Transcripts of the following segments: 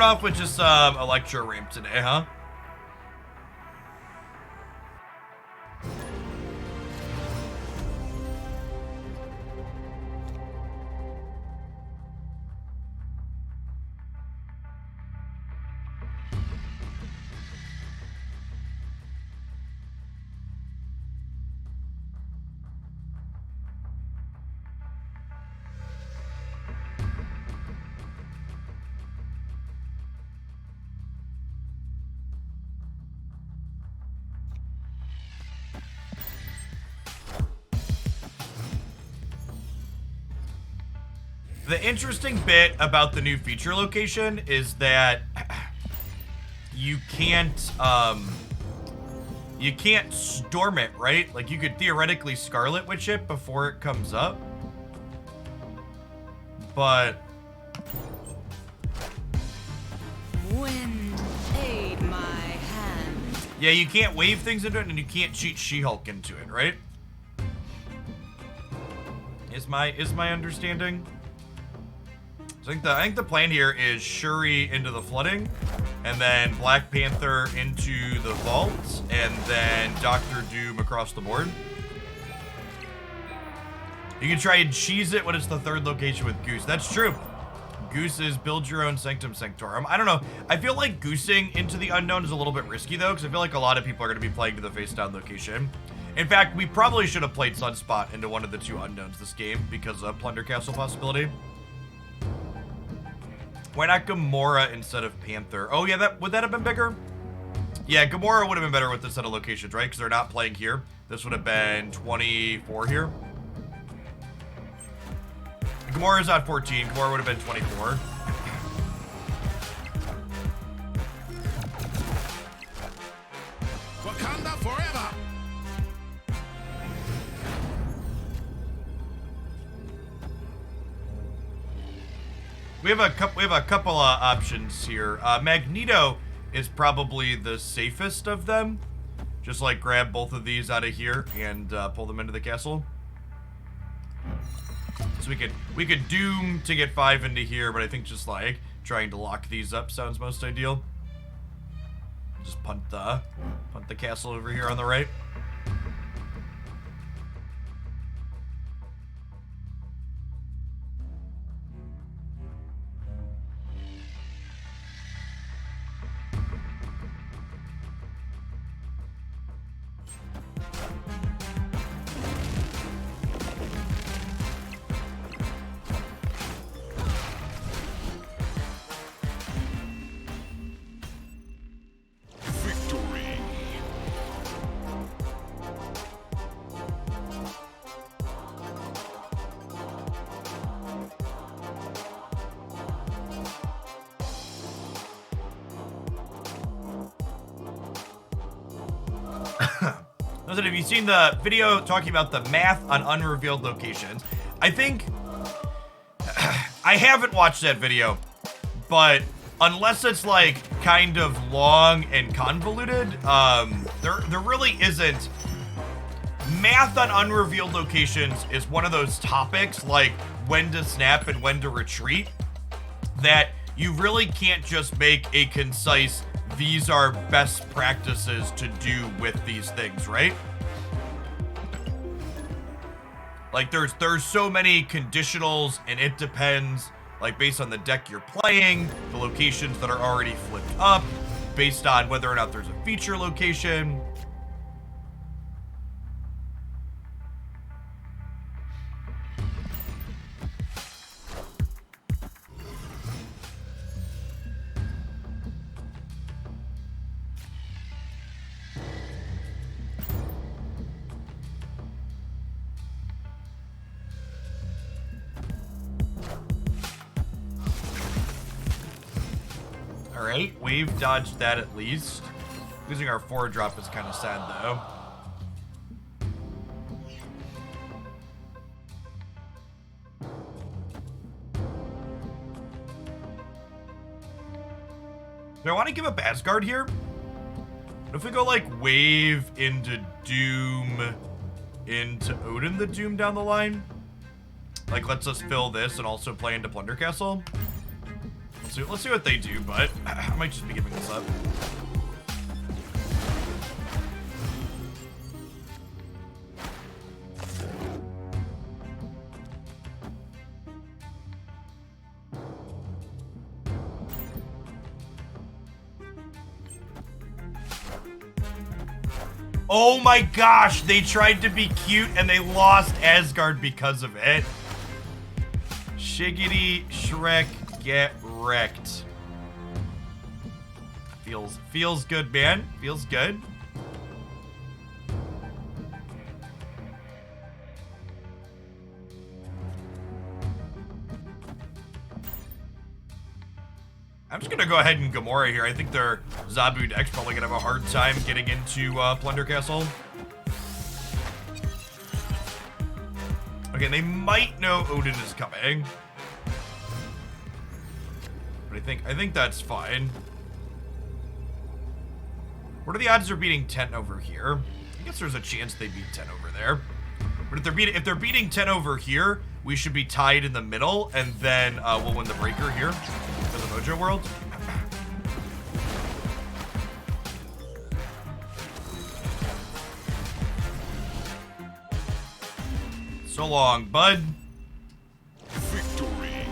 off with just a lecture ramp today, huh? The interesting bit about the new feature location is that you can't storm it, right? Like, you could theoretically Scarlet Witch it before it comes up, but Wind aid my hand. yeah, you can't wave things into it, and you can't cheat She-Hulk into it, right? Is my understanding? So I think the plan here is Shuri into the flooding, and then Black Panther into the vault, and then Doctor Doom across the board. You can try and cheese it when it's the third location with Goose. That's true. Goose is build your own Sanctum Sanctorum. I don't know. I feel like goosing into the unknown is a little bit risky, though, because I feel like a lot of people are going to be playing to the face down location. In fact, we probably should have played Sunspot into one of the two unknowns this game because of Plunder Castle possibility. Why not Gamora instead of Panther? Oh, yeah, would that have been bigger? Yeah, Gamora would have been better with this set of locations, right? Because they're not playing here. This would have been 24 here. Gamora's at 14. Gamora would have been 24. Wakanda forever! We have a couple of options here. Magneto is probably the safest of them. Just like grab both of these out of here and pull them into the castle. So we could Doom to get 5 into here, but I think just like trying to lock these up sounds most ideal. Just punt the castle over here on the right. Listen, have you seen the video talking about the math on unrevealed locations? I think I haven't watched that video, but unless it's like kind of long and convoluted, there really isn't. Math on unrevealed locations is one of those topics, like when to snap and when to retreat, that you really can't just make a concise, these are best practices to do with these things, right? Like there's so many conditionals, and it depends, like based on the deck you're playing, the locations that are already flipped up, based on whether or not there's a feature location. Alright, we've dodged that at least. Losing our 4-drop is kind of sad, though. Do I want to give up Asgard here? What if we go, like, wave into Doom into Odin the Doom down the line? Like, lets us fill this and also play into Plunder Castle? So Let's see what they do, but I might just be giving this up. Oh my gosh, they tried to be cute and they lost Asgard because of it. Shiggity Shrek, get wrecked. Feels good, man. Feels good. I'm just gonna go ahead and Gamora here. I think their Zabu deck's probably gonna have a hard time getting into Plunder Castle. Okay, they might know Odin is coming. But I think that's fine. What are the odds they're beating 10 over here? I guess there's a chance they beat 10 over there. But if they're beating 10 over here, we should be tied in the middle, and then we'll win the breaker here for the Mojo World. So long, bud. Victory.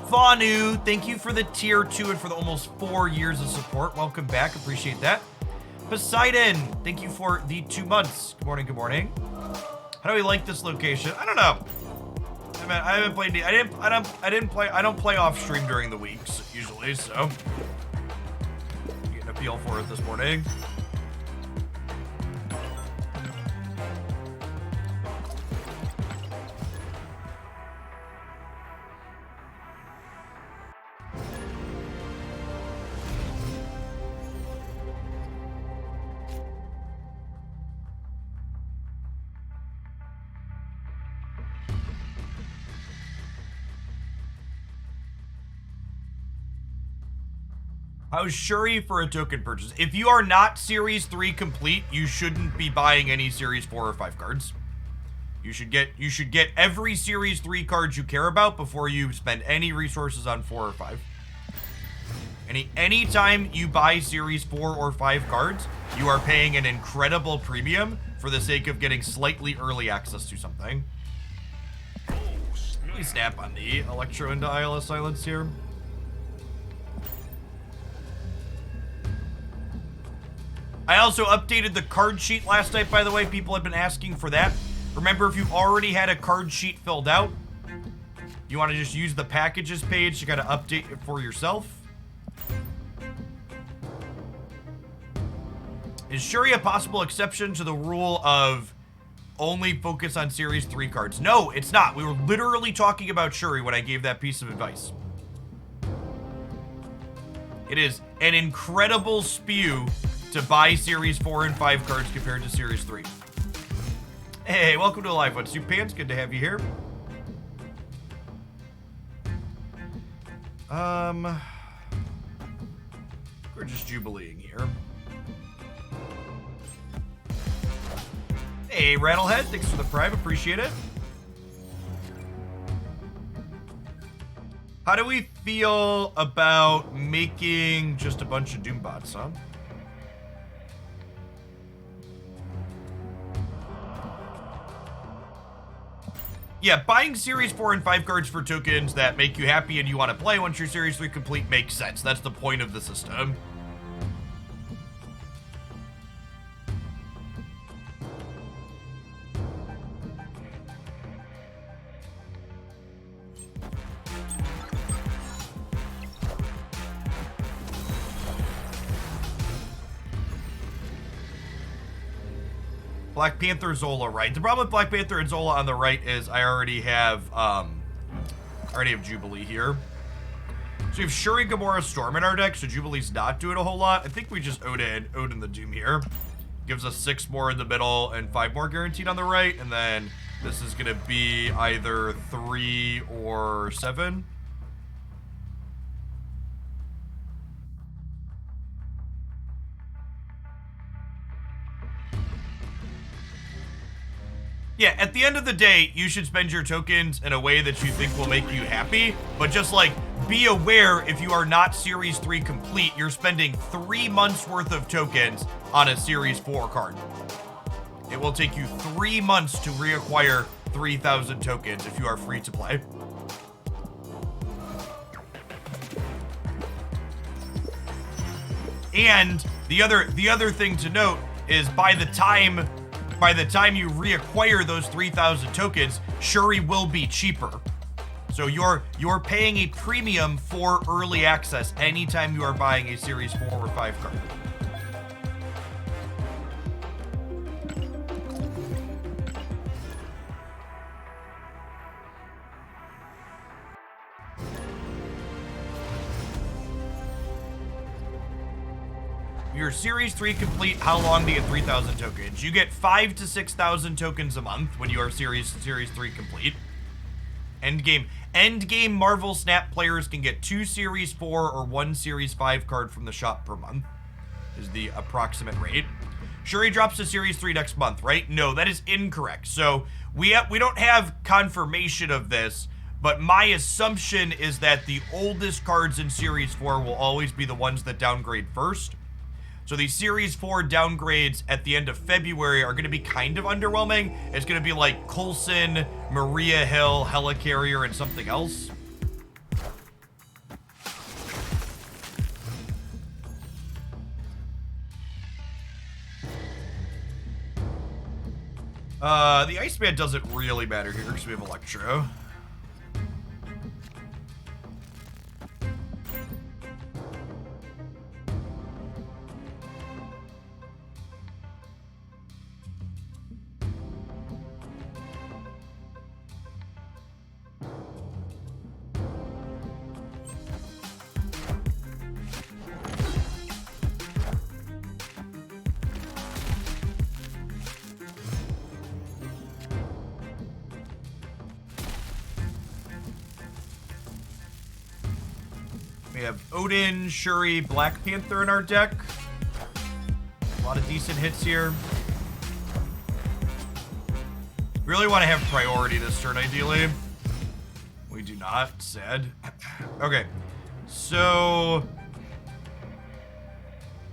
Vanu, thank you for the tier 2 and for the almost 4 years of support. Welcome back. Appreciate that. Poseidon, thank you for the 2 months. Good morning, good morning. How do we like this location? I don't know. I haven't played. I don't play off stream during the weeks usually, so getting a feel for it this morning. How's Shuri for a token purchase? If you are not Series 3 complete, you shouldn't be buying any Series 4 or 5 cards. You should get every Series 3 card you care about before you spend any resources on 4 or 5. Anytime you buy Series 4 or 5 cards, you are paying an incredible premium for the sake of getting slightly early access to something. Really snap on the Electro into ILS silence here. I also updated the card sheet last night, by the way. People have been asking for that. Remember, if you already had a card sheet filled out, you want to just use the packages page. You got to update it for yourself. Is Shuri a possible exception to the rule of only focus on Series 3 cards? No, it's not. We were literally talking about Shuri when I gave that piece of advice. It is an incredible spew to buy Series 4 and 5 cards compared to Series 3. Hey, welcome to a live one. Soup Pants, good to have you here. We're just jubileeing here. Hey, Rattlehead, thanks for the prime, appreciate it. How do we feel about making just a bunch of Doombots, huh? Yeah, buying Series 4 and 5 cards for tokens that make you happy and you want to play once you're Series 3 complete makes sense. That's the point of the system. Black Panther Zola, right? The problem with Black Panther and Zola on the right is I already have Jubilee here. So we have Shuri, Gamora, Storm in our deck, so Jubilee's not doing a whole lot. I think we just Odin the Doom here. Gives us 6 more in the middle and 5 more guaranteed on the right, and then this is gonna be either 3 or 7. Yeah, at the end of the day, you should spend your tokens in a way that you think will make you happy, but just like, be aware if you are not Series 3 complete, you're spending 3 months worth of tokens on a Series 4 card. It will take you 3 months to reacquire 3,000 tokens if you are free to play. And the other thing to note is by the time you reacquire those 3,000 tokens, Shuri will be cheaper. So you're paying a premium for early access anytime you are buying a Series 4 or 5 card. Your Series 3 complete, how long do you get 3,000 tokens? You get 5,000 to 6,000 tokens a month when you are Series 3 complete. Endgame Marvel Snap players can get 2 Series 4 or 1 Series 5 card from the shop per month, is the approximate rate. Shuri drops to Series 3 next month, right? No, that is incorrect. So we don't have confirmation of this, but my assumption is that the oldest cards in Series 4 will always be the ones that downgrade first. So the Series 4 downgrades at the end of February are going to be kind of underwhelming. It's going to be like Coulson, Maria Hill, Helicarrier, and something else. The Iceman doesn't really matter here because we have Electro. We have Odin, Shuri, Black Panther in our deck. A lot of decent hits here. Really want to have priority this turn, ideally. We do not, sad. Okay, so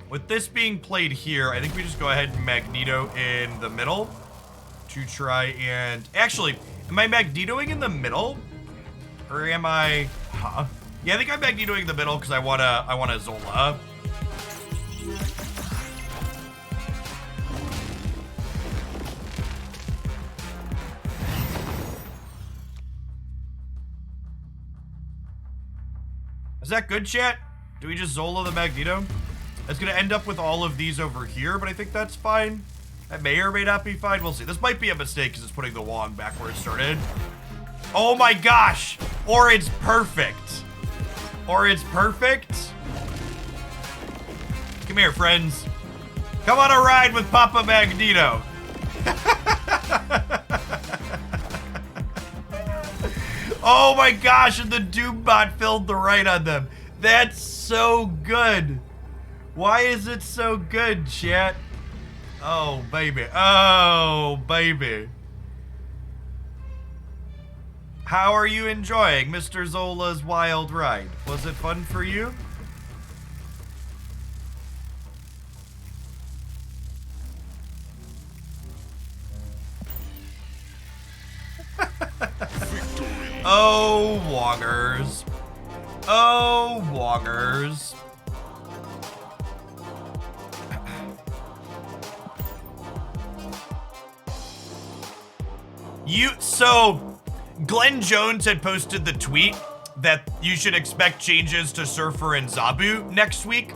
with this being played here, I think we just go ahead and Magneto in the middle to try and... Actually, am I Magnetoing in the middle? Or am I... Huh? Yeah, I think I'm Magnetoing in the middle because I wanna Zola. Is that good, chat? Do we just Zola the Magneto? It's gonna end up with all of these over here, but I think that's fine. That may or may not be fine. We'll see. This might be a mistake because it's putting the Wong back where it started. Oh my gosh! Or it's perfect. Or it's perfect. Come here, friends. Come on a ride with Papa Magneto. Oh my gosh, and the Doombot filled the right on them. That's so good. Why is it so good, chat? Oh, baby. Oh, baby. How are you enjoying Mr. Zola's wild ride? Was it fun for you? Oh, Wongers. Oh, Wongers. So, Glenn Jones had posted the tweet that you should expect changes to Surfer and Zabu next week.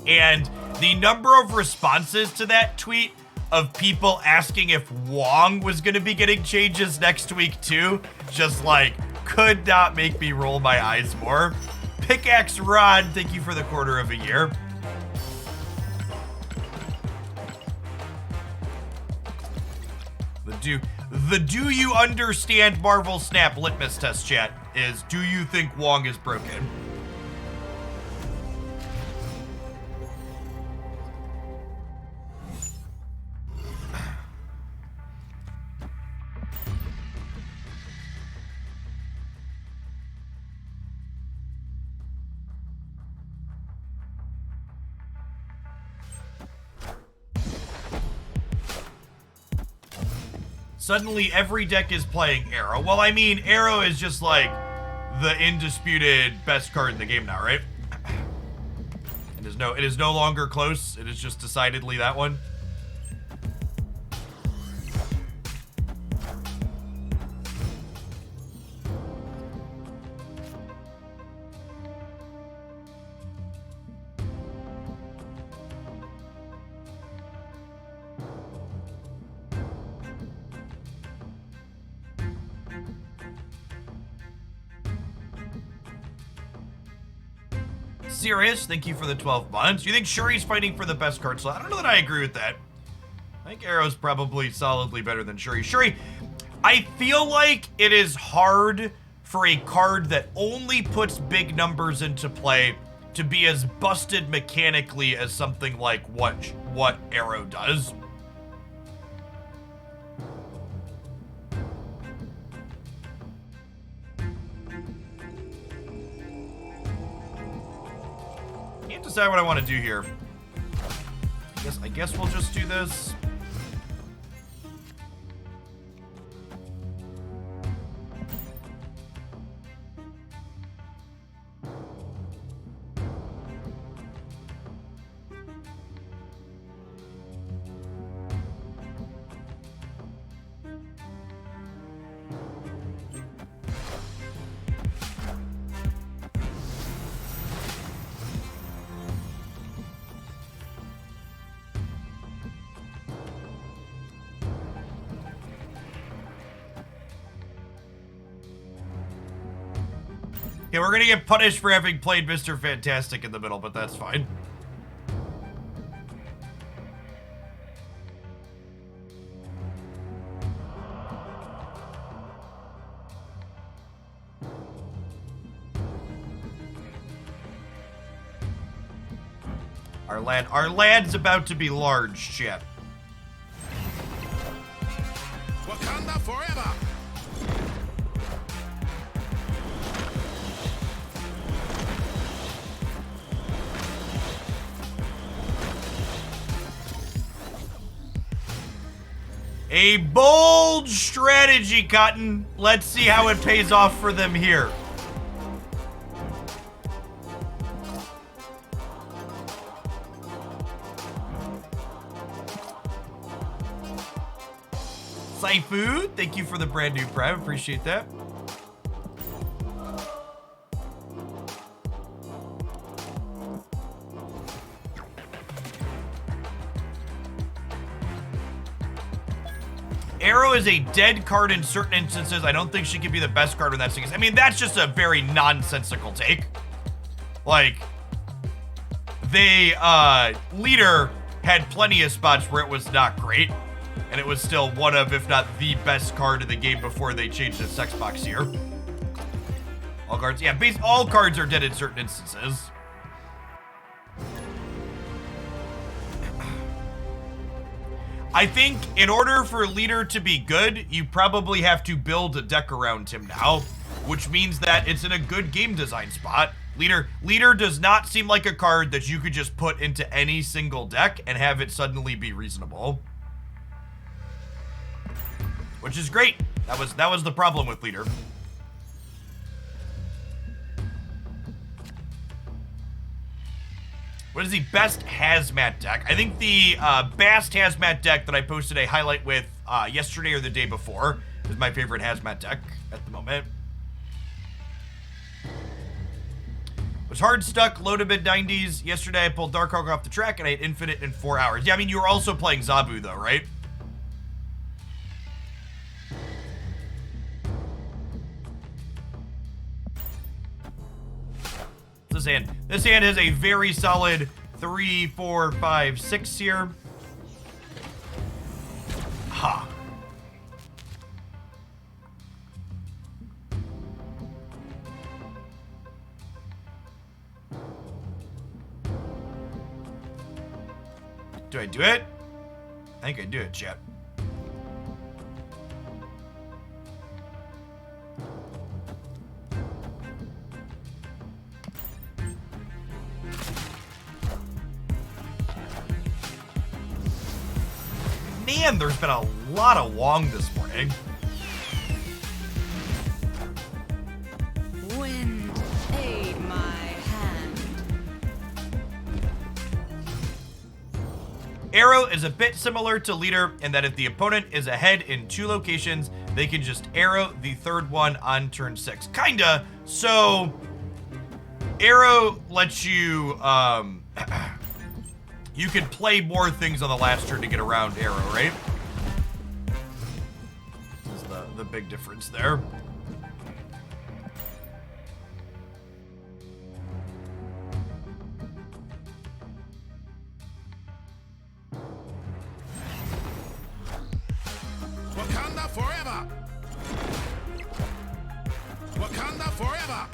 And the number of responses to that tweet of people asking if Wong was going to be getting changes next week too, just like, could not make me roll my eyes more. Pickaxe Rod, thank you for the quarter of a year. The do you understand Marvel Snap litmus test, chat, is do you think Wong is broken? Suddenly every deck is playing Arrow. Well, I mean, Arrow is just like the indisputed best card in the game now, right? It is no longer close. It is just decidedly that one. Serious, thank you for the 12 months. You think Shuri's fighting for the best card slot? I don't know that I agree with that. I think Arrow's probably solidly better than Shuri. Shuri, I feel like it is hard for a card that only puts big numbers into play to be as busted mechanically as something like what Arrow does. Can't decide what I want to do here. I guess we'll just do this. Okay, we're gonna get punished for having played Mr. Fantastic in the middle, but that's fine. Our land's about to be large, chat. Wakanda forever! A bold strategy, Cotton. Let's see how it pays off for them here. Saifu, thank you for the brand new prime. Appreciate that. Arrow is a dead card in certain instances. I don't think she could be the best card in that series. I mean, that's just a very nonsensical take. Like, Leader had plenty of spots where it was not great, and it was still one of, if not the best card in the game before they changed the sex box here. All cards, yeah, all cards are dead in certain instances. I think in order for Leader to be good, you probably have to build a deck around him now, which means that it's in a good game design spot. Leader does not seem like a card that you could just put into any single deck and have it suddenly be reasonable. Which is great. That was the problem with Leader. What is the best hazmat deck? I think the Bast hazmat deck that I posted a highlight with yesterday or the day before is my favorite hazmat deck at the moment. Was hard stuck, low to mid 90s. Yesterday I pulled Darkhawk off the track and I had Infinite in 4 hours. Yeah, I mean, you were also playing Zabu though, right? This hand has a very solid 3, 4, 5, 6 here. Ha. Do I do it? I think I do it, chat. Man, there's been a lot of Wong this morning. kidding. Wind, aid my hand. Arrow is a bit similar to Leader in that if the opponent is ahead in 2 locations, they can just arrow the 3rd one on turn 6. Kinda. So, Arrow lets you, you can play more things on the last turn to get around Arrow, right? This is the big difference there. Wakanda forever! Wakanda forever!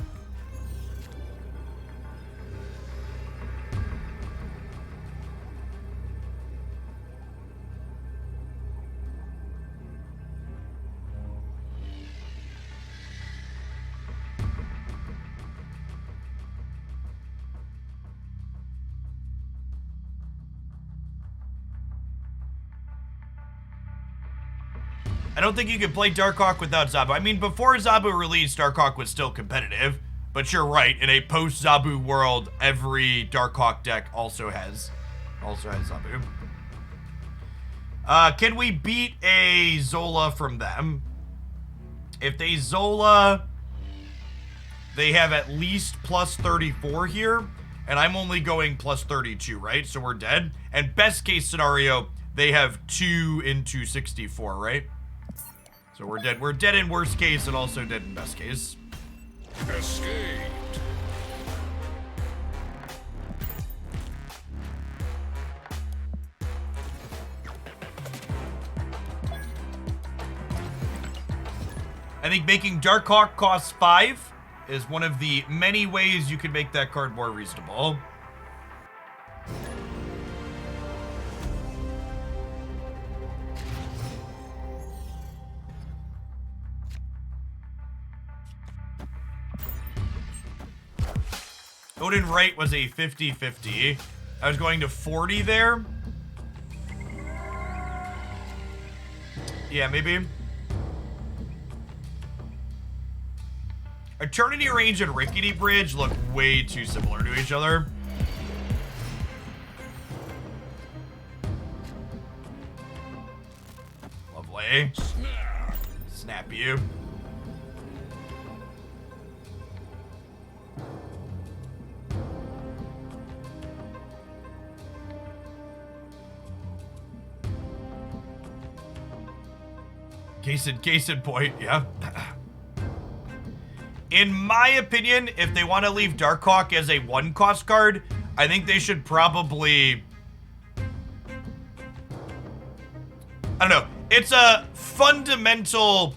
I don't think you could play Darkhawk without Zabu. I mean, before Zabu released, Darkhawk was still competitive. But you're right, in a post-Zabu world, every Darkhawk deck also has Zabu. Can we beat a Zola from them? If they Zola, they have at least plus 34 here, and I'm only going plus 32, right? So we're dead. And best case scenario, they have 2 into 64, right? So we're dead. We're dead in worst case and also dead in best case. Escaped. I think making Darkhawk cost 5 is one of the many ways you can make that card more reasonable. Odin Wright was a 50-50. I was going to 40 there. Yeah, maybe. Eternity Range and Rickety Bridge look way too similar to each other. Lovely. Snap you. Case in point, yeah. In my opinion, if they want to leave Darkhawk as a 1-cost card, I think they should probably... I don't know. It's a fundamental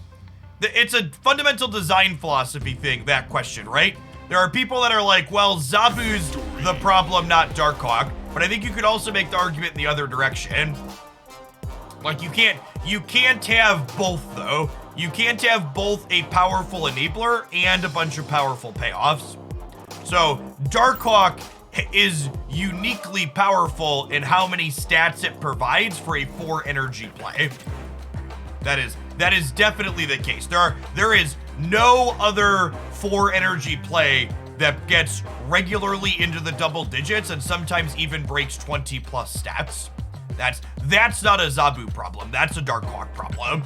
design philosophy thing, that question, right? There are people that are like, well, Zabu's the problem, not Darkhawk. But I think you could also make the argument in the other direction. Like, you can't have both, though. You can't have both a powerful enabler and a bunch of powerful payoffs. So, Darkhawk is uniquely powerful in how many stats it provides for a 4 energy play. That is definitely the case. There is no other 4 energy play that gets regularly into the double digits and sometimes even breaks 20 plus stats. That's not a Zabu problem. That's a Darkhawk problem.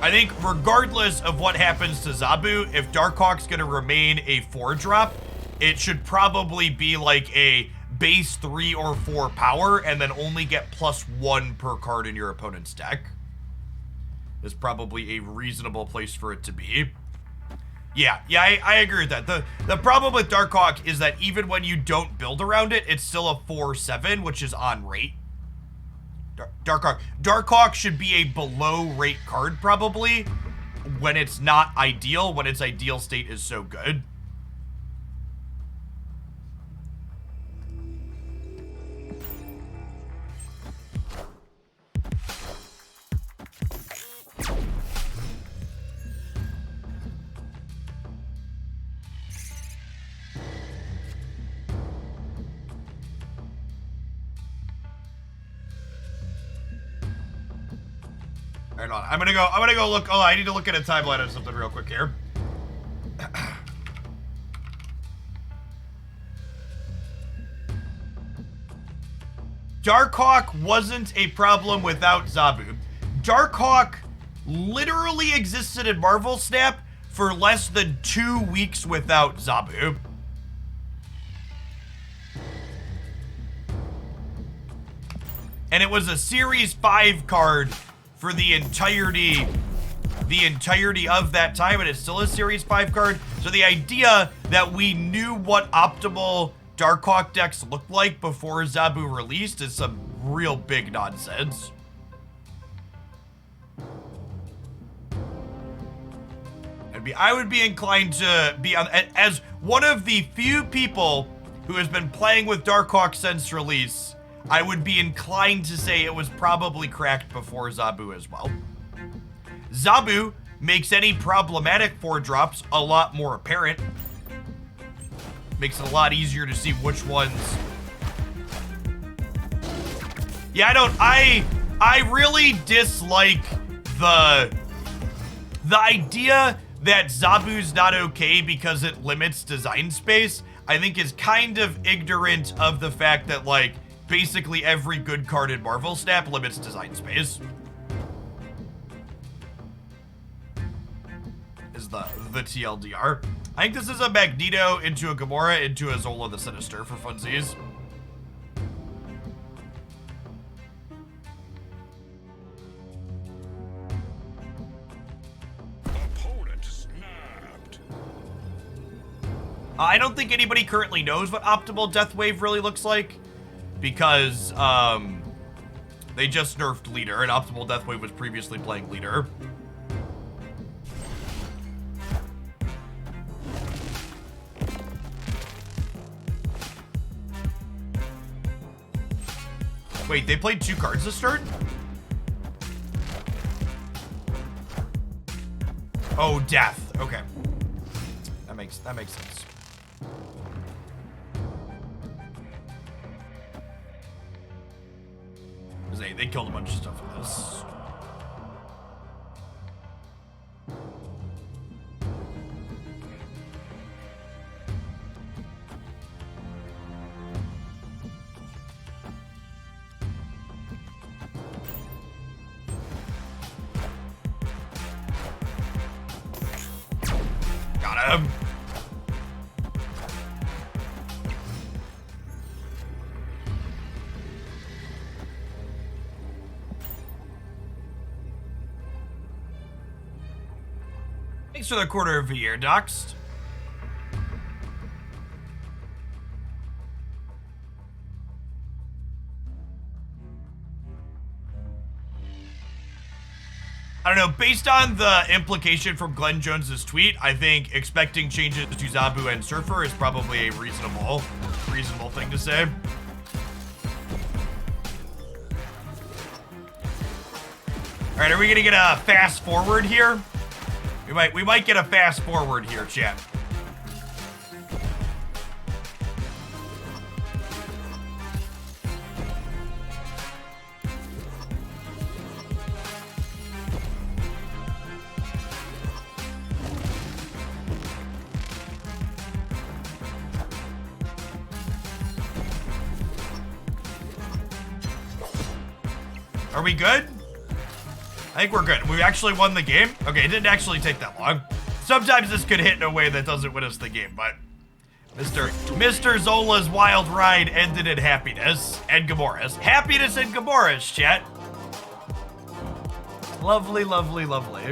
I think regardless of what happens to Zabu, if Darkhawk's gonna remain a 4-drop, it should probably be like a base 3 or 4 power and then only get +1 per card in your opponent's deck. Is probably a reasonable place for it to be. Yeah, I agree with that. The problem with Darkhawk is that even when you don't build around it, it's still a 4/7, which is on rate. Darkhawk should be a below rate card probably when it's not ideal, when its ideal state is so good. Hold on. I'm gonna go look. Oh, I need to look at a timeline on something real quick here. Darkhawk wasn't a problem without Zabu. Darkhawk literally existed in Marvel Snap for less than 2 weeks without Zabu. And it was a Series 5 card for the entirety of that time, and it's still a Series 5 card. So the idea that we knew what optimal Darkhawk decks looked like before Zabu released is some real big nonsense. I would be inclined to be on, as one of the few people who has been playing with Darkhawk since release, I would be inclined to say it was probably cracked before Zabu as well. Zabu makes any problematic 4-drops a lot more apparent. Makes it a lot easier to see which ones. Yeah, I really dislike the idea that Zabu's not okay because it limits design space. I think is kind of ignorant of the fact that, like, basically every good card in Marvel Snap limits design space. Is the TLDR. I think this is a Magneto into a Gamora into a Zola the Sinister for funsies. Opponent snapped. I don't think anybody currently knows what optimal Death Wave really looks like, because they just nerfed Leader, and optimal Death Wave was previously playing Leader. Wait, they played 2 cards this turn? Oh, Death. Okay. That makes sense. They killed a bunch of stuff with this. Got him. Thanks for the quarter of a year, Doxed. I don't know, based on the implication from Glenn Jones's tweet, I think expecting changes to Zabu and Surfer is probably a reasonable thing to say. All right, are we gonna get a fast forward here? We might get a fast forward here, chat. Are we good? I think we're good. We actually won the game. Okay, it didn't actually take that long. Sometimes this could hit in a way that doesn't win us the game, but Mr. Zola's wild ride ended in happiness and Gamora's. Happiness and Gamora's, chat. Lovely, lovely, lovely.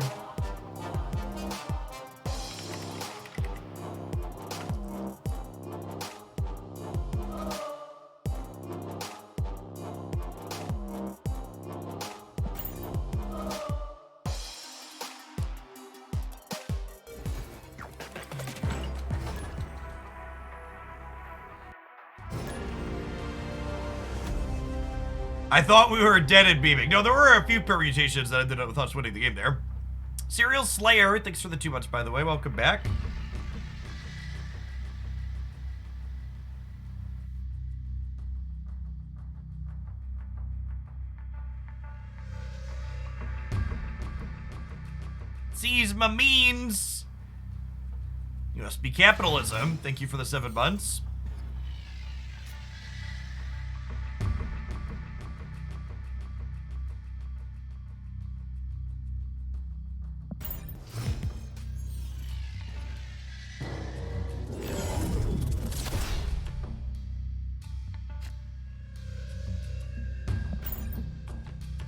I thought we were dead and beaming. No, there were a few permutations that ended up with us winning the game there. Serial Slayer, thanks for the 2 months, by the way. Welcome back. Seize my means. You must be capitalism. Thank you for the 7 months.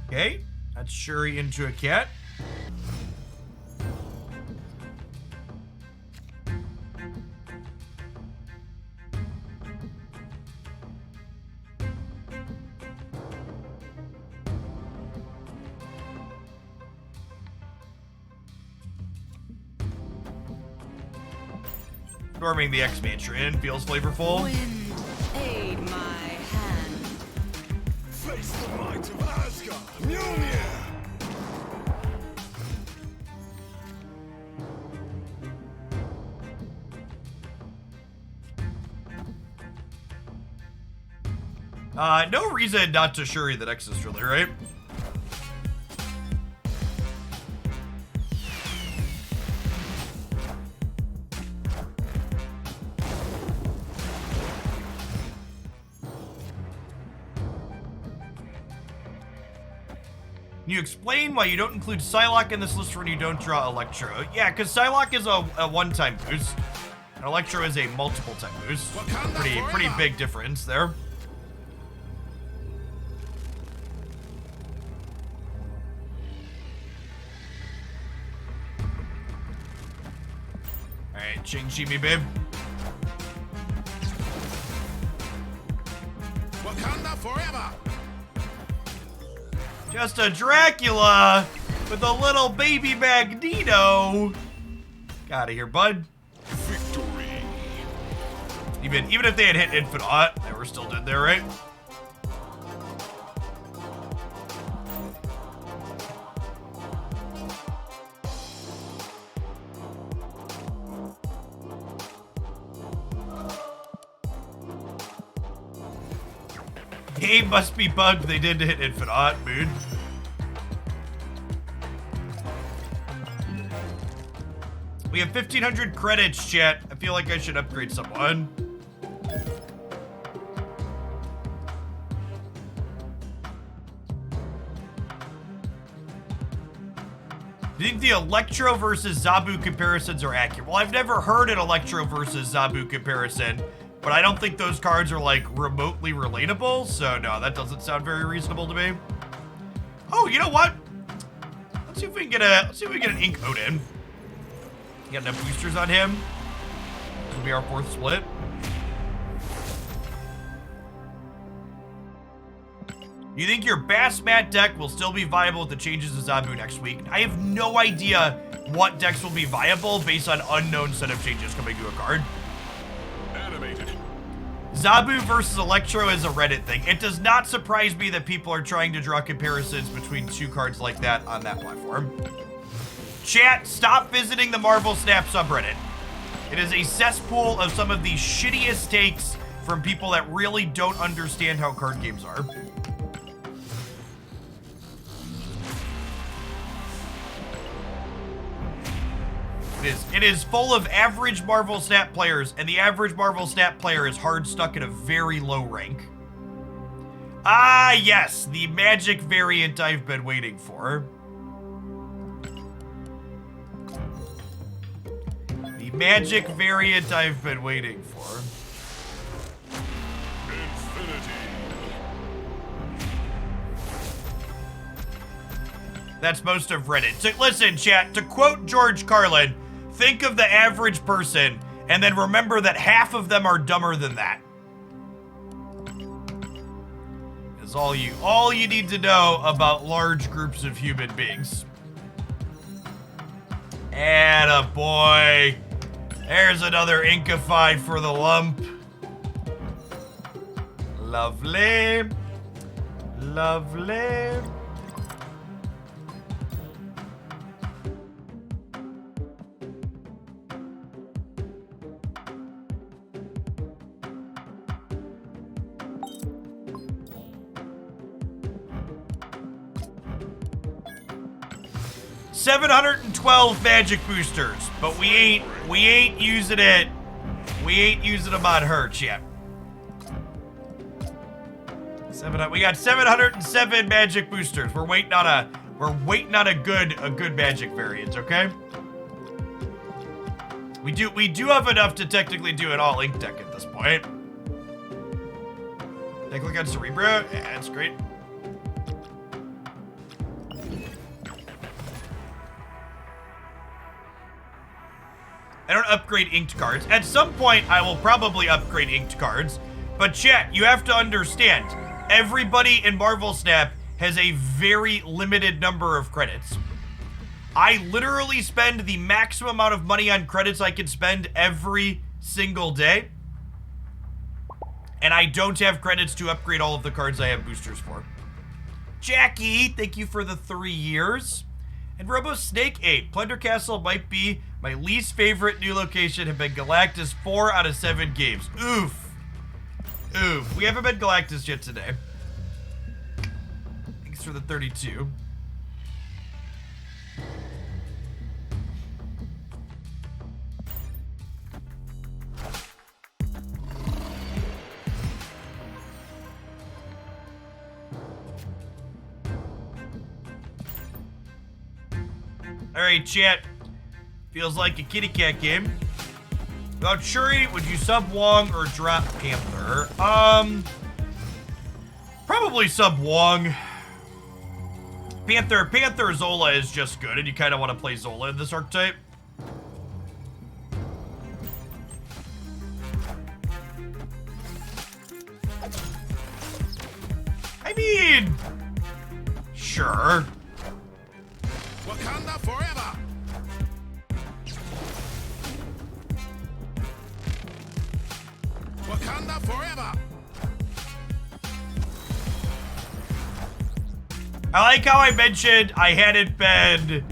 Okay, that's Shuri into a cat. Storming the X-Mansion feels flavorful. Wind, aid my hand. Face the might of Asgard. Mjolnir. No reason not to Shuri the Nexus, really, right? Can you explain why you don't include Psylocke in this list when you don't draw Electro? Yeah, because Psylocke is a one-time boost, and Electro is a multiple-time boost. Pretty big difference there. All right, Ching-Chi me, babe. Wakanda forever. Just a Dracula with a little baby Magneto. Get out of here, bud. Victory. Even if they had hit Infinite, they were still dead there, right? Game must be bugged. They did hit Infinite, mood. We have 1,500 credits, chat. I feel like I should upgrade someone. Do you think the Electro versus Zabu comparisons are accurate? Well, I've never heard an Electro versus Zabu comparison, but I don't think those cards are like remotely relatable, so no, that doesn't sound very reasonable to me. Oh, you know what? Let's see if we can get an Ink Odin. Got enough boosters on him. This will be our 4th split. You think your Bass Mat deck will still be viable with the changes to Zabu next week? I have no idea what decks will be viable based on unknown set of changes coming to a card. Animated. Zabu versus Electro is a Reddit thing. It does not surprise me that people are trying to draw comparisons between 2 cards like that on that platform. Chat, stop visiting the Marvel Snap subreddit. It is a cesspool of some of the shittiest takes from people that really don't understand how card games are. It is full of average Marvel Snap players, and the average Marvel Snap player is hard stuck at a very low rank. Ah, yes, the magic variant I've been waiting for. The magic variant I've been waiting for. Infinity. That's most of Reddit. So listen, chat, to quote George Carlin, think of the average person, and then remember that half of them are dumber than that. Is all you need to know about large groups of human beings. Attaboy. There's another Inkify for the lump. Lovely. Lovely. 712 magic boosters, but we ain't using it. We ain't using them on her, chat. We got 707 magic boosters. We're waiting on a good magic variant, okay? We do have enough to technically do an all ink deck at this point. Take a look at Cerebro. Yeah, that's great. I don't upgrade inked cards. At some point, I will probably upgrade inked cards. But chat, you have to understand, everybody in Marvel Snap has a very limited number of credits. I literally spend the maximum amount of money on credits I can spend every single day. And I don't have credits to upgrade all of the cards I have boosters for. Jackie, thank you for the 3 years. And Robo Snake 8, Plunder Castle might be my least favorite new location. Have been Galactus 4 out of 7 games. Oof. Oof. We haven't been Galactus yet today. Thanks for the 32. Alright, chat. Feels like a kitty cat game. Without Shuri, would you sub Wong or drop Panther? Probably sub Wong. Panther Zola is just good, and you kind of want to play Zola in this archetype. I mean, sure. Wakanda forever! Wakanda forever! I like how I mentioned I hadn't been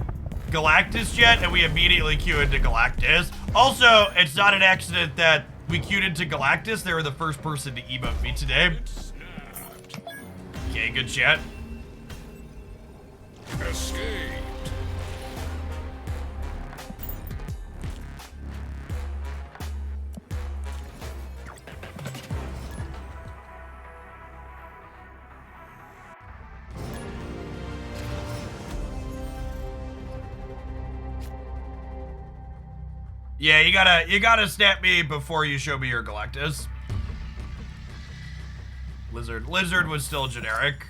Galactus yet, and we immediately queue into Galactus. Also, it's not an accident that we queued into Galactus. They were the first person to emote me today. Okay, good chat. Escaped. Yeah, you gotta snap me before you show me your Galactus. Lizard was still generic.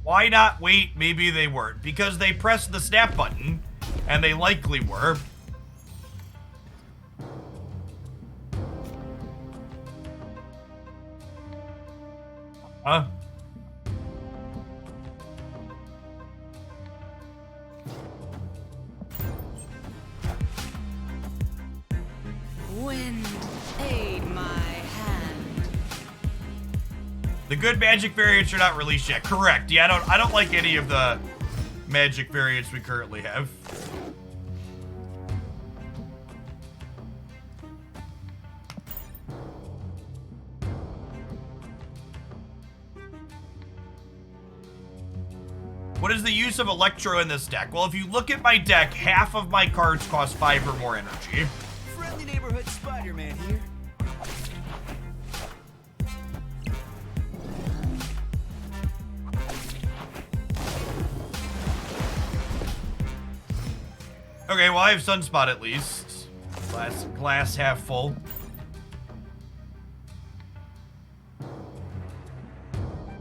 Why not wait? Maybe they weren't. Because they pressed the snap button, and they likely were. Huh? Wind, aid my hand. The good magic variants are not released yet. Correct. Yeah, I don't like any of the magic variants we currently have. What is the use of Electro in this deck? Well, if you look at my deck, half of my cards cost 5 or more energy. Friendly neighborhood Spider-Man here. Okay, well, I have Sunspot at least. Glass half full.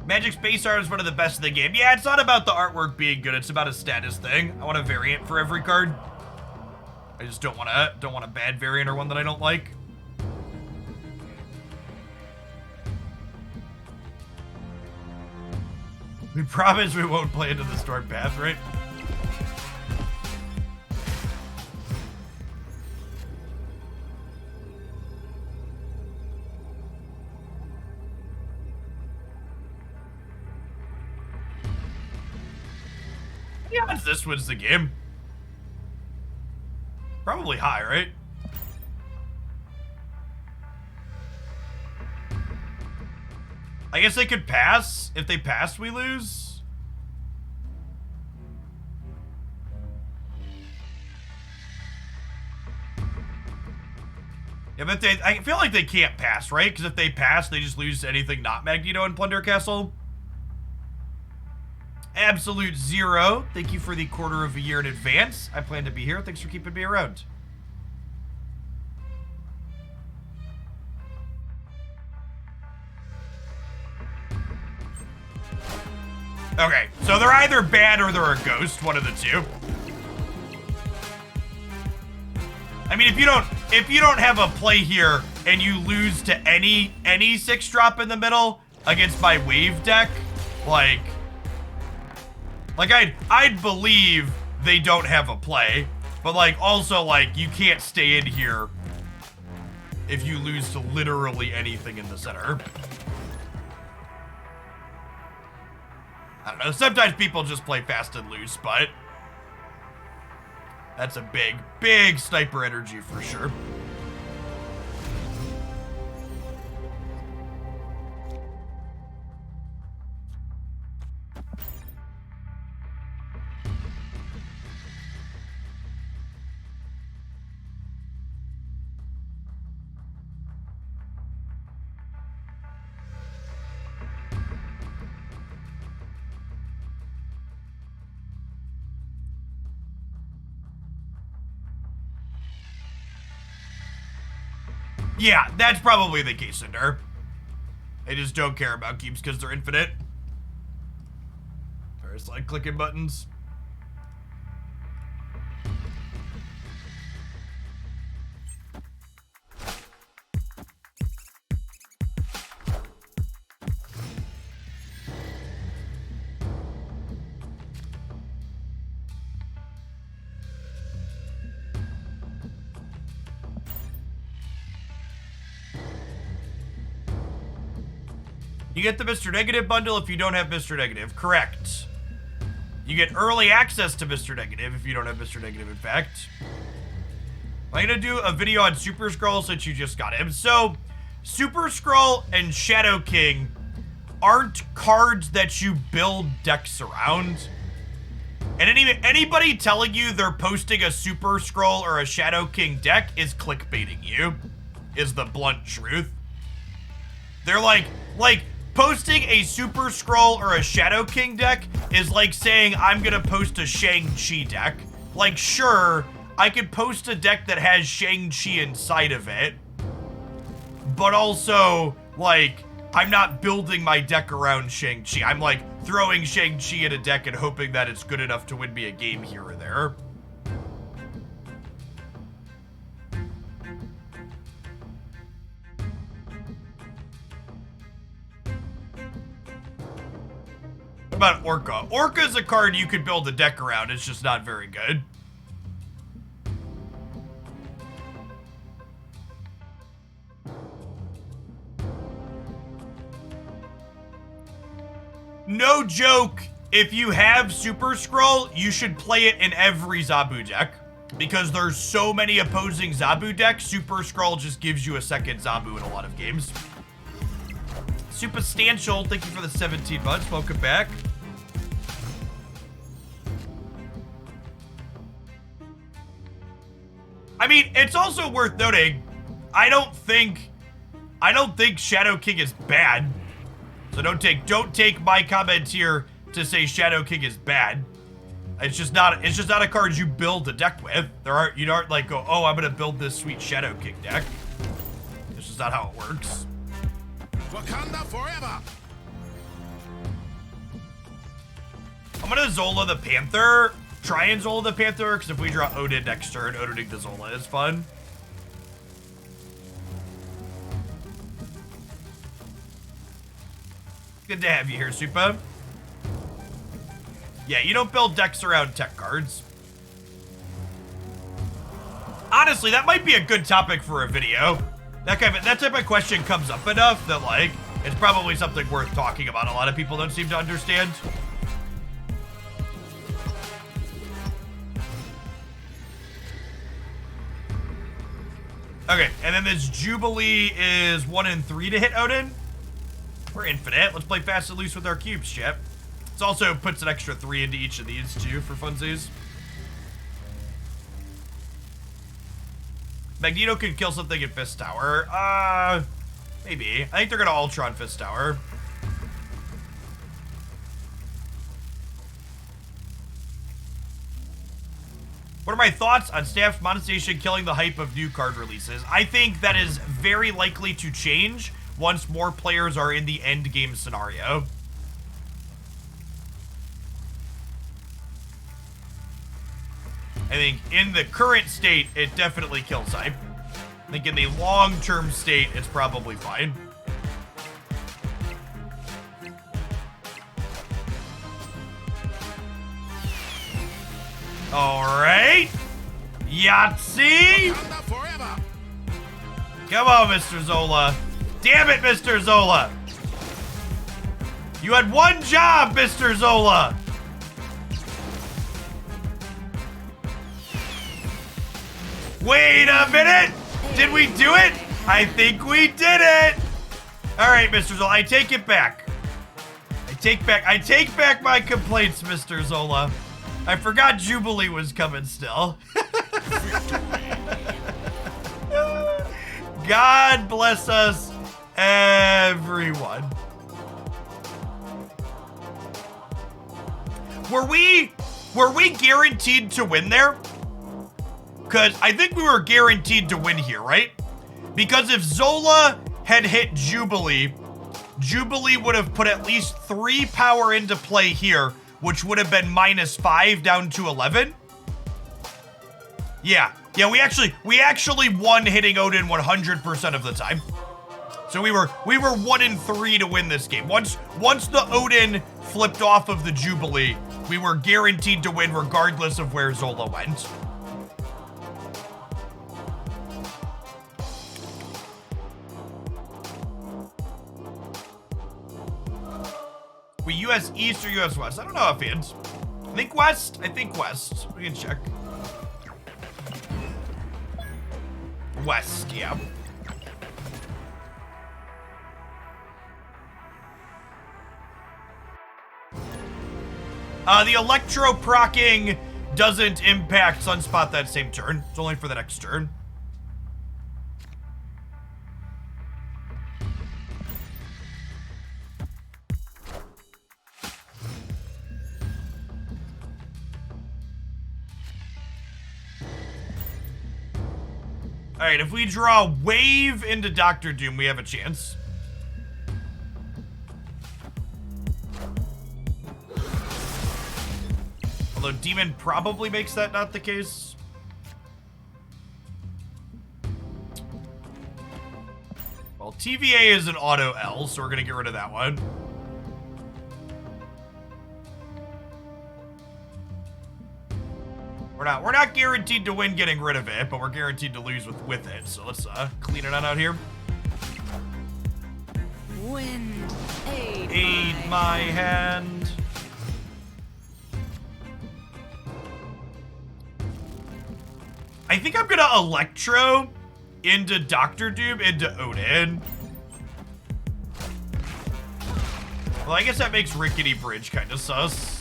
Magic Space Art is one of the best in the game. Yeah, it's not about the artwork being good. It's about a status thing. I want a variant for every card. I just don't want a bad variant or one that I don't like. We promise we won't play into the Storm Path, right? Yeah, this wins the game. Probably high, right? I guess they could pass. If they pass, we lose. Yeah, but I feel like they can't pass, right? Because if they pass, they just lose to anything not Magneto and Plunder Castle. Absolute Zero, thank you for the quarter of a year in advance. I plan to be here. Thanks for keeping me around. Okay, so they're either bad or they're a ghost, one of the two. I mean, if you don't have a play here and you lose to any 6-drop in the middle against my wave deck, like I'd believe they don't have a play, but like also like you can't stay in here if you lose to literally anything in the center. I don't know, sometimes people just play fast and loose, but that's a big sniper energy for sure. Yeah, that's probably the case, Cinder. They just don't care about keeps because they're infinite. Or it's like clicking buttons. You get the Mr. Negative bundle if you don't have Mr. Negative. Correct. You get early access to Mr. Negative if you don't have Mr. Negative, in fact. I'm gonna do a video on Super Skrull since you just got him. So, Super Skrull and Shadow King aren't cards that you build decks around. And anybody telling you they're posting a Super Skrull or a Shadow King deck is clickbaiting you, is the blunt truth. They're like posting a Super Skrull or a Shadow King deck is like saying I'm gonna post a Shang-Chi deck. Like, sure, I could post a deck that has Shang-Chi inside of it, but also, like, I'm not building my deck around Shang-Chi. I'm like throwing Shang-Chi in a deck and hoping that it's good enough to win me a game here or there. What about Orca? Orca's a card you could build a deck around. It's just not very good. No joke, if you have Super Skrull, you should play it in every Zabu deck. Because there's so many opposing Zabu decks, Super Skrull just gives you a second Zabu in a lot of games. Substantial, thank you for the 17 months. Welcome back. I mean, it's also worth noting, I don't think Shadow King is bad. So don't take my comment here to say Shadow King is bad. It's just not a card you build a deck with. You aren't like go, oh, I'm gonna build this sweet Shadow King deck. It's just not how it works. Wakanda forever. I'm gonna Zola the Panther. Try and Zola the Panther, because if we draw Odin next turn, Odining the Zola is fun. Good to have you here, Supa. Yeah, you don't build decks around tech cards. Honestly, that might be a good topic for a video. That type of question comes up enough that, like, it's probably something worth talking about. A lot of people don't seem to understand. Okay, and then this Jubilee is 1 and 3 to hit Odin. We're infinite. Let's play fast and loose with our cubes, chip. It also puts an extra 3 into each of these, too, for funsies. Magneto could kill something at Fist Tower. Maybe. I think they're gonna Ultron Fist Tower. What are my thoughts on Staff's monetization killing the hype of new card releases? I think that is very likely to change once more players are in the end game scenario. I think in the current state, it definitely kills hype. I think in the long-term state, it's probably fine. All right. Yahtzee. Come on, Mr. Zola. Damn it, Mr. Zola. You had one job, Mr. Zola. Wait a minute. Did we do it? I think we did it. All right, Mr. Zola. I take it back. I take back my complaints, Mr. Zola. I forgot Jubilee was coming still. God bless us, everyone. Were we guaranteed to win there? Because I think we were guaranteed to win here, right? Because if Zola had hit Jubilee, Jubilee would have put at least 3 power into play here, which would have been -5 down to 11. Yeah, we actually won hitting Odin 100% of the time. So we were 1 and 3 to win this game. Once the Odin flipped off of the Jubilee, we were guaranteed to win regardless of where Zola went. We US East or US West? I don't know offhand. I think West. We can check. West, yeah. The Electro procking doesn't impact Sunspot that same turn. It's only for the next turn. All right, if we draw Wave into Doctor Doom, we have a chance. Although Demon probably makes that not the case. Well, TVA is an auto L, so we're gonna get rid of that one. We're not guaranteed to win getting rid of it, but we're guaranteed to lose with it. So let's clean it on out here. Wind, aid my hand. I think I'm gonna Electro into Doctor Doom into Odin. Well, I guess that makes Rickety Bridge kind of sus.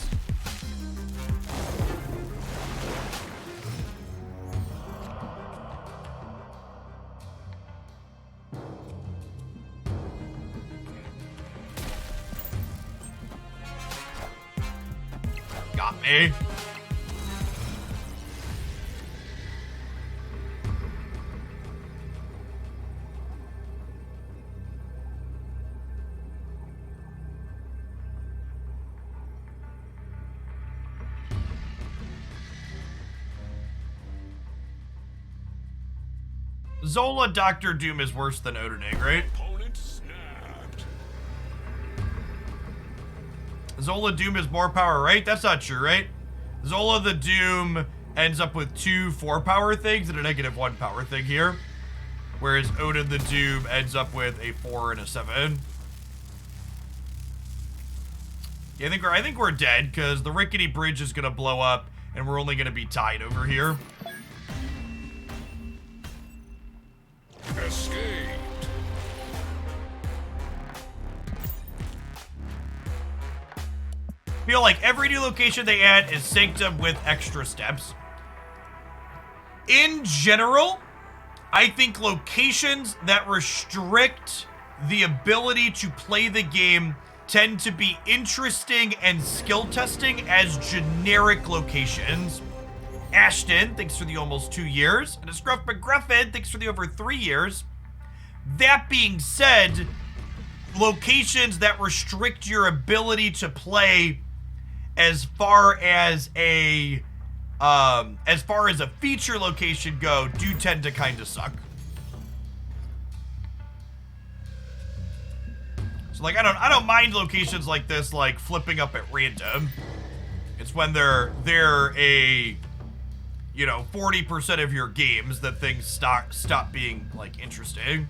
Got me. Zola Doctor Doom is worse than Odin Egg, right? Opponent snapped. Zola Doom is more power, right? That's not true, right? Zola the Doom ends up with 2 4-power things and a -1 power thing here. Whereas Odin the Doom ends up with a 4 and a 7. Yeah, I think we're dead because the Rickety Bridge is gonna blow up and we're only gonna be tied over here. feel like every new location they add is Sanctum with extra steps. In general, I think locations that restrict the ability to play the game tend to be interesting and skill testing as generic locations. Ashton, thanks for the almost 2 years. And a Scruff McGruffin, thanks for the over 3 years. That being said, locations that restrict your ability to play as far as a feature location go do tend to kind of suck. So like I don't mind locations like this like flipping up at random. It's when they're a 40% of your games that things stop being like interesting.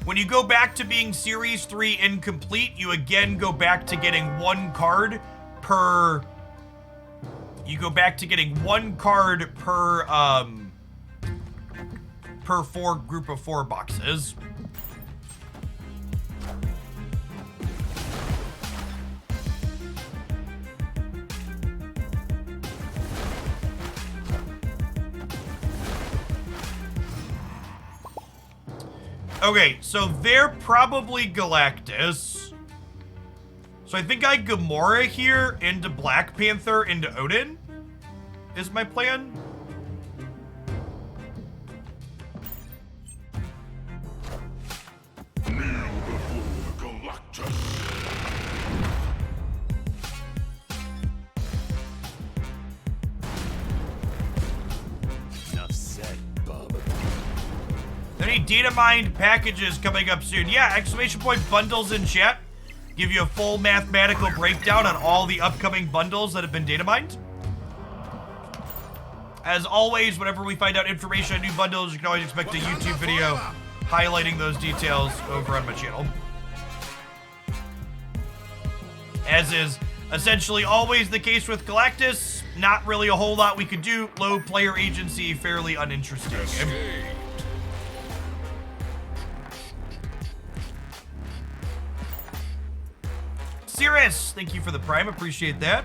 When you go back to being Series 3 incomplete, you again go back to getting one card per... per group of 4 boxes. Okay, so they're probably Galactus. So I think I Gamora here into Black Panther into Odin is my plan. Kneel before Galactus. Enough said, bub. Any data mined packages coming up soon? Yeah, exclamation point bundles in chat. Give you a full mathematical breakdown on all the upcoming bundles that have been data mined. As always, whenever we find out information on new bundles, you can always expect a YouTube video highlighting those details over on my channel. As is essentially always the case with Galactus, not really a whole lot we could do. Low player agency, fairly uninteresting. Cirrus, thank you for the Prime, appreciate that.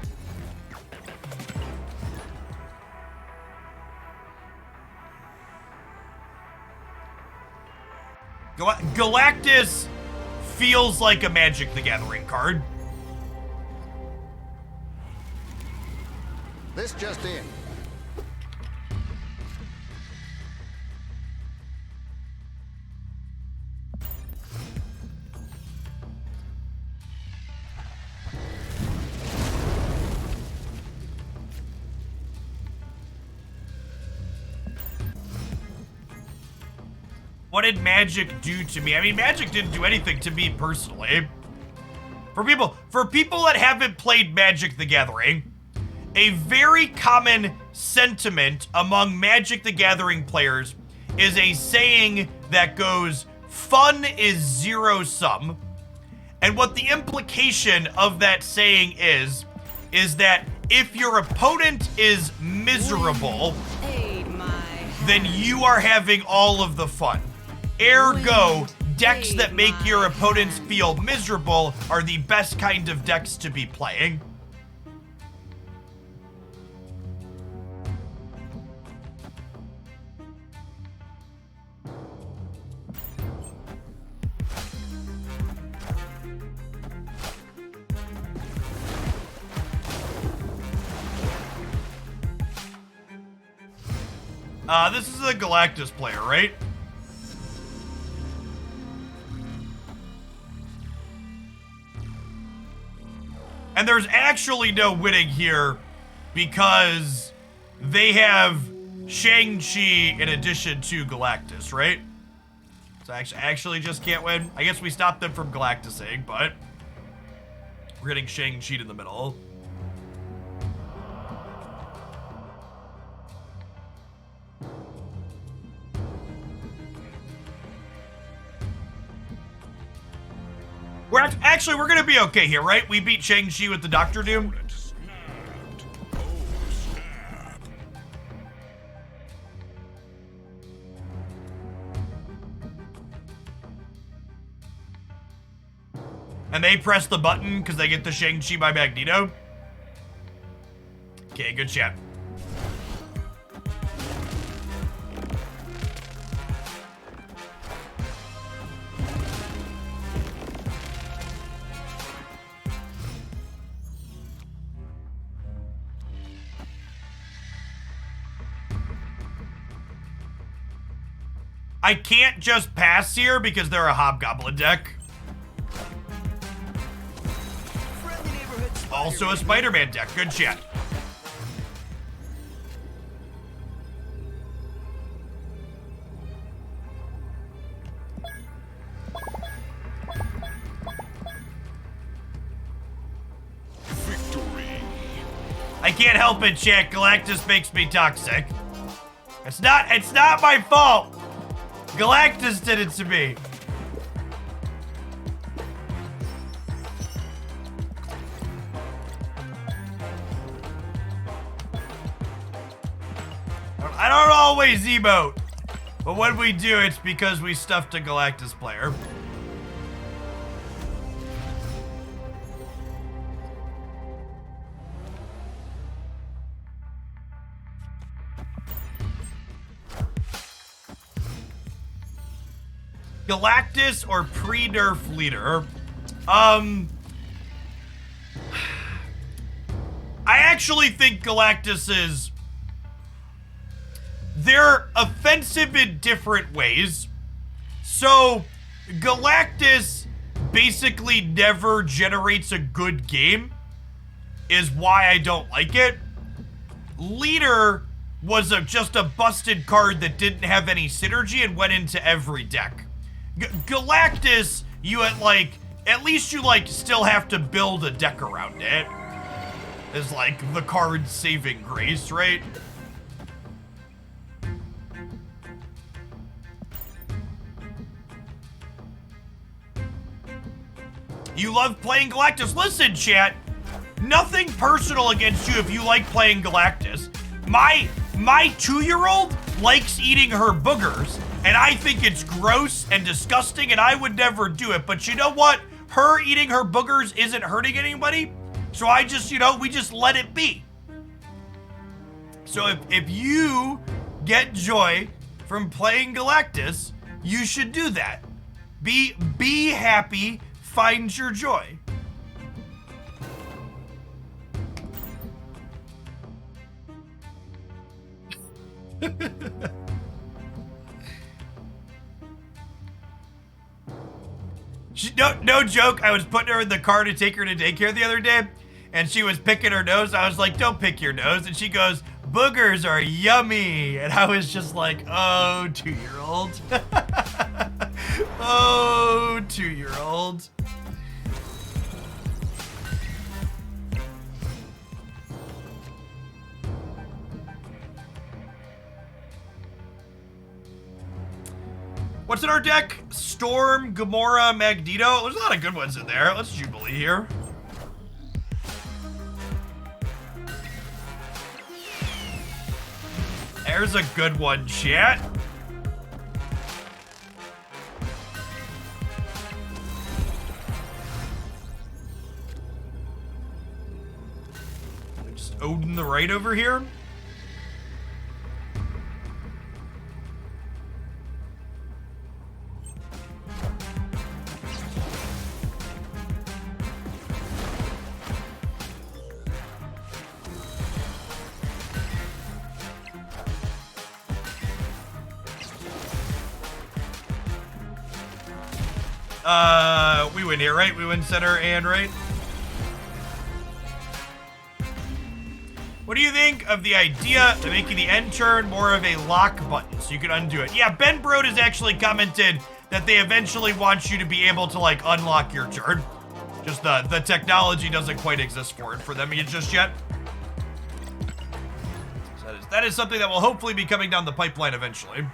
Galactus feels like a Magic the Gathering card. This just in. What did Magic do to me? I mean, Magic didn't do anything to me personally. For people that haven't played Magic the Gathering, a very common sentiment among Magic the Gathering players is a saying that goes, fun is zero sum. And what the implication of that saying is that if your opponent is miserable, then you are having all of the fun. Ergo, decks that make your opponents feel miserable are the best kind of decks to be playing. This is a Galactus player, right? And there's actually no winning here because they have Shang-Chi in addition to Galactus, right? So I actually just can't win. I guess we stopped them from Galactusing, but we're getting Shang-Chi in the middle. We're gonna be okay here, right? We beat Shang-Chi with the Doctor Doom. And they press the button because they get the Shang-Chi by Magneto. Okay, good chat. I can't just pass here because they're a Hobgoblin deck. Also a Spider-Man deck. Good chat. Victory. I can't help it, chat. Galactus makes me toxic. It's not my fault. Galactus did it to me. I don't always emote, but when we do, it's because we stuffed a Galactus player. Galactus or pre-nerf leader? I actually think Galactus is... They're offensive in different ways. So, Galactus basically never generates a good game, is why I don't like it. Leader was just a busted card that didn't have any synergy and went into every deck. Galactus, you at least you still have to build a deck around it. Is the card saving grace, right? You love playing Galactus. Listen, chat. Nothing personal against you if you like playing Galactus. My 2-year-old likes eating her boogers, and I think it's gross and disgusting, and I would never do it. But you know what? Her eating her boogers isn't hurting anybody, so I just, we just let it be. So if you get joy from playing Galactus, you should do that. Be happy. Find your joy. No joke, I was putting her in the car to take her to daycare the other day, and she was picking her nose. I was like, don't pick your nose. And she goes, boogers are yummy. And I was just like, oh, 2-year-old. Oh, 2-year-old. What's in our deck? Storm, Gamora, Magneto. There's a lot of good ones in there. Let's Jubilee here. There's a good one, chat. Just Odin the right over here. We win here, right? We win center and right. What do you think of the idea of making the end turn more of a lock button so you can undo it? Yeah, Ben Brode has actually commented that they eventually want you to be able to unlock your turn. Just the technology doesn't quite exist for it for them just yet. So that is something that will hopefully be coming down the pipeline eventually.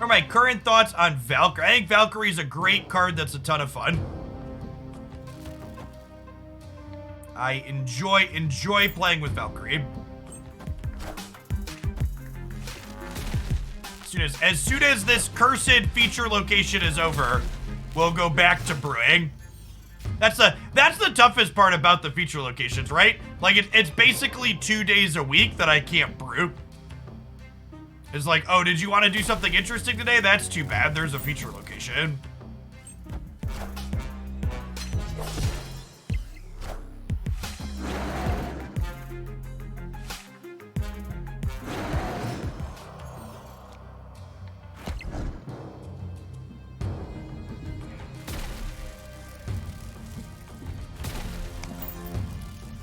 What are my current thoughts on Valkyrie? I think Valkyrie's a great card that's a ton of fun. I enjoy playing with Valkyrie. As soon as this cursed feature location is over, we'll go back to brewing. That's the toughest part about the feature locations, right? Like it's basically 2 days a week that I can't brew. It's like, oh, did you want to do something interesting today? That's too bad. There's a feature location.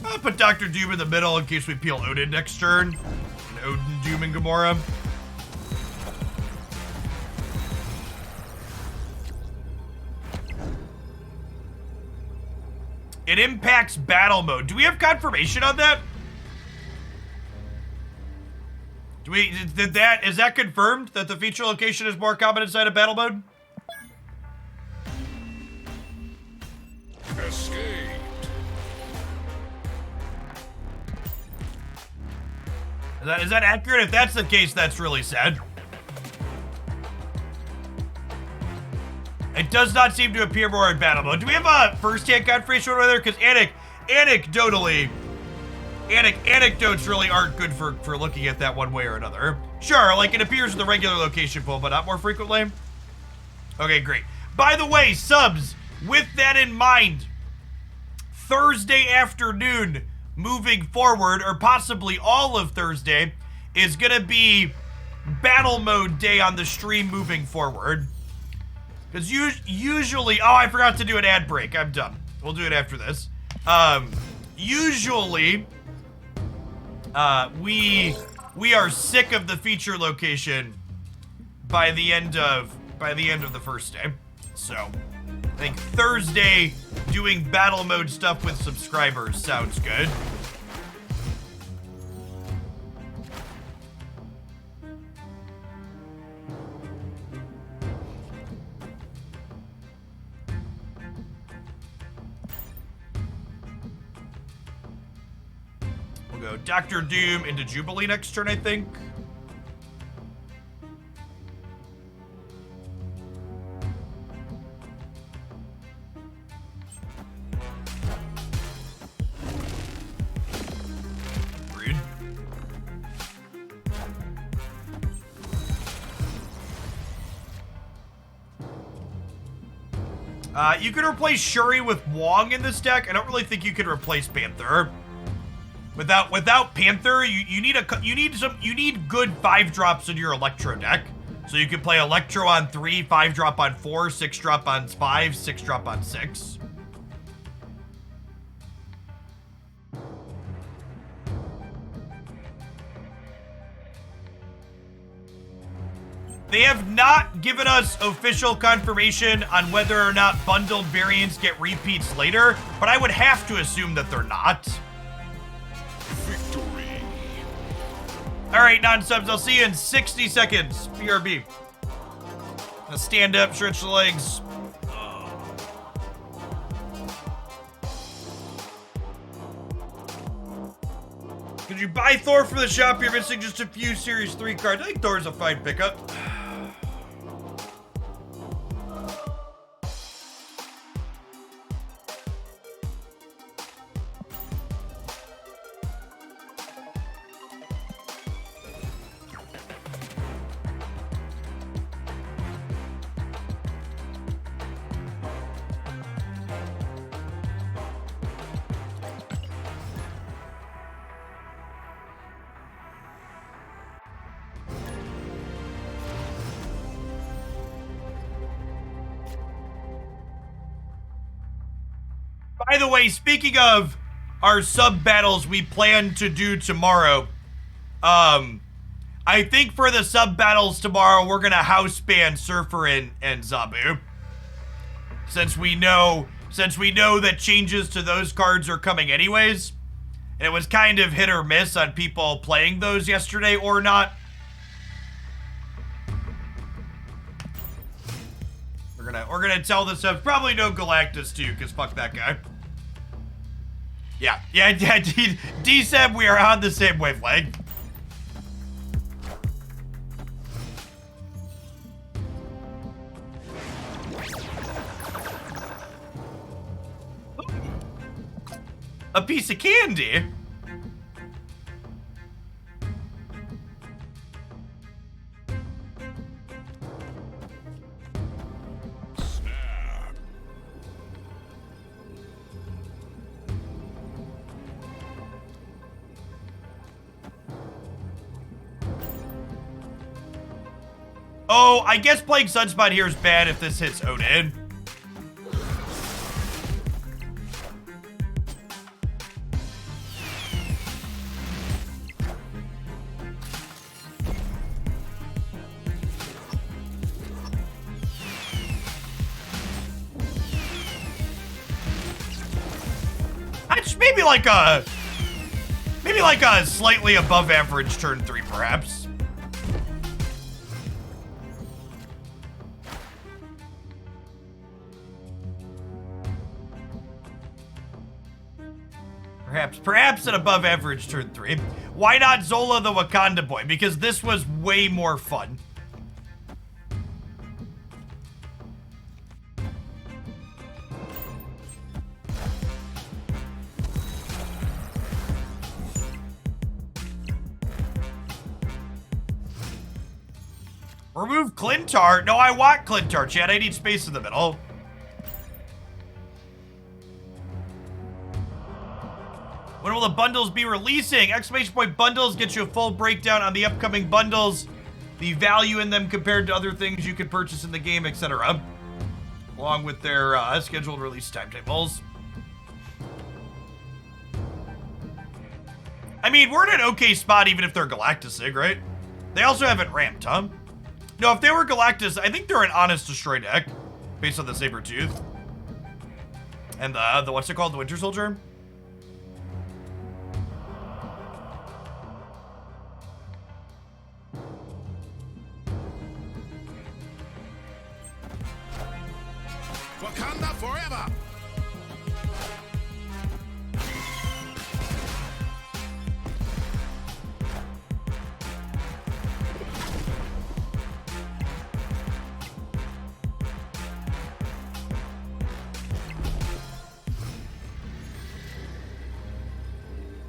I'll put Dr. Doom in the middle in case we peel Odin next turn. And Odin, Doom, and Gamora. It impacts battle mode. Do we have confirmation on that? Is that confirmed that the feature location is more common inside of battle mode? Escaped. Is that accurate? If that's the case, that's really sad. It does not seem to appear more in battle mode. Do we have a first-hand confirmation over there? Because anecdotes really aren't good for looking at that one way or another. Sure, like it appears in the regular location pool, but not more frequently. Okay, great. By the way, subs, with that in mind, Thursday afternoon moving forward, or possibly all of Thursday, is gonna be battle mode day on the stream moving forward. Because usually, oh, I forgot to do an ad break. I'm done. We'll do it after this. Usually, we are sick of the feature location by the end of the first day. So, I think Thursday doing battle mode stuff with subscribers sounds good. We'll go Dr. Doom into Jubilee next turn, I think. Rude. You could replace Shuri with Wong in this deck. I don't really think you could replace Panther. Without Panther, you need good 5-drops in your Electro deck. So you can play Electro on 3, 5-drop on 4, 6-drop on 5, 6-drop on 6. They have not given us official confirmation on whether or not bundled variants get repeats later, but I would have to assume that they're not. Victory. All right, non-subs, I'll see you in 60 seconds. BRB. Now stand up, stretch the legs. Could you buy Thor from the shop? You're missing just a few Series 3 cards. I think Thor's a fine pickup. By the way, speaking of our sub battles we plan to do tomorrow, I think for the sub battles tomorrow, we're gonna house ban Surfer and Zabu. Since we know that changes to those cards are coming anyways. And it was kind of hit or miss on people playing those yesterday or not. We're gonna tell this stuff. Probably no Galactus too, because fuck that guy. Yeah, D-Seb, we are on the same wavelength. A piece of candy. Oh, I guess playing Sunspot here is bad if this hits Odin. Maybe like a slightly above average turn 3, perhaps. Perhaps an above average turn 3. Why not Zola the Wakanda boy? Because this was way more fun. Remove Clintar? No, I want Clintar, Chad. I need space in the middle. When will the bundles be releasing? Exclamation point bundles get you a full breakdown on the upcoming bundles, the value in them compared to other things you could purchase in the game, etc. Along with their scheduled release timetables. I mean, we're in an okay spot even if they're Galactusig, right? They also haven't ramped, huh? No, if they were Galactus, I think they're an Honest Destroy deck, based on the Sabertooth. And the what's it called? The Winter Soldier? Wakanda forever!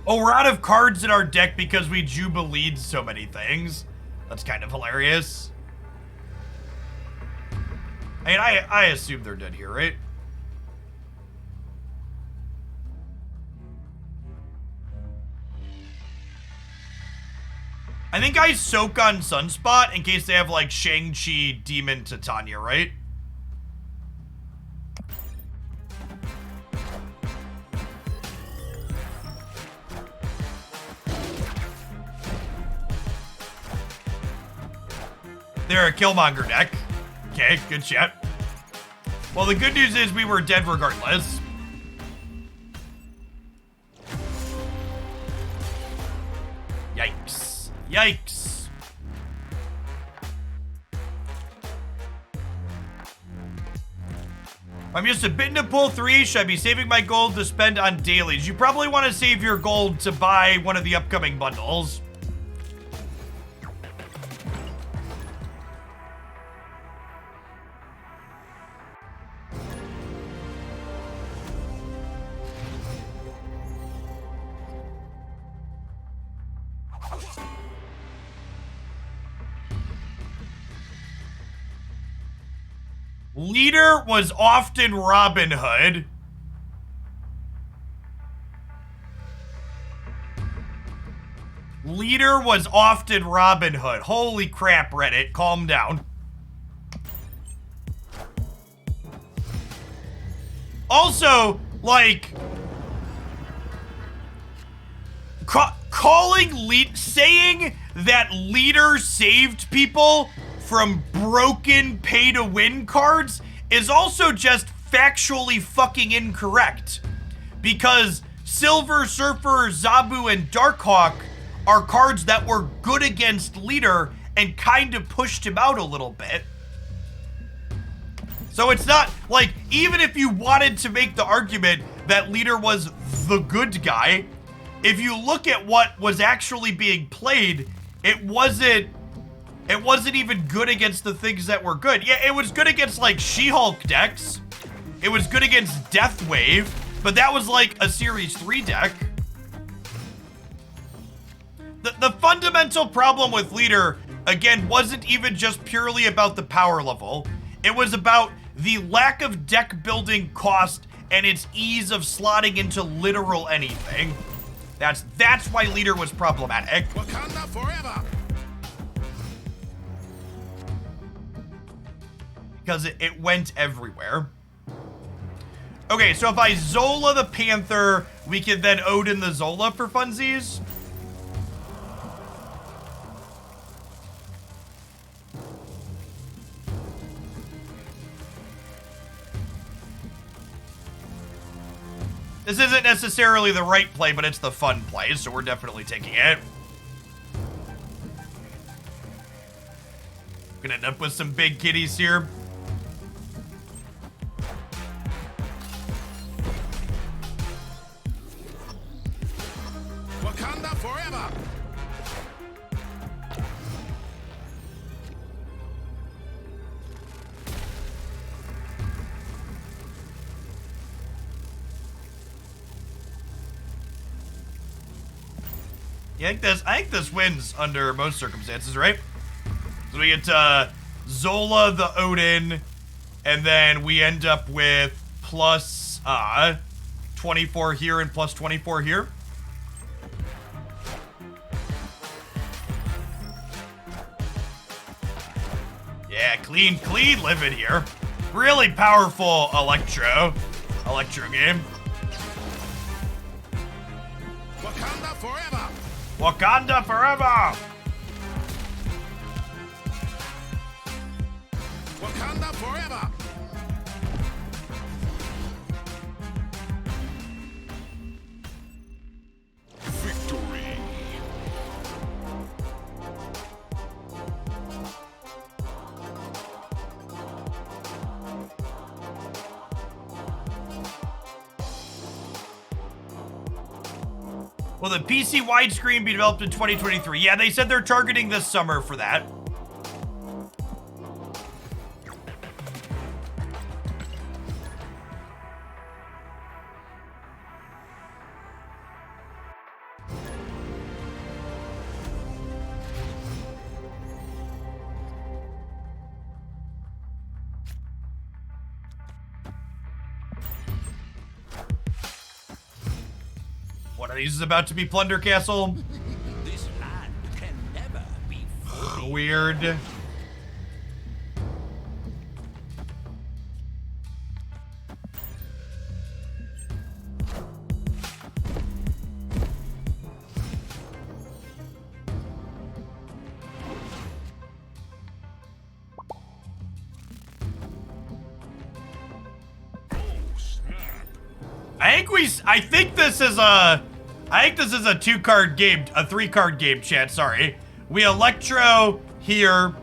Oh, we're out of cards in our deck because we Jubileed so many things. That's kind of hilarious. I mean, I assume they're dead here, right? I think I soak on Sunspot in case they have, like, Shang-Chi, Demon, Titania, right? They're a Killmonger deck. Okay, good shit. Well, the good news is we were dead regardless. Yikes. Yikes. I'm just a bit to pull 3. Should I be saving my gold to spend on dailies? You probably want to save your gold to buy one of the upcoming bundles. Leader was often Robin Hood. Leader was often Robin Hood. Holy crap, Reddit. Calm down. Also, like, saying that Leader saved people from broken pay-to-win cards is also just factually fucking incorrect. Because Silver Surfer, Zabu, and Darkhawk are cards that were good against Leader and kind of pushed him out a little bit. So it's not, like, even if you wanted to make the argument that Leader was the good guy, if you look at what was actually being played, it wasn't even good against the things that were good. Yeah, it was good against, like, She-Hulk decks. It was good against Death Wave, but that was, like, a Series 3 deck. The fundamental problem with Leader, again, wasn't even just purely about the power level. It was about the lack of deck building cost and its ease of slotting into literal anything. That's why Leader was problematic. Wakanda forever! Because it went everywhere. Okay, so if I Zola the Panther, we can then Odin the Zola for funsies. This isn't necessarily the right play, but it's the fun play, so we're definitely taking it. Gonna end up with some big kitties here. Wakanda forever! Yeah, I think this wins under most circumstances, right? So we get Zola the Odin, and then we end up with plus 24 here and plus 24 here. Yeah, clean living here. Really powerful Electro game. Wakanda forever! Wakanda forever! Wakanda forever! Victory! Will the PC widescreen be developed in 2023? Yeah, they said they're targeting this summer for that. One of these is about to be Plunder Castle. This land can never be fully Weird. I think this is a 2-card game, a 3-card game, chat, sorry. We Electro here,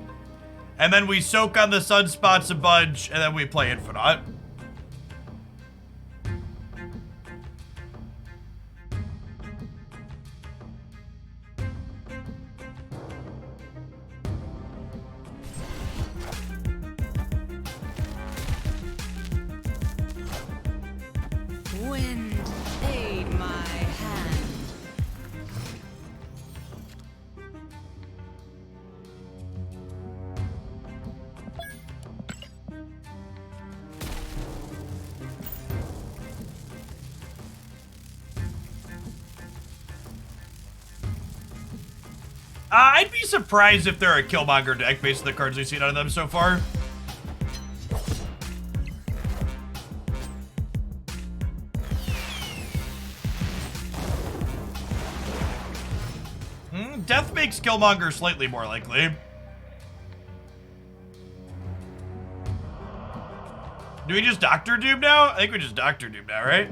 and then we soak on the sunspots a bunch, and then we play Infinite. Wind, aid my hand. I'd be surprised if they're a Killmonger deck based on the cards we've seen out of them so far. Death makes Killmonger slightly more likely. Do we just Doctor Doom now? I think we just Doctor Doom now, right?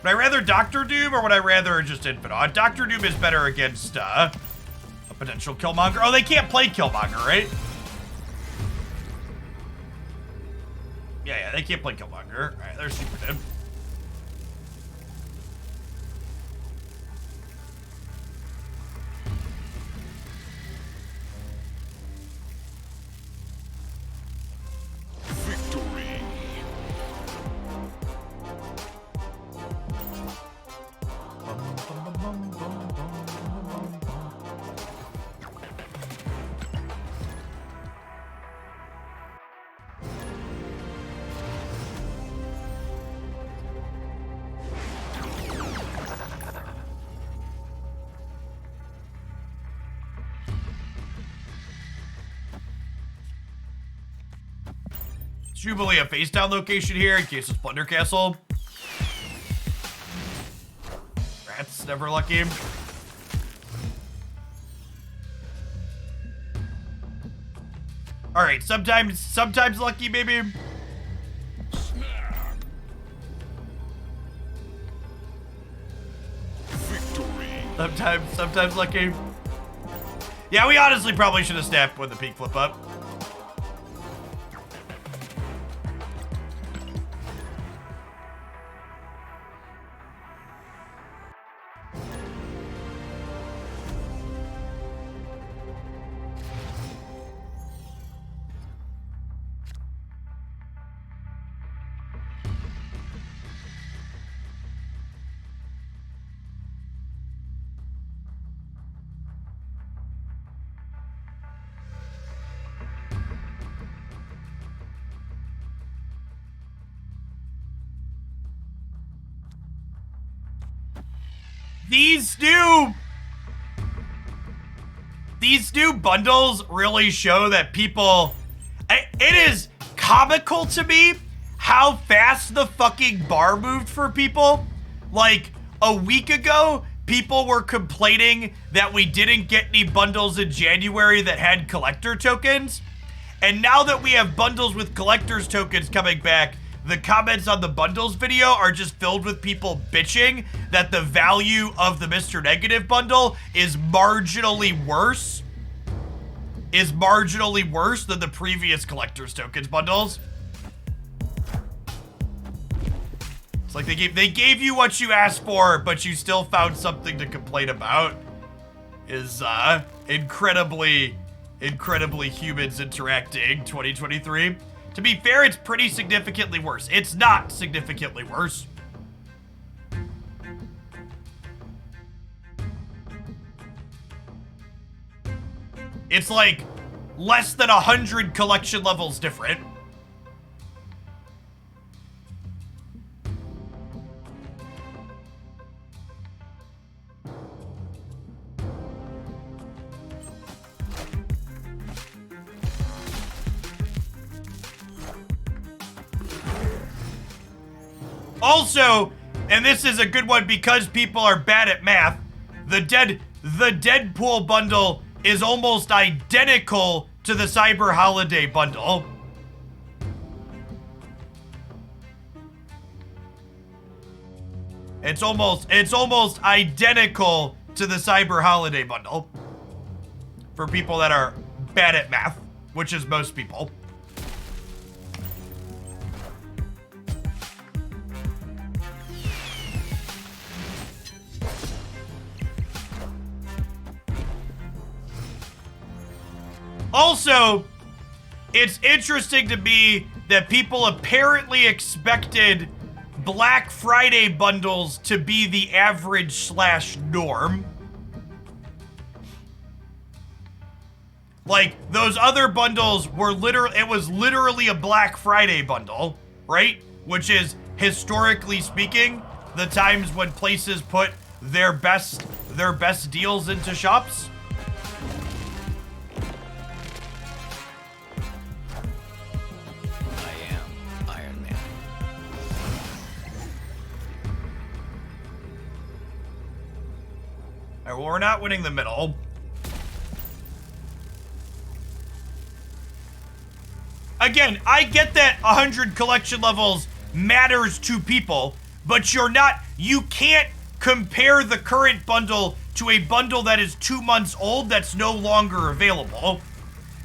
Would I rather Doctor Doom or would I rather just Infinite? Doctor Doom is better against a potential Killmonger. Oh, they can't play Killmonger, right? Yeah, they can't play Killmonger. Alright, they're super dead. Victory. Jubilee a face down location here in case it's Plunder Castle. Rats never lucky. All right, sometimes lucky, maybe. Victory. Sometimes lucky. Yeah, we honestly probably should have snapped when the peak flip up. These new bundles really show that people, it is comical to me how fast the fucking bar moved for people. Like a week ago, people were complaining that we didn't get any bundles in January that had collector tokens. And now that we have bundles with collector's tokens coming back, the comments on the bundles video are just filled with people bitching that the value of the Mr. Negative bundle is marginally worse than the previous collector's tokens bundles. It's like they gave you what you asked for, but you still found something to complain about. Is incredibly humans interacting 2023. To be fair, it's pretty significantly worse. It's not significantly worse. It's like less than 100 collection levels different. Also, and this is a good one because people are bad at math, the Deadpool bundle is almost identical to the Cyber Holiday bundle. It's almost identical to the Cyber Holiday bundle for people that are bad at math, which is most people. Also, it's interesting to me that people apparently expected Black Friday bundles to be the average / norm. Like, those other bundles were literally a Black Friday bundle, right? Which is, historically speaking, the times when places put their best deals into shops. Well, we're not winning the middle. Again, I get that 100 collection levels matters to people, but you can't compare the current bundle to a bundle that is 2 months old that's no longer available.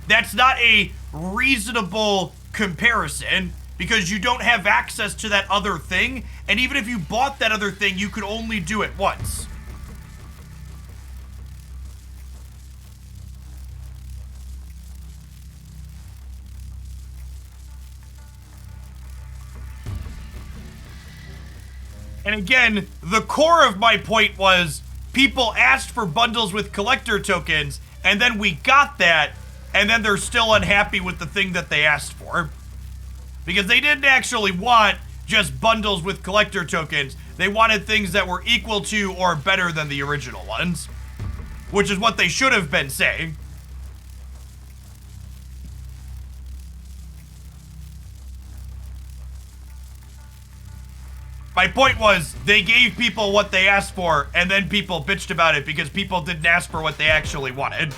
That's not a reasonable comparison. because you don't have access to that other thing, and even if you bought that other thing, you could only do it once. And again, the core of my point was people asked for bundles with collector tokens, and then we got that, and then they're still unhappy with the thing that they asked for. Because they didn't actually want just bundles with collector tokens. They wanted things that were equal to or better than the original ones, which is what they should have been saying. My point was, they gave people what they asked for, and then people bitched about it because people didn't ask for what they actually wanted.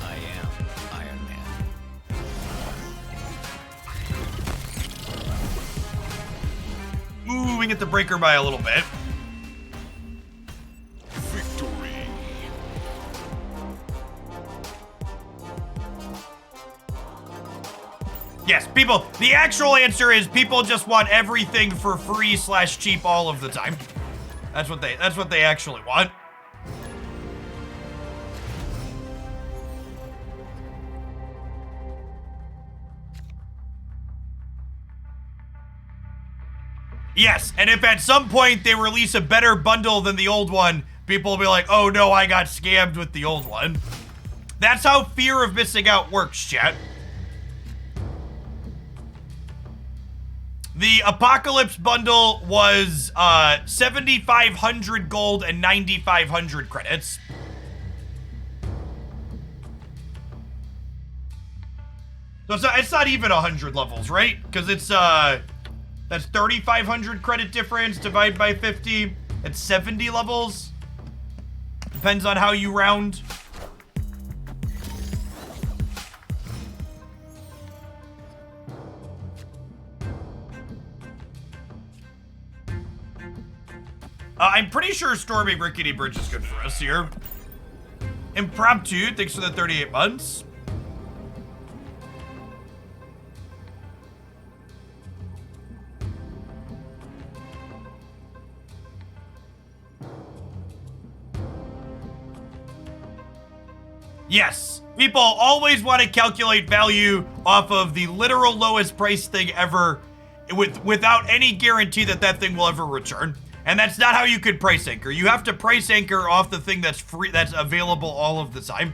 I am Iron Man. Ooh, we get the breaker by a little bit. Victory. Yes, people, the actual answer is people just want everything for free / cheap all of the time. That's what they actually want. Yes, and if at some point they release a better bundle than the old one, people will be like, oh no, I got scammed with the old one. That's how fear of missing out works, chat. The Apocalypse bundle was 7,500 gold and 9,500 credits. So it's not even 100 levels, right? Because it's that's 3,500 credit difference divided by 50. It's 70 levels. Depends on how you round. I'm pretty sure Storming Rickety Bridge is good for us here. Impromptu, thanks for the 38 months. Yes, people always want to calculate value off of the literal lowest price thing ever without any guarantee that that thing will ever return. And that's not how you could price anchor. You have to price anchor off the thing that's free, that's available all of the time.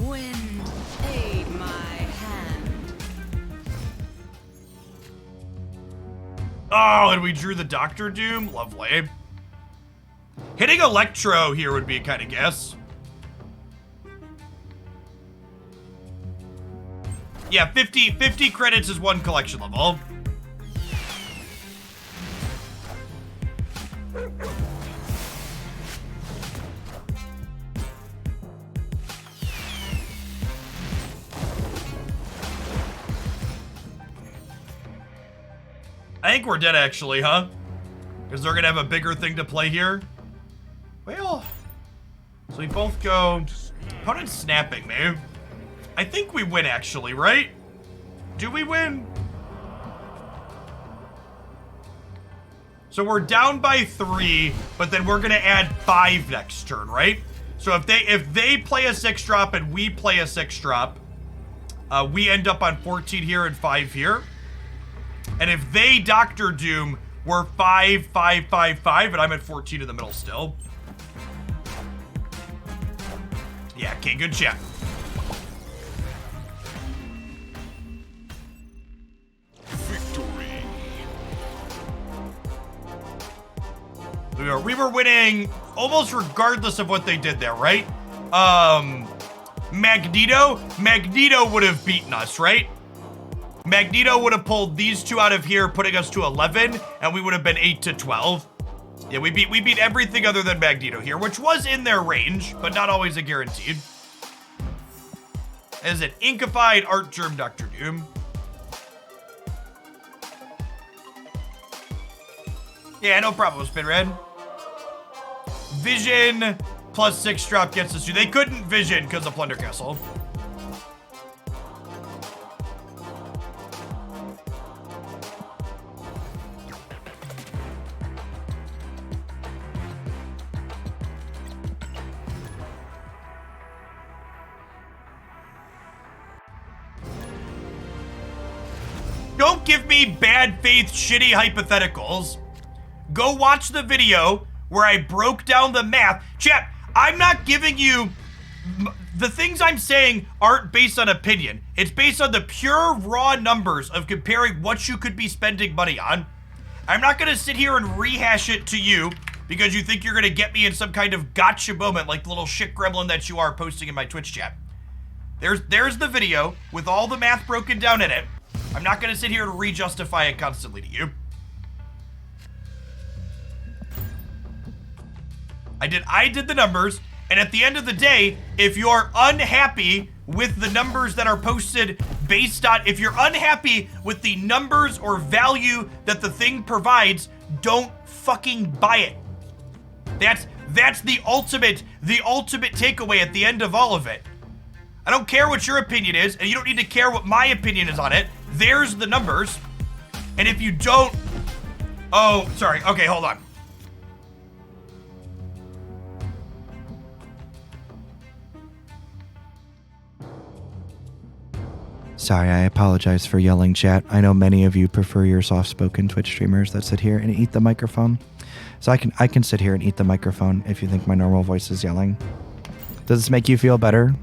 Wind, aid my hand. Oh, and we drew the Dr. Doom. Lovely. Hitting Electro here would be a kind of guess. Yeah, 50 credits is one collection level. I think we're dead, actually, huh? Because they're gonna have a bigger thing to play here. Well, so we both go. Opponent snapping, man. I think we win, actually, right? Do we win? So we're down by 3, but then we're gonna add 5 next turn, right? So if they play a 6-drop and we play a 6-drop, we end up on 14 here and 5 here. And if they Doctor Doom, we're 5, 5, 5, 5, and I'm at 14 in the middle still. Yeah, okay, good chat. Victory. We were winning almost regardless of what they did there, right? Magneto would have beaten us, right? Magneto would have pulled these two out of here, putting us to 11, and we would have been 8 to 12. Yeah, we beat everything other than Magneto here, which was in their range, but not always a guaranteed. As an inkified Art Germ Dr. Doom. Yeah, no problem, Spinred. Vision, +6 drop gets us 2. They couldn't vision because of Plunder Castle. Don't give me bad faith, shitty hypotheticals. Go watch the video where I broke down the math. Chat, I'm not giving you... The things I'm saying aren't based on opinion. It's based on the pure, raw numbers of comparing what you could be spending money on. I'm not going to sit here and rehash it to you because you think you're going to get me in some kind of gotcha moment like the little shit gremlin that you are posting in my Twitch chat. There's the video with all the math broken down in it. I'm not going to sit here and re-justify it constantly to you. I did the numbers, and at the end of the day, if you're unhappy with the numbers that are posted based on, if you're unhappy with the numbers or value that the thing provides, don't fucking buy it. That's the ultimate takeaway at the end of all of it. I don't care what your opinion is, and you don't need to care what my opinion is on it. There's the numbers. And if you don't... Oh, sorry. Okay, hold on. Sorry, I apologize for yelling, chat. I know many of you prefer your soft-spoken Twitch streamers that sit here and eat the microphone. So I can sit here and eat the microphone if you think my normal voice is yelling. Does this make you feel better?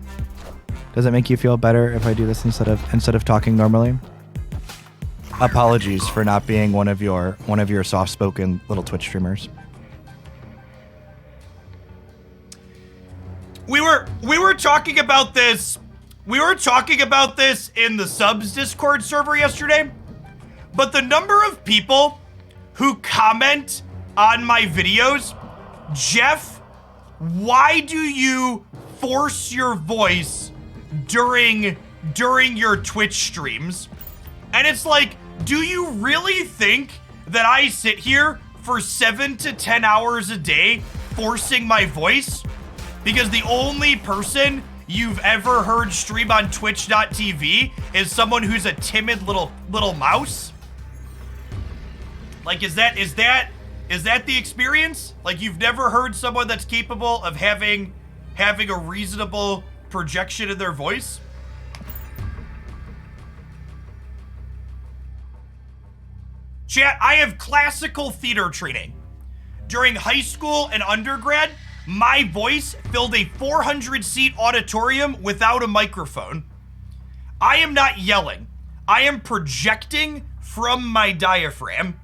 Does it make you feel better if I do this instead of talking normally? Apologies for not being one of your soft-spoken little Twitch streamers. We were talking about this. We were talking about this in the subs Discord server yesterday, but the number of people who comment on my videos, Jeff, why do you force your voice during your Twitch streams? And it's like, do you really think that I sit here for 7 to 10 hours a day forcing my voice? Because the only person you've ever heard stream on twitch.tv is someone who's a timid little mouse? Like, is that the experience? Like, you've never heard someone that's capable of having a reasonable projection in their voice? Chat, I have classical theater training. During high school and undergrad, my voice filled a 400-seat auditorium without a microphone. I am not yelling. I am projecting from my diaphragm.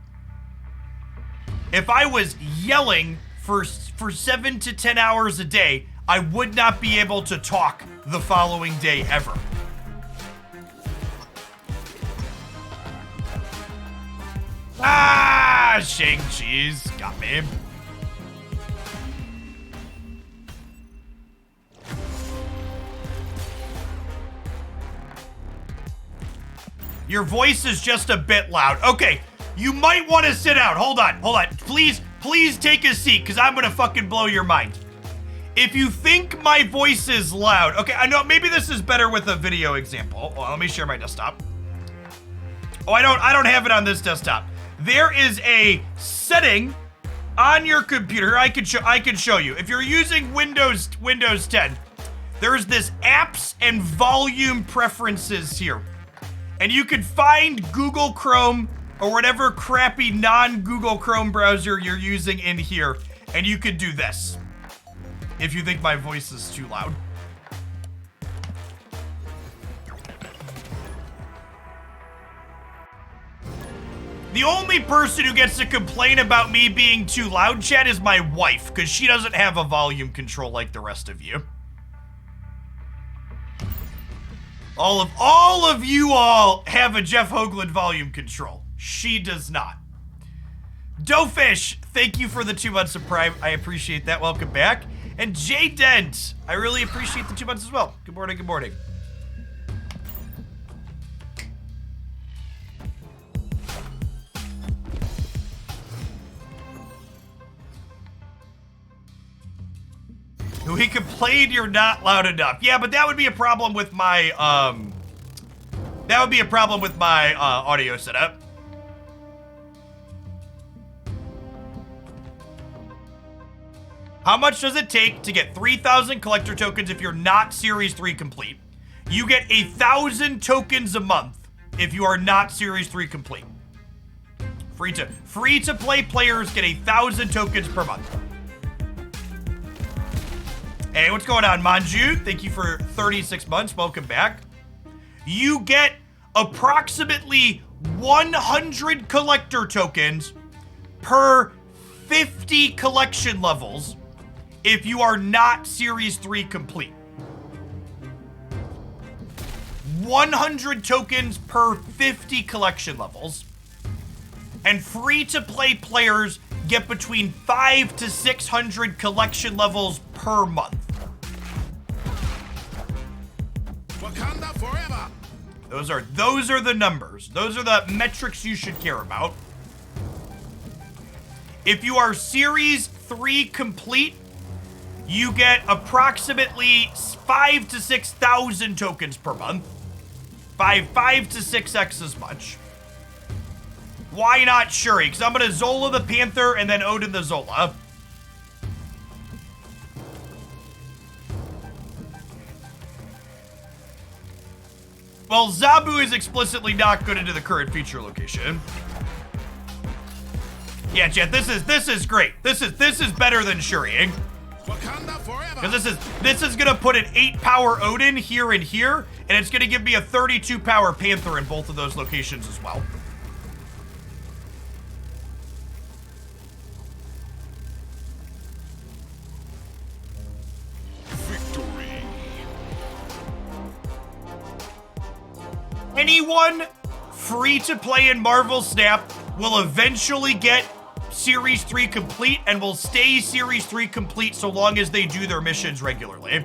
If I was yelling for 7 to 10 hours a day, I would not be able to talk the following day ever. Ah, Shang-Chi's got me. Your voice is just a bit loud. Okay, you might want to sit down. Hold on. Please take a seat, because I'm going to fucking blow your mind. If you think my voice is loud... Okay, I know, maybe this is better with a video example. Well, let me share my desktop. Oh, I don't have it on this desktop. There is a setting on your computer. I can show you. If you're using Windows 10, there's this apps and volume preferences here. And you can find Google Chrome or whatever crappy non-Google Chrome browser you're using in here. And you could do this if you think my voice is too loud. The only person who gets to complain about me being too loud, chat, is my wife, because she doesn't have a volume control like the rest of you. All of you all have a Jeff Hoagland volume control. She does not. Doughfish, thank you for the 2 months of Prime. I appreciate that. Welcome back. And Jay Dent, I really appreciate the 2 months as well. Good morning, good morning. We complain you're not loud enough. Yeah, but that would be a problem with my, audio setup. How much does it take to get 3,000 collector tokens if you're not Series 3 complete? You get 1,000 tokens a month if you are not Series 3 complete. Free to play players get 1,000 tokens per month. Hey, what's going on, Manju? Thank you for 36 months. Welcome back. You get approximately 100 collector tokens per 50 collection levels if you are not Series 3 complete. 100 tokens per 50 collection levels. And free-to-play players get between 500 to 600 collection levels per month. Wakanda forever. Those are the numbers. Those are the metrics you should care about. If you are Series 3 complete, you get approximately 5,000 to 6,000 tokens per month. 5 to 6x as much. Why not Shuri? Because I'm going to Zola the Panther and then Odin the Zola. Well, Zabu is explicitly not good into the current feature location. Yeah, chat, this is great. This is better than Shuri. Wakanda forever. Because this is gonna put an 8 power Odin here and here, and it's gonna give me a 32 power Panther in both of those locations as well. Victory. Anyone free to play in Marvel Snap will eventually get Series 3 complete and will stay Series 3 complete so long as they do their missions regularly.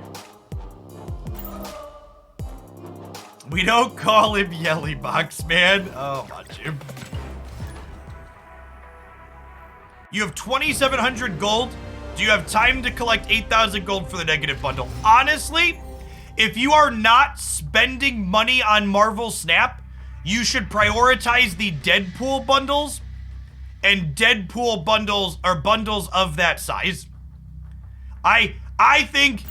We don't call him Yelly Box, man. Oh, my Jim. You have 2,700 gold. Do you have time to collect 8,000 gold for the negative bundle? Honestly, if you are not spending money on Marvel Snap, you should prioritize the Deadpool bundles, and Deadpool bundles are bundles of that size. I think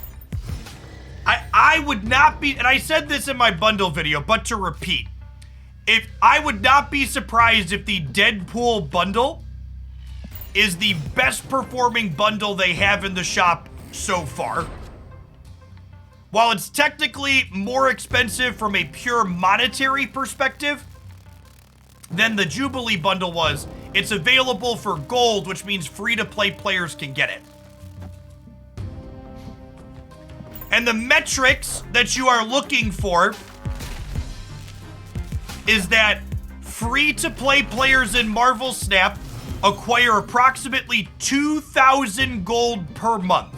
I would not be, and I said this in my bundle video, but to repeat, if I would not be surprised if the Deadpool bundle is the best performing bundle they have in the shop so far. While it's technically more expensive from a pure monetary perspective than the Jubilee bundle was, it's available for gold, which means free-to-play players can get it. And the metrics that you are looking for is that free-to-play players in Marvel Snap acquire approximately 2,000 gold per month.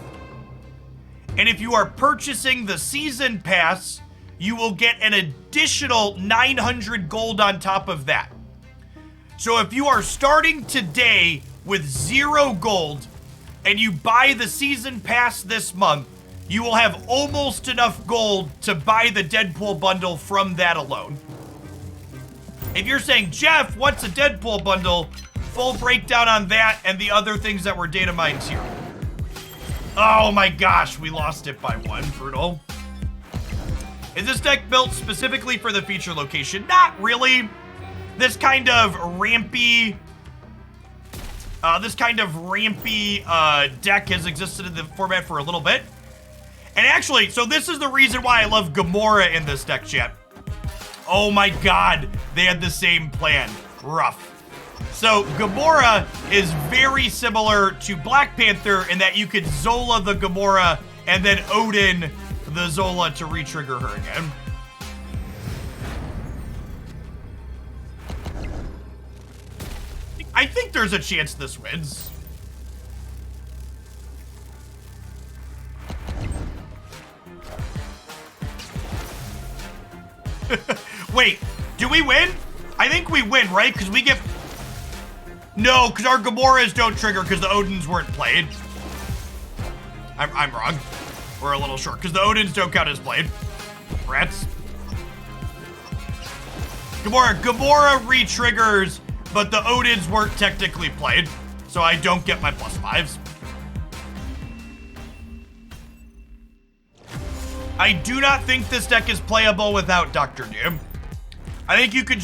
And if you are purchasing the season pass, you will get an additional 900 gold on top of that. So if you are starting today with 0 gold and you buy the season pass this month, you will have almost enough gold to buy the Deadpool bundle from that alone. If you're saying, Jeff, what's a Deadpool bundle? Full breakdown on that and the other things that were data mined here. Oh my gosh, we lost it by 1, brutal. Is this deck built specifically for the feature location? Not really. This kind of rampy deck has existed in the format for a little bit. And actually, so this is the reason why I love Gamora in this deck, chat. Oh my god, they had the same plan. Rough. So Gamora is very similar to Black Panther in that you could Zola the Gamora and then Odin the Zola to re-trigger her again. I think there's a chance this wins. Wait, do we win? I think we win, right? Because we get... No, because our Gamoras don't trigger because the Odins weren't played. I'm wrong. We're a little short, because the Odins don't count as played. Rats. Gamora re-triggers, but the Odins weren't technically played, so I don't get my +5s. I do not think this deck is playable without Dr. Doom. I think you could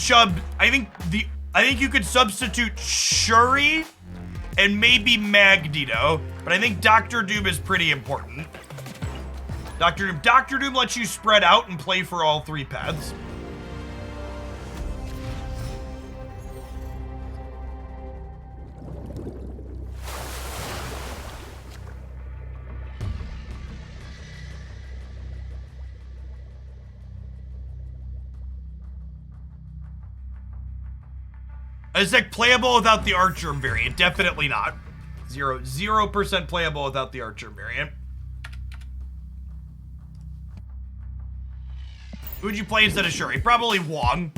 you could substitute Shuri and maybe Magneto, but I think Dr. Doom is pretty important. Dr. Doom lets you spread out and play for all 3 paths. Is this deck playable without the Archer variant? Definitely not. 0% playable without the Archer variant. Who would you play instead of Shuri? Probably Wong.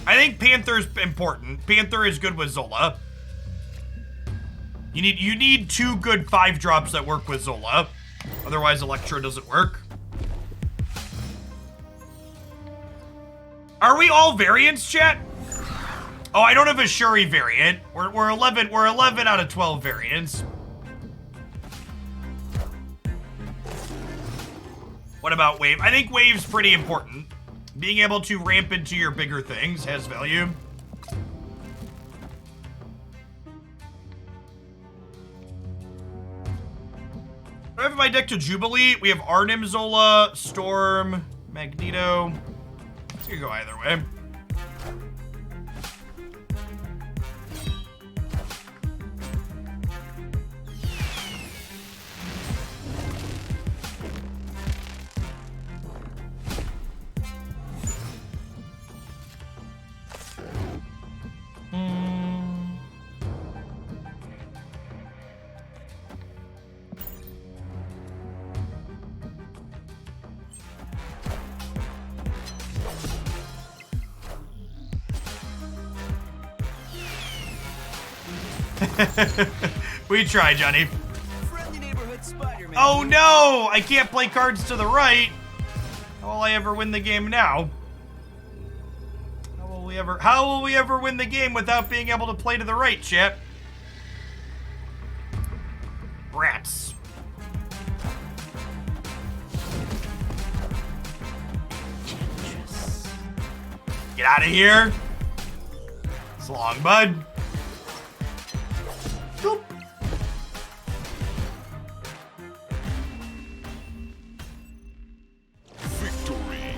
I think Panther's important. Panther is good with Zola. You need 2 good 5-drops that work with Zola. Otherwise, Electro doesn't work. Are we all variants, chat? Oh, I don't have a Shuri variant. We're 11 out of 12 variants. What about Wave? I think Wave's pretty important. Being able to ramp into your bigger things has value. I have my deck to Jubilee. We have Arnim, Zola, Storm, Magneto. It's gonna go either way. We try, Johnny. Friendly neighborhood Spider-Man. Oh no! I can't play cards to the right. How will I ever win the game now? How will we ever win the game without being able to play to the right, chat? Rats. Get out of here. So long, bud. Boop. Victory.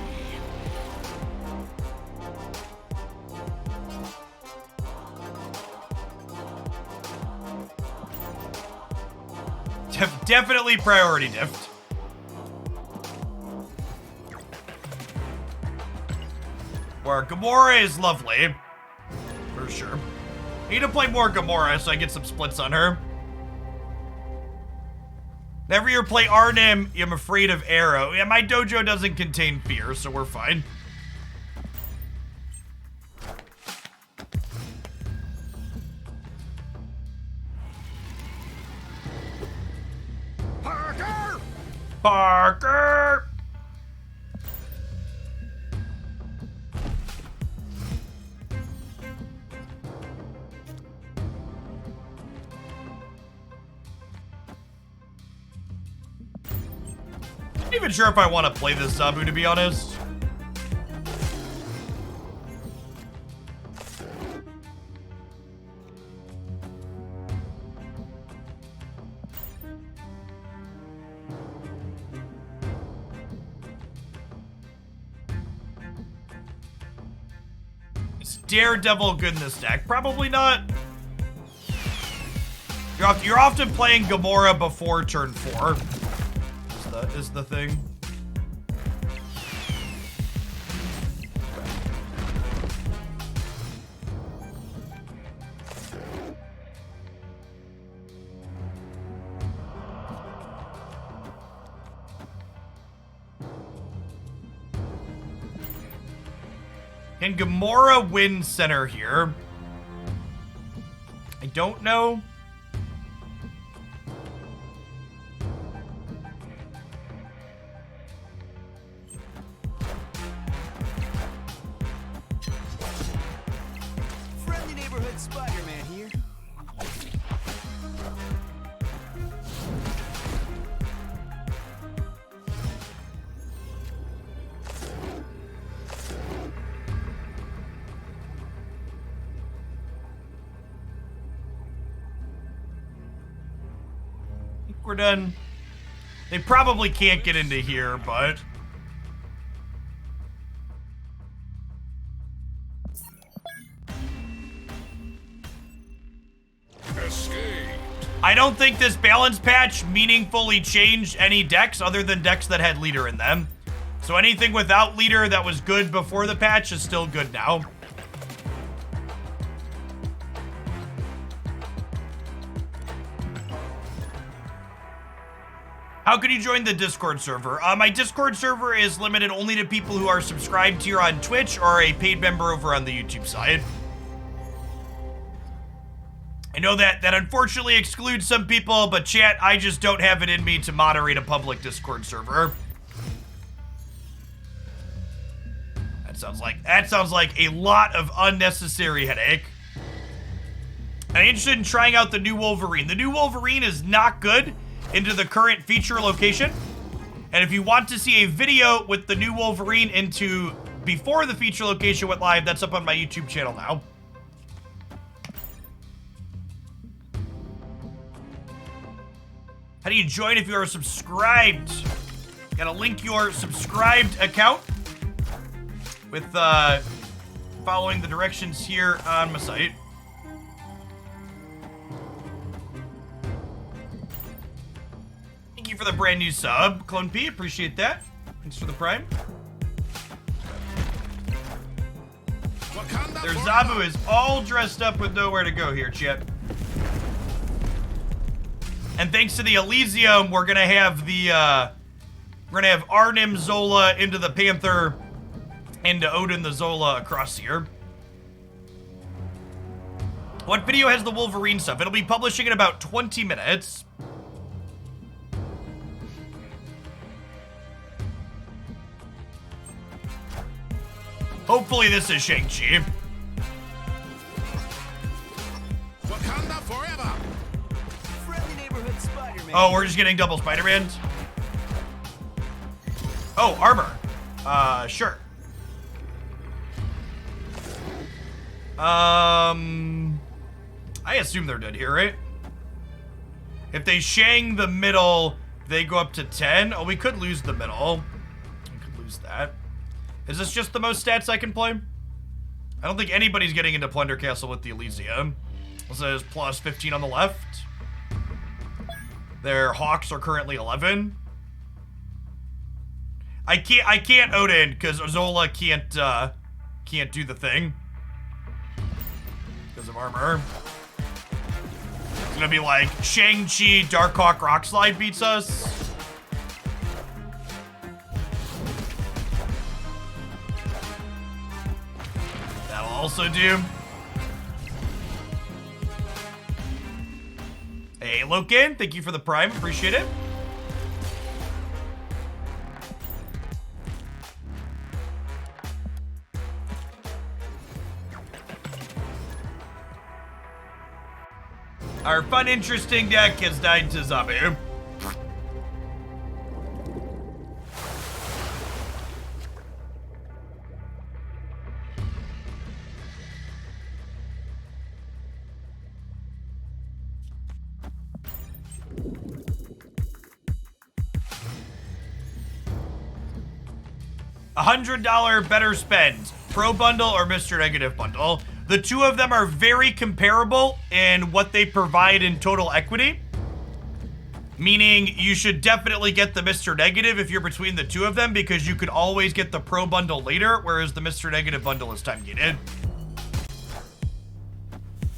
Definitely priority diff. Where Gamora is lovely. For sure. I need to play more Gamora so I get some splits on her. Never you play Arnim, I'm afraid of Arrow. Yeah, my dojo doesn't contain fear, so we're fine. Parker! Parker! I'm not even sure if I want to play this Zabu, to be honest. Is Daredevil good in this deck? Probably not. You're often playing Gamora before turn 4. Is the thing. Can Gamora win center here? I don't know. Spider-Man here. I think we're done. They probably can't get into here, but... I don't think this balance patch meaningfully changed any decks other than decks that had leader in them. So anything without leader that was good before the patch is still good now. How can you join the Discord server? My Discord server is limited only to people who are subscribed here on Twitch or a paid member over on the YouTube side. I know that unfortunately excludes some people, but chat, I just don't have it in me to moderate a public Discord server. That sounds like a lot of unnecessary headache. I'm interested in trying out the new Wolverine. The new Wolverine is not good into the current feature location. And if you want to see a video with the new Wolverine into before the feature location went live, that's up on my YouTube channel now. How do you join if you are subscribed? Gotta link your subscribed account with following the directions here on my site. Thank you for the brand new sub, Clone P. Appreciate that. Thanks for the prime. Their Zabu is all dressed up with nowhere to go here, chat. And thanks to the Elysium, we're gonna have Arnim Zola into the Panther, into Odin the Zola across here. What video has the Wolverine stuff? It'll be publishing in about 20 minutes. Hopefully this is Shang-Chi. Wakanda forever. Friendly neighborhood Spider-Man. Oh, we're just getting double Spider-Mans? Oh, armor. Sure. I assume they're dead here, right? If they Shang the middle, they go up to 10. Oh, we could lose the middle. We could lose that. Is this just the most stats I can play? I don't think anybody's getting into Plunder Castle with the Elysium. It says plus 15 on the left. Their Hawks are currently 11. I can't Odin because Zola can't do the thing because of armor. It's gonna be like Shang-Chi, Darkhawk, Rockslide beats us. That'll also do. Hey, Loken, thank you for the prime. Appreciate it. Our fun, interesting deck has died to Zabu. $100 better spend. Pro bundle or Mr. Negative bundle. The two of them are very comparable in what they provide in total equity. Meaning you should definitely get the Mr. Negative if you're between the two of them because you could always get the Pro bundle later, whereas the Mr. Negative bundle is time gated.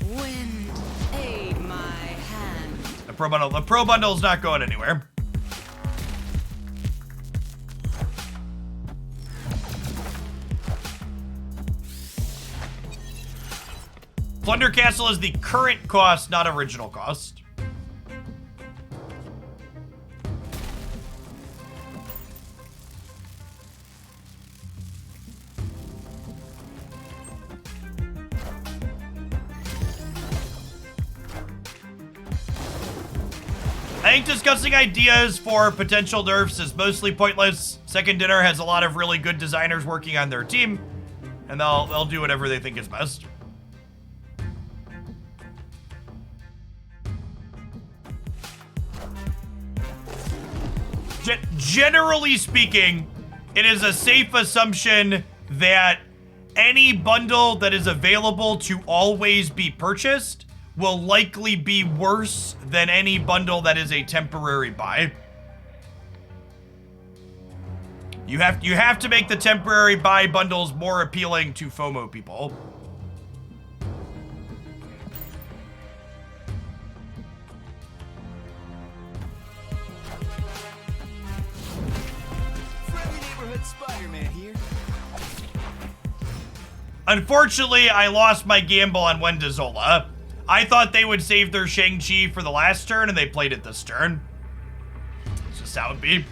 Wind, aid my hand. The Pro bundle is not going anywhere. Plunder Castle is the current cost, not original cost. I think discussing ideas for potential nerfs is mostly pointless. Second Dinner has a lot of really good designers working on their team, and they'll do whatever they think is best. Generally speaking, it is a safe assumption that any bundle that is available to always be purchased will likely be worse than any bundle that is a temporary buy. You have to make the temporary buy bundles more appealing to FOMO people. Spider-Man here. Unfortunately, I lost my gamble on Wendizola. I thought they would save their Shang-Chi for the last turn, and they played it this turn. It's just how it be.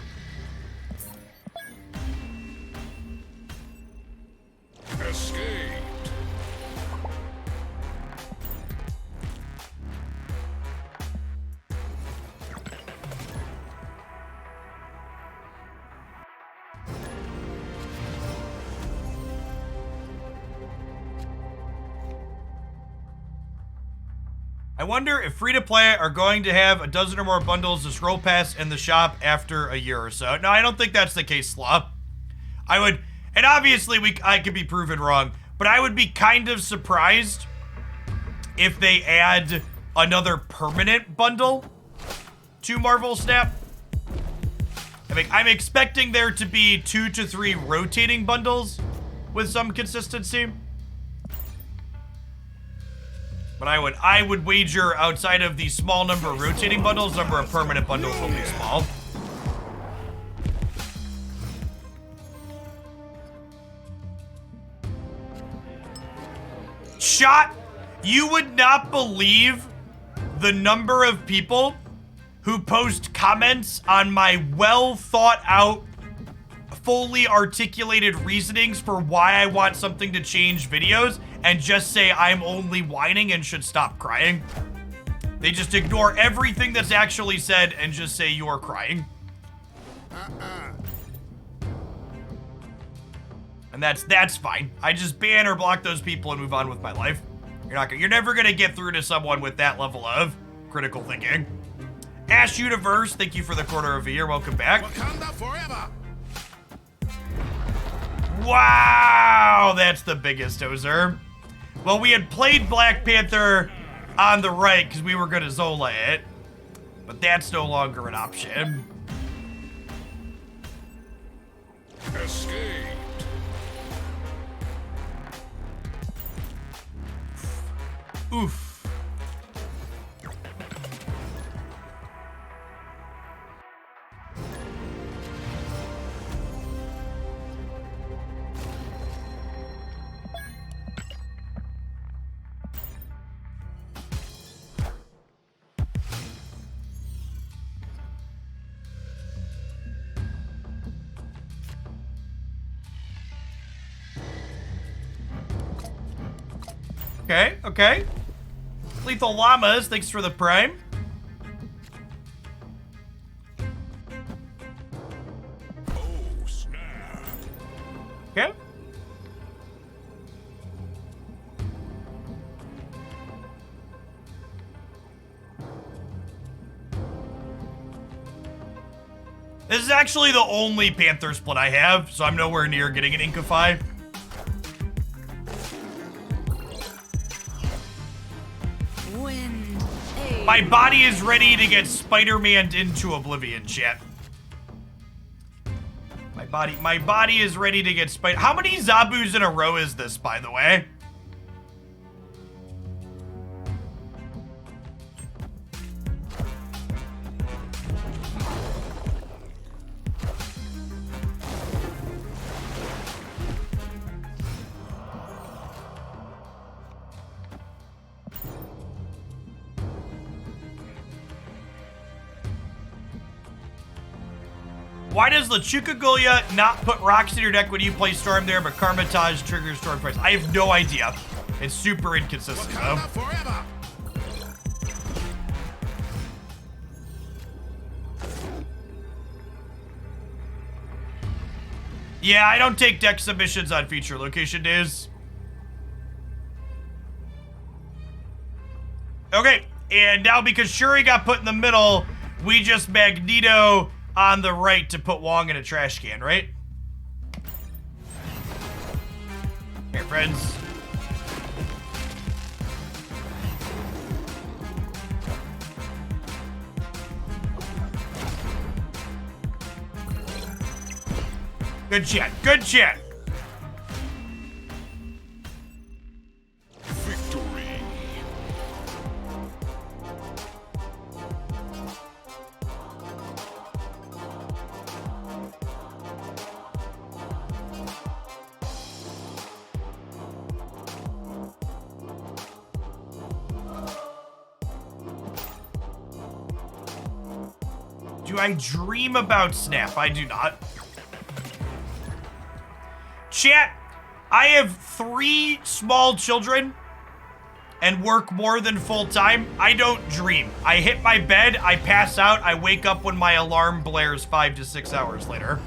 Escaped. I wonder if free-to-play are going to have a dozen or more bundles to scroll past in the shop after a year or so. No, I don't think that's the case, Slaw. I would, and obviously I could be proven wrong, but I would be kind of surprised if they add another permanent bundle to Marvel Snap. I mean, I'm expecting there to be 2 to 3 rotating bundles with some consistency. But I would wager outside of the small number of rotating bundles, number of permanent bundles will be small. Shot, you would not believe the number of people who post comments on my well thought out, fully articulated reasonings for why I want something to change videos and just say I'm only whining and should stop crying. They just ignore everything that's actually said and just say you're crying. And that's fine. I just ban or block those people and move on with my life. You're never gonna get through to someone with that level of critical thinking. Ash Universe, thank you for the quarter of a year. Welcome back. Wakanda forever. Wow, that's the biggest Ozer. Well, we had played Black Panther on the right because we were going to Zola it, but that's no longer an option. Escaped. Oof. Okay. Lethal Llamas, thanks for the prime. Oh, snap. Okay. This is actually the only Panther split I have, so I'm nowhere near getting an Inkify. My body is ready to get Spider-Man into Oblivion, chat. My body is ready to get Spider. How many Zabus in a row is this, by the way? Why does Lechukagulya not put rocks in your deck when you play Storm there, but Karmatage triggers Storm twice? I have no idea. It's super inconsistent, though. Wakanda forever. Yeah, I don't take deck submissions on feature location days. Okay, and now because Shuri got put in the middle, we just Magneto on the right to put Wong in a trash can, right? Here, friends. Good chat, good chat. Victory. Do I dream about Snap? I do not. Chat, I have 3 small children and work more than full time. I don't dream. I hit my bed, I pass out, I wake up when my alarm blares 5 to 6 hours later.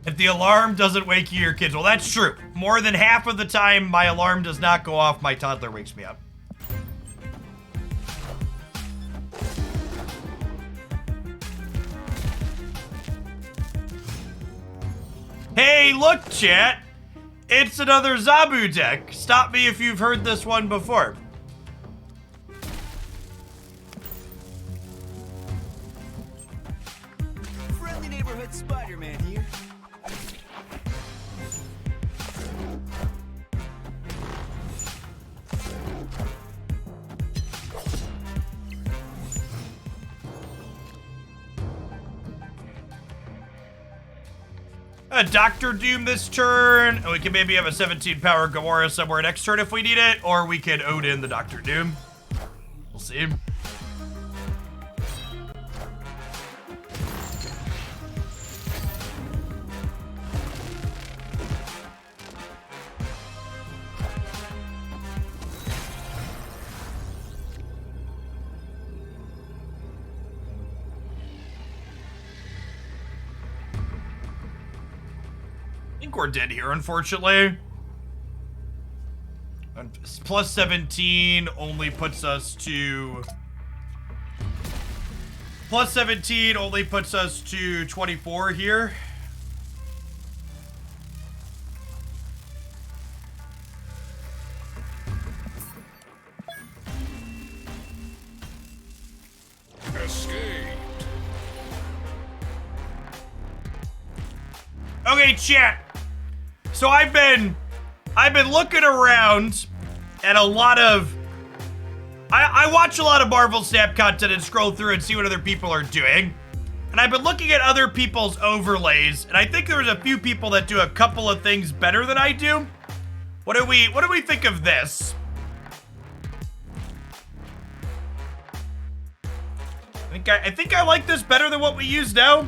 If the alarm doesn't wake you, your kids. Well, that's true. More than half of the time, my alarm does not go off. My toddler wakes me up. Hey, look, chat. It's another Zabu deck. Stop me if you've heard this one before. Friendly neighborhood Spider-Man here. Dr. Doom this turn. We can maybe have a 17 power Gamora somewhere next turn if we need it, or we can Odin the Dr. Doom. We'll see. I think we're dead here, unfortunately. And plus 17 only puts us to... Plus 17 only puts us to 24 here. Escaped. Okay, chat. So I've been looking around at a lot of... I watch a lot of Marvel Snap content and scroll through and see what other people are doing. And I've been looking at other people's overlays, and I think there's a few people that do a couple of things better than I do. What do we think of this? I think I like this better than what we use now.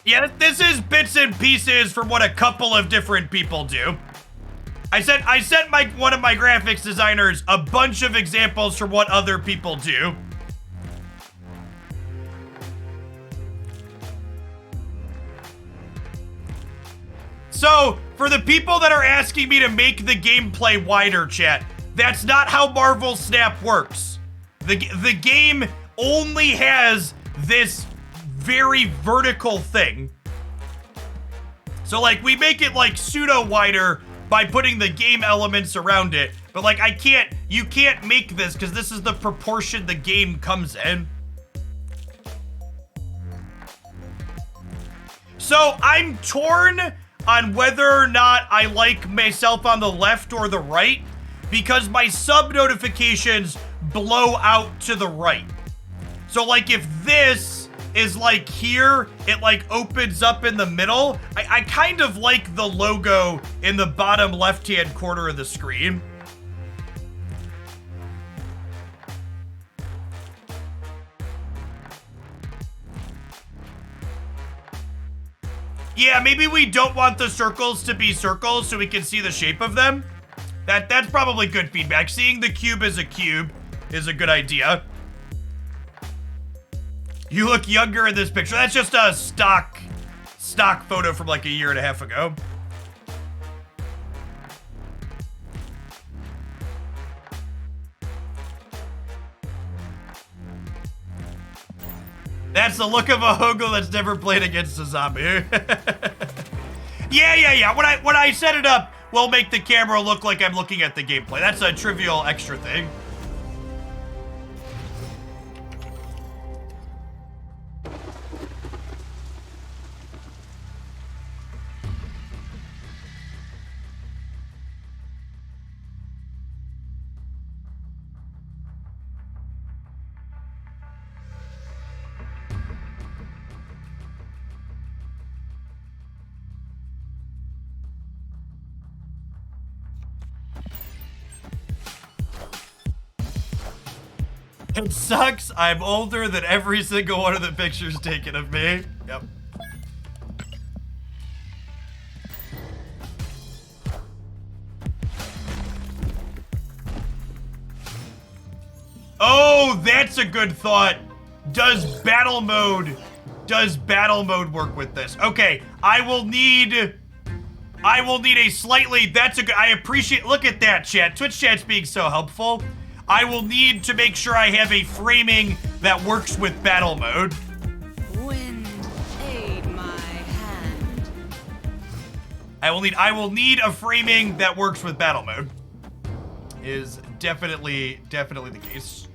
Yeah, this is bits and pieces from what a couple of different people do. I sent one of my graphics designers a bunch of examples from what other people do. So, for the people that are asking me to make the gameplay wider, chat, that's not how Marvel Snap works. The game only has this very vertical thing. So like we make it like pseudo wider by putting the game elements around it. But like, you can't make this because this is the proportion the game comes in. So I'm torn on whether or not I like myself on the left or the right because my sub notifications blow out to the right. So like if this is like here, it like opens up in the middle. I kind of like the logo in the bottom left-hand corner of the screen. Yeah, maybe we don't want the circles to be circles so we can see the shape of them. That's probably good feedback. Seeing the cube as a cube is a good idea. You look younger in this picture. That's just a stock photo from like a year and a half ago. That's the look of a Hogel that's never played against a zombie. Yeah. When I set it up, we'll make the camera look like I'm looking at the gameplay. That's a trivial extra thing. It sucks. I'm older than every single one of the pictures taken of me. Yep. Oh, that's a good thought. Does battle mode work with this? Okay, I will need a slightly, that's a good, I appreciate, look at that chat. Twitch chat's being so helpful. I will need to make sure I have a framing that works with battle mode. Wind, aid my hand. I will need a framing that works with battle mode. Is definitely the case.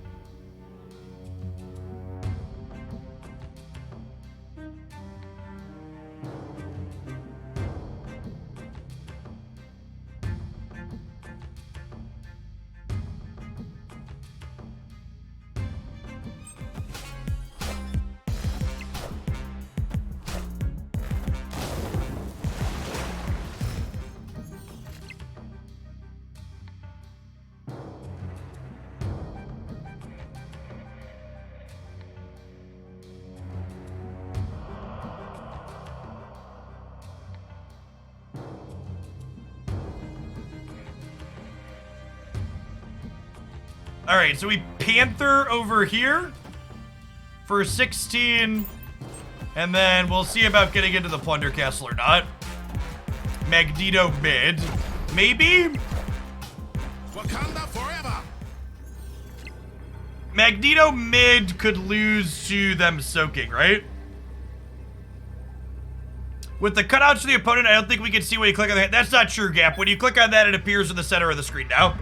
All right, so we Panther over here for 16, and then we'll see about getting into the Plunder Castle or not. Magneto mid, maybe? Wakanda forever! Magneto mid could lose to them soaking, right? With the cutouts for the opponent, I don't think we can see when you click on that. That's not true, Gap. When you click on that, it appears in the center of the screen now.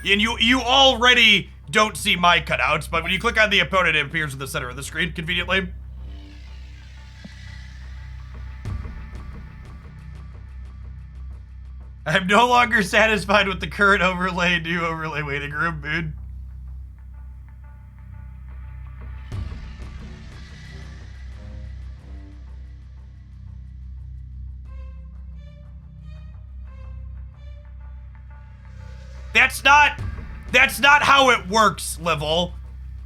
And you already don't see my cutouts, but when you click on the opponent, it appears in the center of the screen, conveniently. I'm no longer satisfied with the current overlay, new overlay waiting room, dude. That's not how it works, Level.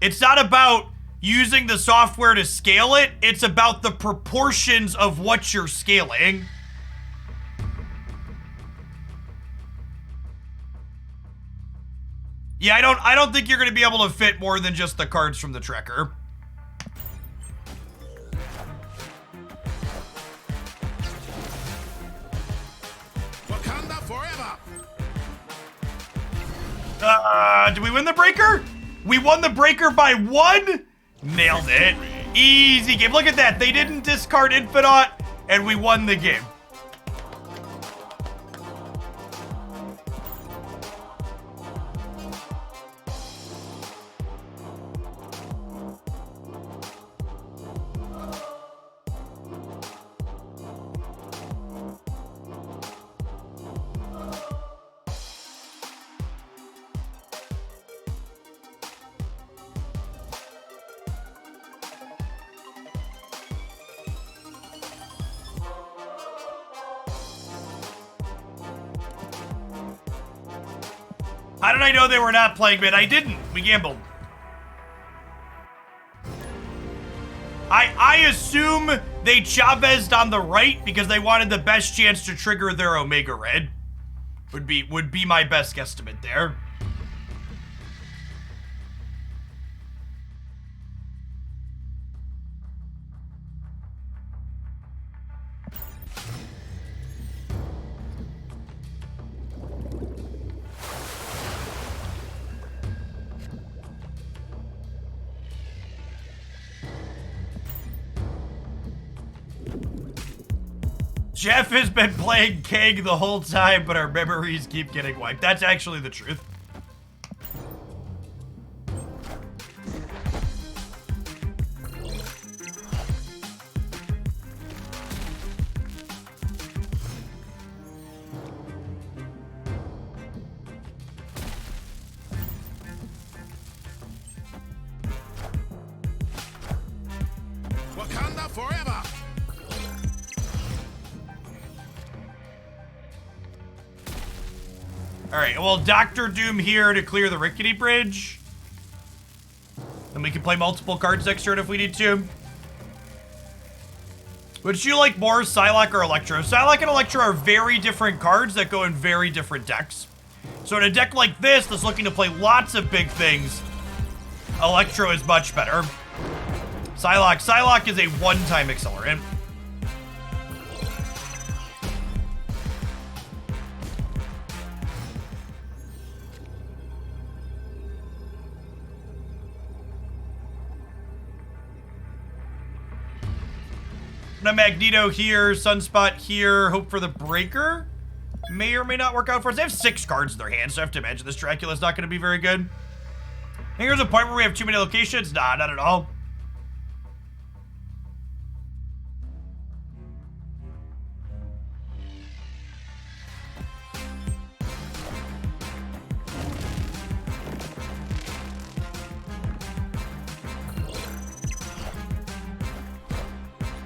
It's not about using the software to scale it. It's about the proportions of what you're scaling. Yeah, I don't think you're going to be able to fit more than just the cards from the tracker. Wakanda forever! Did we win the breaker? We won the breaker by 1? Nailed it. Easy game. Look at that. They didn't discard Infinite, and we won the game. How did I know they were not playing mid? I didn't. We gambled. I assume they Chavez'd on the right because they wanted the best chance to trigger their Omega Red. Would be my best guesstimate there. Jeff has been playing Keg the whole time, but our memories keep getting wiped. That's actually the truth. Wakanda forever! All right, well, Dr. Doom here to clear the Rickety Bridge. Then we can play multiple cards next turn if we need to. Would you like more Psylocke or Electro? Psylocke and Electro are very different cards that go in very different decks. So in a deck like this that's looking to play lots of big things, Electro is much better. Psylocke is a one-time accelerant. Magneto here, Sunspot here, hope for the Breaker. May or may not work out for us. They have 6 cards in their hands, so I have to imagine this Dracula's not going to be very good. And here's a point where we have too many locations. Nah, not at all.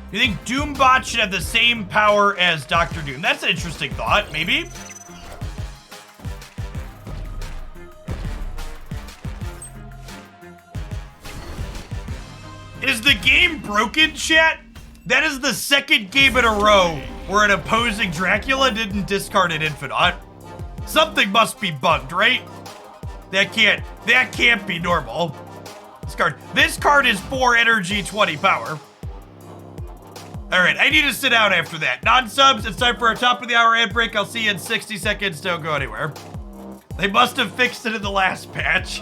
You think Doombot should have the same power as Dr. Doom? That's an interesting thought, maybe. Is the game broken, chat? That is the second game in a row where an opposing Dracula didn't discard an Infinite. Something must be bugged, right? That can't be normal. This card is 4 energy, 20 power. All right, I need to sit down after that. Non-subs, it's time for our top of the hour ad break. I'll see you in 60 seconds. Don't go anywhere. They must have fixed it in the last patch.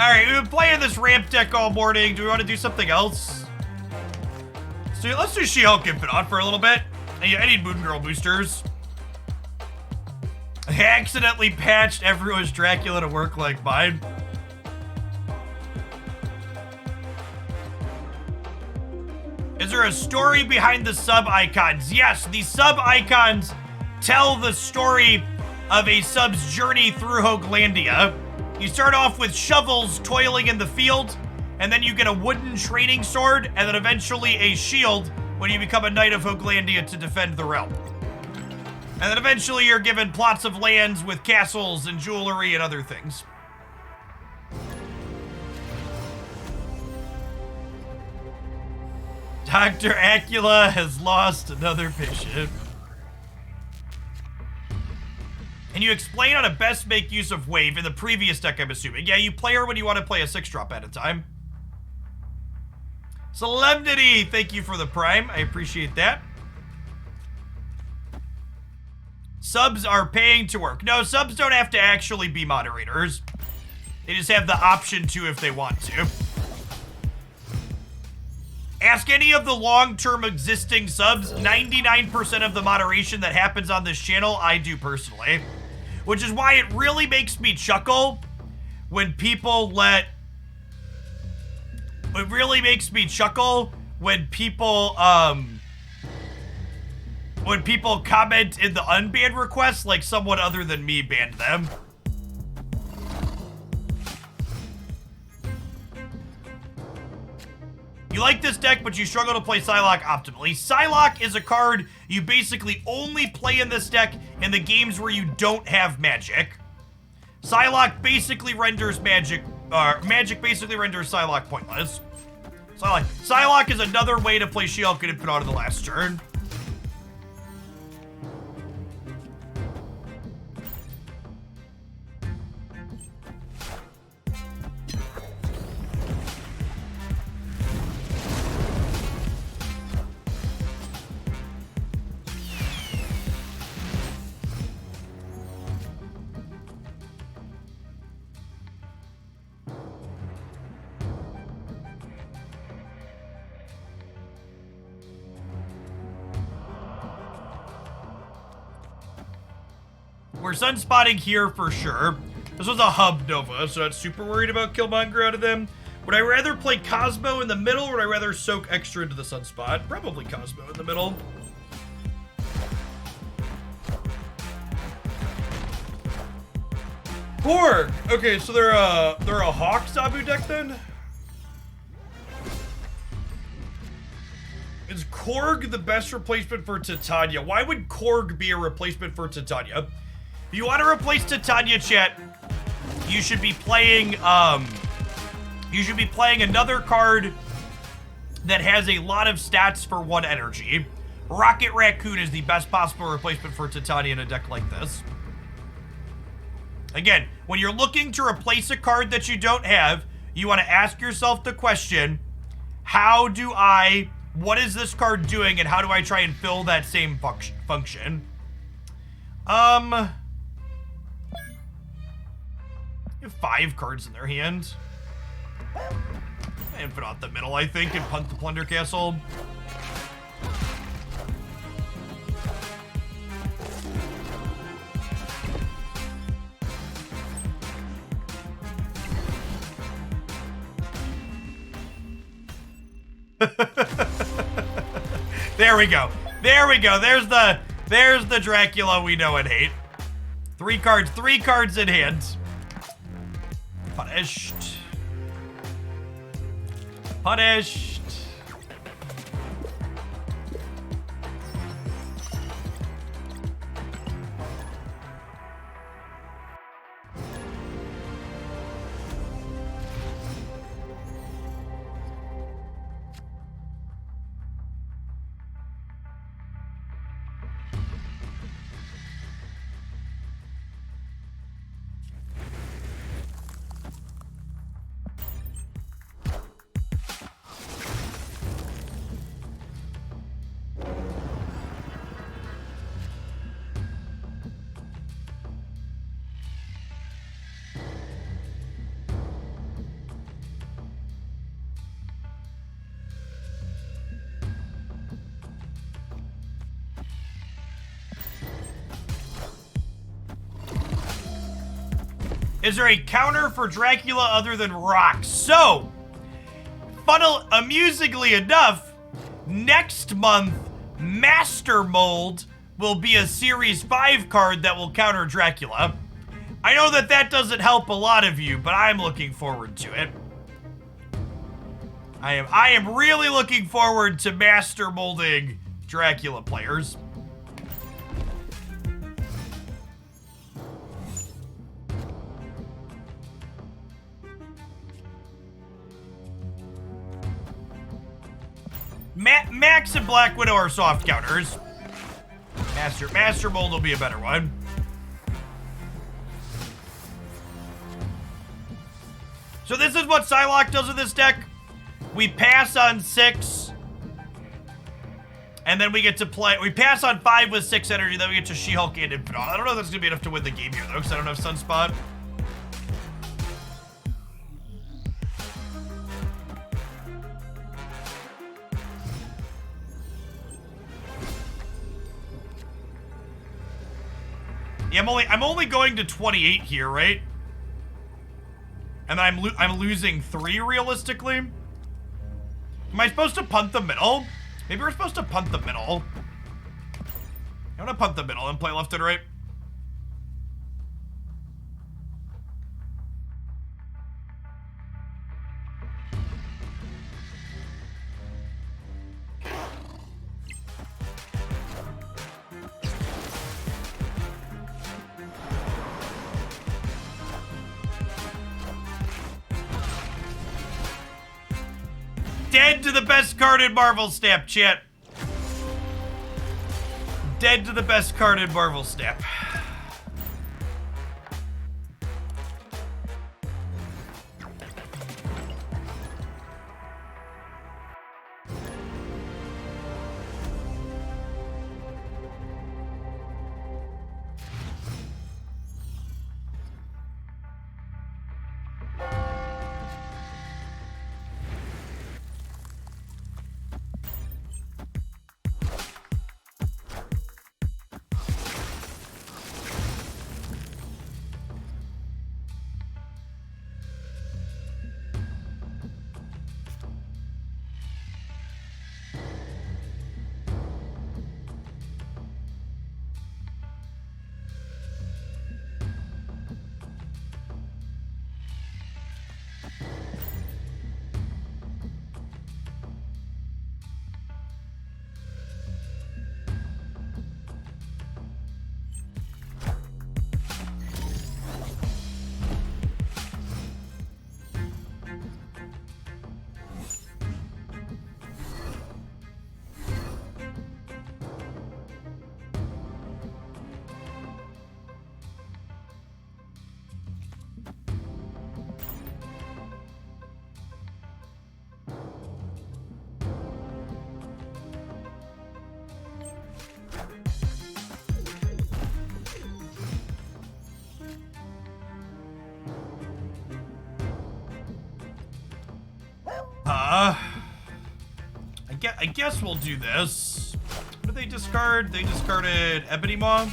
Alright, we've been playing this ramp deck all morning. Do we want to do something else? So let's do She-Hulk Infinite for a little bit. I need Moon Girl boosters. I accidentally patched everyone's Dracula to work like mine. Is there a story behind the sub-icons? Yes, the sub-icons tell the story of a sub's journey through Hoaglandia. You start off with shovels toiling in the field, and then you get a wooden training sword, and then eventually a shield when you become a Knight of Hoaglandia to defend the realm. And then eventually you're given plots of lands with castles and jewelry and other things. Dr. Acula has lost another patient. Can you explain how to best make use of Wave in the previous deck, I'm assuming? Yeah, you play her when you want to play a 6-drop at a time. Solemnity, thank you for the Prime. I appreciate that. Subs are paying to work. No, subs don't have to actually be moderators. They just have the option to if they want to. Ask any of the long-term existing subs. 99% of the moderation that happens on this channel, I do personally. which is why it really makes me chuckle when people let... It really makes me chuckle when people comment in the unbanned requests like someone other than me banned them. You like this deck, but you struggle to play Psylocke optimally. Psylocke is a card you basically only play in this deck in the games where you don't have magic. Psylocke basically renders magic basically renders Psylocke pointless. Psylocke is another way to play She-Hulk and put on the last turn. We're sunspotting here for sure. This was a hub Nova, so not super worried about Killmonger out of them. Would I rather play Cosmo in the middle, or would I rather soak extra into the sunspot? Probably Cosmo in the middle. Korg! Okay, so they're a Hawk Sabu deck then? Is Korg the best replacement for Titania? Why would Korg be a replacement for Titania? If you want to replace Titania, chat, you should be playing another card that has a lot of stats for 1 energy. Rocket Raccoon is the best possible replacement for Titania in a deck like this. Again, when you're looking to replace a card that you don't have, you want to ask yourself the question, what is this card doing, and how do I try and fill that same function? They have 5 cards in their hand. And put out the middle, I think, and punt the Plunder Castle. There we go. There we go. There's the Dracula we know and hate. 3 cards in hand. Punished. Punished. Is there a counter for Dracula other than rocks? So, amusingly enough, next month, Master Mold will be a Series 5 card that will counter Dracula. I know that doesn't help a lot of you, but I'm looking forward to it. I am really looking forward to Master Molding Dracula players. Max and Black Widow are soft counters. Master Mold will be a better one. So this is what Psylocke does with this deck. We pass on 6. And then we get to play... We pass on 5 with 6 energy, then we get to She-Hulk and Infinite. I don't know if that's going to be enough to win the game here, though, because I don't have Sunspot. Yeah, I'm only going to 28 here, right? And then I'm losing 3 realistically. Am I supposed to punt the middle? Maybe we're supposed to punt the middle. I want to punt the middle and play left and right. Dead to the best card in Marvel Snap, chat. Dead to the best card in Marvel Snap. I guess we'll do this. What did they discard? They discarded Ebony Maw.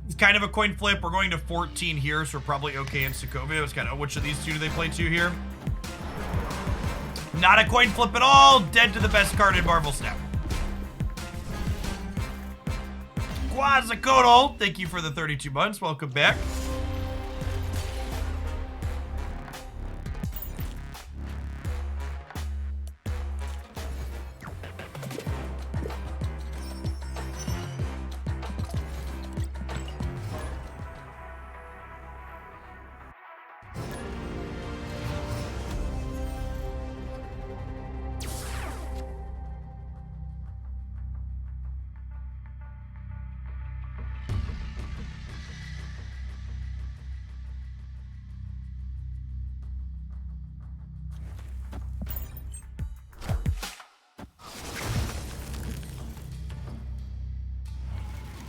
It's kind of a coin flip. We're going to 14 here, so we're probably okay in Sokovia. It's kind of, which of these two do they play to here? Not a coin flip at all. Dead to the best card in Marvel Snap. Quazacoto, thank you for the 32 months. Welcome back.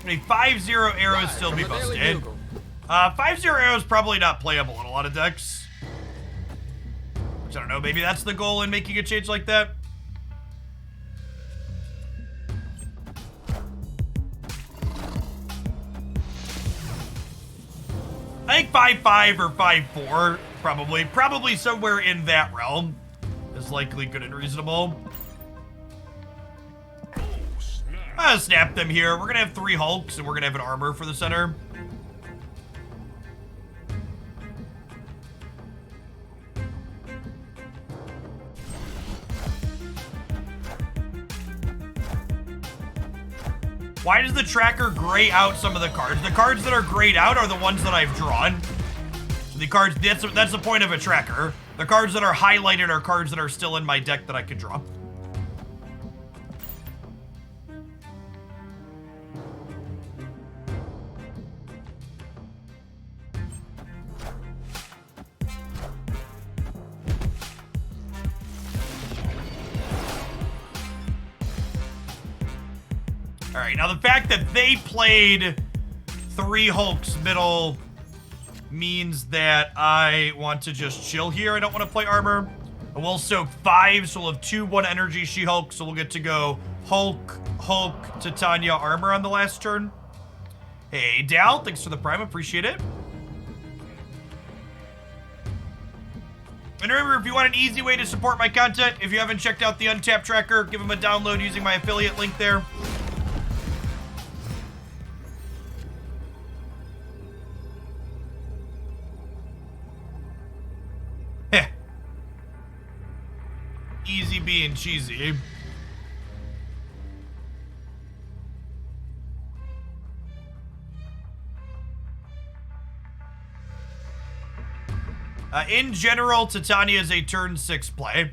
A 5-0 arrow still be busted. 5-0 arrow is probably not playable in a lot of decks. Which I don't know, maybe that's the goal in making a change like that. I think 5-5 or 5-4, probably somewhere in that realm is likely good and reasonable. I'll snap them here. We're gonna have 3 Hulks and we're gonna have an armor for the center. Why does the tracker gray out some of the cards? The cards that are grayed out are the ones that I've drawn. So the cards, that's the point of a tracker. The cards that are highlighted are cards that are still in my deck that I can draw. All right, now the fact that they played 3 Hulks middle means that I want to just chill here. I don't want to play armor. And we'll soak 5, so we'll have 2 1 energy She-Hulk, so we'll get to go Hulk, Titania, armor on the last turn. Hey, Dal, thanks for the prime, appreciate it. And remember, if you want an easy way to support my content, if you haven't checked out the Untapped tracker, give them a download using my affiliate link there. Heh. Easy being cheesy. In general, Titania is a turn 6 play.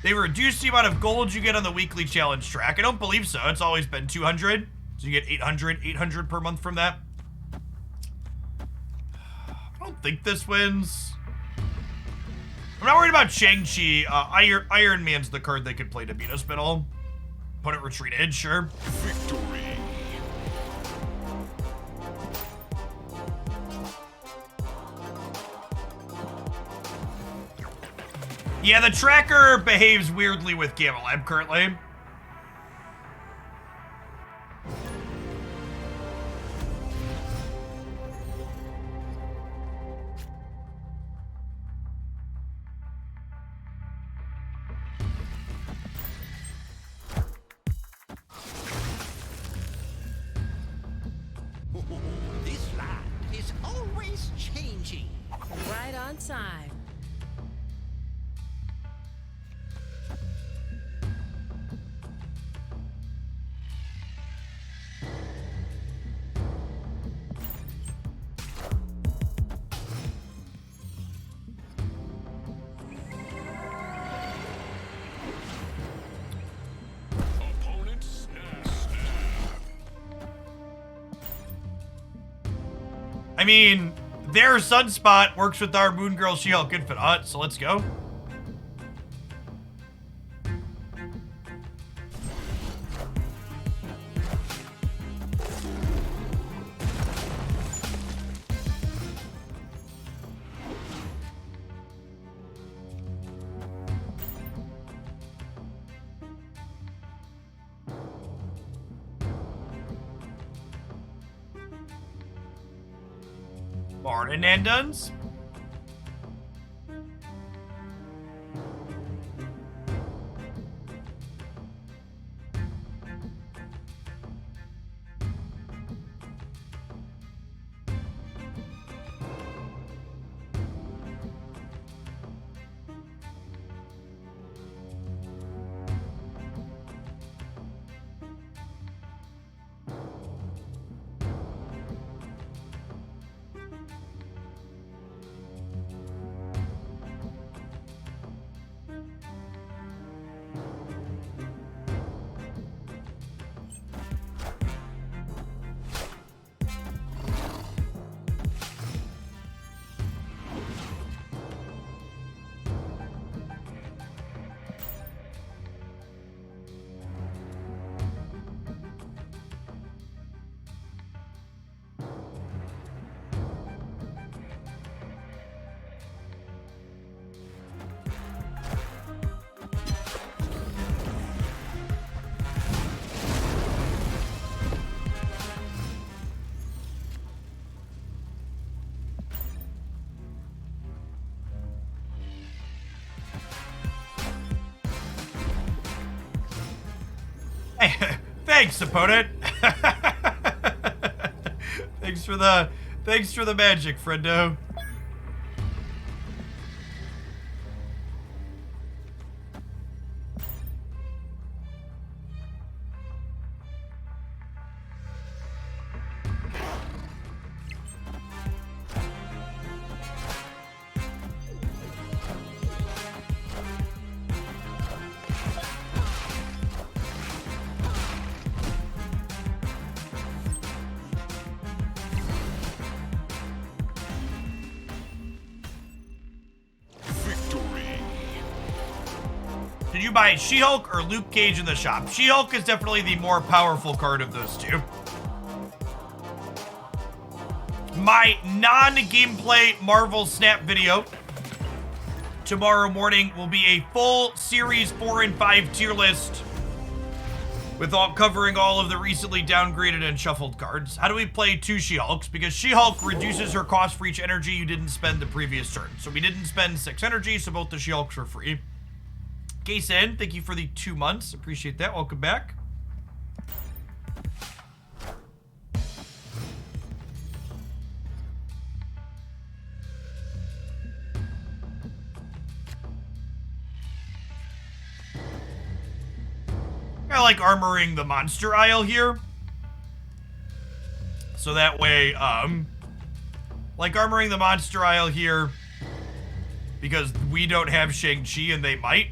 They reduced the amount of gold you get on the weekly challenge track. I don't believe so. It's always been 200. So you get 800 per month from that. I don't think this wins. I'm not worried about Shang-Chi. Iron Man's the card they could play to beat us middle. Opponent retreated, sure. Victory. Yeah, the tracker behaves weirdly with Gamma Lab currently. This land is always changing. Right on time. Opponent snap. I mean, their Sunspot works with our Moon Girl She-Hulk Infinite, so let's go. Morning, Nanduns. Hey, thanks, opponent. Thanks for the magic, friendo. Did you buy She-Hulk or Luke Cage in the shop? She-Hulk is definitely the more powerful card of those two. My non-gameplay Marvel Snap video tomorrow morning will be a full Series 4 and 5 tier list with covering all of the recently downgraded and shuffled cards. How do we play 2 She-Hulks? Because She-Hulk reduces her cost for each energy you didn't spend the previous turn. So we didn't spend 6 energy, so both the She-Hulks are free. Case in, thank you for the 2 months. Appreciate that. Welcome back. I like armoring the monster aisle here. So that way, like armoring the monster aisle here because we don't have Shang-Chi and they might.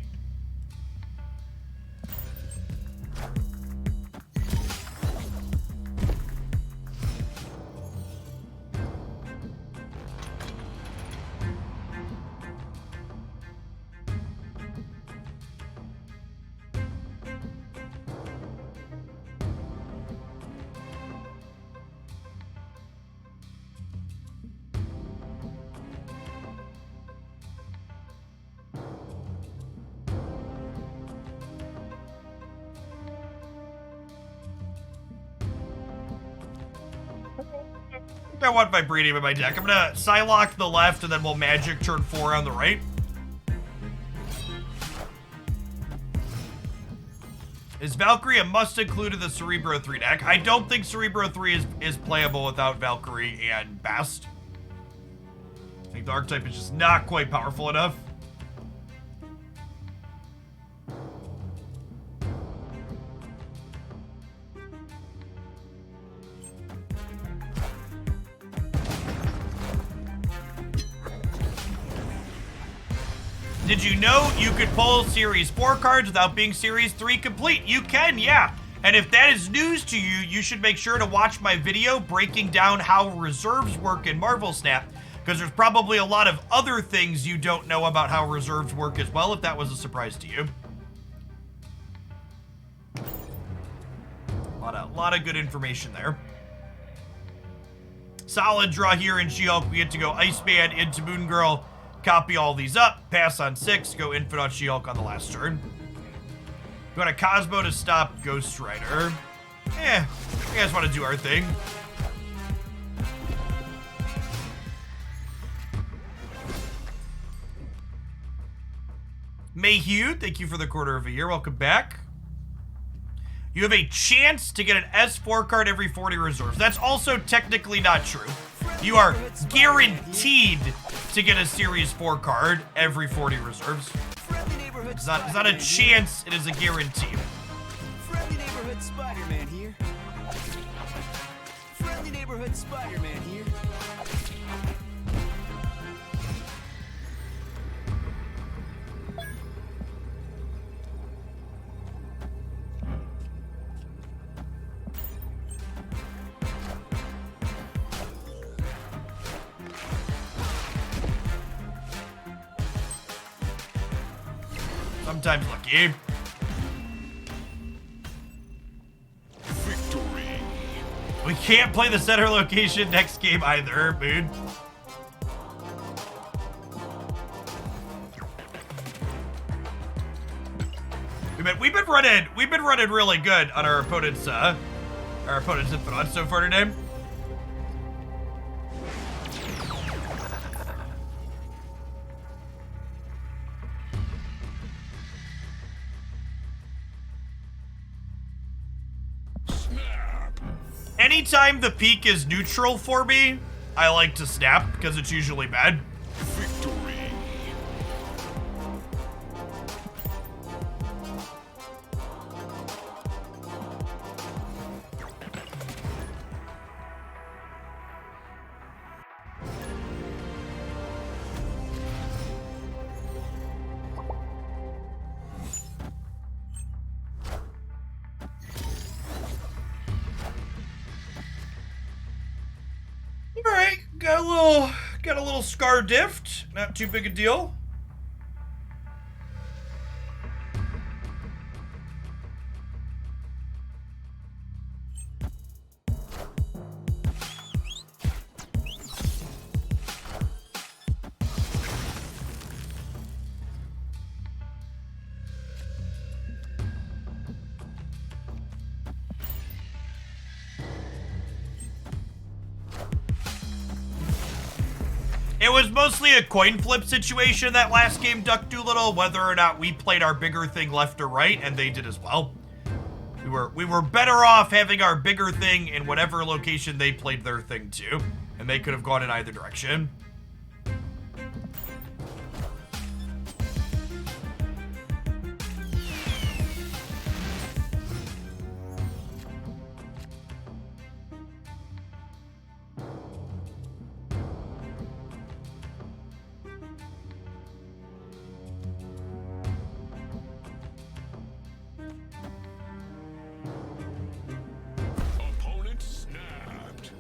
I want Vibranium in my deck. I'm gonna Psylocke the left and then we'll Magic turn 4 on the right. Is Valkyrie a must include in the Cerebro 3 deck? I don't think Cerebro 3 is playable without Valkyrie and Bast. I think the archetype is just not quite powerful enough. Did you know you could pull Series 4 cards without being Series 3 complete? You can, yeah. And if that is news to you, you should make sure to watch my video breaking down how reserves work in Marvel Snap, because there's probably a lot of other things you don't know about how reserves work as well, if that was a surprise to you. A lot of good information there. Solid draw here in She-Hulk. We get to go Iceman into Moon Girl. Copy all these up, pass on 6, go Infinite She-Hulk on the last turn. Go to Cosmo to stop Ghost Rider. You guys want to do our thing. Mayhew, thank you for the quarter of a year. Welcome back. You have a chance to get an S4 card every 40 reserves. That's also technically not true. You are guaranteed to get a Series 4 card every 40 reserves. It's not a chance, it is a guarantee. Friendly neighborhood Spider-Man here. Friendly neighborhood Spider-Man here. Sometimes lucky. Victory. We can't play the center location next game either, dude. We've been running really good on our opponent's Infinite so far today. Anytime the peak is neutral for me, I like to snap because it's usually bad. Victory. Alright, got a little Scar Dift. Not too big a deal. It was mostly a coin flip situation that last game, Duck Doolittle, whether or not we played our bigger thing left or right, and they did as well. We were better off having our bigger thing in whatever location they played their thing to, and they could have gone in either direction. Opponent snapped.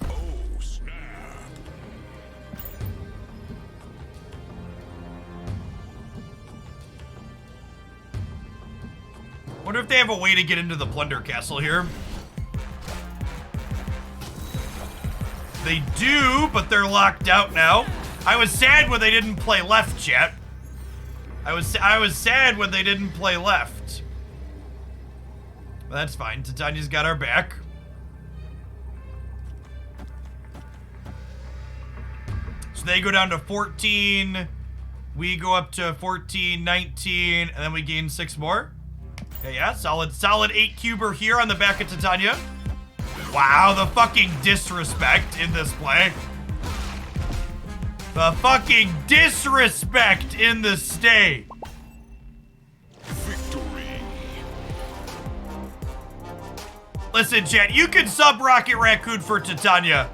Oh, snap. Wonder if they have a way to get into the Plunder Castle here. They do, but they're locked out now. I was sad when they didn't play left, chat. I was sad when they didn't play left. But that's fine. Titania's got our back. So they go down to 14. We go up to 14, 19, and then we gain 6 more. Yeah, solid 8 cuber here on the back of Titania. Wow, the fucking disrespect in this play. The fucking disrespect in the stay. Victory. Listen, chat, you can sub Rocket Raccoon for Titania,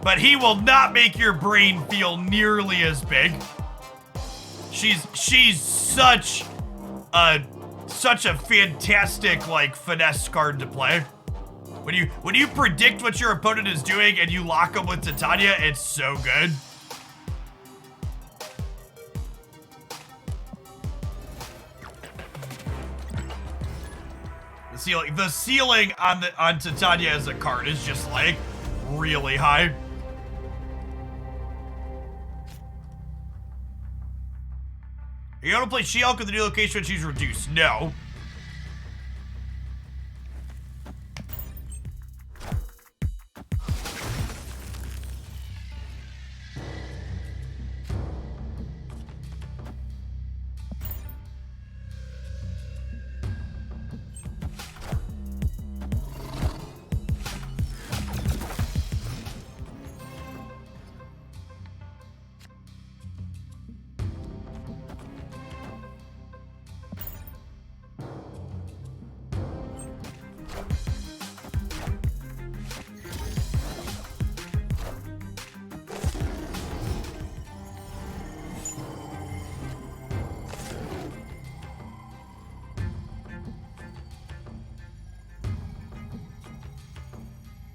but he will not make your brain feel nearly as big. She's such a fantastic, like, finesse card to play. When you predict what your opponent is doing and you lock them with Titania, it's so good. The ceiling on Titania as a card is just like really high. Are you able to play She-Hulk with the new location when she's reduced? No.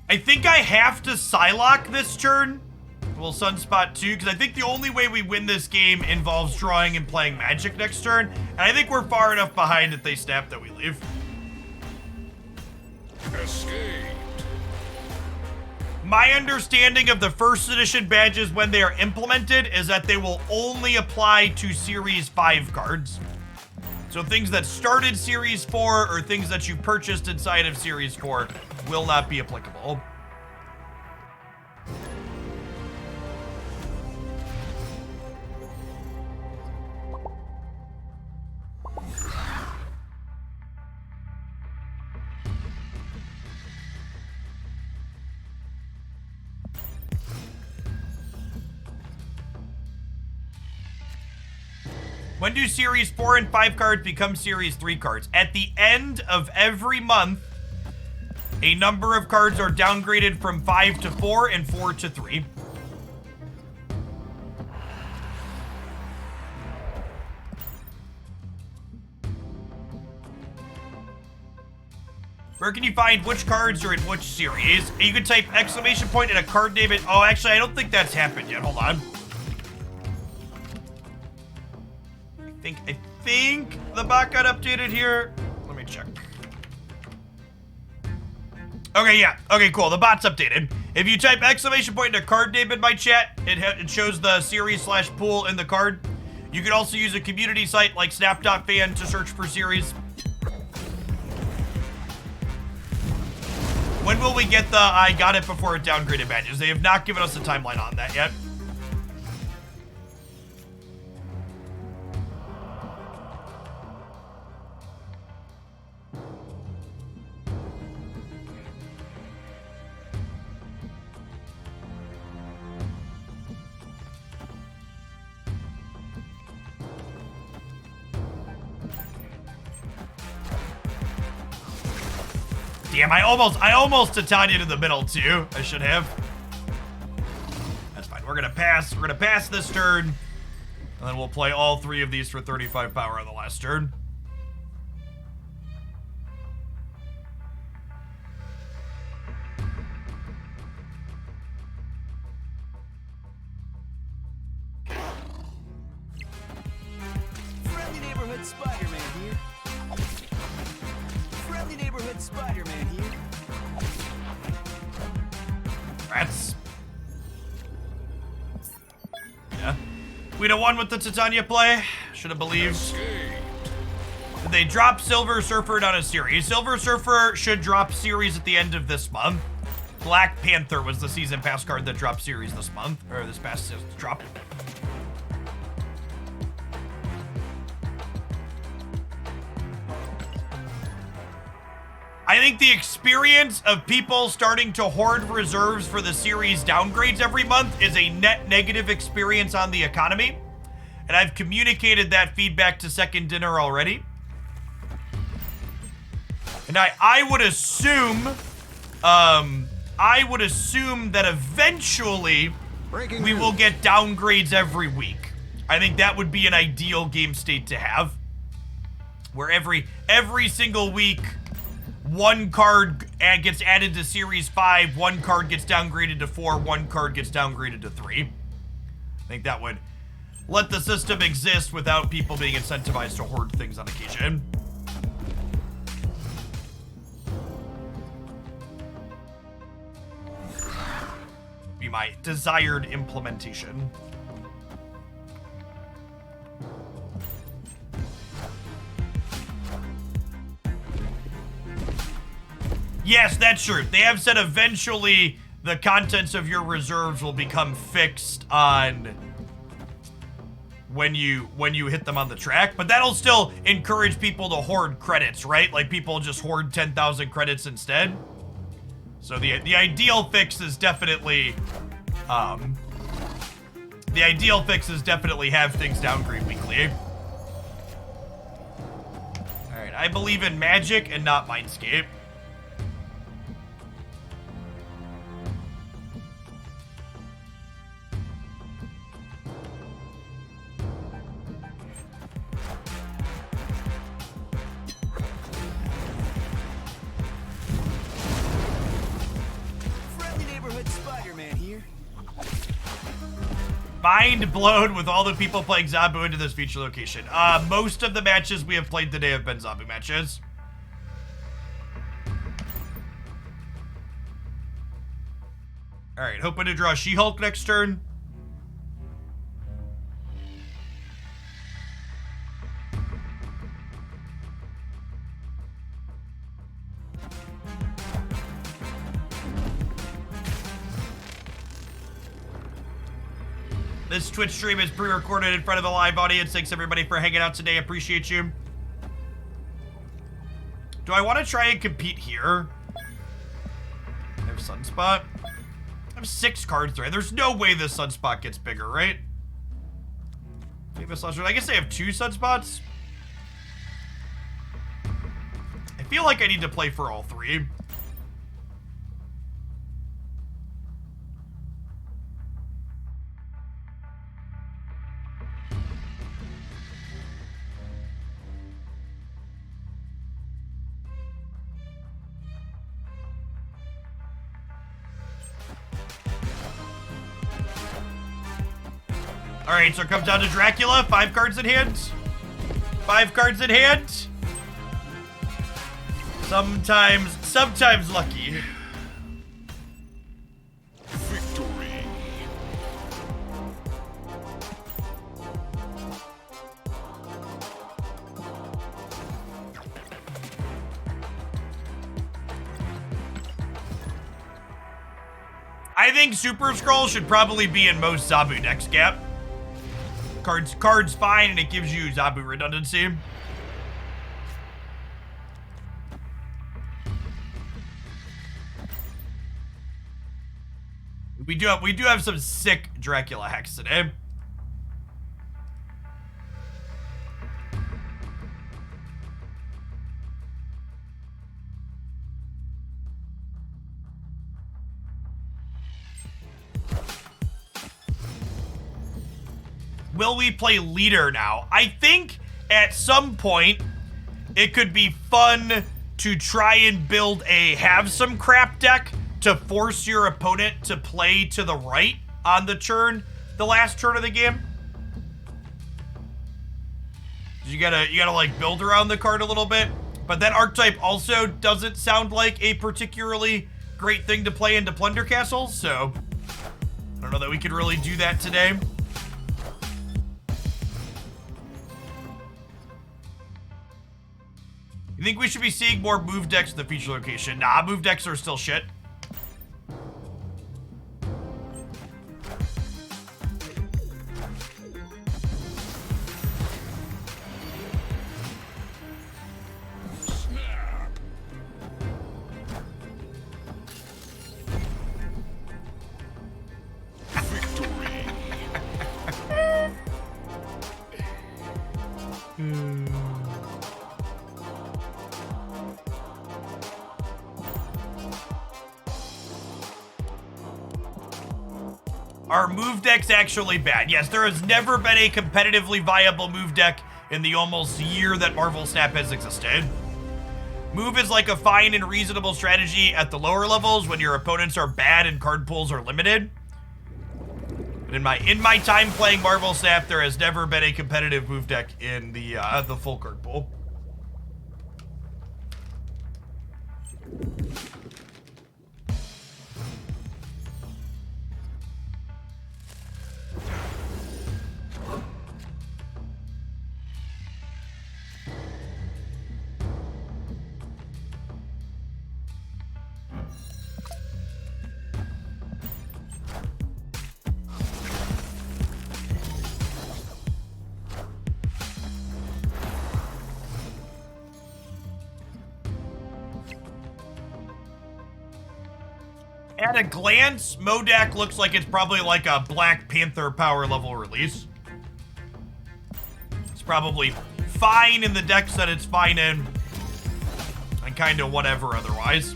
I think I have to Psylocke this turn. Well, Sunspot 2, because I think the only way we win this game involves drawing and playing Magic next turn. And I think we're far enough behind if they snap that we leave. Escaped. My understanding of the first edition badges when they are implemented is that they will only apply to Series 5 cards. So things that started Series 4 or things that you purchased inside of Series 4 will not be applicable. When do Series 4 and 5 cards become Series 3 cards? At the end of every month, a number of cards are downgraded from 5 to 4 and 4 to 3. Where can you find which cards are in which series? You can type exclamation point and a card name. Oh, actually, I don't think that's happened yet. Hold on. think the bot got updated here. Let me check. Okay, yeah. Okay, cool. The bot's updated. If you type exclamation point into card name in my chat, it shows the series/pool in the card. You can also use a community site like snap.fan to search for series. When will we get the I got it before it downgraded badges? They have not given us a timeline on that yet. Damn, I almost Titania'd in the middle too. I should have. That's fine. We're gonna pass this turn. And then we'll play all 3 of these for 35 power on the last turn. Friendly neighborhood Spider-Man here. Friendly neighborhood Spider-Man here. Rats. Yeah. We'd have won with the Titania play. Should have believed. Did they drop Silver Surfer on a series? Silver Surfer should drop series at the end of this month. Black Panther was the season pass card that dropped series this month. Or this past drop. I think the experience of people starting to hoard reserves for the series downgrades every month is a net negative experience on the economy. And I've communicated that feedback to Second Dinner already. And I would assume, that eventually we will get downgrades every week. I think that would be an ideal game state to have. Where every single week, one card gets added to Series 5, one card gets downgraded to 4, one card gets downgraded to 3. I think that would let the system exist without people being incentivized to hoard things on occasion. Be my desired implementation. Yes, that's true. They have said eventually the contents of your reserves will become fixed on when you hit them on the track, but that'll still encourage people to hoard credits, right? Like people just hoard 10,000 credits instead. So the ideal fix is definitely have things downgrade weekly. All right, I believe in Magic and not Mindscape. Spider-Man here. Mind blown with all the people playing Zabu into this feature location. Most of the matches we have played today have been Zabu matches. All right, hoping to draw She-Hulk next turn. This Twitch stream is pre-recorded in front of a live audience. Thanks everybody for hanging out today. Appreciate you. Do I want to try and compete here? I have Sunspot. I have 6 cards there. There's no way this Sunspot gets bigger, right? Famous Legend. I guess I have 2 Sunspots. I feel like I need to play for all 3. All right, so it comes down to Dracula, 5 cards in hand. 5 cards in hand. Sometimes lucky. Victory. I think Super Scroll should probably be in most Zabu decks, Gap. Cards fine, and it gives you Zabu redundancy. We do have some sick Dracula hacks today. Will we play leader now? I think at some point it could be fun to try and build a have some crap deck to force your opponent to play to the right on the last turn of the game. You gotta like build around the card a little bit, but that archetype also doesn't sound like a particularly great thing to play into Plunder Castles, so I don't know that we could really do that today. You think we should be seeing more move decks in the feature location? Nah, move decks are still shit. Are move decks actually bad? Yes, there has never been a competitively viable move deck in the almost year that Marvel Snap has existed. Move is like a fine and reasonable strategy at the lower levels when your opponents are bad and card pools are limited. But in my time playing Marvel Snap, there has never been a competitive move deck in the full card pool. At a glance, Modak looks like it's probably like a Black Panther power level release. It's probably fine in the decks that it's fine in, and kind of whatever otherwise.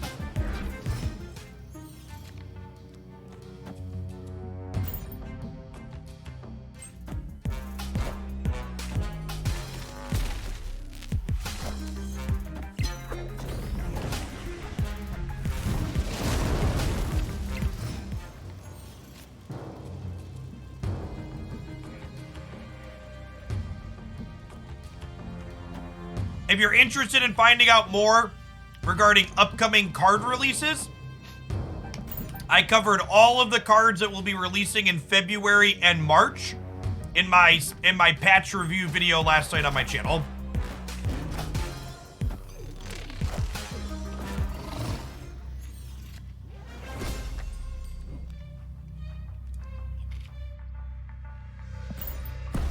If you're interested in finding out more regarding upcoming card releases, I covered all of the cards that will be releasing in February and March in my patch review video last night on my channel.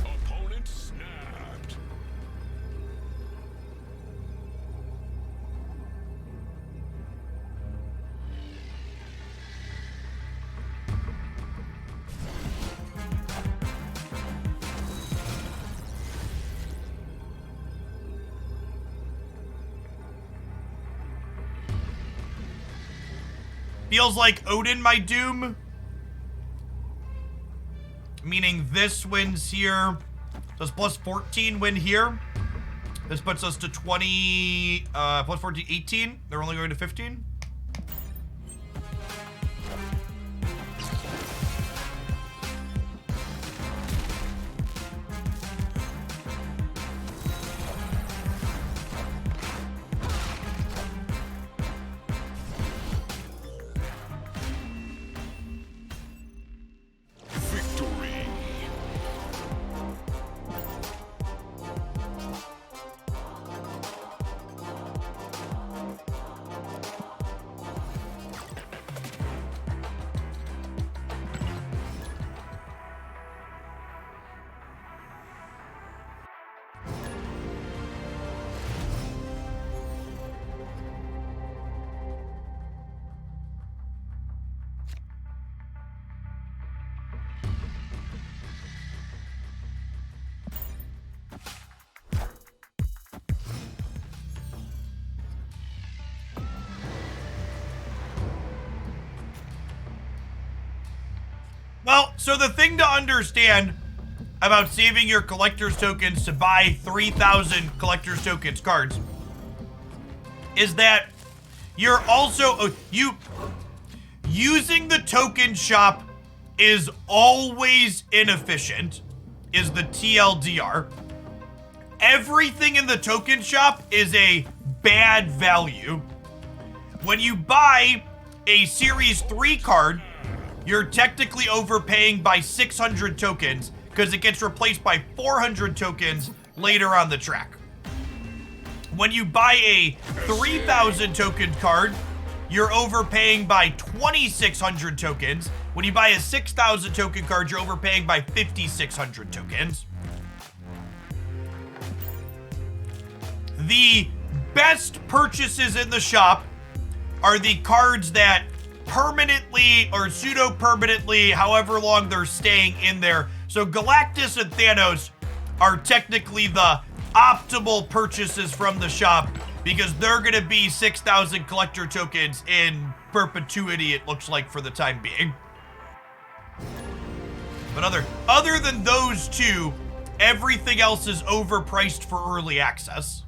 Opponent snapped. Feels like Odin, my doom. Meaning this wins here. Does plus 14 win here? This puts us to 20, plus 14, 18. They're only going to 15. Well, so the thing to understand about saving your collector's tokens to buy 3,000 collector's tokens cards is that you're also, using the token shop is always inefficient, is the TLDR. Everything in the token shop is a bad value. When you buy a Series 3 card, you're technically overpaying by 600 tokens because it gets replaced by 400 tokens later on the track. When you buy a 3,000 token card, you're overpaying by 2,600 tokens. When you buy a 6,000 token card, you're overpaying by 5,600 tokens. The best purchases in the shop are the cards that permanently or pseudo-permanently, however long they're staying in there. So Galactus and Thanos are technically the optimal purchases from the shop because they're going to be 6,000 collector tokens in perpetuity, it looks like, for the time being. But other than those two, everything else is overpriced for early access.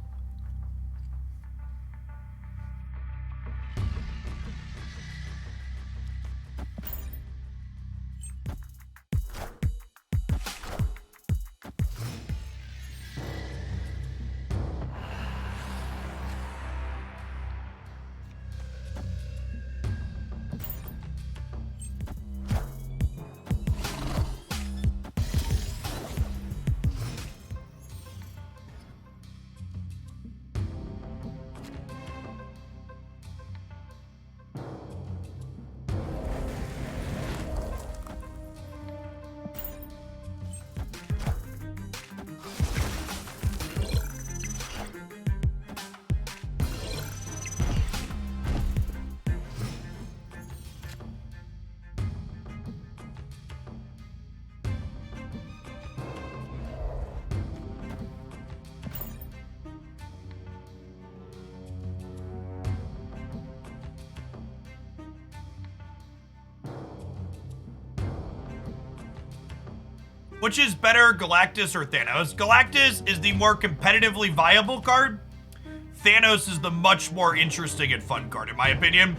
Which is better, Galactus or Thanos? Galactus is the more competitively viable card. Thanos is the much more interesting and fun card, in my opinion.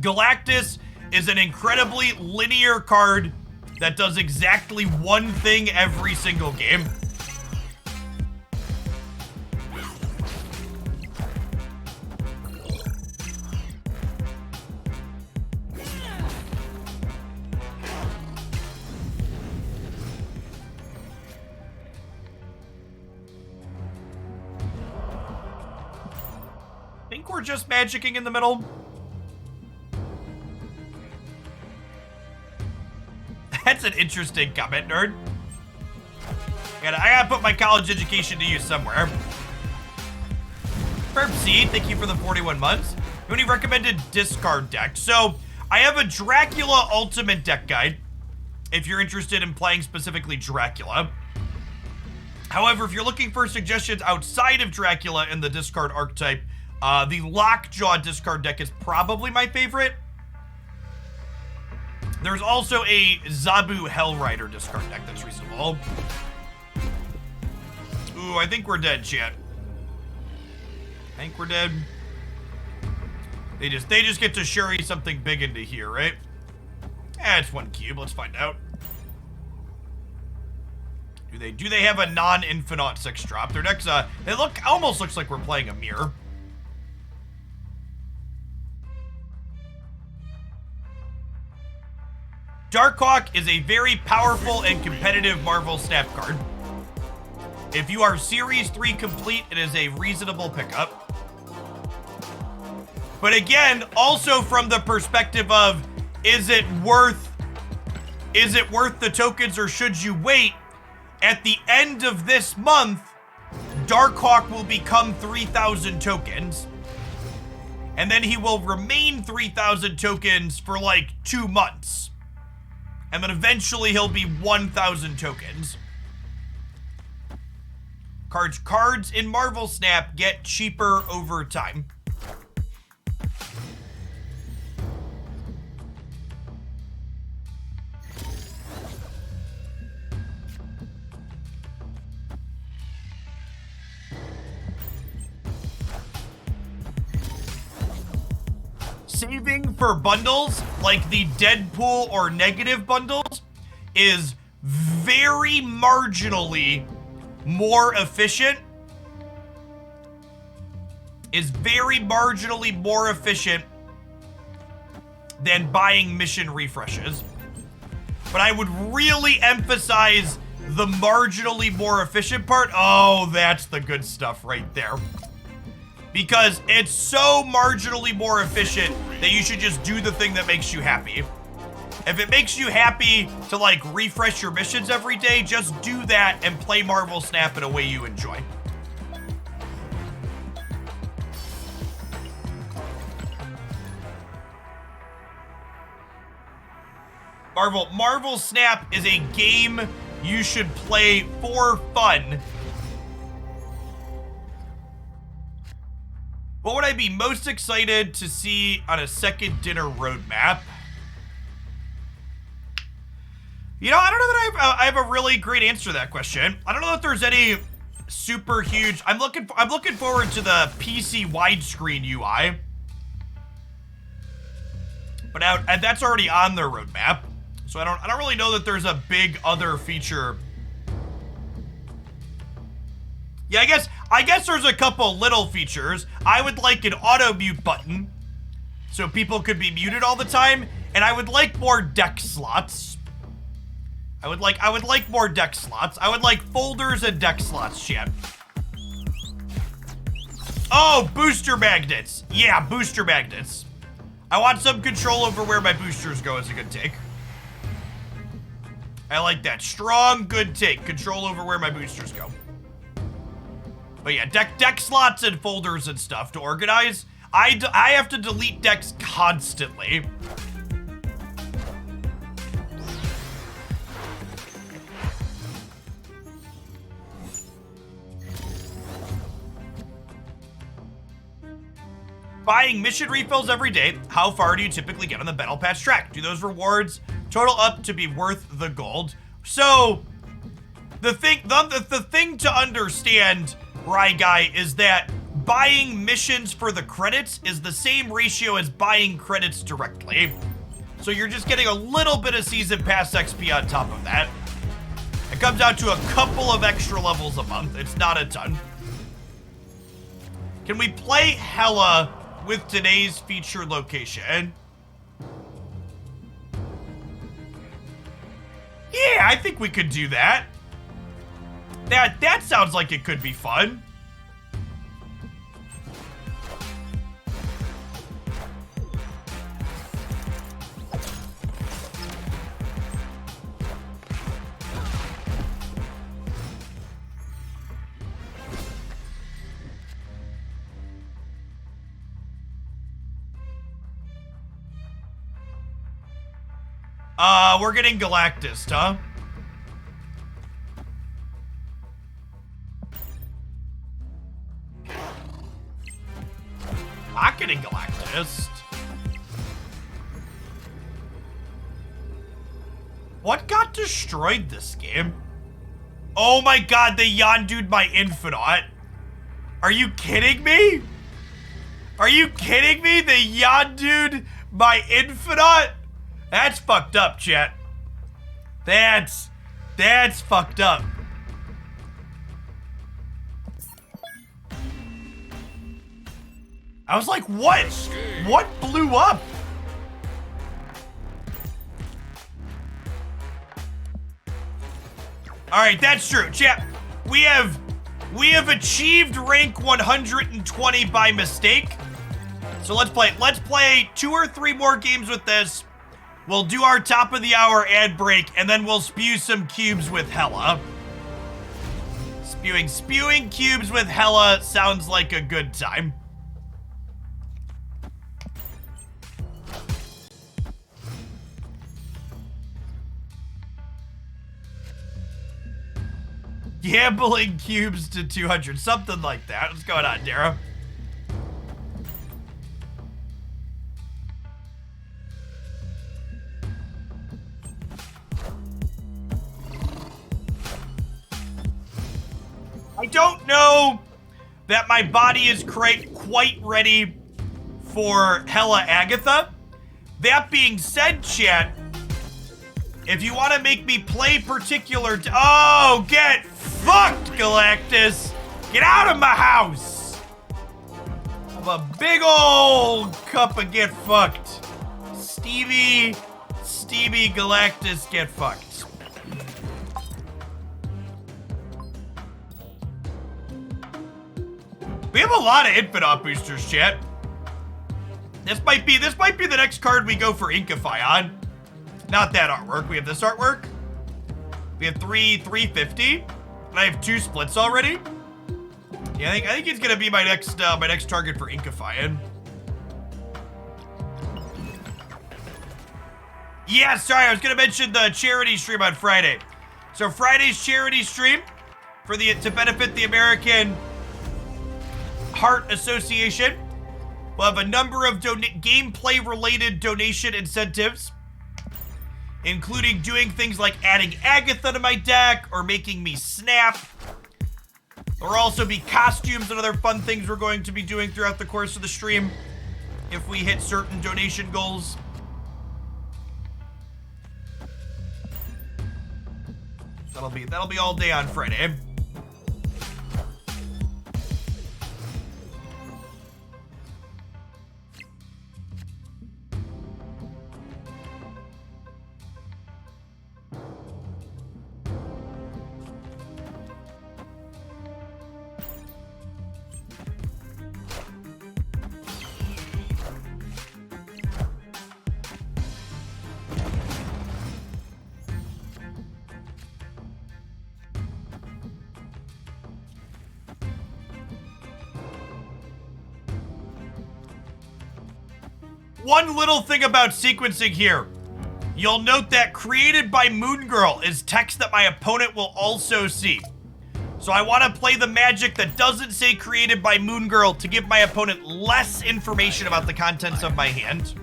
Galactus is an incredibly linear card that does exactly one thing every single game. Think we're just magicking in the middle? That's an interesting comment, nerd. I gotta put my college education to use somewhere. Perp C, thank you for the 41 months. Any recommended discard deck? So, I have a Dracula Ultimate deck guide, if you're interested in playing specifically Dracula. However, if you're looking for suggestions outside of Dracula and the discard archetype, the Lockjaw discard deck is probably my favorite. There's also a Zabu Hellrider discard deck that's reasonable. Ooh, I think we're dead, chat. I think we're dead. They just get to Shuri something big into here, right? It's one cube. Let's find out. Do they have a non-infinite 6 drop? Their decks almost looks like we're playing a mirror. Darkhawk is a very powerful and competitive Marvel Snap card. If you are Series 3 complete, it is a reasonable pickup. But again, also from the perspective of, is it worth the tokens or should you wait? At the end of this month, Darkhawk will become 3,000 tokens. And then he will remain 3,000 tokens for like 2 months. And then eventually he'll be 1,000 tokens. Cards in Marvel Snap get cheaper over time. saving for bundles, like the Deadpool or negative bundles, is very marginally more efficient. Than buying mission refreshes. But I would really emphasize the marginally more efficient part. Oh, that's the good stuff right there. Because it's so marginally more efficient that you should just do the thing that makes you happy. If it makes you happy to like refresh your missions every day, just do that and play Marvel Snap in a way you enjoy. Marvel Snap is a game you should play for fun. What would I be most excited to see on a second dinner roadmap? You know, I don't know that I have a really great answer to that question. I don't know if there's any super huge. I'm looking forward to the PC widescreen UI, but that's already on their roadmap. So I don't really know that there's a big other feature. Yeah, I guess there's a couple little features. I would like an auto mute button so people could be muted all the time, and I would like more deck slots. I would like more deck slots. I would like folders and deck slots, chat. Oh, booster magnets. Yeah, booster magnets. I want some control over where my boosters go is a good take. I like that. Strong, good take. Control over where my boosters go. But yeah, deck slots and folders and stuff to organize. I have to delete decks constantly. Buying mission refills every day. How far do you typically get on the Battle Pass track? Do those rewards total up to be worth the gold? So the thing to understand, Rye Guy, is that buying missions for the credits is the same ratio as buying credits directly. So you're just getting a little bit of Season Pass XP on top of that. It comes out to a couple of extra levels a month. It's not a ton. Can we play Hella with today's feature location? Yeah, I think we could do that. That sounds like it could be fun. We're getting Galactus, huh? Not getting Galactus. What got destroyed this game? Oh my god, they Yondu'd my Infinite. Are you kidding me? Are you kidding me? They Yondu'd my Infinite? That's fucked up, chat. That's fucked up. I was like, what? What blew up? All right, that's true, chat. We have achieved rank 120 by mistake. So let's play 2 or 3 more games with this. We'll do our top of the hour ad break, and then we'll spew some cubes with Hella. Spewing cubes with Hella sounds like a good time. Gambling cubes to 200, something like that. What's going on, Dara? I don't know that my body is quite ready for Hella Agatha. That being said, chat, if you want to make me play particular... Oh, get fucked, Galactus. Get out of my house. I'm a big old cup of get fucked. Stevie Galactus, get fucked. We have a lot of Infinite boosters, chat. This might be the next card we go for Inkify on. Not that artwork. We have this artwork. We have 350, and I have 2 splits already. Yeah, I think he's gonna be my next target for Inkifying. Yeah, sorry, I was gonna mention the charity stream on Friday. So Friday's charity stream to benefit the American Heart Association. We'll have a number of gameplay-related donation incentives, including doing things like adding Agatha to my deck or making me snap. There'll also be costumes and other fun things we're going to be doing throughout the course of the stream if we hit certain donation goals. That'll be all day on Friday. One little thing about sequencing here. You'll note that created by Moon Girl is text that my opponent will also see. So I want to play the magic that doesn't say created by Moon Girl to give my opponent less information about the contents of my hand.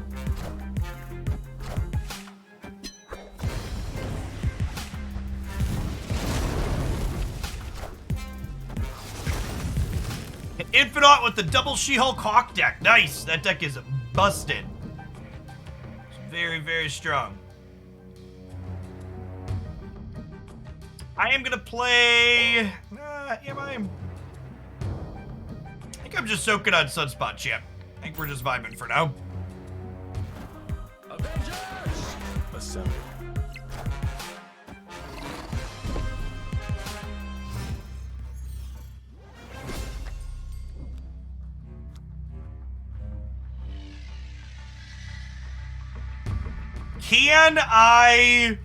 Infinite with the double She-Hulk Hawk deck. Nice. That deck is busted. It's very, very strong. I am gonna play... am I? I think I'm just soaking on Sunspot, champ. I think we're just vibing for now. Avengers! Assemble. Can I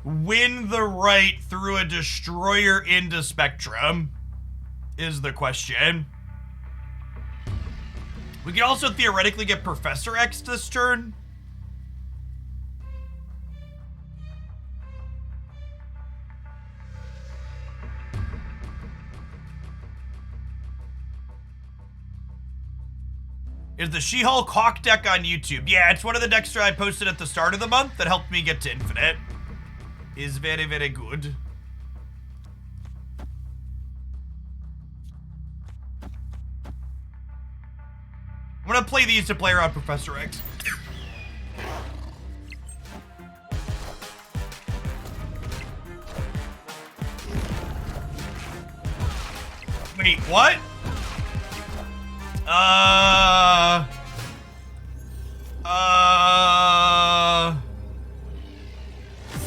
win the right through a destroyer into Spectrum? Is the question. We can also theoretically get Professor X this turn. Is the She-Hulk Hawk deck on YouTube? Yeah, it's one of the decks that I posted at the start of the month that helped me get to Infinite. Is very, very good. I'm gonna play these to play around Professor X. Wait, what?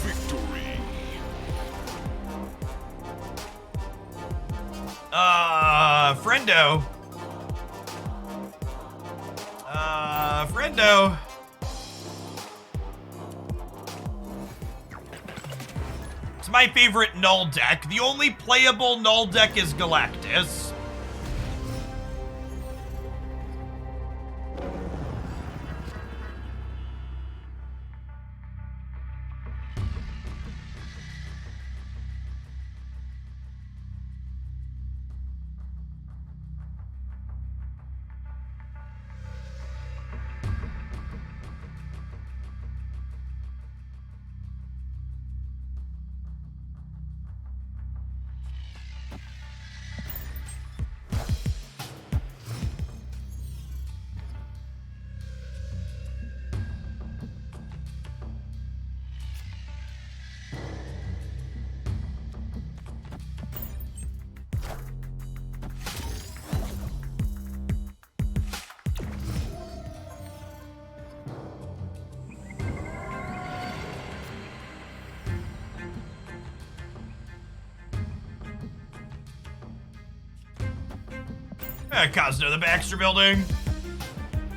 Victory. Friendo. Friendo. It's my favorite null deck. The only playable null deck is Galactus. Cosno, the Baxter building.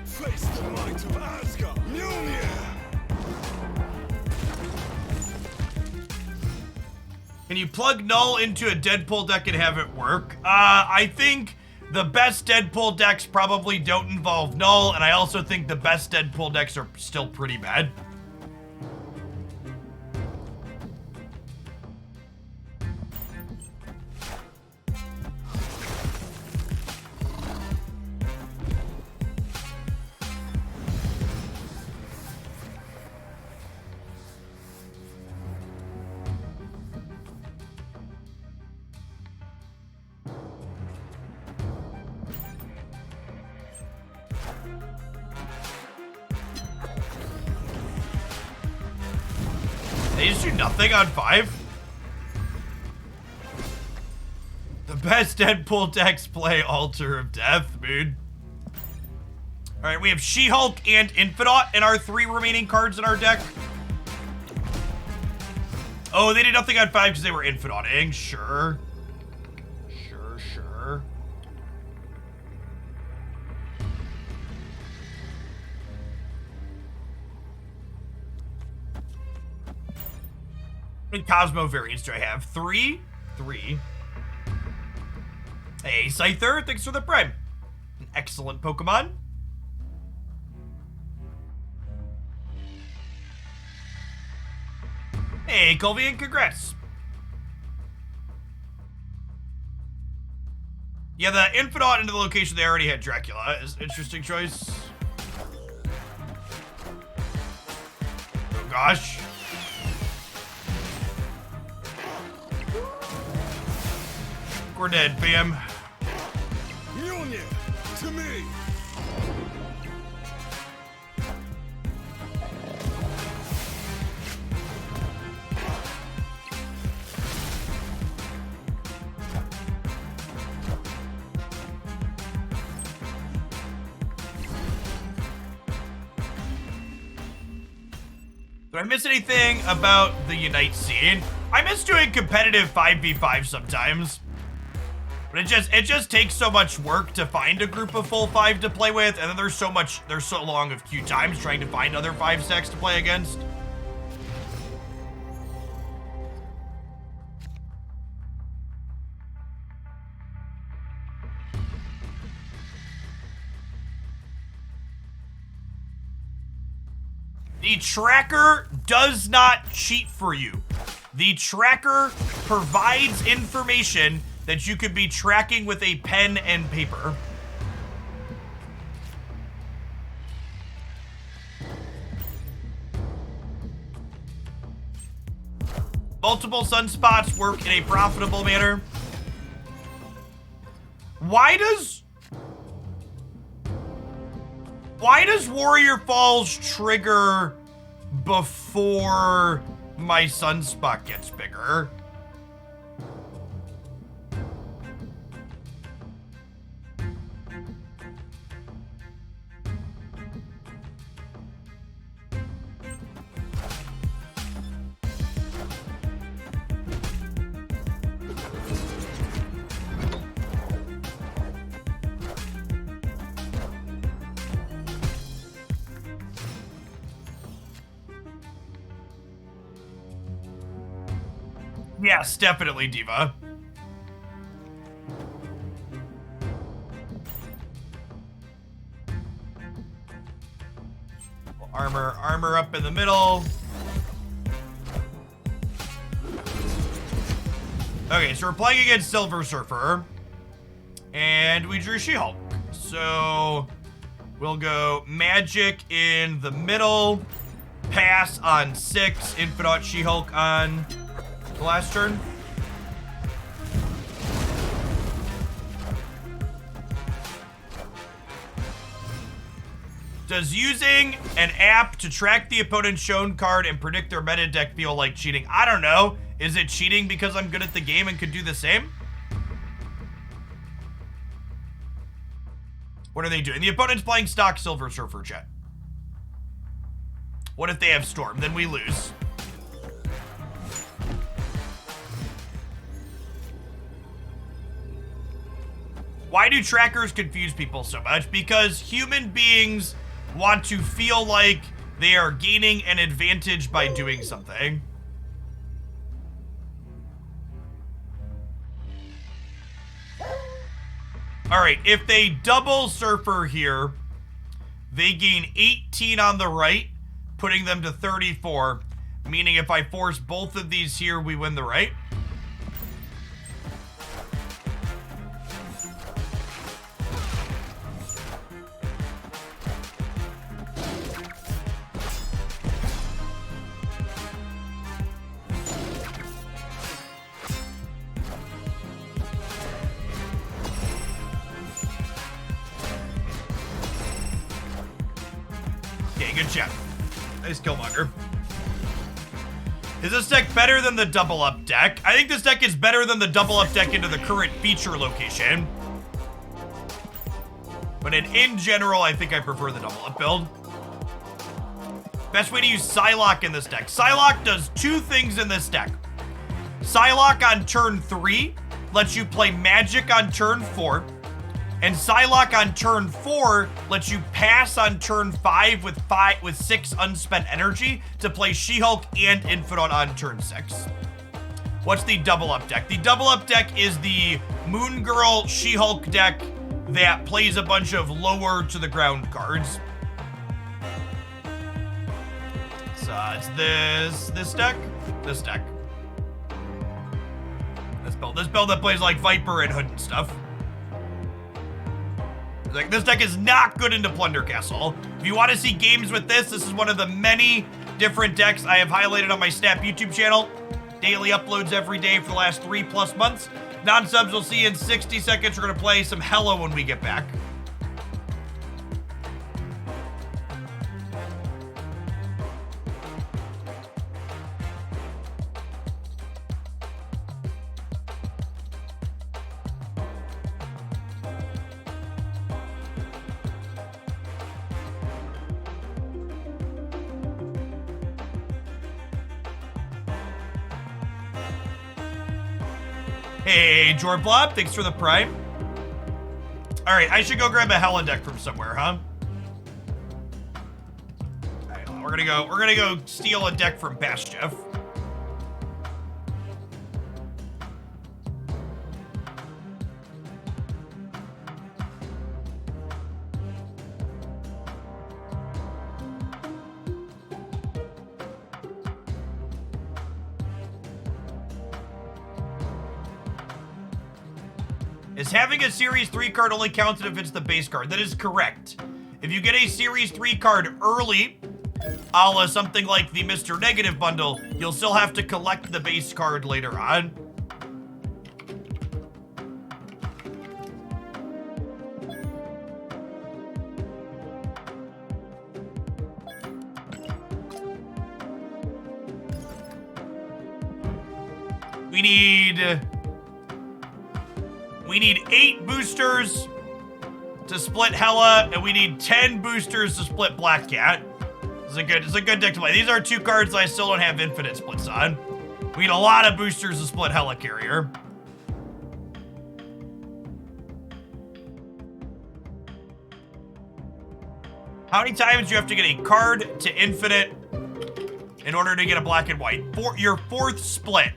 Face the might of Asgard. Mjolnir. Can you plug Null into a Deadpool deck and have it work? I think the best Deadpool decks probably don't involve Null, and I also think the best Deadpool decks are still pretty bad. They just do nothing on 5? The best Deadpool decks play Altar of Death, dude. Alright, we have She-Hulk and Infinite in our 3 remaining cards in our deck. Oh, they did nothing on 5 because they were Infinite-ing. Sure. Sure. How many Cosmo variants do I have? 3? 3. Hey, Scyther, thanks for the prime. An excellent Pokemon. Hey, Colvian, congrats. Yeah, the Infinite into the location they already had Dracula is an interesting choice. Oh gosh. We're dead, fam. Mjolnir. To me. Did I miss anything about the Unite scene? I miss doing competitive 5v5 sometimes. But it just takes so much work to find a group of full 5 to play with, and then there's so long of queue times trying to find other 5 stacks to play against. The tracker does not cheat for you. The tracker provides information that you could be tracking with a pen and paper. Multiple sunspots work in a profitable manner. Why does Warrior Falls trigger before my sunspot gets bigger? Yes, definitely, Diva. Armor up in the middle. Okay, so we're playing against Silver Surfer. And we drew She-Hulk. So we'll go Magic in the middle. Pass on 6. Infinite She-Hulk on the last turn. Does using an app to track the opponent's shown card and predict their meta deck feel like cheating? I don't know. Is it cheating because I'm good at the game and could do the same? What are they doing? The opponent's playing stock Silver Surfer, chat. What if they have Storm? Then we lose. Why do trackers confuse people so much? Because human beings want to feel like they are gaining an advantage by doing something. All right, if they double Surfer here, they gain 18 on the right, putting them to 34, meaning if I force both of these here, we win the right. Okay, good job. Nice Killmonger. Is this deck better than the double up deck? I think this deck is better than the double up deck into the current feature location. But in general, I think I prefer the double up build. Best way to use Psylocke in this deck. Psylocke does two things in this deck. Psylocke on turn 3 lets you play Magic on turn 4. And Psylocke on turn 4 lets you pass on turn 5 with 6 unspent energy to play She-Hulk and Infinite on turn 6. What's the double up deck? The double up deck is the Moon Girl She-Hulk deck that plays a bunch of lower to the ground cards. So it's this deck. This build that plays like Viper and Hood and stuff. Like, this deck is not good into Plunder Castle. If you want to see games with this is one of the many different decks I have highlighted on my Snap YouTube channel. Daily uploads every day for the last 3+ months. Non-subs will see in 60 seconds. We're going to play some Hella when we get back. Hey, Jorblob, thanks for the prime. All right, I should go grab a Hella deck from somewhere, huh? All right, we're gonna go steal a deck from Basjeff. Is having a Series 3 card only counted if it's the base card? That is correct. If you get a Series 3 card early, a la something like the Mr. Negative bundle, you'll still have to collect the base card later on. We need 8 boosters to split Hella, and we need 10 boosters to split Black Cat. It's a good deck to play. These are 2 cards I still don't have infinite splits on. We need a lot of boosters to split Hella Carrier. How many times do you have to get a card to infinite in order to get a black and white? Your 4th split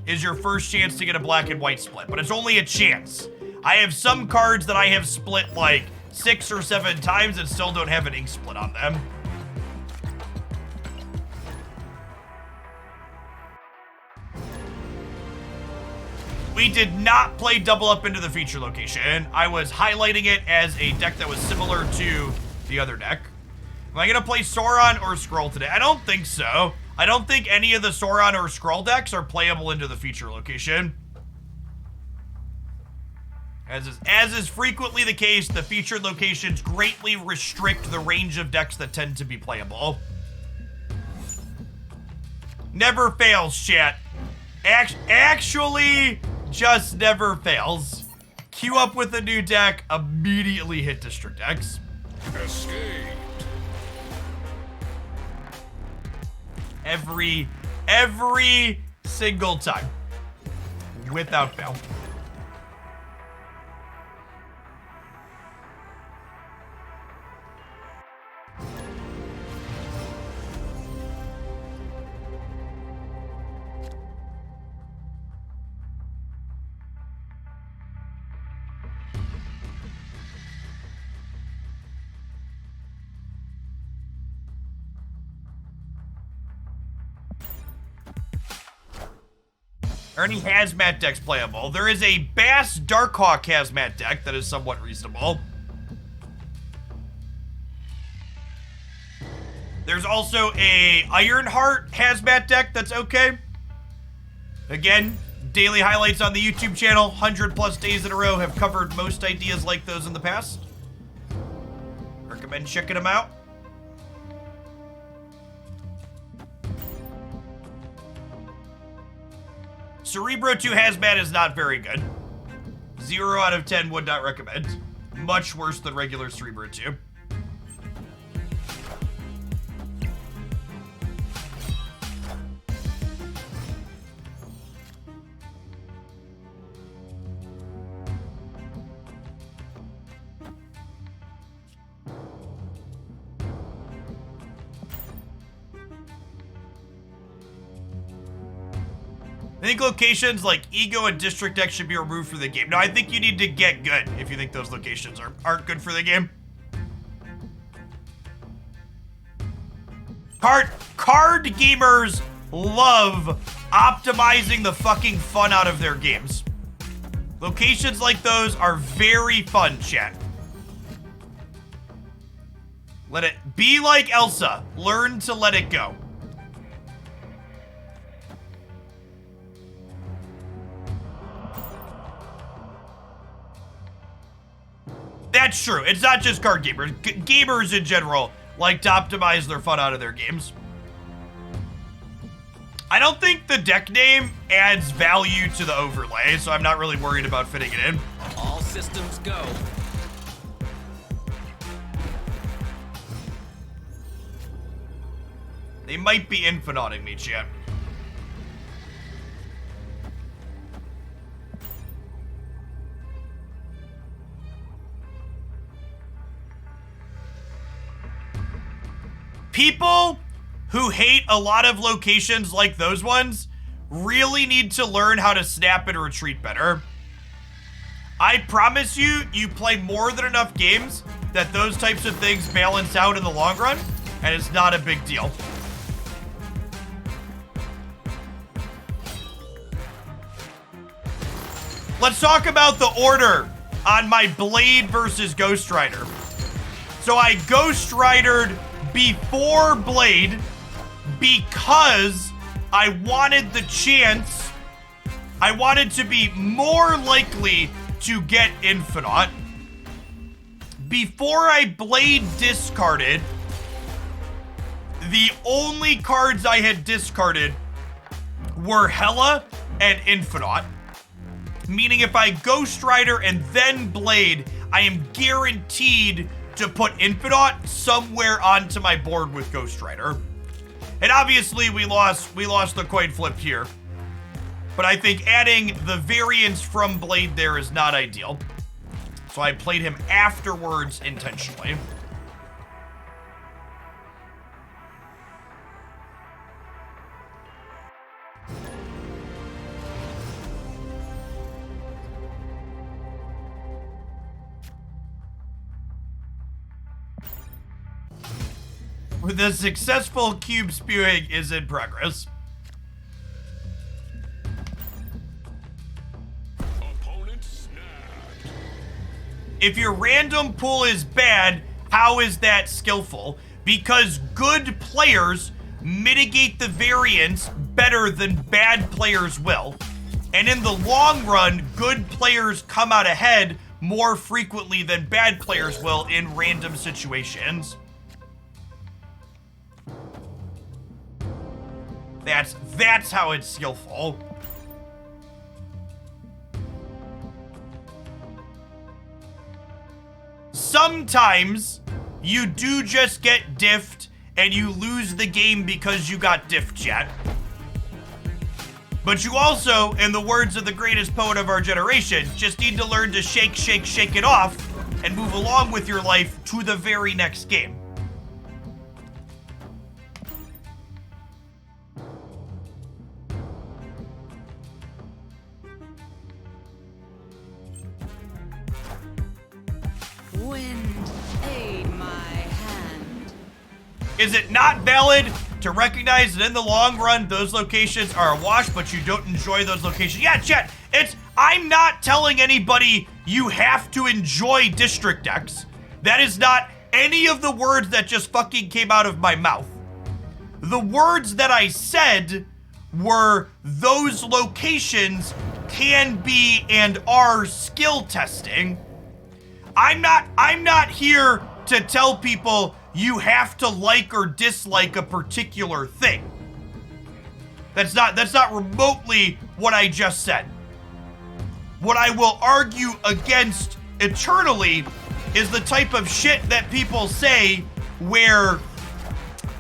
is your first chance to get a black and white split, but it's only a chance. I have some cards that I have split like 6 or 7 times and still don't have an ink split on them. We did not play double up into the feature location. I was highlighting it as a deck that was similar to the other deck. Am I gonna play Sauron or Skrull today? I don't think so. I don't think any of the Sauron or Skrull decks are playable into the feature location. As is frequently the case, the featured locations greatly restrict the range of decks that tend to be playable. Never fails, chat. Actually, just never fails. Queue up with a new deck, immediately hit District X. Escape. Every single time. Without fail. Are any hazmat decks playable? There is a Bass Darkhawk hazmat deck that is somewhat reasonable. There's also a Ironheart hazmat deck that's okay. Again, daily highlights on the YouTube channel, 100+ days in a row, have covered most ideas like those in the past. Recommend checking them out. Cerebro 2 hazmat is not very good. 0 out of 10 would not recommend. Much worse than regular Cerebro 2. I think locations like Ego and District Deck should be removed from the game. No, I think you need to get good if you think those locations aren't good for the game. Card gamers love optimizing the fucking fun out of their games. Locations like those are very fun, chat. Let it be like Elsa. Learn to let it go. That's true. It's not just card gamers. Gamers in general like to optimize their fun out of their games. I don't think the deck name adds value to the overlay, so I'm not really worried about fitting it in. All systems go. They might be infinauting me, chat. People who hate a lot of locations like those ones really need to learn how to snap and retreat better. I promise you, you play more than enough games that those types of things balance out in the long run, and it's not a big deal. Let's talk about the order on my Blade versus Ghost Rider. So I Ghost Ridered before Blade because I wanted the chance, I wanted to be more likely to get Infinite. Before I Blade discarded, the only cards I had discarded were Hela and Infinite. Meaning if I Ghost Rider and then Blade, I am guaranteed to put Infinite somewhere onto my board with Ghost Rider. And obviously we lost the coin flip here. But I think adding the variance from Blade there is not ideal. So I played him afterwards intentionally. The successful cube spewing is in progress. Opponent snapped. If your random pool is bad, how is that skillful? Because good players mitigate the variance better than bad players will. And in the long run, good players come out ahead more frequently than bad players will in random situations. That's how it's skillful. Sometimes you do just get diffed and you lose the game because you got diffed, chat. But you also, in the words of the greatest poet of our generation, just need to learn to shake, shake, shake it off and move along with your life to the very next game. Wind, aid my hand. Is it not valid to recognize that in the long run, those locations are a wash, but you don't enjoy those locations. Yeah, chat, I'm not telling anybody you have to enjoy District X. That is not any of the words that just fucking came out of my mouth. The words that I said were those locations can be and are skill testing. I'm not here to tell people you have to like or dislike a particular thing. That's not remotely what I just said. What I will argue against eternally is the type of shit that people say where,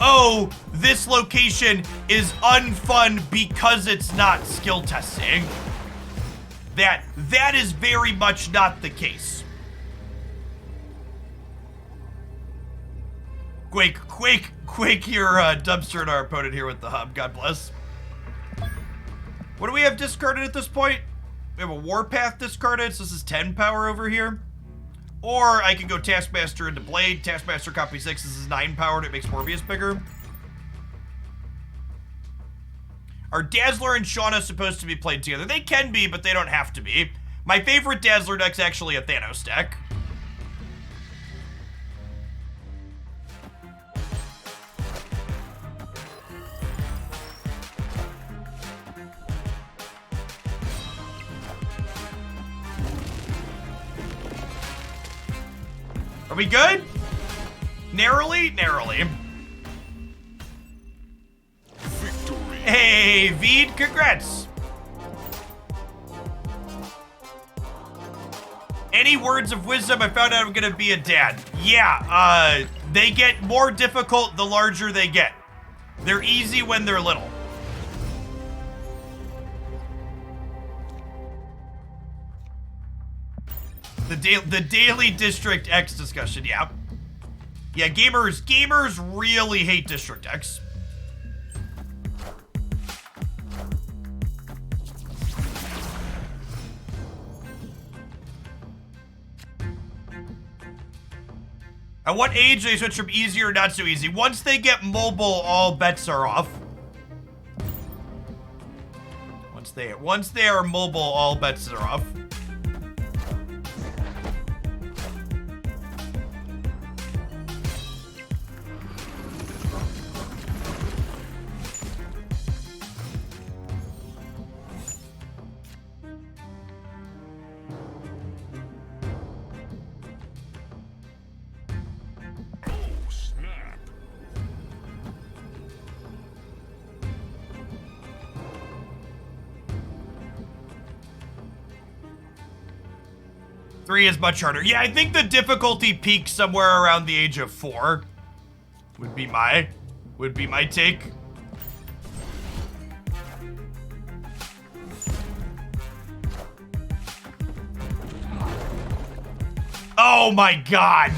oh, this location is unfun because it's not skill testing. That is very much not the case. Quake here, Dumpster and our opponent here with the hub. God bless. What do we have discarded at this point? We have a Warpath discarded, so this is 10 power over here. Or I can go Taskmaster into Blade. Taskmaster copy 6, this is 9 powered, it makes Morbius bigger. Are Dazzler and Shauna supposed to be played together? They can be, but they don't have to be. My favorite Dazzler deck's actually a Thanos deck. Are we good? Narrowly? Narrowly. Victory. Hey, Veed, congrats. Any words of wisdom? I found out I'm gonna be a dad. Yeah, they get more difficult the larger they get. They're easy when they're little. The daily District X discussion, yeah. Yeah, gamers really hate District X. At what age do they switch from easy or not so easy? Once they get mobile, all bets are off. Once they are mobile, all bets are off. Oh, snap. Three is much harder. Yeah, I think the difficulty peaks somewhere around the age of 4. Would be my take. Oh my god.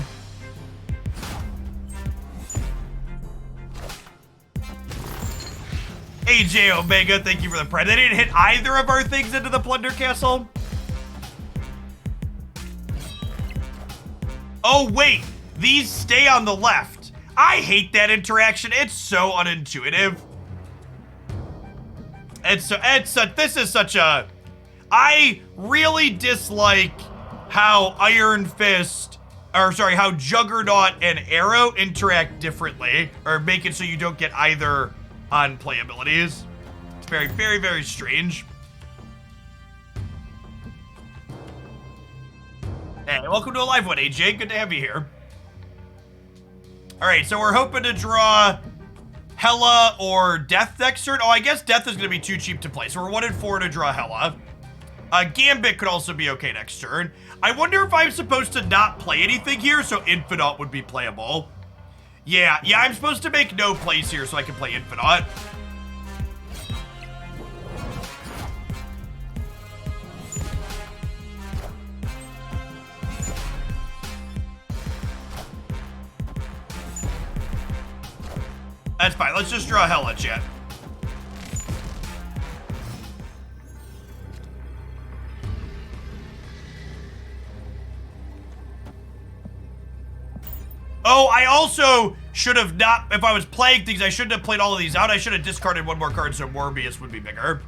AJ Omega, thank you for the pride. They didn't hit either of our things into the Plunder Castle. Oh wait, these stay on the left. I hate that interaction. It's so unintuitive. This is such a... I really dislike how Iron Fist, or sorry, how Juggernaut and Arrow interact differently, or make it so you don't get either on playabilities. It's very, very, very strange. Hey, welcome to a live one, AJ. Good to have you here. All right, so we're hoping to draw Hela or Death next turn. Oh, I guess Death is going to be too cheap to play, so we're 1-4 to draw Hela. Gambit could also be okay next turn. I wonder if I'm supposed to not play anything here, so Infinite would be playable. Yeah, I'm supposed to make no plays here so I can play Infinite. That's fine. Let's just draw Hela, chat. Oh, I also should have not, if I was playing things, I shouldn't have played all of these out. I should have discarded one more card so Morbius would be bigger.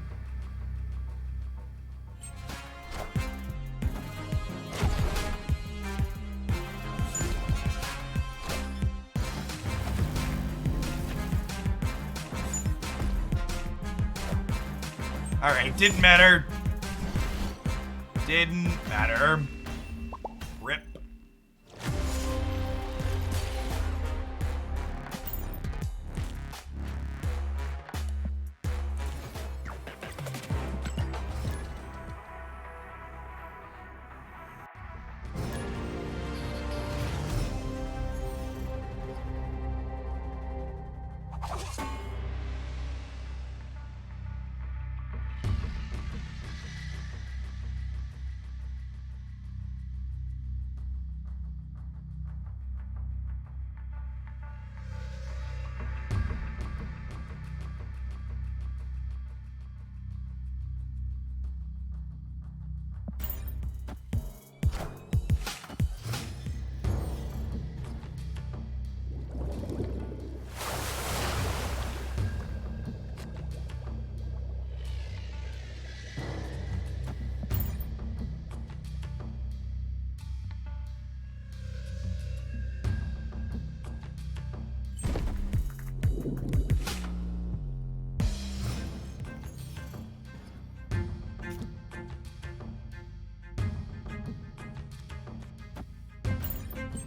Alright, didn't matter. Didn't matter. Rip.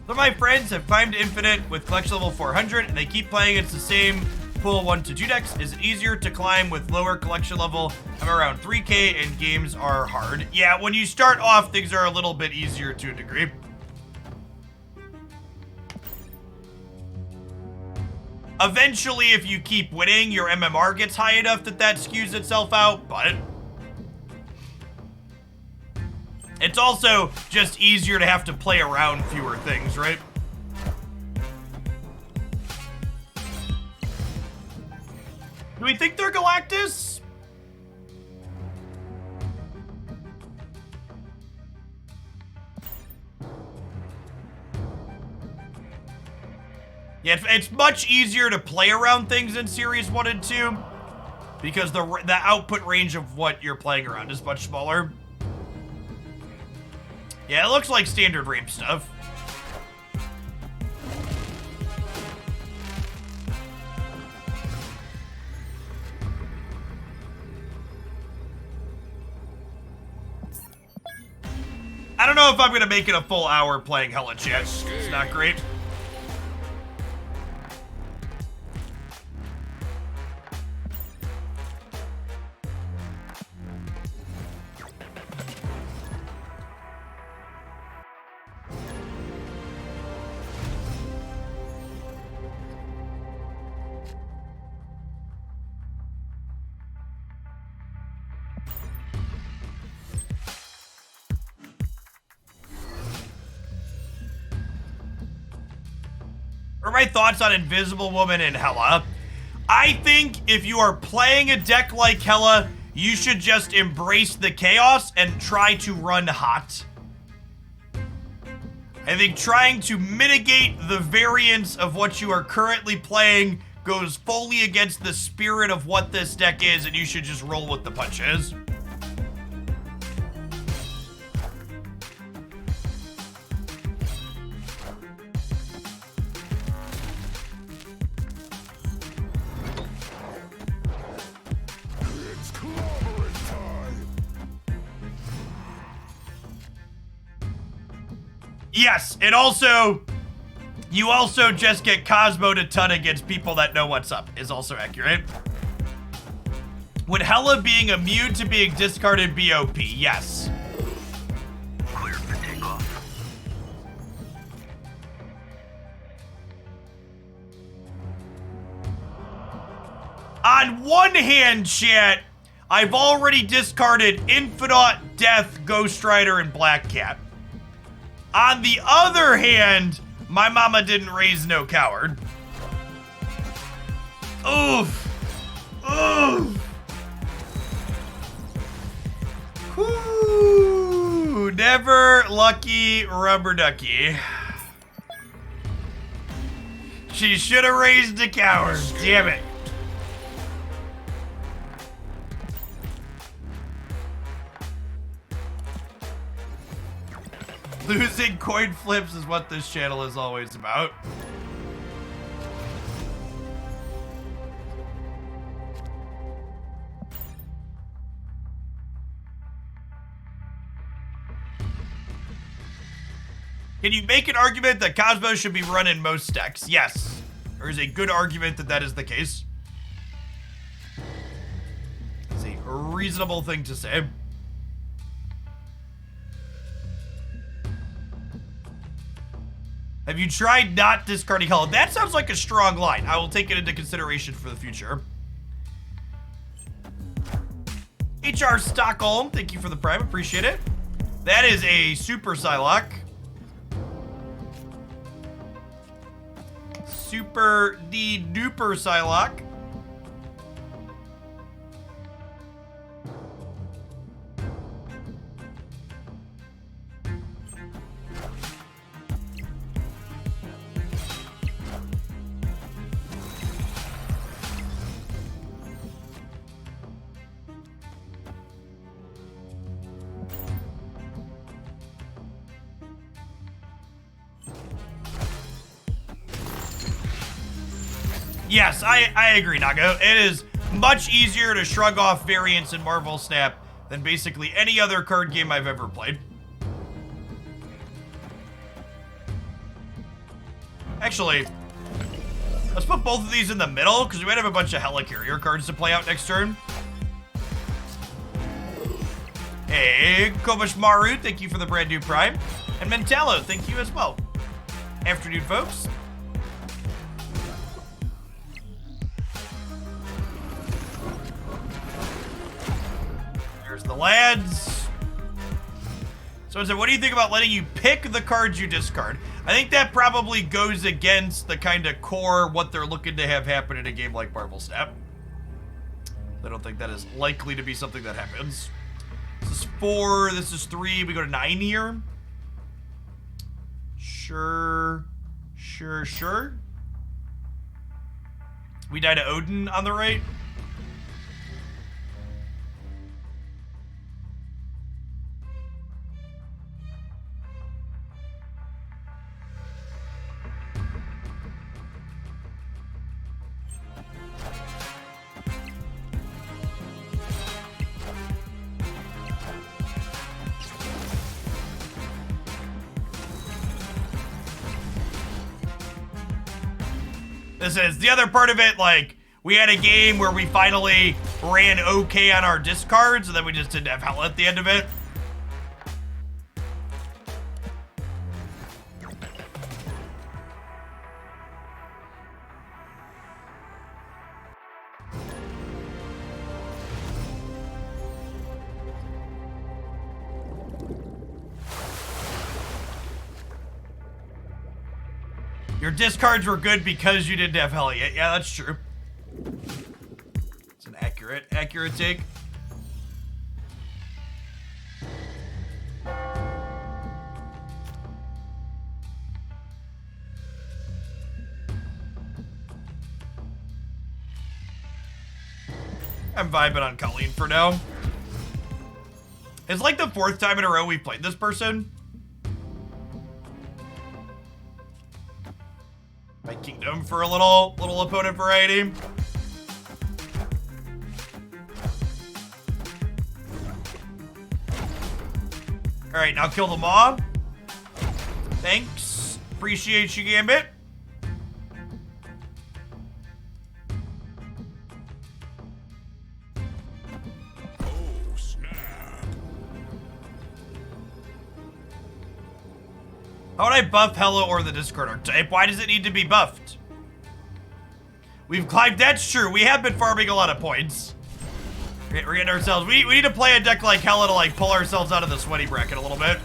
Some of my friends have climbed Infinite with collection level 400, and they keep playing against the same pool 1 to 2 decks. Is it easier to climb with lower collection level? I'm around 3K, and games are hard. Yeah, when you start off, things are a little bit easier to a degree. Eventually, if you keep winning, your MMR gets high enough that that skews itself out, but it's also just easier to have to play around fewer things, right? Do we think they're Galactus? Yeah, it's much easier to play around things in Series 1 and 2 because the output range of what you're playing around is much smaller. Yeah, it looks like standard ramp stuff. I don't know if I'm gonna make it a full hour playing Hella Chat. It's not great. What are my thoughts on Invisible Woman and Hela? I think if you are playing a deck like Hela, you should just embrace the chaos and try to run hot. I think trying to mitigate the variance of what you are currently playing goes fully against the spirit of what this deck is, and you should just roll with the punches. It's clobbering time. Yes, and also, you also just get Cosmo'd a ton against people that know what's up, is also accurate. Would Hela being immune to being discarded be OP? Yes. Clear for takeoff. On one hand, chat, I've already discarded Infinite, Death, Ghost Rider, and Black Cat. On the other hand, my mama didn't raise no coward. Oof. Oof. Whoo. Never lucky rubber ducky. She should have raised a coward. Damn it. Losing coin flips is what this channel is always about. Can you make an argument that Cosmo should be run in most decks? Yes. There is a good argument that that is the case. It's a reasonable thing to say. Have you tried not discarding Hollow? That sounds like a strong line. I will take it into consideration for the future. HR Stockholm, thank you for the prime. Appreciate it. That is a super Psylocke. Super duper Psylocke. Yes, I agree, Nago. It is much easier to shrug off variants in Marvel Snap than basically any other card game I've ever played. Actually, let's put both of these in the middle, because we might have a bunch of Helicarrier cards to play out next turn. Hey, Kobash Maru, thank you for the brand new prime. And Mentalo, thank you as well. Afternoon, folks. There's the lads. So I said, what do you think about letting you pick the cards you discard? I think that probably goes against the kind of core what they're looking to have happen in a game like Marvel Snap. I don't think that is likely to be something that happens. This is 4, this is 3, we go to 9 here. Sure. We die to Odin on the right. This is the other part of it, like, we had a game where we finally ran okay on our discards, and then we just didn't have hell at the end of it. Your discards were good because you didn't have hell yet. Yeah, that's true. It's an accurate take. I'm vibing on Colleen for now. It's like the 4th time in a row we played this person. My kingdom for a little opponent variety. All right, now kill the mob. Thanks. Appreciate you, Gambit. Oh, snap. How would I buff Hello or the discard archetype? Why does it need to be buffed? We've climbed, that's true. We have been farming a lot of points. We're getting ourselves, we need to play a deck like Hello to like pull ourselves out of the sweaty bracket a little bit.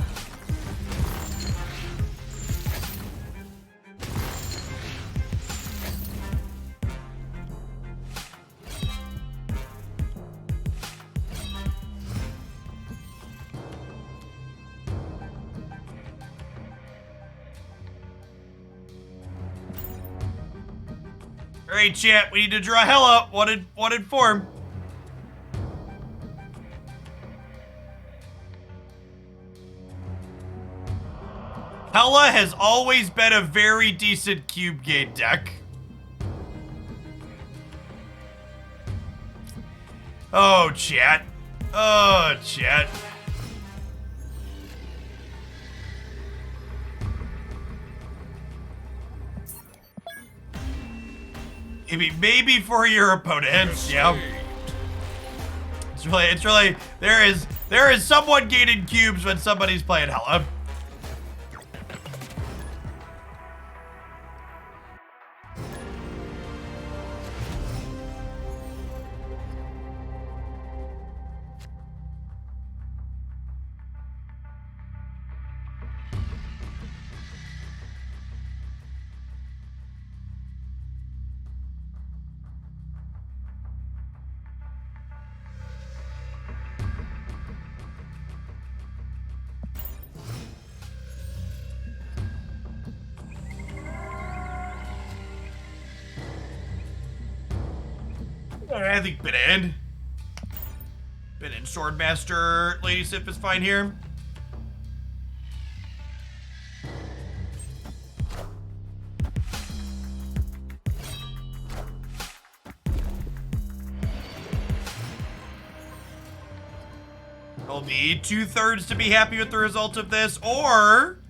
All right, chat. We need to draw Hella. Wanted form. Hella has always been a very decent cube gate deck. Oh, chat. Oh, chat. Maybe for your opponents, yeah. It's really there is someone gaining cubes when somebody's playing Hella. I think Binin Swordmaster Lady Sif is fine here. I'll be 2/3 to be happy with the result of this, or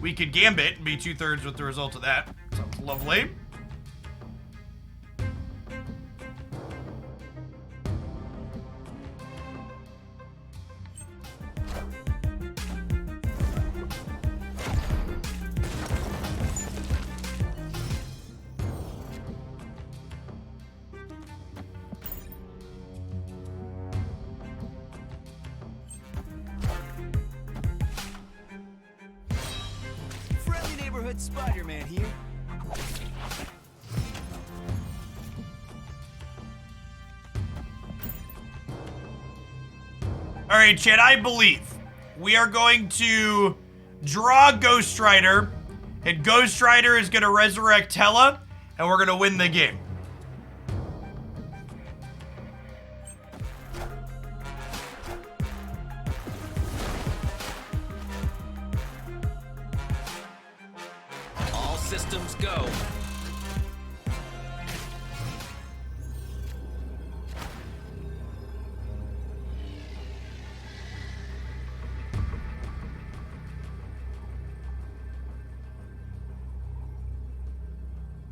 we could Gambit and be 2/3 with the result of that. Sounds lovely. Friendly neighborhood Spider-Man here. All right, Chad, I believe we are going to draw Ghost Rider, and Ghost Rider is going to resurrect Hella, and we're going to win the game. All systems go.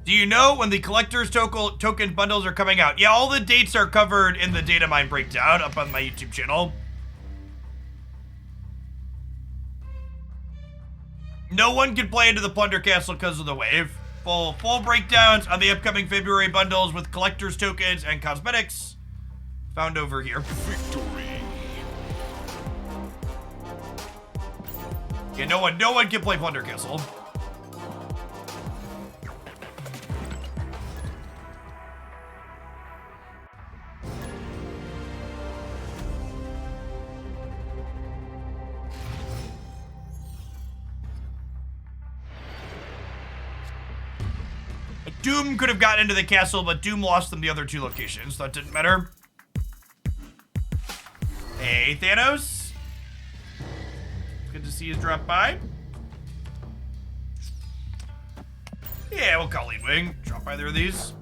Do you know when the collector's token bundles are coming out? Yeah, all the dates are covered in the data mine breakdown up on my YouTube channel. No one can play into the Plunder Castle because of the wave. Full breakdowns on the upcoming February bundles with collector's tokens and cosmetics found over here. Victory. Yeah, no one can play Plunder Castle. Doom could have gotten into the castle, but Doom lost them the other two locations. That didn't matter. Hey, Thanos. Good to see you drop by. Yeah, we'll call Lead Wing. Drop either of these.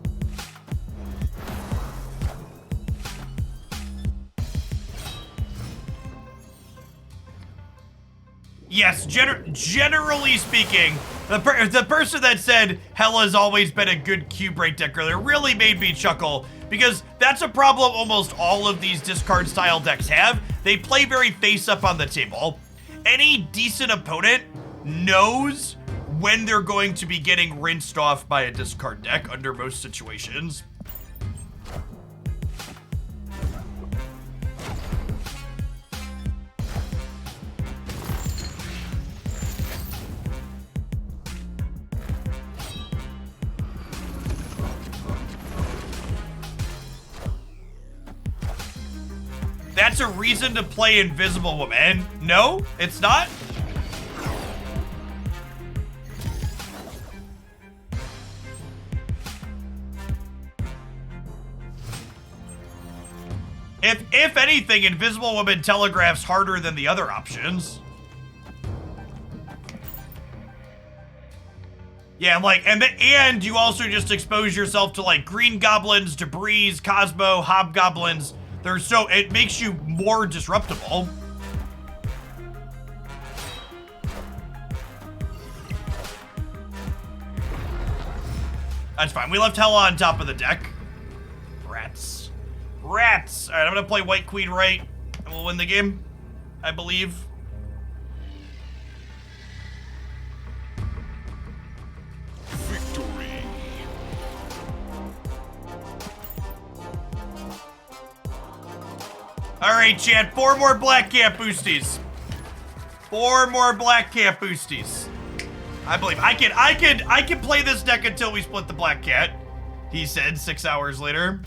Yes, generally speaking, the person that said Hella's always been a good cube break deck earlier really made me chuckle, because that's a problem almost all of these discard style decks have. They play very face up on the table. Any decent opponent knows when they're going to be getting rinsed off by a discard deck under most situations. That's a reason to play Invisible Woman. No, it's not. If anything, Invisible Woman telegraphs harder than the other options. Yeah, like, and you also just expose yourself to, like, green goblins, debris, Cosmo, hobgoblins. It makes you more disruptible. That's fine. We left Hella on top of the deck. Rats. Rats! Alright, I'm gonna play White Queen right, and we'll win the game, I believe. Victory. Alright, chat, 4 more Black Cat boosties. 4 more Black Cat boosties. I believe I can play this deck until we split the Black Cat, he said 6 hours later.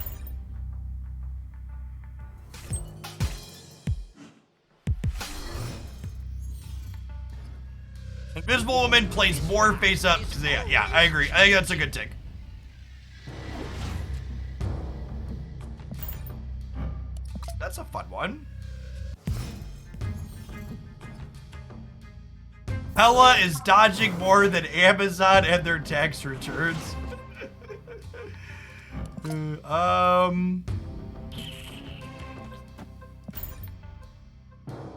Invisible Woman plays more face up. Yeah, I agree. I think that's a good take. That's a fun one. Hella is dodging more than Amazon and their tax returns.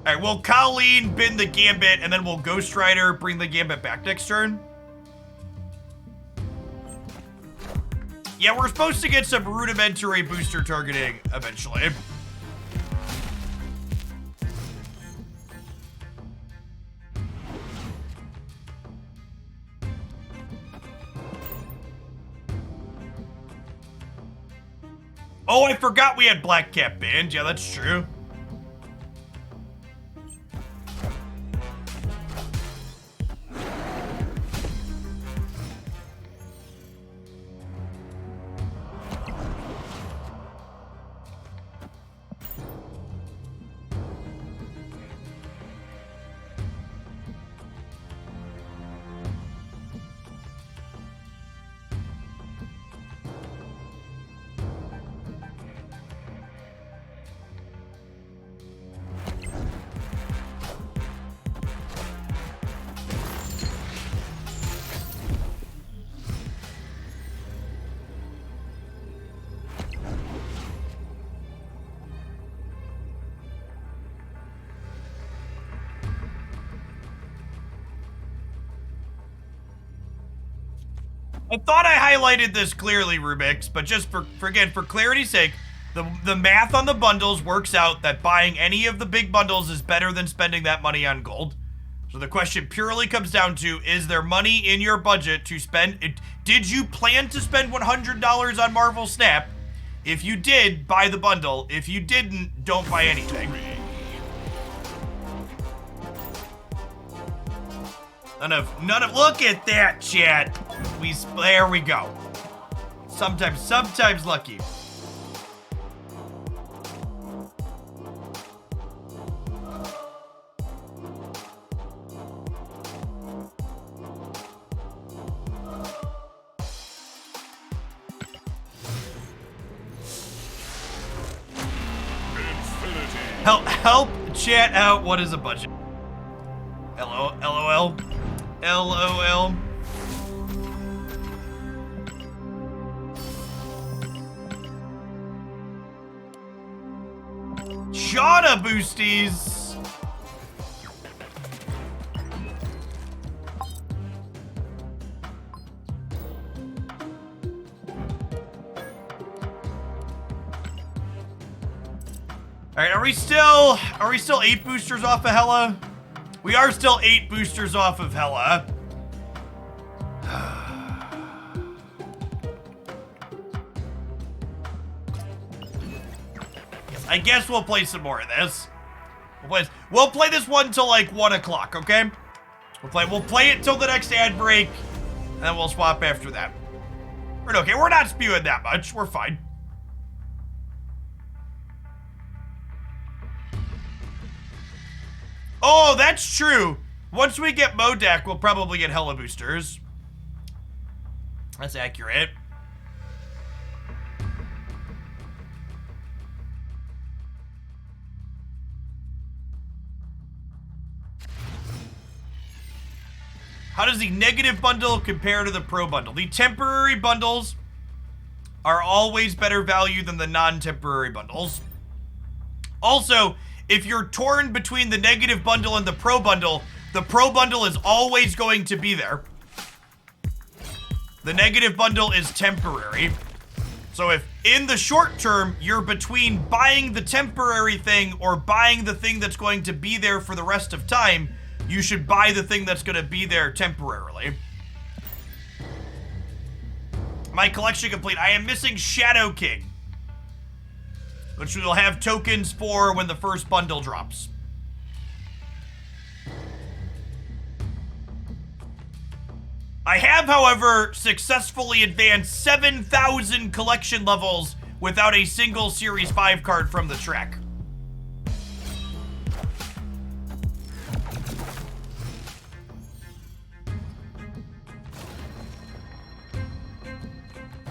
Alright, we'll Colleen bin the Gambit, and then we'll Ghost Rider bring the Gambit back next turn. Yeah, we're supposed to get some rudimentary booster targeting eventually. Oh, I forgot we had Black Cat banned. Yeah, that's true. I thought I highlighted this clearly, Rubix, but just for clarity's sake, the math on the bundles works out that buying any of the big bundles is better than spending that money on gold. So the question purely comes down to, is there money in your budget to spend? Did you plan to spend $100 on Marvel Snap? If you did, buy the bundle. If you didn't, don't buy anything. None of, look at that, chat. There we go. Sometimes lucky. Help chat out. What is a budget? LOL. LOL. Shauna boosties. All right, are we still 8 boosters off of Hella? We are still 8 boosters off of Hella. I guess we'll play some more of this. We'll play this one till like 1 o'clock, okay? We'll play it till the next ad break, and then we'll swap after that. We're okay. We're not spewing that much. We're fine. Oh, that's true. Once we get Modak, we'll probably get Hella boosters. That's accurate. How does the negative bundle compare to the pro bundle? The temporary bundles are always better value than the non-temporary bundles. Also, if you're torn between the negative bundle and the pro bundle is always going to be there. The negative bundle is temporary. So if in the short term, you're between buying the temporary thing or buying the thing that's going to be there for the rest of time, you should buy the thing that's going to be there temporarily. My collection complete. I am missing Shadow King, which we'll have tokens for when the first bundle drops. I have, however, successfully advanced 7,000 collection levels without a single Series 5 card from the track.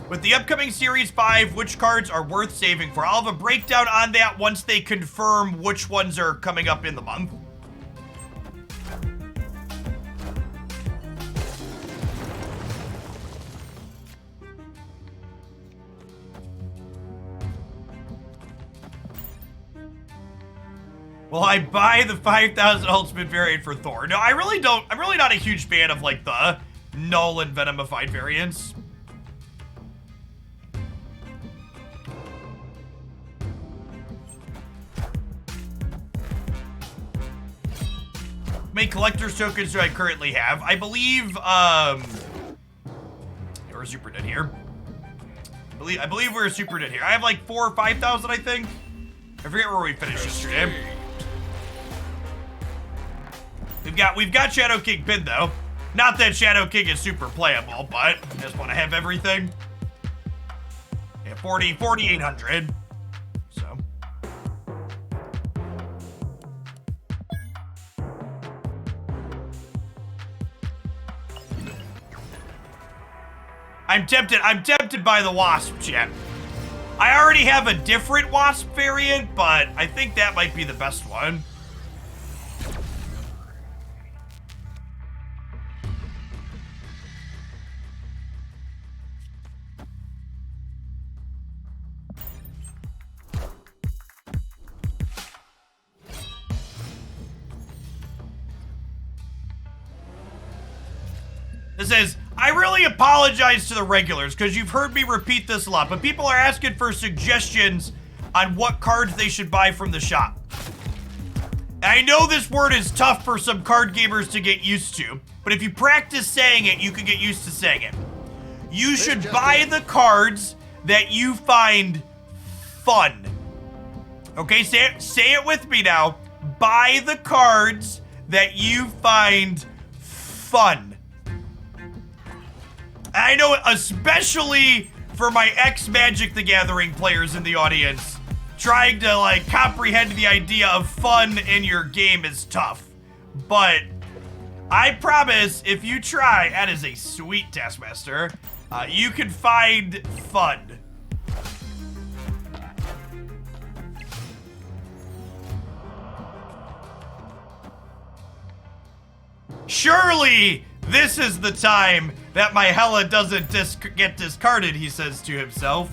With the upcoming Series 5, which cards are worth saving for? I'll have a breakdown on that once they confirm which ones are coming up in the month. Will I buy the 5,000 Ultimate variant for Thor? No, I really don't. I'm really not a huge fan of, like, the null and venomified variants. How many collector's tokens do I currently have? I believe, we're super dead here. I believe we're super dead here. I have like 4,000 or 5,000, I think. I forget where we finished yesterday. We've got Shadow King pinned though. Not that Shadow King is super playable, but I just want to have everything. Yeah, 4,800. So. I'm tempted by the Wasp, chat. I already have a different Wasp variant, but I think that might be the best one. It says, I really apologize to the regulars because you've heard me repeat this a lot, but people are asking for suggestions on what cards they should buy from the shop. And I know this word is tough for some card gamers to get used to, but if you practice saying it, you can get used to saying it. You should buy the cards that you find fun. Okay, say it with me now. Buy the cards that you find fun. I know, especially for my ex-Magic the Gathering players in the audience, trying to, like, comprehend the idea of fun in your game is tough. But I promise, if you try, that is a sweet Taskmaster, you can find fun. Surely, this is the time that my Hela doesn't get discarded, he says to himself.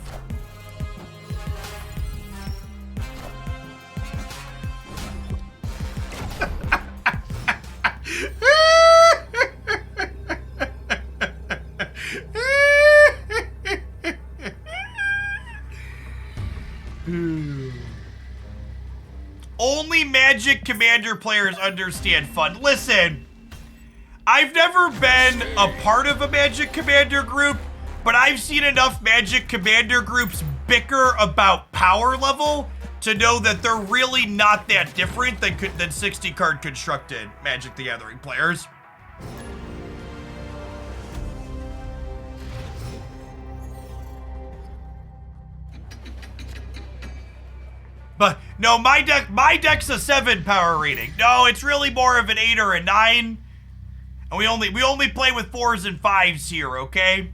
Only Magic Commander players understand fun. Listen. I've never been a part of a Magic Commander group, but I've seen enough Magic Commander groups bicker about power level to know that they're really not that different than 60 card constructed Magic the Gathering players. But no, my deck's a 7 power rating. No, it's really more of an 8 or a 9. And we only play with 4s and 5s here, okay?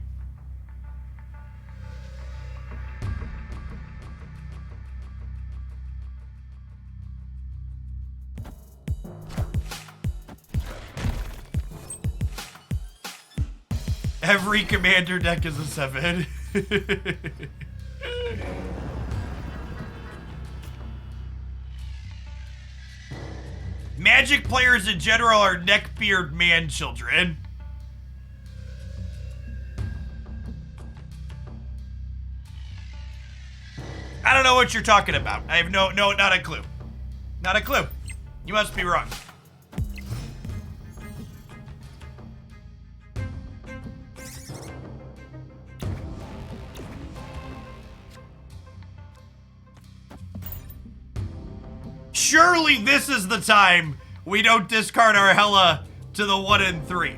Every commander deck is a 7. Magic players in general are neckbeard man children. I don't know what you're talking about. I have no, not a clue. Not a clue. You must be wrong. Surely this is the time we don't discard our Hella to the 1 and 3.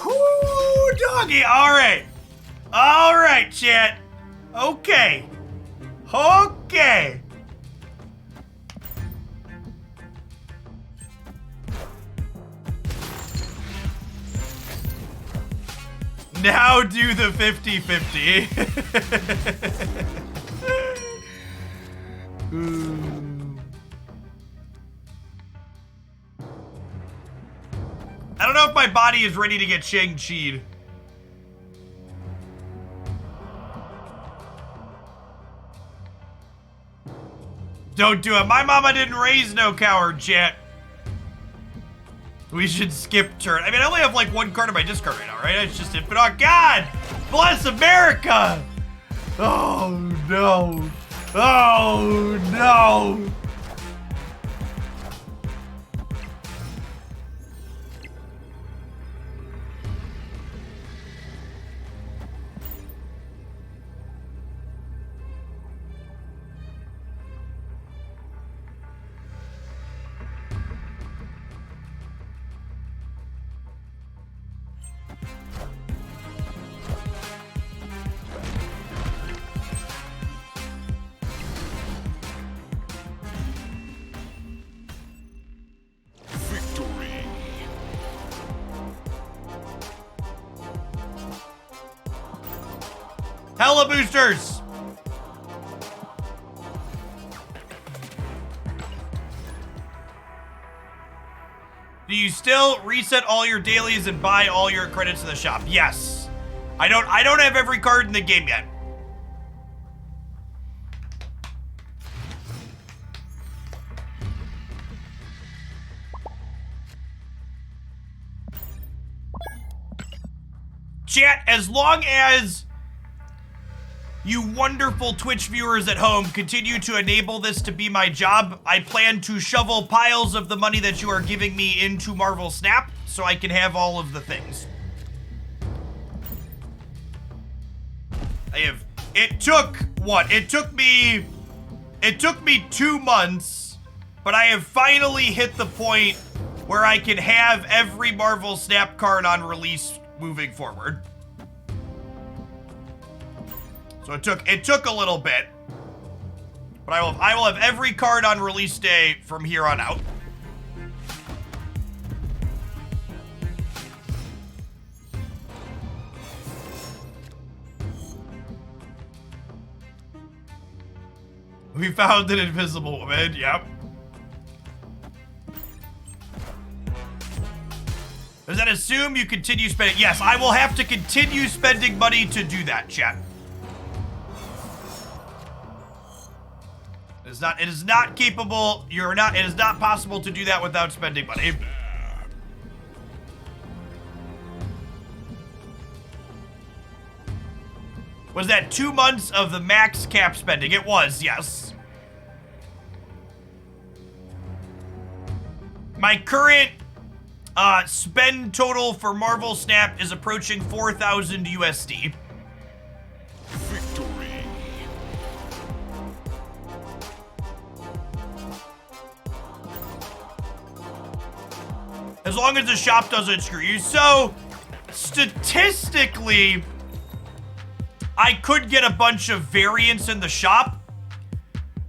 Whoo, doggy. All right. All right, chat. Okay. Okay. Now do the 50-50. I don't know if my body is ready to get Shang-Chi'd. Don't do it. My mama didn't raise no coward, chat. We should skip turn. I mean, I only have like 1 card in my discard right now, right? It's just infinite. Oh, God! Bless America! Oh, no. Oh, no. Hella boosters! Do you still reset all your dailies and buy all your credits in the shop? Yes. I don't have every card in the game yet. Chat, as long as you wonderful Twitch viewers at home continue to enable this to be my job, I plan to shovel piles of the money that you are giving me into Marvel Snap so I can have all of the things. It took me 2 months, but I have finally hit the point where I can have every Marvel Snap card on release moving forward. So it took a little bit, but I will have every card on release day from here on out. We found an invisible woman, yep. Does that assume you continue spending? Yes, I will have to continue spending money to do that, chat. It is not capable, it is not possible to do that without spending money. Was that 2 months of the max cap spending? It was, yes. My current spend total for Marvel Snap is approaching 4,000 USD. As long as the shop doesn't screw you. So, statistically, I could get a bunch of variants in the shop.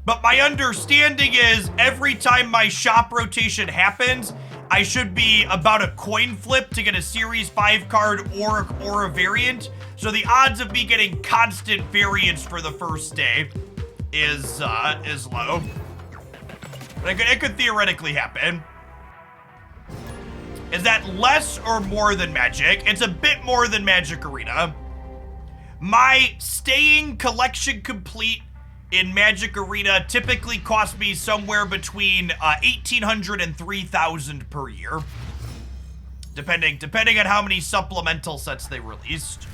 But my understanding is every time my shop rotation happens, I should be about a coin flip to get a Series 5 card or a variant. So the odds of me getting constant variants for the first day is low. But it could theoretically happen. Is that less or more than Magic? It's a bit more than Magic Arena. My staying collection complete in Magic Arena typically costs me somewhere between 1,800 and 3,000 per year. Depending on how many supplemental sets they released.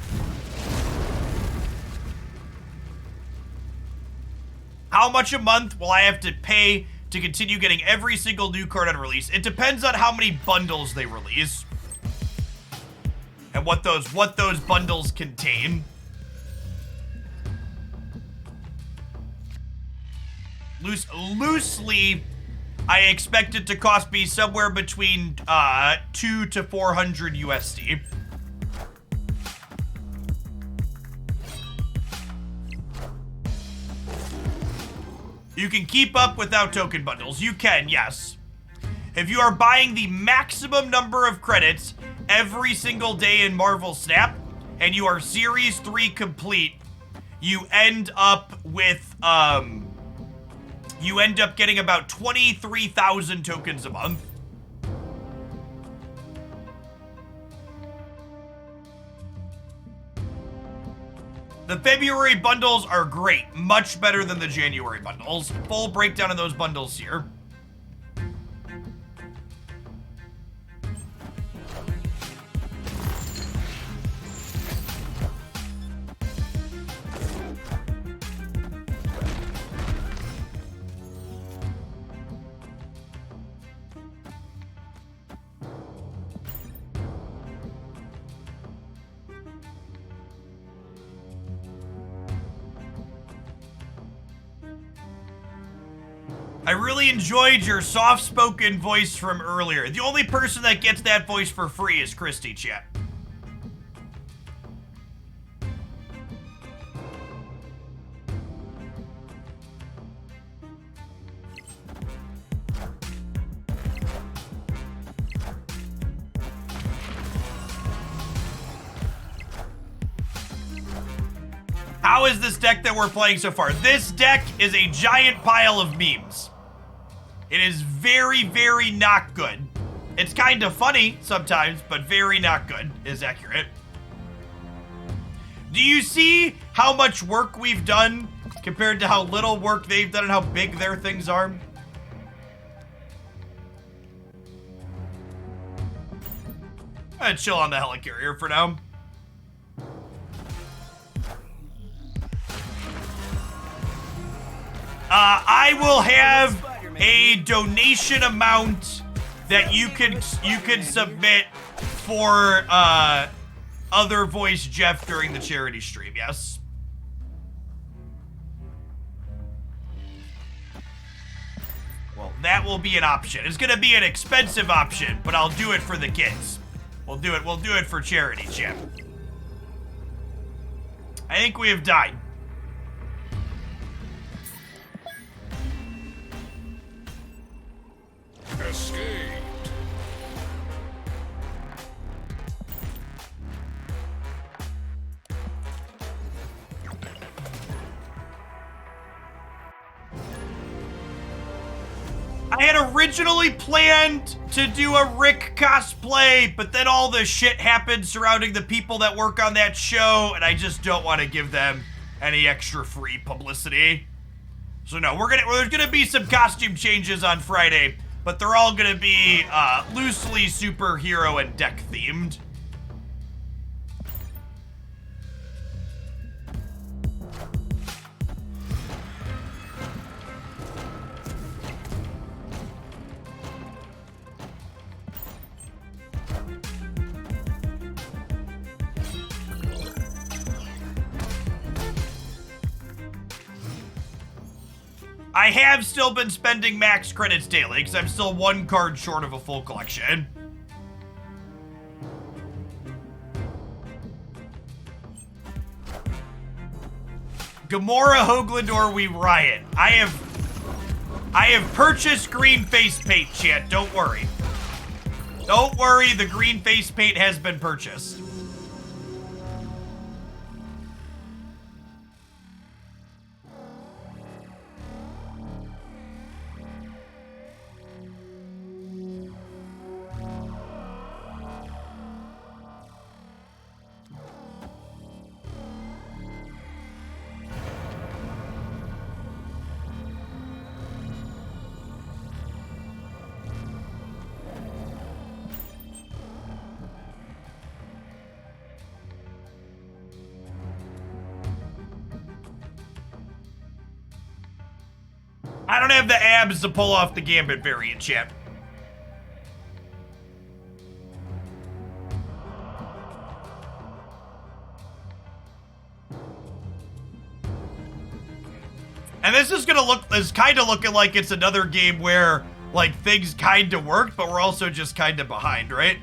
How much a month will I have to pay to continue getting every single new card on release? It depends on how many bundles they release. And what those bundles contain. Loosely, I expect it to cost me somewhere between 2 to 400 USD. You can keep up without token bundles. You can, yes. If you are buying the maximum number of credits every single day in Marvel Snap, and you are Series 3 complete, you end up with, you end up getting about 23,000 tokens a month. The February bundles are great, much better than the January bundles. Full breakdown of those bundles here. I really enjoyed your soft-spoken voice from earlier. The only person that gets that voice for free is Christy, chat. How is this deck that we're playing so far? This deck is a giant pile of memes. It is very, very not good. It's kind of funny sometimes, but very not good is accurate. Do you see how much work we've done compared to how little work they've done and how big their things are? I'm gonna chill on the helicarrier for now. I will have a donation amount that you can submit for other voice Jeff during the charity stream. Yes. Well, that will be an option. It's gonna be an expensive option, but I'll do it for the kids. We'll do it for charity, Jeff. I think we have died. Escaped. I had originally planned to do a Rick cosplay, but then all the shit happened surrounding the people that work on that show, and I just don't want to give them any extra free publicity. So no, there's gonna be some costume changes on Friday, but they're all gonna be loosely superhero and deck themed. I have still been spending max credits daily because I'm still one card short of a full collection. Gamora, Hoagland, or we riot. I have purchased green face paint, chat. Don't worry. Don't worry, the green face paint has been purchased. don't have the abs to pull off the Gambit variant, chat. And this is kind of looking like it's another game where, like, things kind of worked, but we're also just kind of behind, right?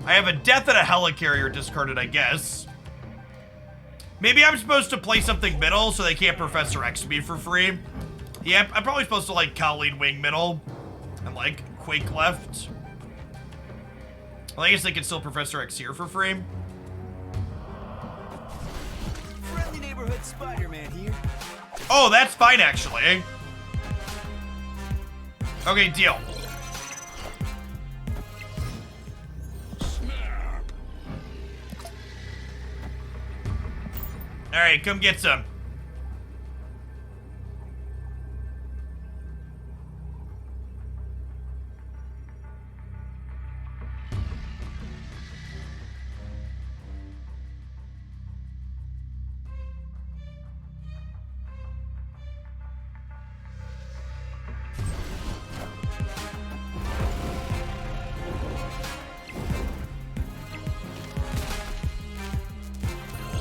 I have a Death and a Helicarrier discarded, I guess. Maybe I'm supposed to play something middle so they can't Professor X me for free. Yeah, I'm probably supposed to, like, Colleen Wing middle and, like, Quake left. Well, I guess they can still Professor X here for free. Friendly neighborhood Spider-Man here. Oh, that's fine, actually. Okay, deal. All right, come get some.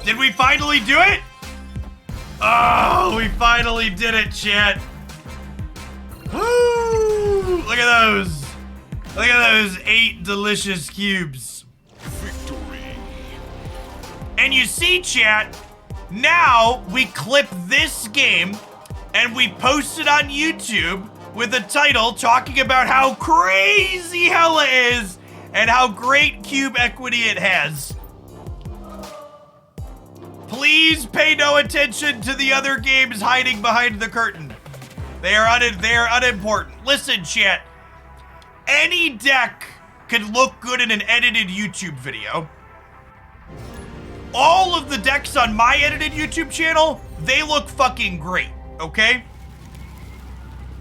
Did we finally do it? Oh, we finally did it, chat. Woo! Look at those. Look at those 8 delicious cubes. Victory. And you see, chat, now we clip this game and we post it on YouTube with a title talking about how crazy Hella is and how great cube equity it has. Please pay no attention to the other games hiding behind the curtain. They are unimportant. Listen, chat. Any deck can look good in an edited YouTube video. All of the decks on my edited YouTube channel, they look fucking great, okay?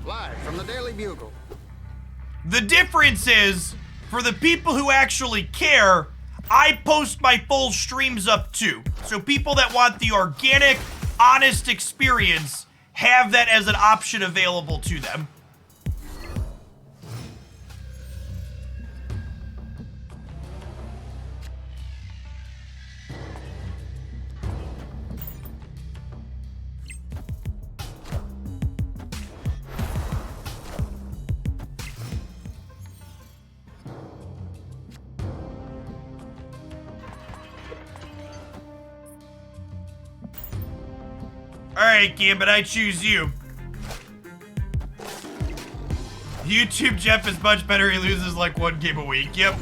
Live from the Daily Bugle. The difference is, for the people who actually care, I post my full streams up too. So people that want the organic, honest experience have that as an option available to them. Alright, Gambit, I choose you. YouTube Jeff is much better. He loses like 1 game a week. Yep.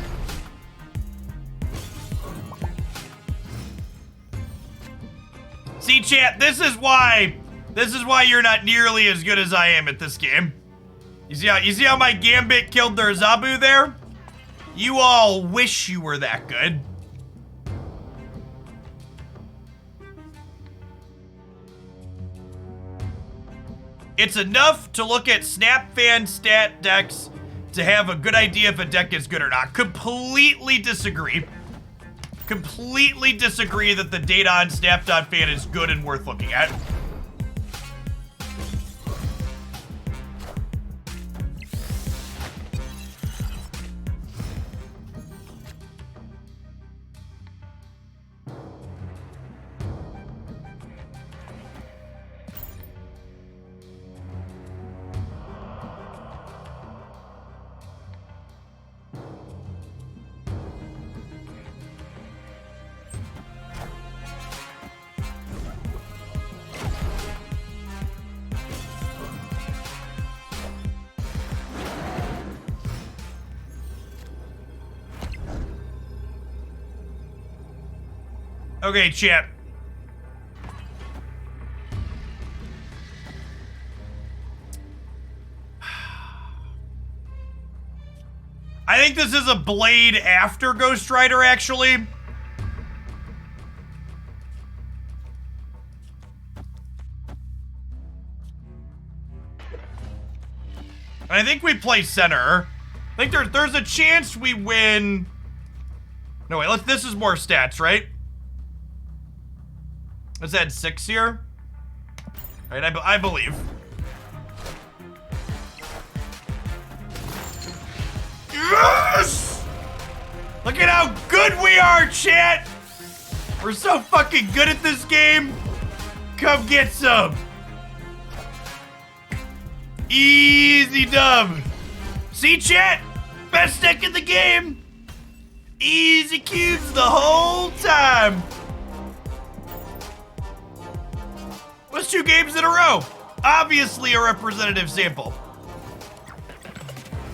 See, chat, this is why you're not nearly as good as I am at this game. You see how my Gambit killed their Zabu there? You all wish you were that good. It's enough to look at SnapFan stat decks to have a good idea if a deck is good or not. Completely disagree. Completely disagree that the data on Snap.fan is good and worth looking at. Okay, chat. I think this is a Blade after Ghost Rider, actually. I think we play center. I think there's a chance we win. No, wait, this is more stats, right? Let's add 6 here. All right, I believe. Look at how good we are, chat. We're so fucking good at this game. Come get some. Easy dub. See, chat? Best deck in the game. Easy cubes the whole time. What's 2 games in a row? Obviously a representative sample.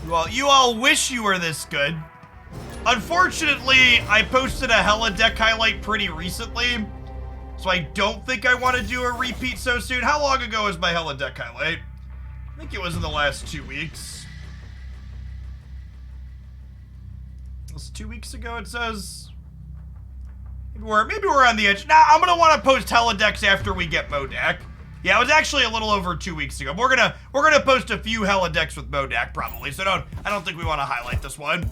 Well, you all wish you were this good. Unfortunately, I posted a hella deck highlight pretty recently, so I don't think I want to do a repeat so soon. How long ago was my hella deck highlight? I think it was in the last 2 weeks. It was 2 weeks ago, it says. Maybe we're on the edge. Nah, I'm gonna want to post hella decks after we get Modak. Yeah, it was actually a little over 2 weeks ago. We're gonna post a few hella decks with Modak probably. So I don't think we want to highlight this one.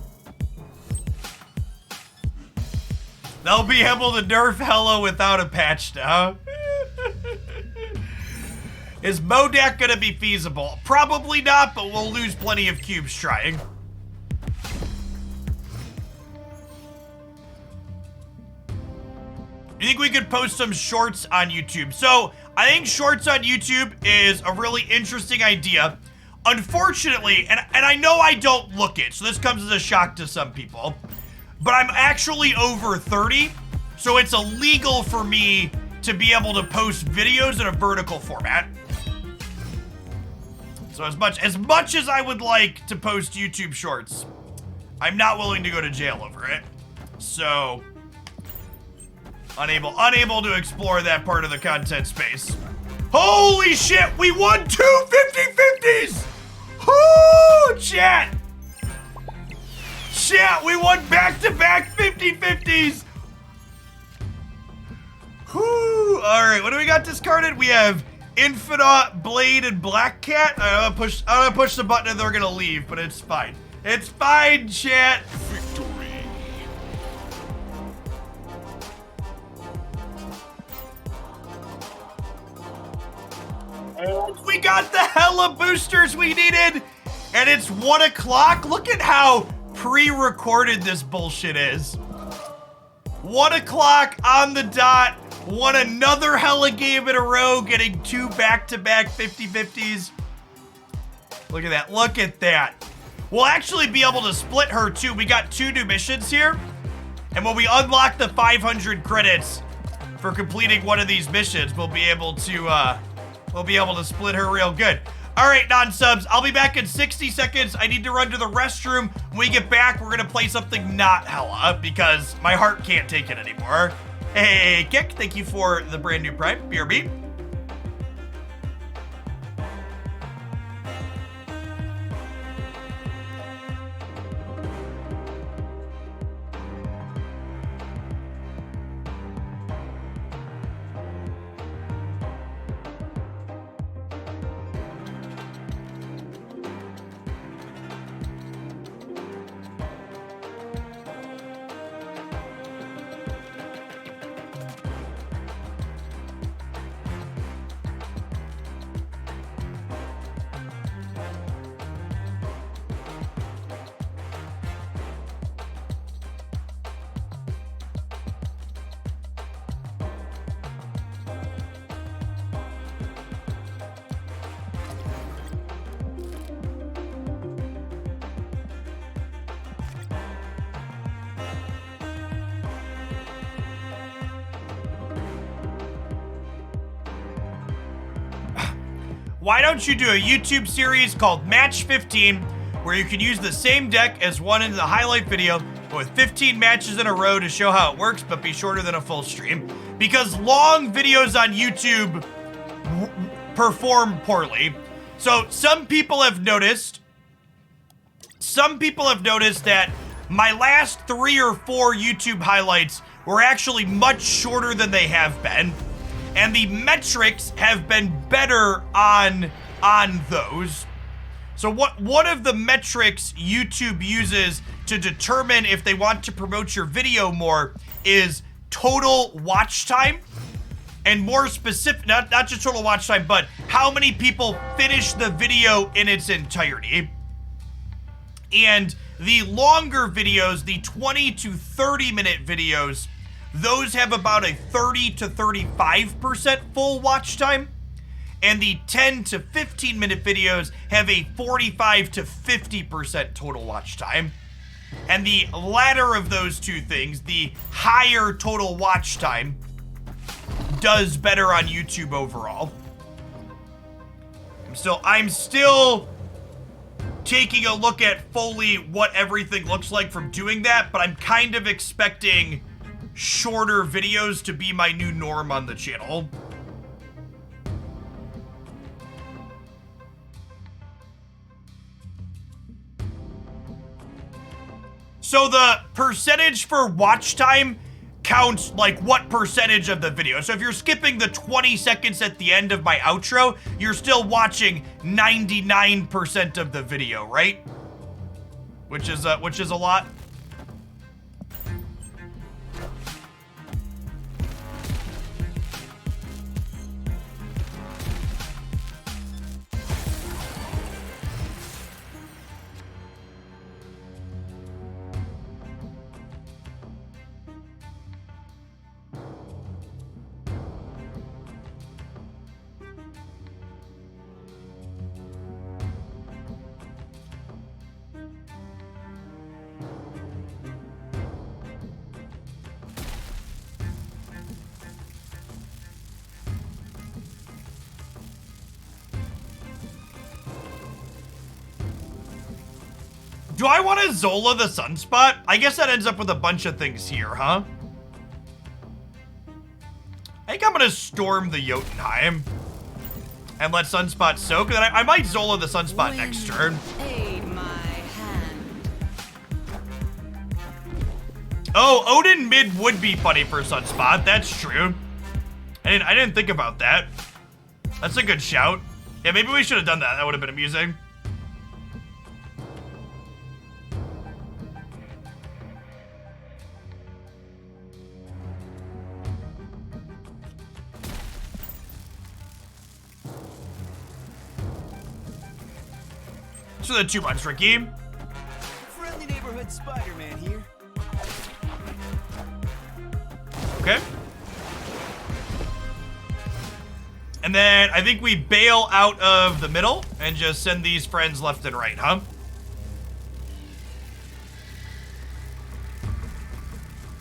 They'll be able to nerf hella without a patch now. Is Modak gonna be feasible? Probably not, but we'll lose plenty of cubes trying. You think we could post some shorts on YouTube? So, I think shorts on YouTube is a really interesting idea. Unfortunately, and I know I don't look it, so this comes as a shock to some people, but I'm actually over 30, so it's illegal for me to be able to post videos in a vertical format. So as much as I would like to post YouTube shorts, I'm not willing to go to jail over it. So, unable to explore that part of the content space. Holy shit, we won 2 50/50s! Whoo, chat! Chat, we won back-to-back 50/50s! Whoo! Alright, what do we got discarded? We have Infinite, Blade, and Black Cat. I'm gonna push the button and they're gonna leave, but it's fine. It's fine, chat! Victory. We got the hella boosters we needed, and it's 1 o'clock. Look at how pre-recorded this bullshit is. 1 o'clock on the dot. Won another hella game in a row, getting 2 back-to-back 50/50s. Look at that. Look at that. We'll actually be able to split her too. We got 2 new missions here, and when we unlock the 500 credits for completing one of these missions, we'll be able to split her real good. All right, non-subs, I'll be back in 60 seconds. I need to run to the restroom. When we get back, we're gonna play something not hella because my heart can't take it anymore. Hey, Kick, thank you for the brand new Prime. BRB. Why don't you do a YouTube series called Match 15, where you can use the same deck as one in the highlight video, but with 15 matches in a row to show how it works, but be shorter than a full stream. Because long videos on YouTube perform poorly. So some people have noticed that my last 3 or 4 YouTube highlights were actually much shorter than they have been. And the metrics have been better on those. So one of the metrics YouTube uses to determine if they want to promote your video more is total watch time. And more specific, not just total watch time, but how many people finish the video in its entirety. And The longer videos, the 20 to 30 minute videos, those have about a 30 to 35% full watch time. And the 10 to 15 minute videos have a 45 to 50% total watch time. And the latter of those two things, the higher total watch time, does better on YouTube overall. I'm still taking a look at fully what everything looks like from doing that, but I'm kind of expecting shorter videos to be my new norm on the channel. So the percentage for watch time counts like what percentage of the video. So if you're skipping the 20 seconds at the end of my outro, you're still watching 99% of the video, right? Which is a lot. Do I want to Zola the Sunspot? I guess that ends up with a bunch of things here, huh? I think I'm gonna storm the Jotunheim and let Sunspot soak. Then I might Zola the Sunspot next turn. Aid my hand. Oh, Odin mid would be funny for Sunspot. That's true. I didn't think about that. That's a good shout. Yeah, maybe we should have done that. That would have been amusing. For the 2 months, Ricky. Friendly neighborhood Spider-Man here. Okay. And then I think we bail out of the middle and just send these friends left and right, huh?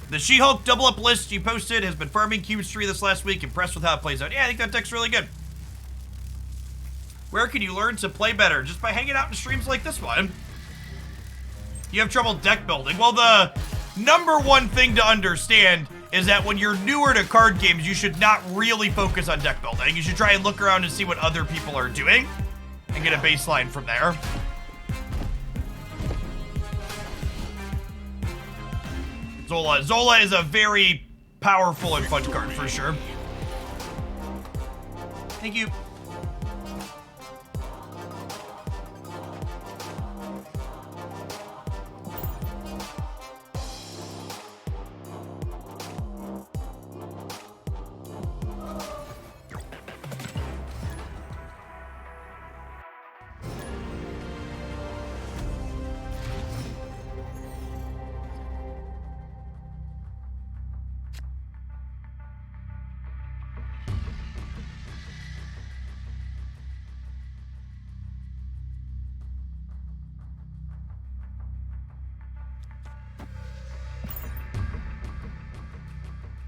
The She-Hulk double-up list you posted has been farming cubes 3 this last week. Impressed with how it plays out. Yeah, I think that deck's really good. Where can you learn to play better? Just by hanging out in streams like this one. You have trouble deck building. Well, the number one thing to understand is that when you're newer to card games, you should not really focus on deck building. You should try and look around and see what other people are doing and get a baseline from there. Zola. Zola is a very powerful and fun card for sure. Thank you.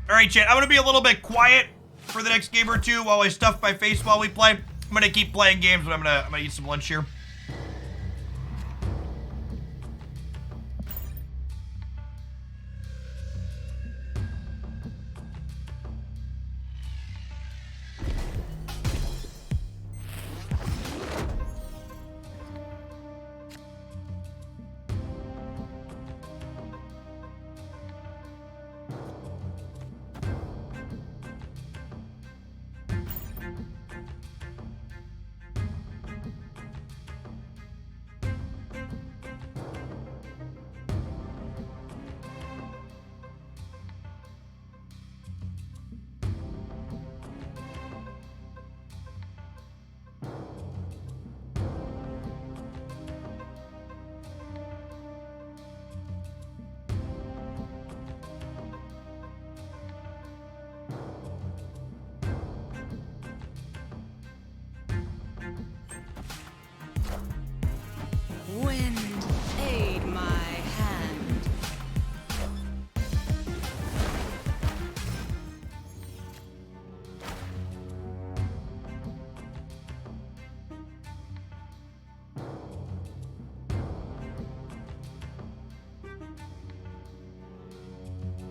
All right, chat, I'm gonna be a little bit quiet for the next game or two while I stuff my face while we play. I'm gonna keep playing games, but I'm gonna eat some lunch here.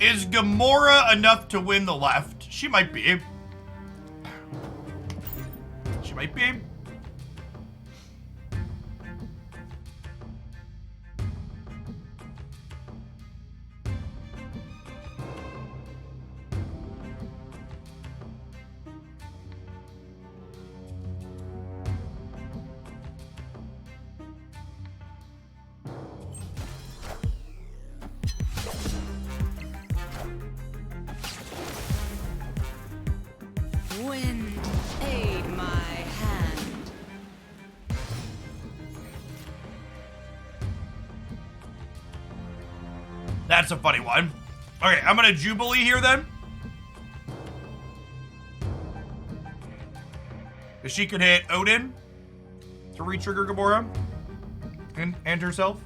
Is Gamora enough to win the left? She might be. She might be. Wind, aid my hand. That's a funny one. Okay, I'm gonna Jubilee here then. Because she could hit Odin to re-trigger Gamora and herself.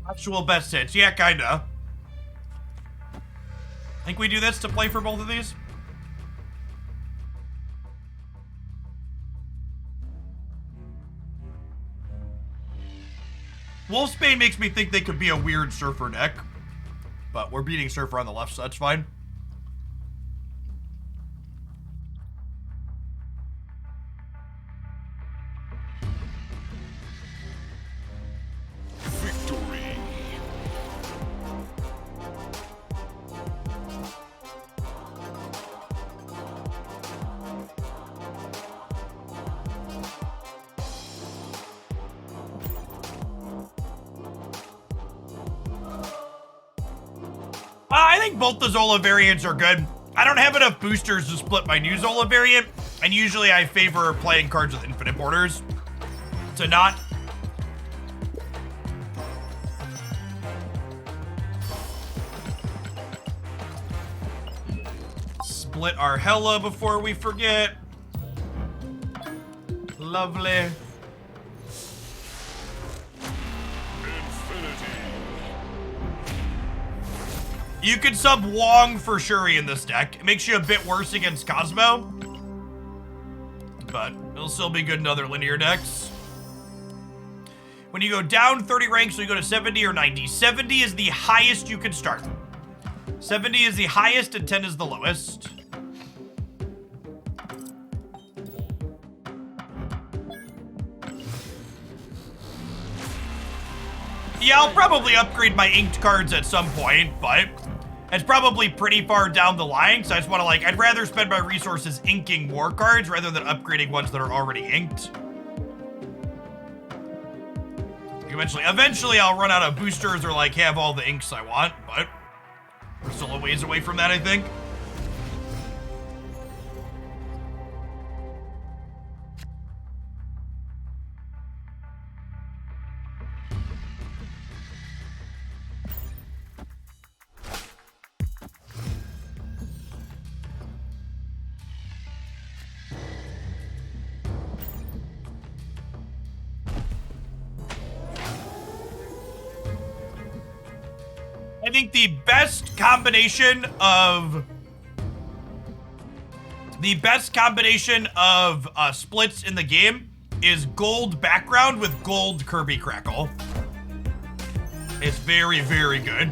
Actual best hits. Yeah, kinda. Think we do this to play for both of these? Wolfsbane makes me think they could be a weird Surfer deck. But we're beating Surfer on the left, so that's fine. Victory. I think both the Zola variants are good. I don't have enough boosters to split my new Zola variant, and usually I favor playing cards with infinite borders to not. Split our Hela before we forget. Lovely. Infinity. You could sub Wong for Shuri in this deck. It makes you a bit worse against Cosmo, but it'll still be good in other linear decks. When you go down 30 ranks, so you go to 70 or 90. 70 is the highest you can start. 70 is the highest and 10 is the lowest. Yeah, I'll probably upgrade my inked cards at some point, but it's probably pretty far down the line, so I just want to, like, I'd rather spend my resources inking more cards rather than upgrading ones that are already inked. Eventually I'll run out of boosters or, like, have all the inks I want, but we're still a ways away from that, I think. I think the best combination of splits in the game is gold background with gold Kirby Crackle. It's very, very good.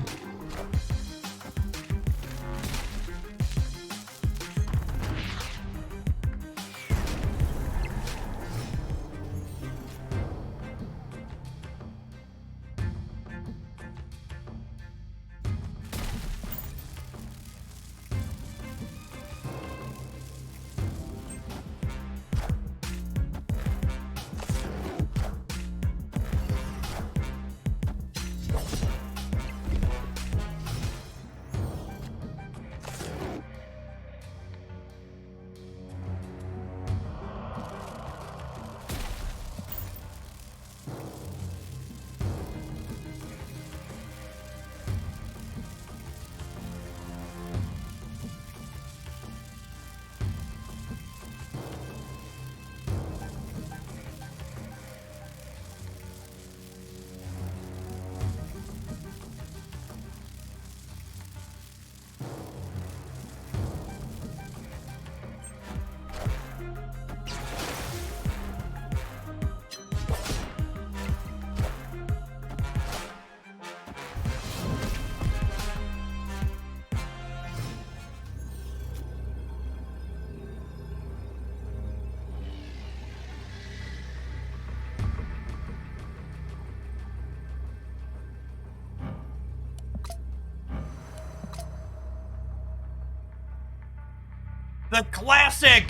The classic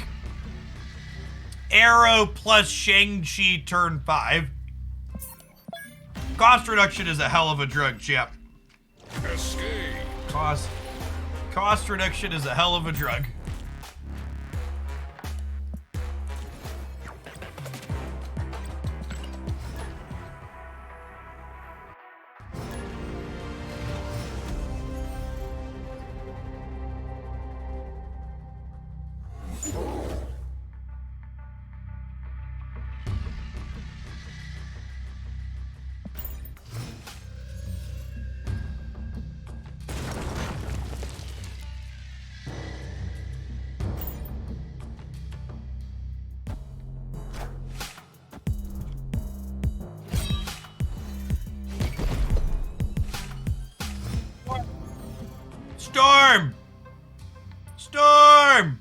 Arrow plus Shang-Chi turn 5. Cost reduction is a hell of a drug, chap. Escape. Cost reduction is a hell of a drug. Storm! Storm!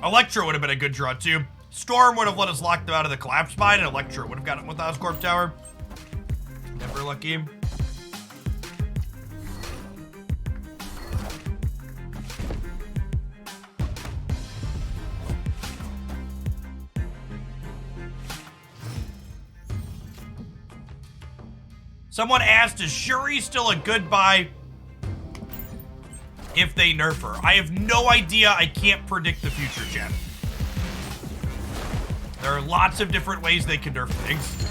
Electro would have been a good draw, too. Storm would have let us lock them out of the collapse mine, and Electro would have gotten with Oscorp Tower. Never lucky. Someone asked, is Shuri still a good buy if they nerf her? I have no idea. I can't predict the future, chat. There are lots of different ways they can nerf things.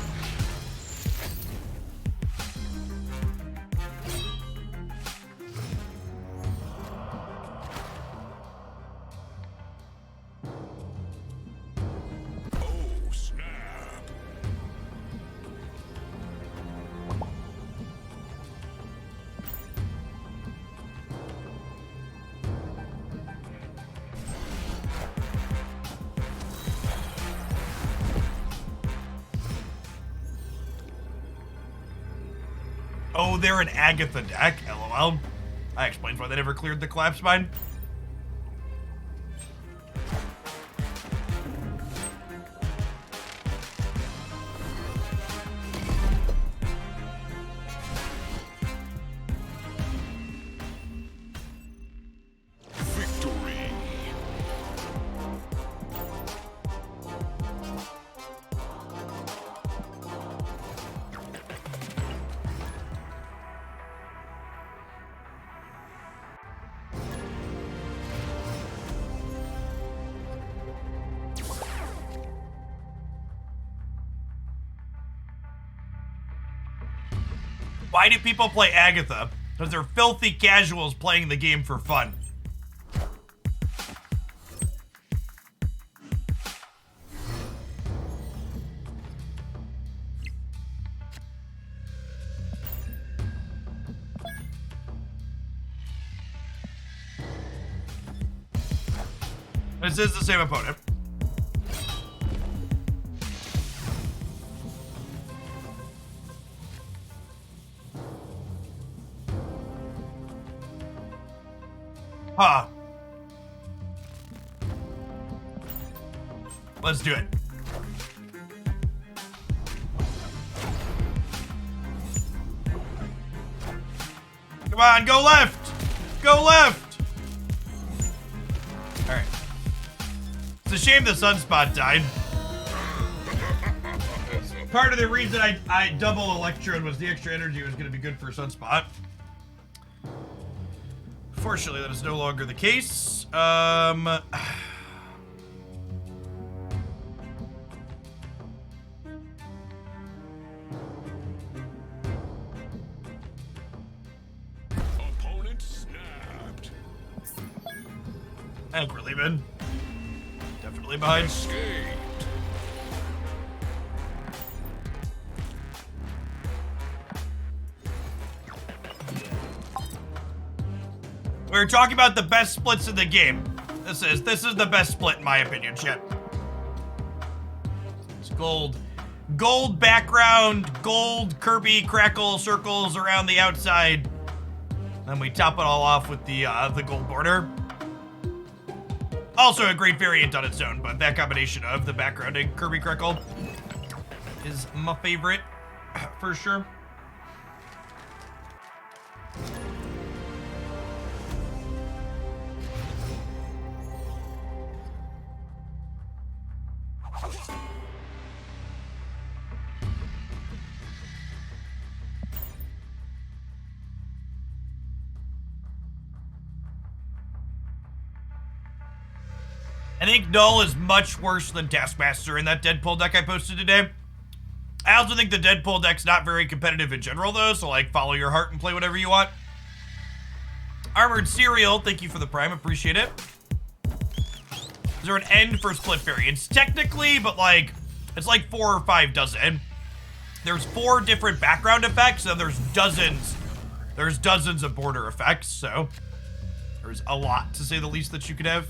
Oh, snap. Oh, they're an Agatha deck. LOL. That explains why they never cleared the collapse mine. Victory. Why do people play Agatha? Because they're filthy casuals playing the game for fun. This is the same opponent. Huh. Let's do it. Come on, go left! Go left! Alright. It's a shame the sunspot died. Part of the reason I double Electrode was the extra energy was going to be good for sunspot. Fortunately, that is no longer the case. Opponent snapped. And we're leaving. Definitely behind. Escaped. We were talking about the best splits in the game. This is the best split in my opinion, shit. It's gold. Gold background, gold Kirby crackle circles around the outside. Then we top it all off with the gold border. Also a great variant on its own, but that combination of the background and Kirby crackle is my favorite for sure. I think Null is much worse than Taskmaster in that Deadpool deck I posted today. I also think the Deadpool deck's not very competitive in general, though, so, like, follow your heart and play whatever you want. Armored Cereal, thank you for the Prime, appreciate it. Is there an end for split variants? Technically, but, like, it's like 4 or 5 dozen. There's 4 different background effects, and there's dozens. There's dozens of border effects, so there's a lot, to say the least, that you could have.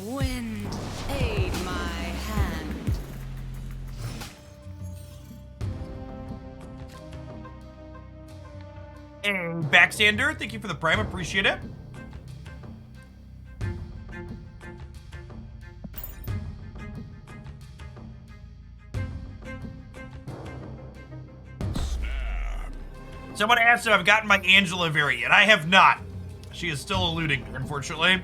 Wind, aid my hand. And Backstander, thank you for the Prime, appreciate it. Someone asked if I've gotten my Angela variant. I have not. She is still eluding me, unfortunately.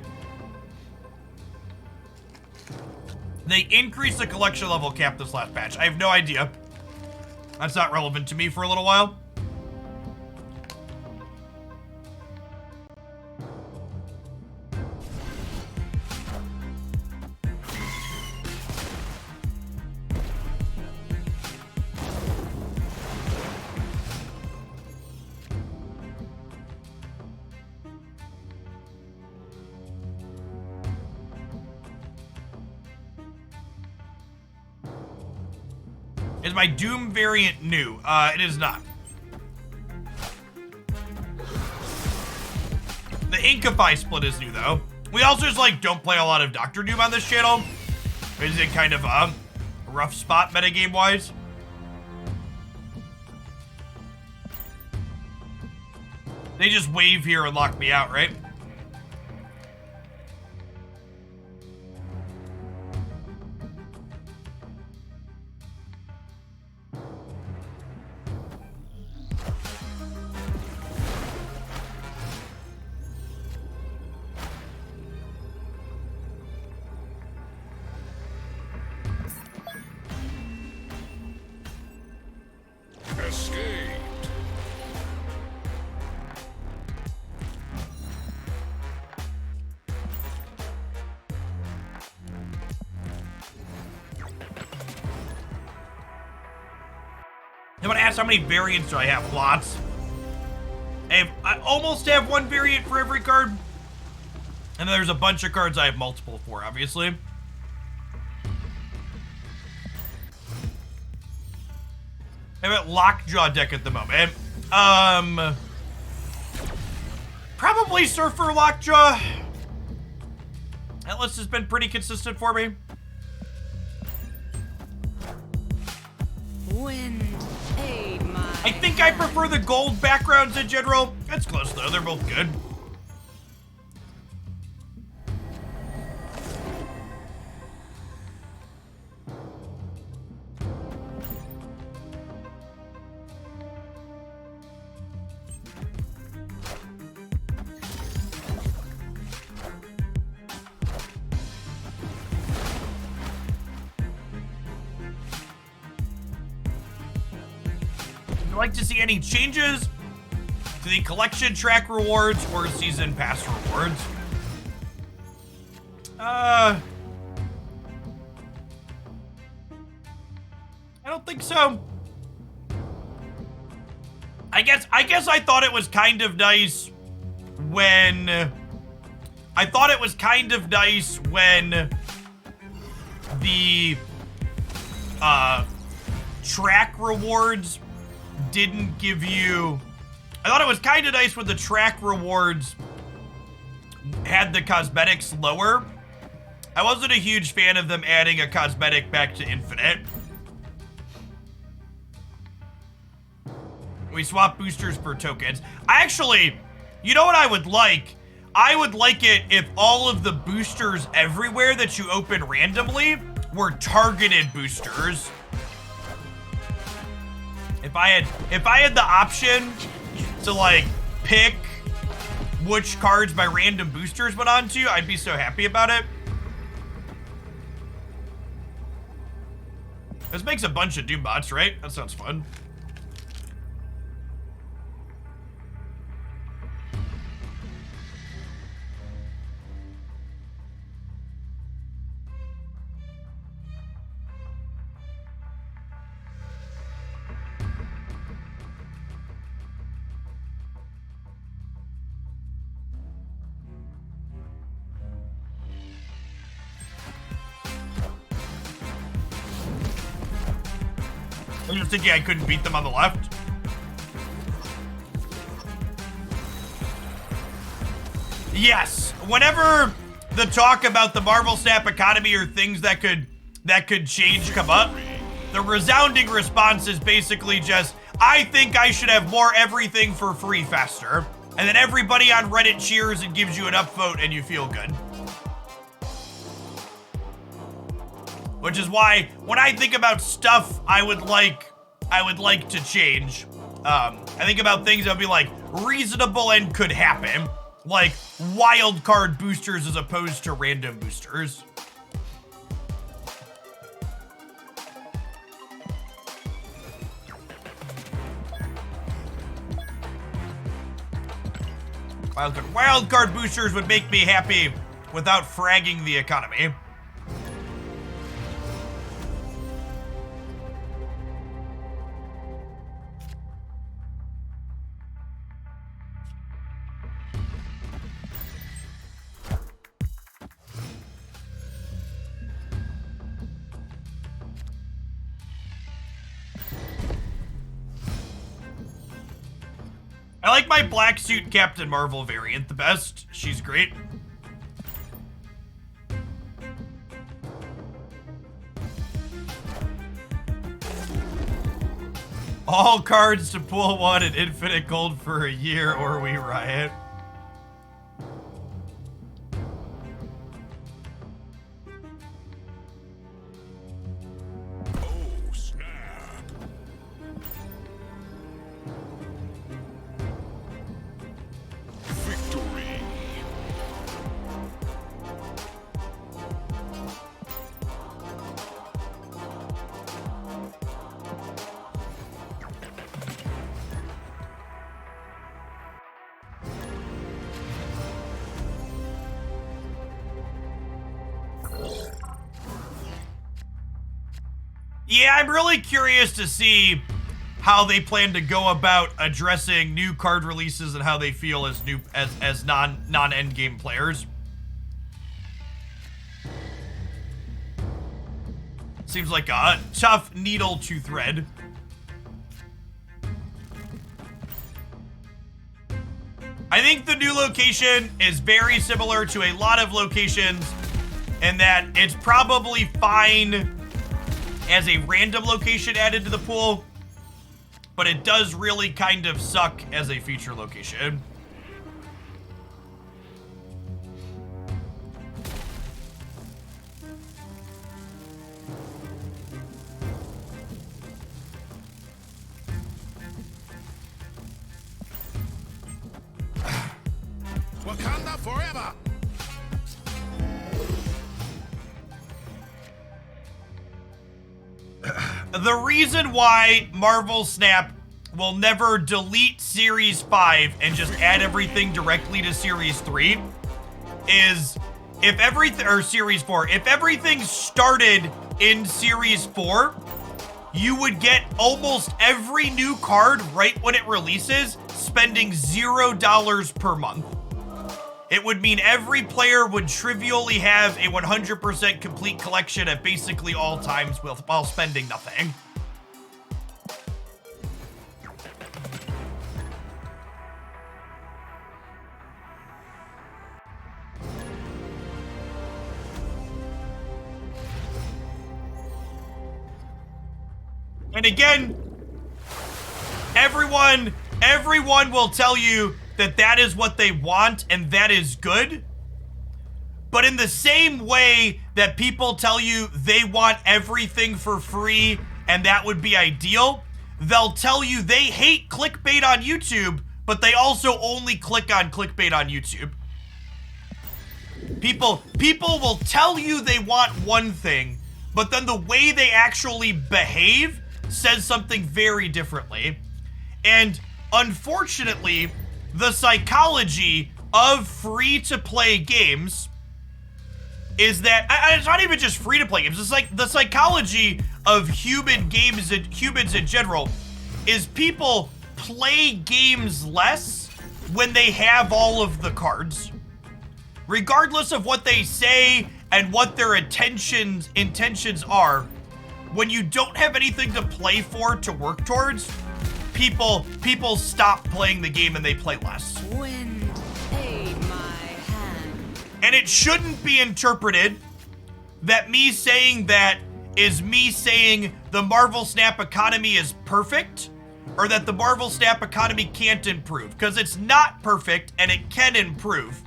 They increased the collection level cap this last patch. I have no idea. That's not relevant to me for a little while. Is my Doom variant new? It is not. The Inkify split is new, though. We also just, like, don't play a lot of Dr. Doom on this channel. Is it kind of a rough spot metagame-wise? They just wave here and lock me out, right? Escaped. Someone asked how many variants do I have? Lots. I almost have 1 variant for every card. And then there's a bunch of cards I have multiple for, obviously. I have a Lockjaw deck at the moment. Probably Surfer Lockjaw. That list has been pretty consistent for me. Wind, aid my I think I prefer the gold backgrounds in general. That's close though, they're both good. Would you like to see any changes to the collection track rewards or season pass rewards? I don't think so. I guess I thought it was kind of nice when the track rewards didn't give you. I thought it was kind of nice when the track rewards had the cosmetics lower. I wasn't a huge fan of them adding a cosmetic back to infinite. We swap boosters for tokens. Actually, you know what I would like? I would like it if all of the boosters everywhere that you open randomly were targeted boosters. If I had the option to like pick which cards my random boosters went on to, I'd be so happy about it. This makes a bunch of Doombots, right? That sounds fun. I'm just thinking I couldn't beat them on the left. Yes, whenever the talk about the Marvel Snap economy or things that could change come up, the resounding response is basically just, I think I should have more everything for free faster. And then everybody on Reddit cheers and gives you an upvote and you feel good. Which is why when I think about stuff I would like to change, I think about things that would be like reasonable and could happen, like wild card boosters as opposed to random boosters. Wild card boosters would make me happy without fragging the economy. I like my black suit Captain Marvel variant the best. She's great. All cards to pull one and infinite gold for a year or we riot. Oh, snap. Victory. Yeah, I'm really curious to see how they plan to go about addressing new card releases and how they feel as non-endgame players. Seems like a tough needle to thread. I think the new location is very similar to a lot of locations in that it's probably fine as a random location added to the pool, but it does really kind of suck as a feature location. Wakanda forever. The reason why Marvel Snap will never delete Series 5 and just add everything directly to Series 3 is if everything, or Series 4, if everything started in Series 4, you would get almost every new card right when it releases, spending $0 per month. It would mean every player would trivially have a 100% complete collection at basically all times while spending nothing. And again, everyone will tell you that that is what they want and that is good. But in the same way that people tell you they want everything for free and that would be ideal, they'll tell you they hate clickbait on YouTube, but they also only click on clickbait on YouTube. People will tell you they want one thing, but then the way they actually behave says something very differently. And unfortunately, the psychology of free-to-play games is that, it's not even just free-to-play games, it's like the psychology of humans in general is people play games less when they have all of the cards. Regardless of what they say and what their intentions are, when you don't have anything to play for, to work towards, people stop playing the game and they play less. Wind, aid my hand. And it shouldn't be interpreted that me saying that is me saying the Marvel Snap economy is perfect, or that the Marvel Snap economy can't improve, because it's not perfect and it can improve.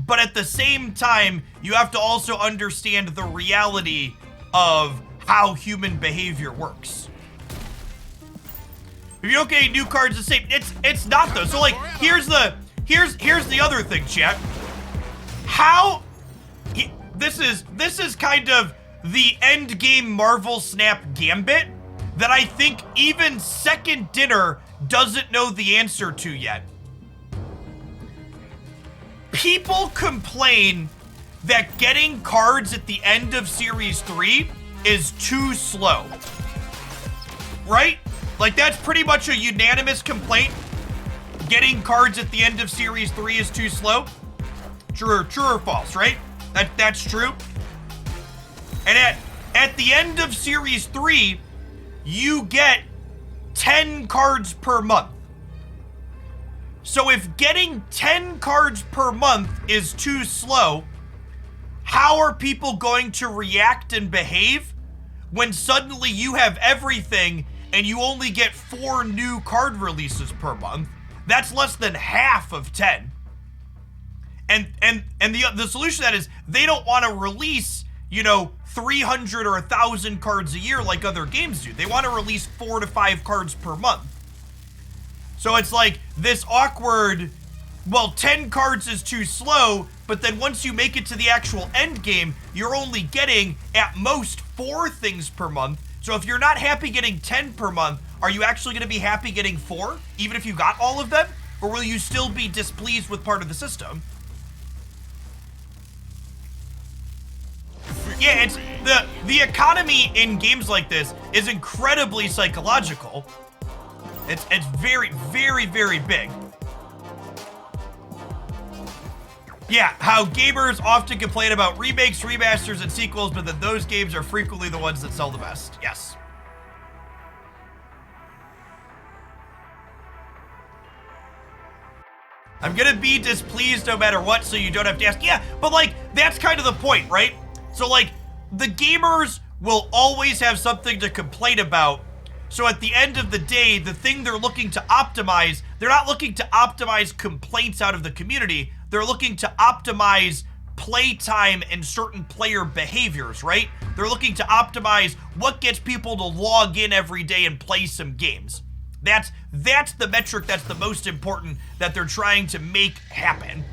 But at the same time, you have to also understand the reality of how human behavior works. If you don't get any new cards the same, it's not though. So like, here's the other thing, chat. This is kind of the end game Marvel Snap gambit that I think even Second Dinner doesn't know the answer to yet. People complain that getting cards at the end of Series 3 is too slow. Right? Like, that's pretty much a unanimous complaint. Getting cards at the end of Series 3 is too slow. True or false, right? That's true. And at the end of Series 3, you get 10 cards per month. So if getting 10 cards per month is too slow, how are people going to react and behave when suddenly you have everything and you only get 4 new card releases per month? That's less than half of 10. And the solution to that is they don't want to release, 300 or 1,000 cards a year like other games do. They want to release 4 to 5 cards per month. So it's like this awkward, well, 10 cards is too slow, but then once you make it to the actual end game, you're only getting at most 4 things per month. So if you're not happy getting 10 per month, are you actually going to be happy getting 4, even if you got all of them? Or will you still be displeased with part of the system? Yeah, it's the economy in games like this is incredibly psychological. It's very, very, very big. Yeah, how gamers often complain about remakes, remasters, and sequels, but that those games are frequently the ones that sell the best. Yes. I'm gonna be displeased no matter what, so you don't have to ask. Yeah, but like, that's kind of the point, right? So like, the gamers will always have something to complain about. So at the end of the day, the thing they're looking to optimize, they're not looking to optimize complaints out of the community. They're looking to optimize playtime and certain player behaviors, right? They're looking to optimize what gets people to log in every day and play some games. That's the metric that's the most important that they're trying to make happen.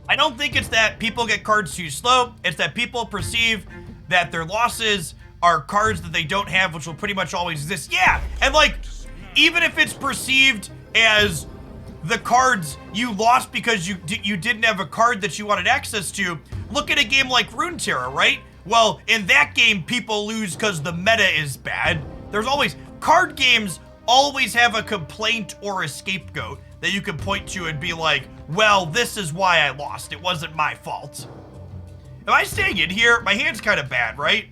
I don't think it's that people get cards too slow. It's that people perceive that their losses are cards that they don't have, which will pretty much always exist. Yeah, and like, even if it's perceived as the cards you lost because you didn't have a card that you wanted access to, look at a game like Runeterra, right? Well, in that game, people lose because the meta is bad. There's always, card games always have a complaint or a scapegoat that you can point to and be like, well, this is why I lost. It wasn't my fault. Am I staying in here? My hand's kind of bad, right?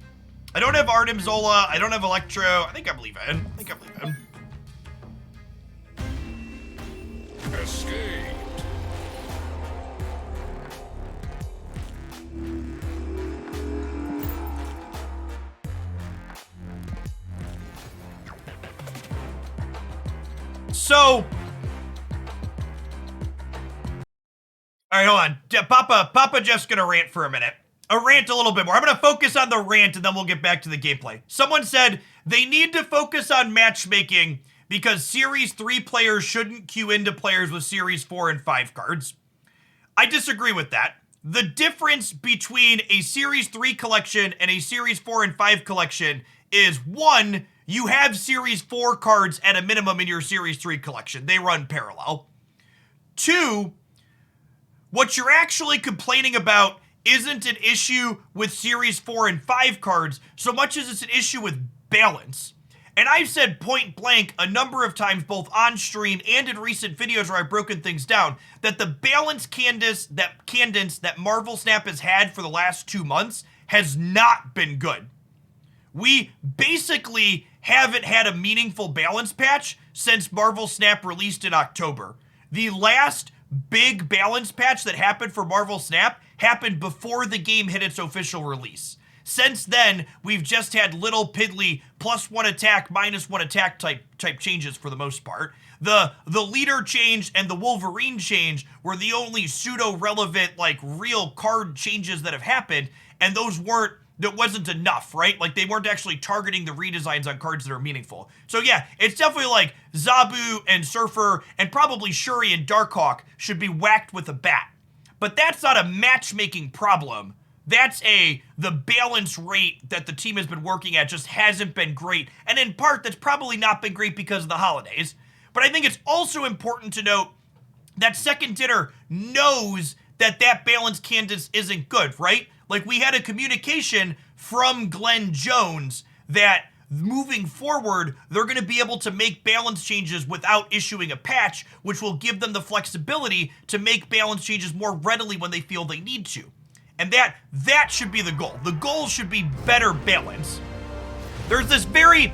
I don't have Artem Zola. I don't have Electro. I think I'm leaving. Escaped. So, all right, hold on. Papa Jeff's gonna rant for a minute. A rant a little bit more. I'm gonna focus on the rant and then we'll get back to the gameplay. Someone said they need to focus on matchmaking because Series 3 players shouldn't queue into players with Series 4 and 5 cards. I disagree with that. The difference between a Series 3 collection and a Series 4 and 5 collection is, one, you have Series 4 cards at a minimum in your Series 3 collection. They run parallel. Two, what you're actually complaining about isn't an issue with Series 4 and 5 cards so much as it's an issue with balance. And I've said point blank a number of times, both on stream and in recent videos where I've broken things down, that the balance cadence that Marvel Snap has had for the last 2 months has not been good. We basically haven't had a meaningful balance patch since Marvel Snap released in October. The last big balance patch that happened for Marvel Snap happened before the game hit its official release. Since then, we've just had little piddly +1 attack, -1 attack type changes for the most part. The leader change and the Wolverine change were the only pseudo-relevant, like, real card changes that have happened, and that wasn't enough, right? Like, they weren't actually targeting the redesigns on cards that are meaningful. So yeah, it's definitely like Zabu and Surfer and probably Shuri and Darkhawk should be whacked with a bat. But that's not a matchmaking problem. That's the balance rate that the team has been working at just hasn't been great. And in part, that's probably not been great because of the holidays. But I think it's also important to note that Second Dinner knows that balance cadence isn't good, right? Like, we had a communication from Glenn Jones that moving forward, they're going to be able to make balance changes without issuing a patch, which will give them the flexibility to make balance changes more readily when they feel they need to. And that should be the goal. The goal should be better balance. There's this very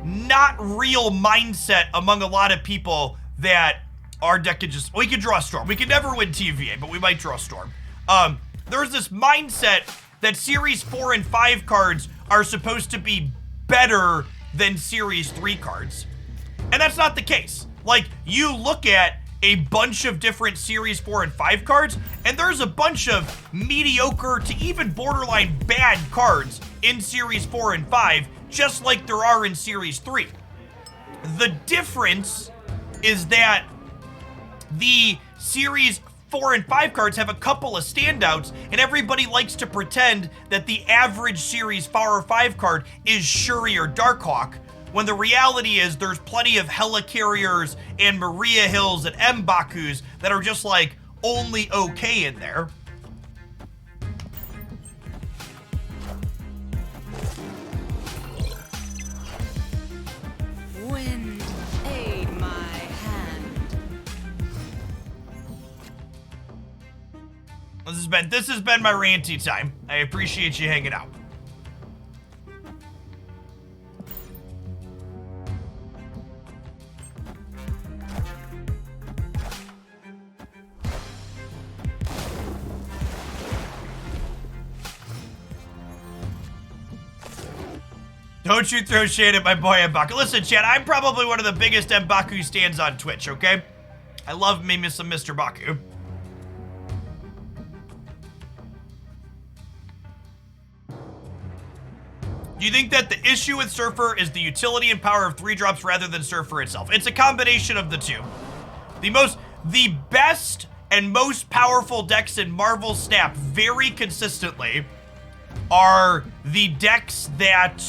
not real mindset among a lot of people that our deck could we could draw a Storm. We could never win TVA, but we might draw a Storm. There's this mindset that Series 4 and 5 cards are supposed to be better than Series 3 cards. And that's not the case. Like, you look at a bunch of different Series 4 and 5 cards, and there's a bunch of mediocre to even borderline bad cards in Series 4 and 5, just like there are in Series 3. The difference is that the Series 4 and 5 cards have a couple of standouts, and everybody likes to pretend that the average Series 4 or 5 card is Shuri or Darkhawk, when the reality is there's plenty of Helicarriers and Maria Hills and M'Bakus that are just, like, only okay in there. Wind, aid my hand. This has been my ranty time. I appreciate you hanging out. Don't you throw shade at my boy M'Baku. Listen, Chad, I'm probably one of the biggest M'Baku stands on Twitch, okay? I love me some Mr. Baku. Do you think that the issue with Surfer is the utility and power of 3-drops rather than Surfer itself? It's a combination of the two. The best and most powerful decks in Marvel Snap very consistently are the decks that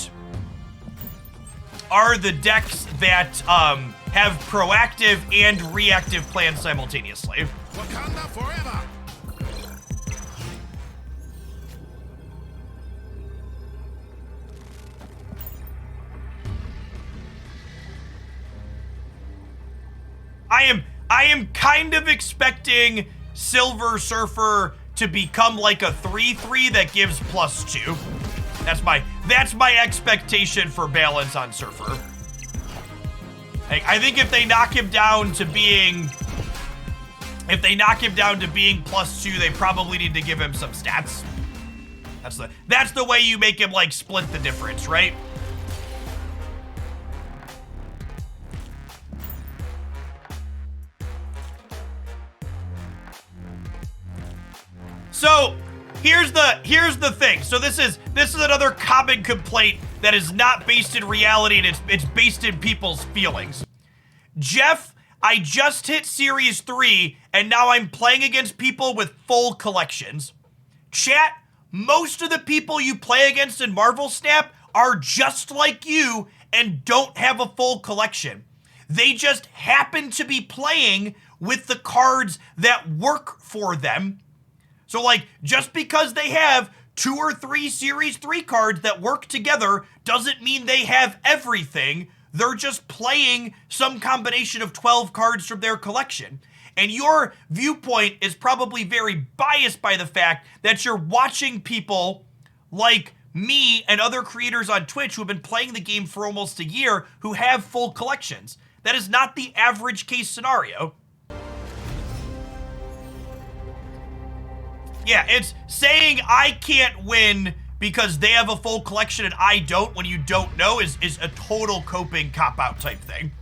have proactive and reactive plans simultaneously. Wakanda forever! I am kind of expecting Silver Surfer to become like a 3/3 that gives +2. That's my expectation for balance on Surfer. I think if they knock him down to being +2, they probably need to give him some stats. That's the way you make him, like, split the difference, right? So here's the thing. So this is another common complaint that is not based in reality, and it's based in people's feelings. Jeff, I just hit Series 3, and now I'm playing against people with full collections. Chat, most of the people you play against in Marvel Snap are just like you and don't have a full collection. They just happen to be playing with the cards that work for them. So, like, just because they have 2 or 3 Series 3 cards that work together doesn't mean they have everything. They're just playing some combination of 12 cards from their collection. And your viewpoint is probably very biased by the fact that you're watching people like me and other creators on Twitch who have been playing the game for almost a year who have full collections. That is not the average case scenario. Yeah, it's saying I can't win because they have a full collection and I don't when you don't know is a total coping cop-out type thing.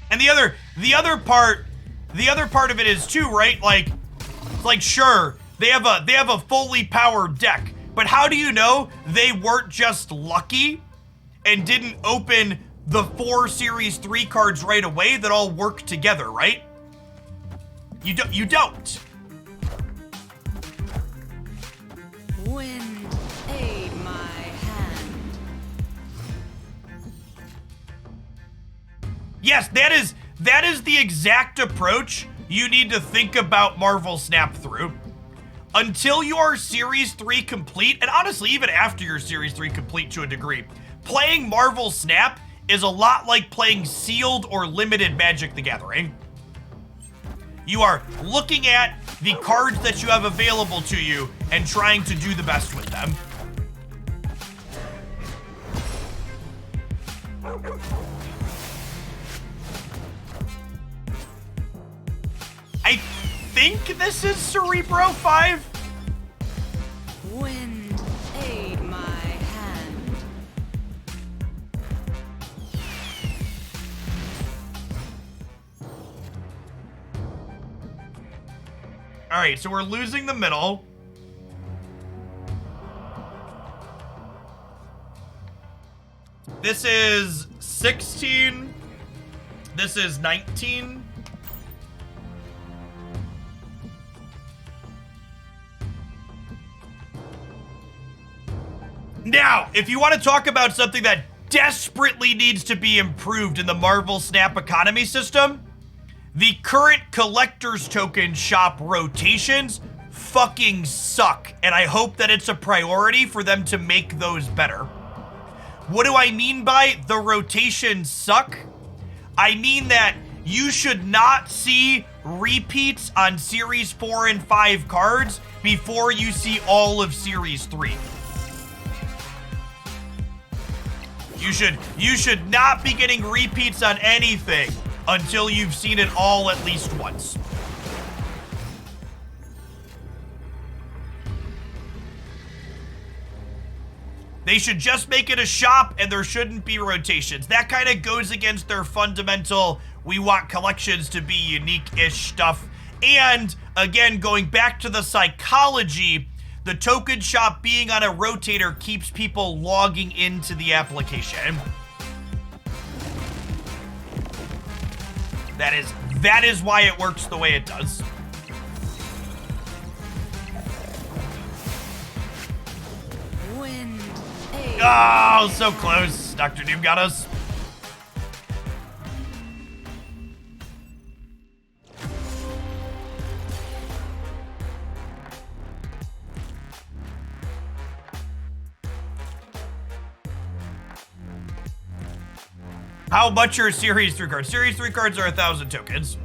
And the other part of it is too, right? Like sure, they have a fully powered deck, but how do you know they weren't just lucky and didn't open the 4 Series 3 cards right away that all work together, right? You don't. Wind, aid my hand. Yes, that is the exact approach you need to think about Marvel Snap through. Until your Series 3 complete, and honestly, even after your Series 3 complete to a degree, playing Marvel Snap is a lot like playing Sealed or Limited Magic the Gathering. You are looking at the cards that you have available to you and trying to do the best with them. I think this is Cerebro 5. Wind, aid my hand. All right, so we're losing the middle. This is 16. This is 19. Now, if you want to talk about something that desperately needs to be improved in the Marvel Snap economy system, the current collector's token shop rotations fucking suck, and I hope that it's a priority for them to make those better. What do I mean by the rotations suck? I mean that you should not see repeats on Series 4 and 5 cards before you see all of Series 3. You should not be getting repeats on anything until you've seen it all at least once. They should just make it a shop and there shouldn't be rotations. That kind of goes against their fundamental, we want collections to be unique-ish stuff. And again, going back to the psychology, the token shop being on a rotator keeps people logging into the application. That is why it works the way it does. Wind, aid. Oh, so close. Dr. Doom got us. How much are Series 3 cards? Series 3 cards are 1,000 tokens.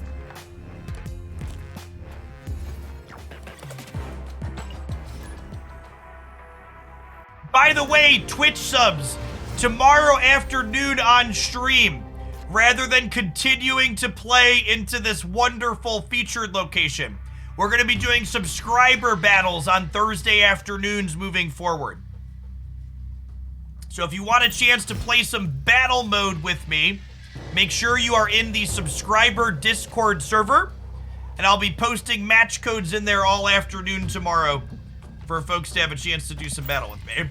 By the way, Twitch subs, tomorrow afternoon on stream, rather than continuing to play into this wonderful featured location, We're going to be doing subscriber battles on Thursday afternoons moving forward. So if you want a chance to play some battle mode with me, make sure you are in the subscriber Discord server, and I'll be posting match codes in there all afternoon tomorrow for folks to have a chance to do some battle with me.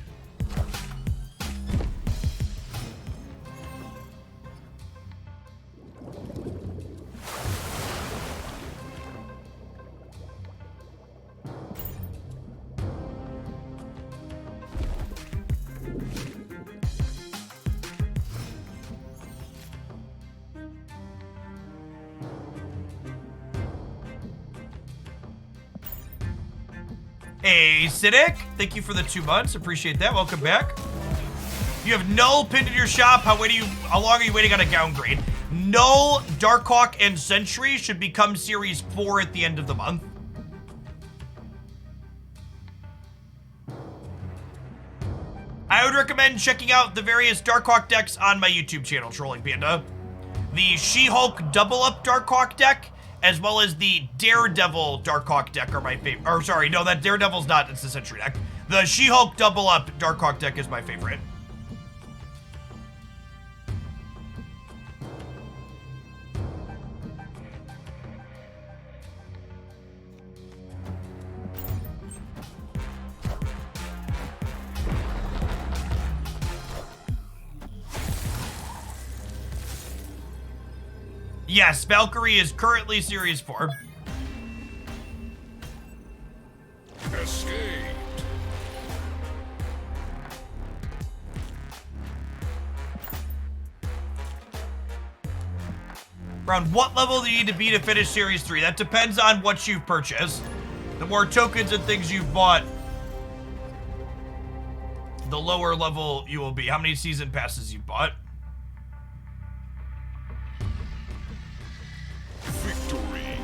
Hey, Siddick, thank you for the 2 months. Appreciate that. Welcome back. You have Null pinned in your shop. How long are you waiting on a downgrade? Null, Darkhawk, and Sentry should become Series 4 at the end of the month. I would recommend checking out the various Darkhawk decks on my YouTube channel, Trolling Panda. The She-Hulk Double Up Darkhawk deck, as well as the Daredevil Darkhawk deck are my favorite. Or sorry, no, that Daredevil's not, it's the Sentry deck. The She-Hulk Double Up Darkhawk deck is my favorite. Yes, Valkyrie is currently Series 4. Escaped. Around what level do you need to be to finish Series 3? That depends on what you've purchased. The more tokens and things you've bought, the lower level you will be. How many season passes you've bought? Victory.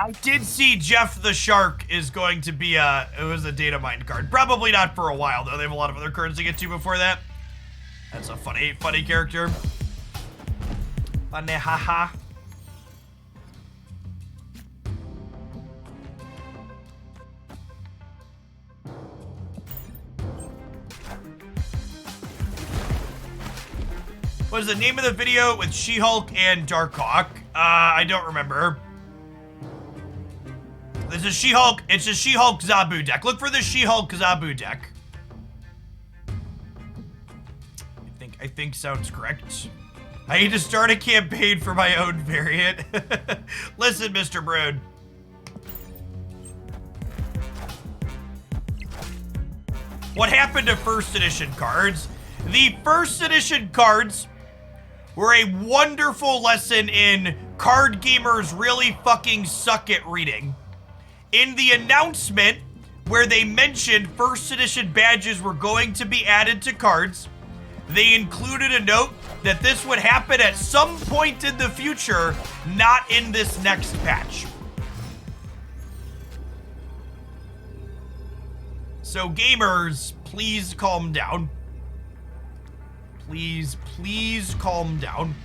I did see Jeff the Shark is going to be it was a data mine card. Probably not for a while, though. They have a lot of other cards to get to before that. That's a funny character. Funny, haha. What is the name of the video with She-Hulk and Darkhawk? I don't remember. This is She-Hulk. It's a She-Hulk Zabu deck. Look for the She-Hulk Zabu deck. I think sounds correct. I need to start a campaign for my own variant. Listen, Mr. Brood. What happened to first edition cards? The first edition cards were a wonderful lesson in card gamers really fucking suck at reading. In the announcement where they mentioned first edition badges were going to be added to cards, they included a note that this would happen at some point in the future, not in this next patch. So gamers, please calm down. Please calm down.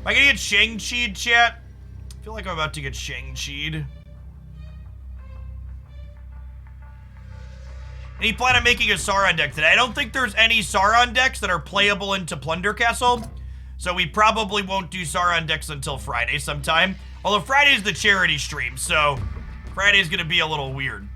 Am I gonna get Shang-Chi'd, chat? I feel like I'm about to get Shang-Chi'd. Any plan on making a Sauron deck today? I don't think there's any Sauron decks that are playable into Plunder Castle, so we probably won't do Sauron decks until Friday sometime. Although Friday's the charity stream, so Friday's gonna be a little weird.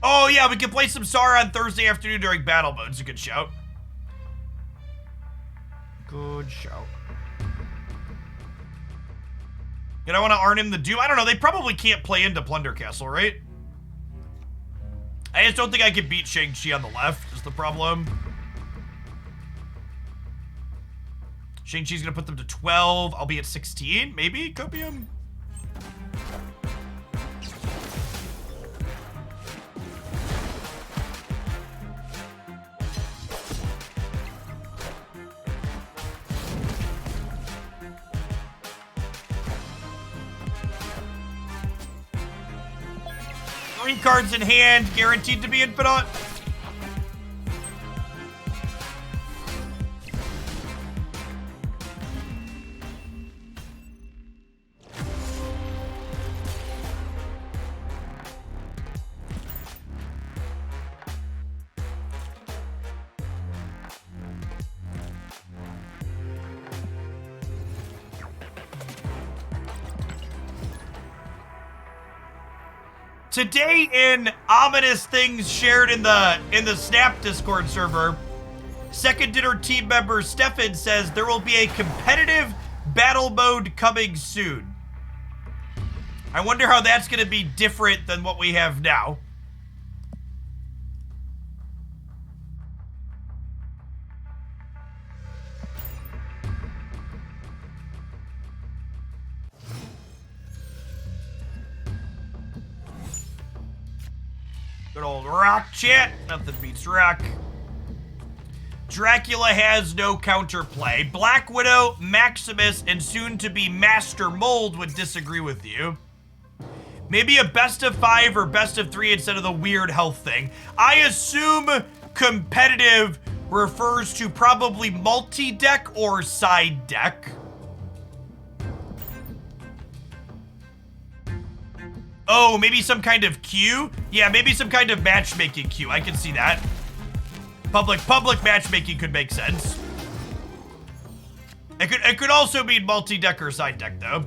Oh yeah, we can play some Sauron Thursday afternoon during battle mode. It's a good shout. Good shout. You don't want to Arnim the Doom? I don't know. They probably can't play into Plunder Castle, right? I just don't think I could beat Shang-Chi on the left, is the problem. Shang-Chi's gonna put them to 12. I'll be at 16, maybe? Copium? Green cards in hand, guaranteed to be infinite. Today in ominous things shared in the Snap Discord server, Second Dinner team member Stefan says there will be a competitive battle mode coming soon. I wonder how that's going to be different than what we have now. Good old rock chat. Nothing beats rock. Dracula has no counterplay. Black Widow, Maximus, and soon-to-be Master Mold would disagree with you. Maybe a best of 5 or best of 3 instead of the weird health thing. I assume competitive refers to probably multi-deck or side deck. Oh, maybe some kind of queue? Yeah, maybe some kind of matchmaking queue. I can see that. Public matchmaking could make sense. It could also mean multi-deck or side deck, though.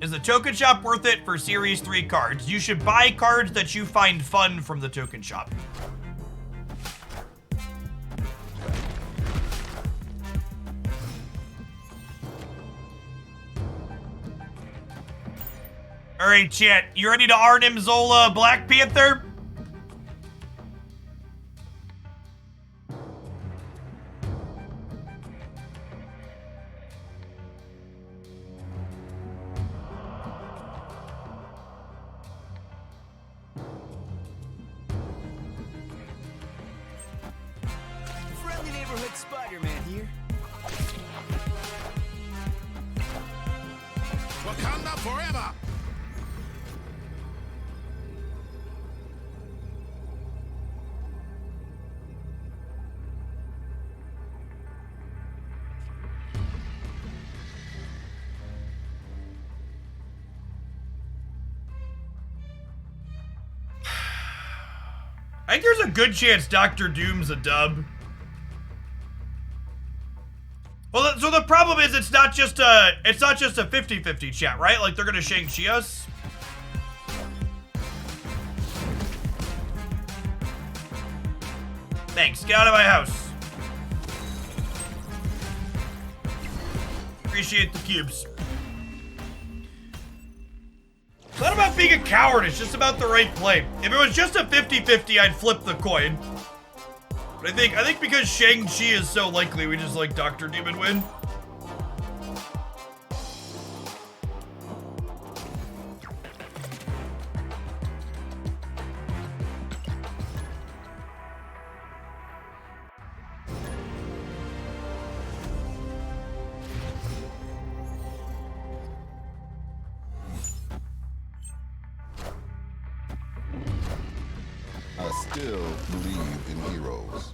Is the token shop worth it for Series 3 cards? You should buy cards that you find fun from the token shop. All right, chat. You ready to Arnim Zola Black Panther? Friendly neighborhood Spider-Man here. Wakanda forever! I think there's a good chance Dr. Doom's a dub. Well, so the problem is it's not just a 50-50 chat, right? Like they're gonna Shang-Chi us. Thanks. Get out of my house. Appreciate the cubes. It's not about being a coward, it's just about the right play. If it was just a 50-50, I'd flip the coin. But I think because Shang-Chi is so likely, we just like Dr. Doom and win. I still believe in heroes.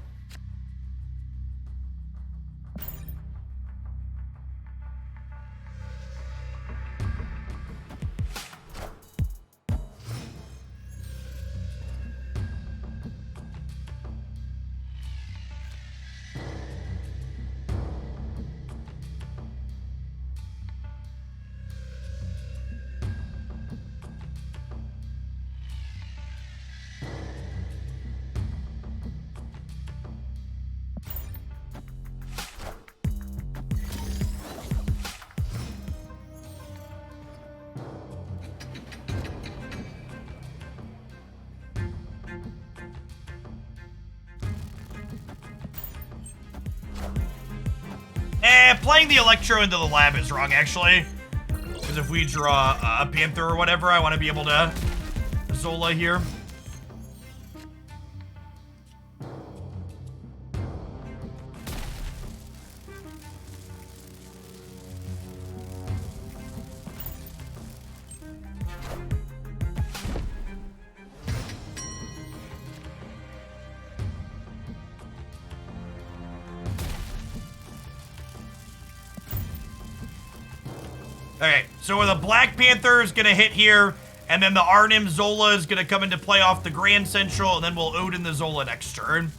playing the Electro into the lab is wrong, actually. Because if we draw a Panther or whatever, I want to be able to Zola here. Okay, so the Black Panther is gonna hit here, and then the Arnim Zola is gonna come into play off the Grand Central, and then we'll Odin the Zola next turn.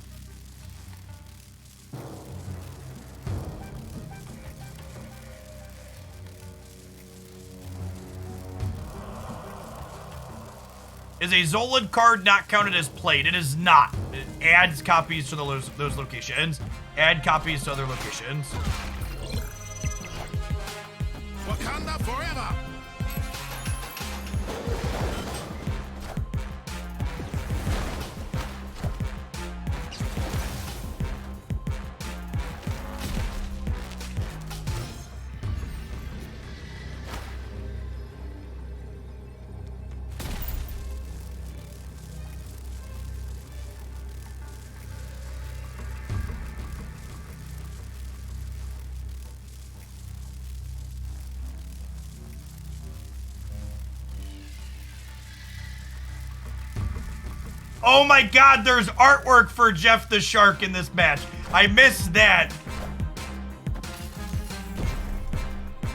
Is a Zolan card not counted as played? It is not. It adds copies to those locations. Add copies to other locations. Wakanda forever! Oh my god, there's artwork for Jeff the Shark in this match. I missed that.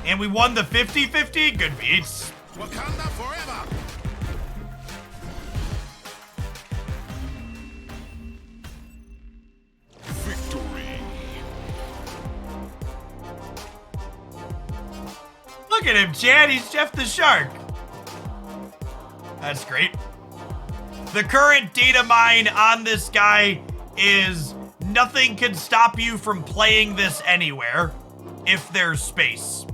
And we won the 50-50? Good beats. Wakanda forever! Victory! Look at him, Chad. He's Jeff the Shark. That's great. The current data mine on this guy is nothing can stop you from playing this anywhere if there's space.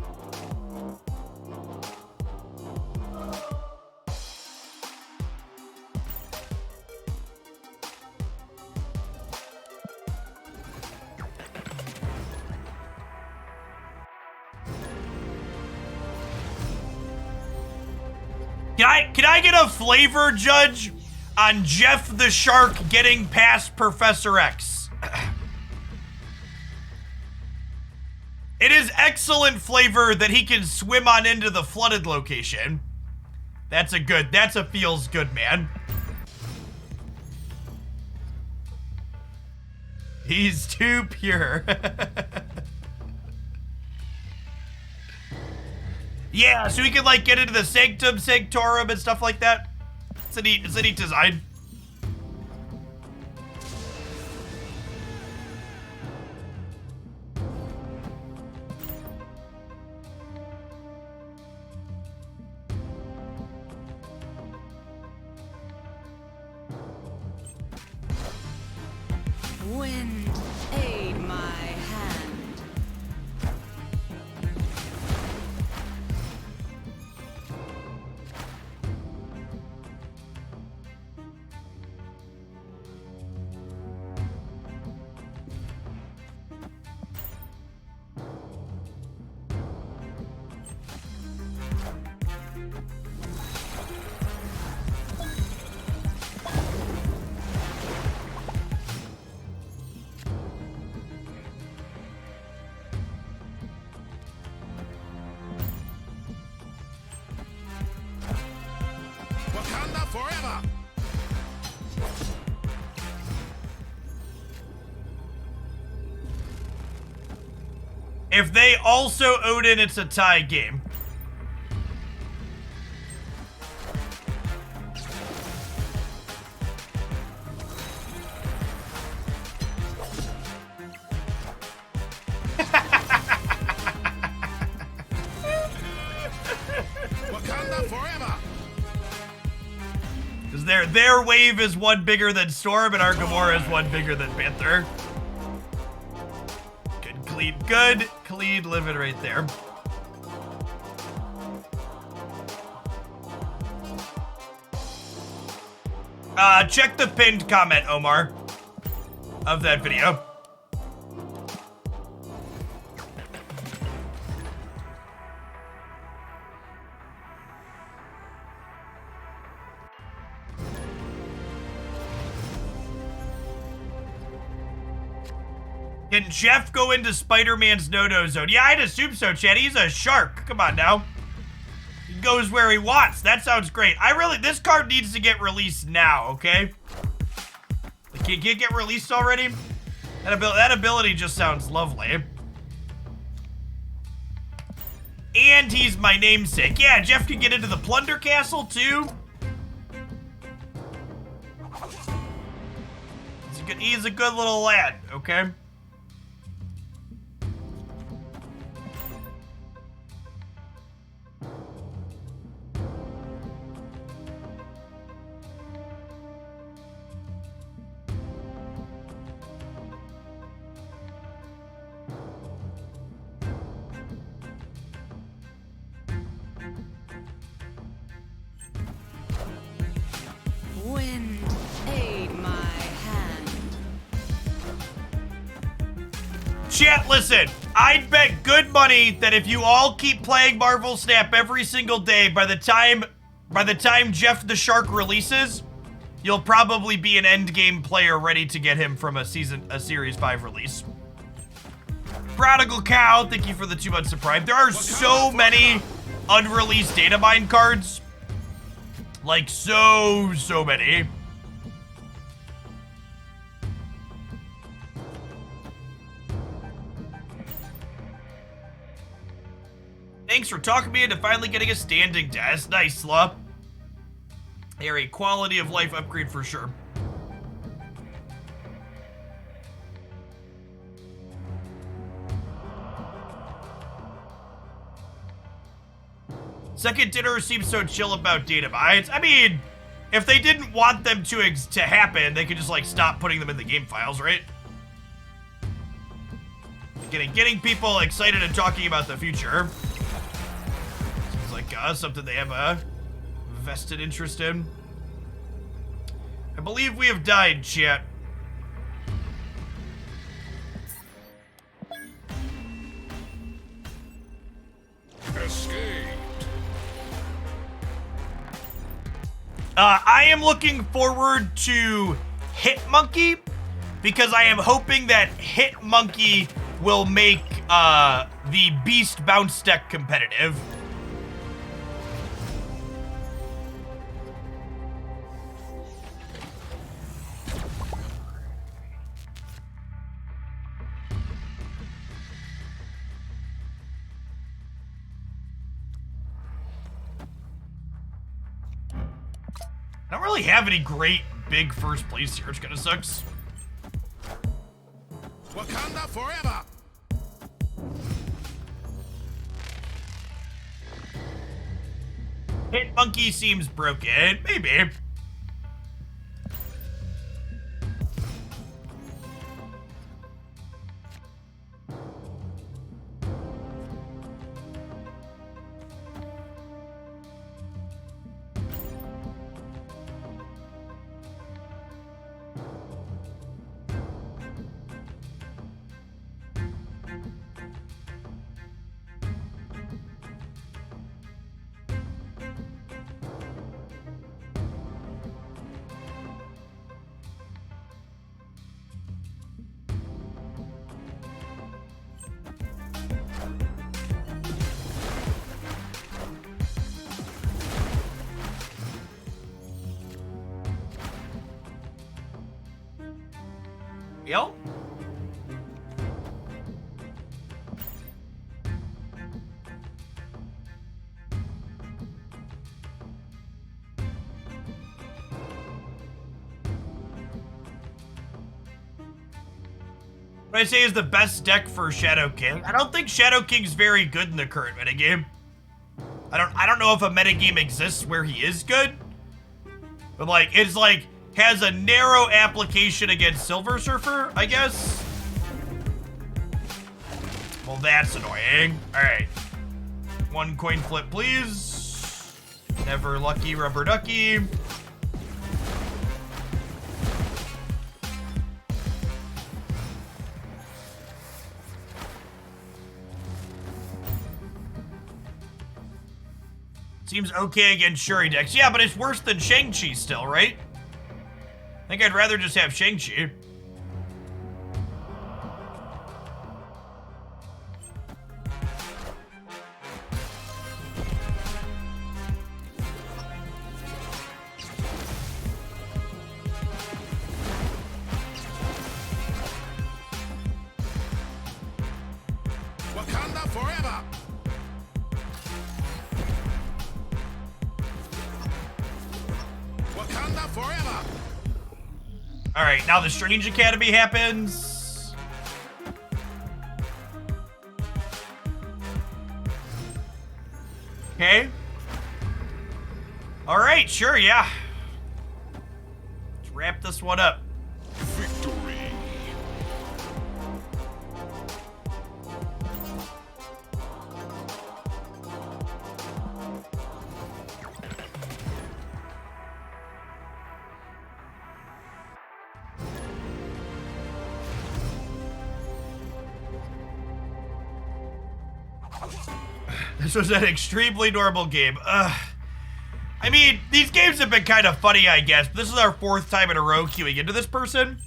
Can I get a flavor judge on Jeff the Shark getting past Professor X? It is excellent flavor that he can swim on into the flooded location. That's a feels good, man. He's too pure. Yeah, so we can like get into the Sanctum Sanctorum and stuff like that. It's a neat design. Wind, aid my hand. Wakanda forever! If they also Odin, it's a tie game. Wakanda forever! Because their wave is one bigger than Storm, and our Gamora is one bigger than Panther. Good Khalid living right there. Check the pinned comment, Omar, of that video. Can Jeff go into Spider-Man's no-no zone? Yeah, I'd assume so, Chad. He's a shark. Come on now. He goes where he wants. That sounds great. This card needs to get released now, okay? Can it get released already? That ability just sounds lovely. And he's my namesake. Yeah, Jeff can get into the Plunder Castle, too. He's a good little lad, okay? Wind, aid my hand. Chat, listen. I'd bet good money that if you all keep playing Marvel Snap every single day, by the time Jeff the Shark releases, you'll probably be an endgame player ready to get him from a Series 5 release. Prodigal Cow, thank you for the 2 months of Prime. There are so many unreleased data mine cards. Like, so many. Thanks for talking me into finally getting a standing desk. Nice, Slup. They're a quality of life upgrade for sure. Second Dinner seems so chill about data mines. I mean, if they didn't want them to happen, they could just, like, stop putting them in the game files, right? Getting people excited and talking about the future. Seems like something they have a vested interest in. I believe we have died, chat. Escape. I am looking forward to Hitmonkey because I am hoping that Hitmonkey will make the Beast Bounce deck competitive. I don't really have any great big first place here, which kind of sucks. Wakanda forever. Hitmonkey seems broken. Maybe. Yo. What I say is the best deck for Shadow King. I don't think Shadow King's very good in the current metagame. I don't know if a metagame exists where he is good. But like, it's like, has a narrow application against Silver Surfer, I guess. Well, that's annoying. All right. One coin flip, please. Never lucky rubber ducky. Seems okay against Shuri decks. Yeah, but it's worse than Shang-Chi still, right? I think I'd rather just have Shang-Chi. forever! Wakanda forever! All right, now the Strange Academy happens. Okay. All right, sure, yeah. Let's wrap this one up. Victory! This was an extremely normal game. I mean, these games have been kind of funny, I guess. But this is our 4th time in a row queuing into this person.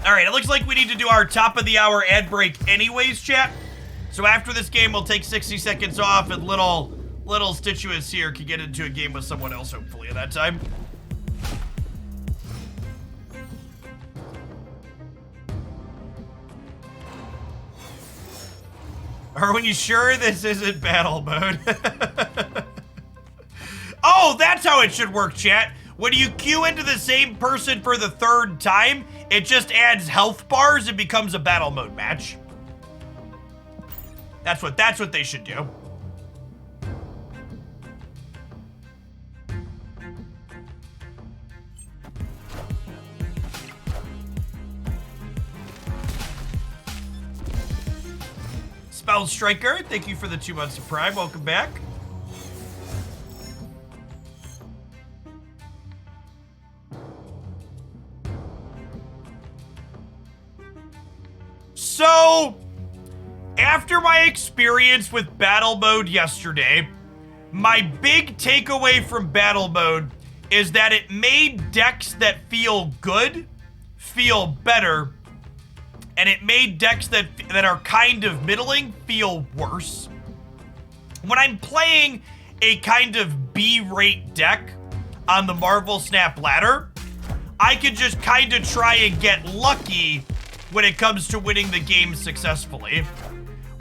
All right, it looks like we need to do our top of the hour ad break anyways, chat. So after this game, we'll take 60 seconds off, and little Stituous here can get into a game with someone else, hopefully, at that time. Are you sure this isn't battle mode? Oh, that's how it should work, chat. When you queue into the same person for the 3rd time, it just adds health bars and becomes a battle mode match. That's what they should do. Spell Striker, thank you for the 2 months of Prime. Welcome back. So, after my experience with battle mode yesterday, my big takeaway from battle mode is that it made decks that feel good feel better, and it made decks that are kind of middling feel worse. When I'm playing a kind of B-rate deck on the Marvel Snap ladder, I can just kind of try and get lucky when it comes to winning the game successfully.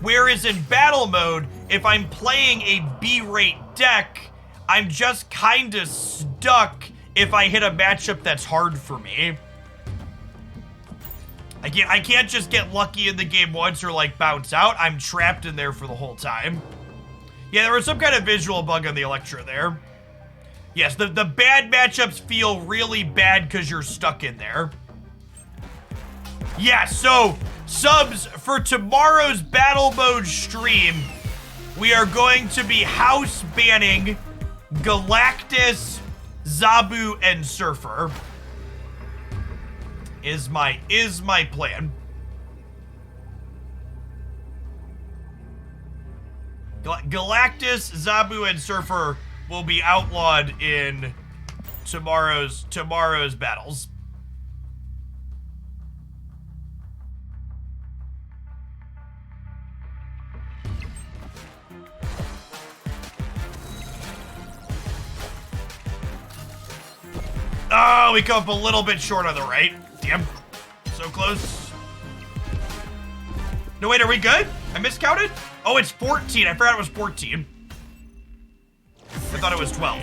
Whereas in battle mode, if I'm playing a B-rate deck, I'm just kind of stuck if I hit a matchup that's hard for me. I can't just get lucky in the game once or like bounce out. I'm trapped in there for the whole time. Yeah, there was some kind of visual bug on the Electra there. Yes, the bad matchups feel really bad because you're stuck in there. Yeah, so subs for tomorrow's battle mode stream, we are going to be house banning Galactus, Zabu, and Surfer. Is my plan. Galactus, Zabu, and Surfer will be outlawed in tomorrow's battles. Oh, we come up a little bit short on the right. Damn. So close. No, wait, are we good? I miscounted? Oh, it's 14. I forgot it was 14. I thought it was 12.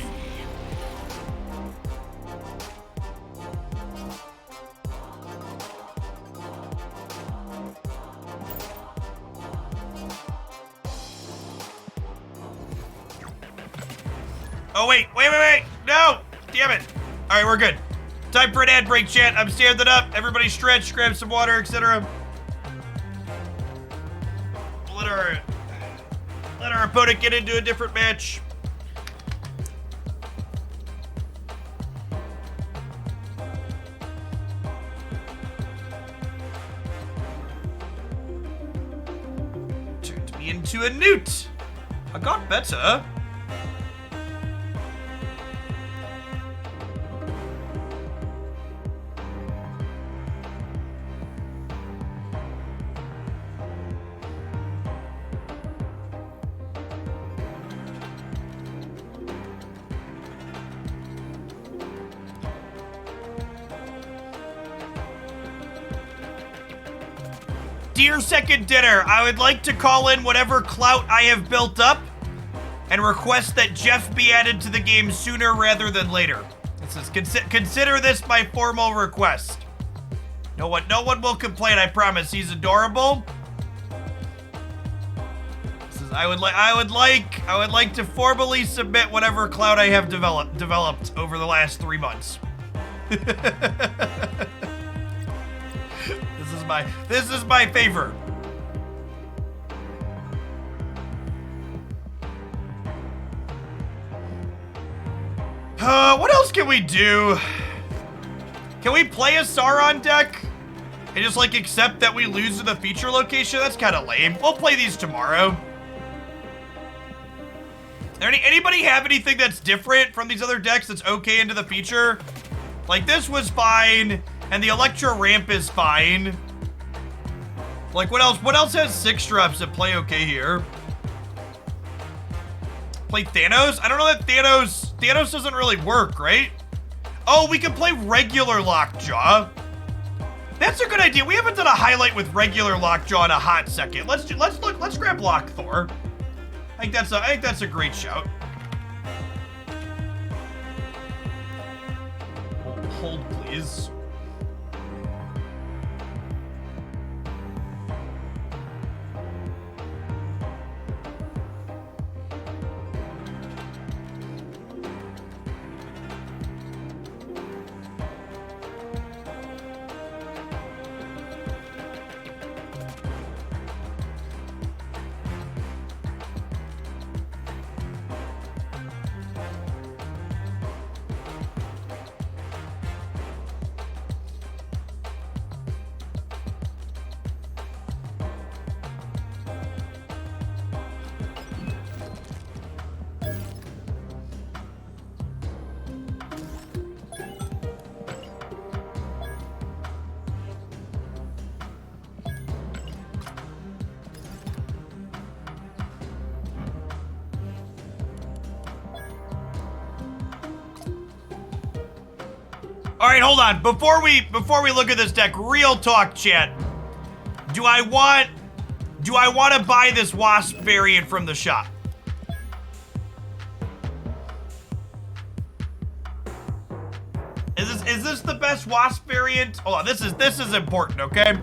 Oh, wait. No! Damn it. All right, we're good. Time for an ad break, chat. I'm standing up. Everybody stretch, grab some water, etc. Let our opponent get into a different match. Turned me into a newt. I got better. Dear Second Dinner, I would like to call in whatever clout I have built up and request that Jeff be added to the game sooner rather than later. This is consider this my formal request. No one will complain, I promise. He's adorable. This is, I would like to formally submit whatever clout I have developed over the last 3 months. This is my favor. What else can we do? Can we play a Sauron deck and just like accept that we lose to the feature location? That's kind of lame. We'll play these tomorrow. Anybody have anything that's different from these other decks that's okay into the feature? Like this was fine, and the Electro Ramp is fine. Like what else? What else has 6 drops that play okay here? Play Thanos? I don't know that Thanos doesn't really work, right? Oh, we can play regular Lockjaw. That's a good idea. We haven't done a highlight with regular Lockjaw in a hot second. Let's grab Lockthor. I think that's a great shout. Hold, please. All right, hold on. Before we look at this deck, real talk, chat. Do I want to buy this Wasp variant from the shop? Is this the best Wasp variant? Hold on, this is important, okay?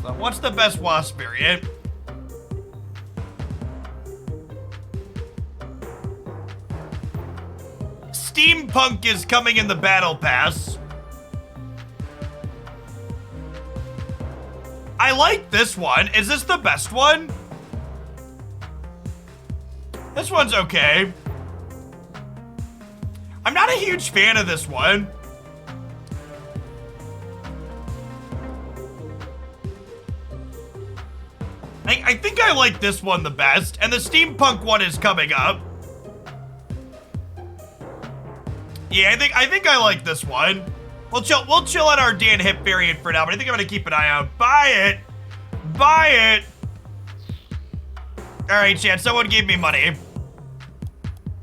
So what's the best Wasp variant? Steampunk is coming in the Battle Pass. I like this one. Is this the best one? This one's okay. I'm not a huge fan of this one. I think I like this one the best, and the Steampunk one is coming up. Yeah, I think I like this one. We'll chill on our Dan Hip variant for now, but I think I'm gonna keep an eye out. Buy it! Buy it! Alright, chat, someone gave me money.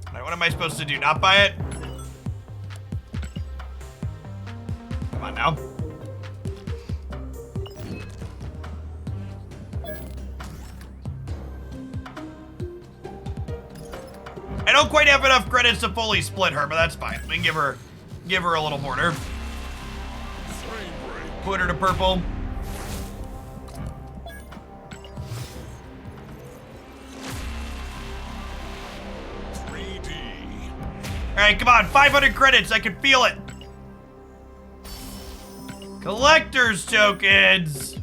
Alright, what am I supposed to do? Not buy it? Come on now. I don't quite have enough credits to fully split her, but that's fine. We can give her a little border. Put her to purple. All right, come on, 500 credits. I can feel it. Collector's tokens.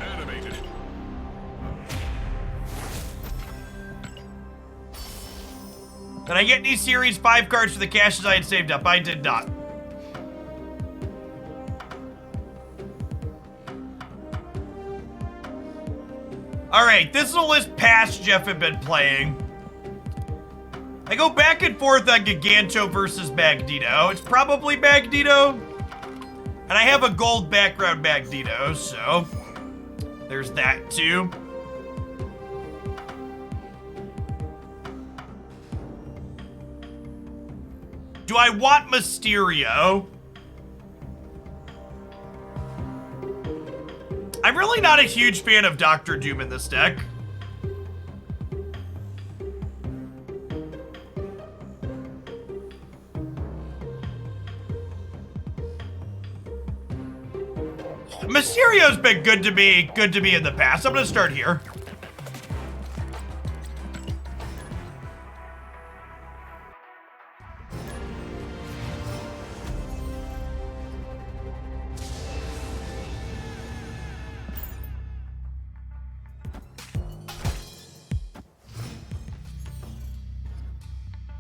Animated. Did I get any Series 5 cards for the caches I had saved up? I did not. Alright, this is a list past Jeff had been playing. I go back and forth on Giganto versus Magneto. It's probably Magneto. And I have a gold background Magneto, so there's that too. Do I want Mysterio? I'm really not a huge fan of Dr. Doom in this deck. Mysterio's been good to me in the past. I'm gonna start here.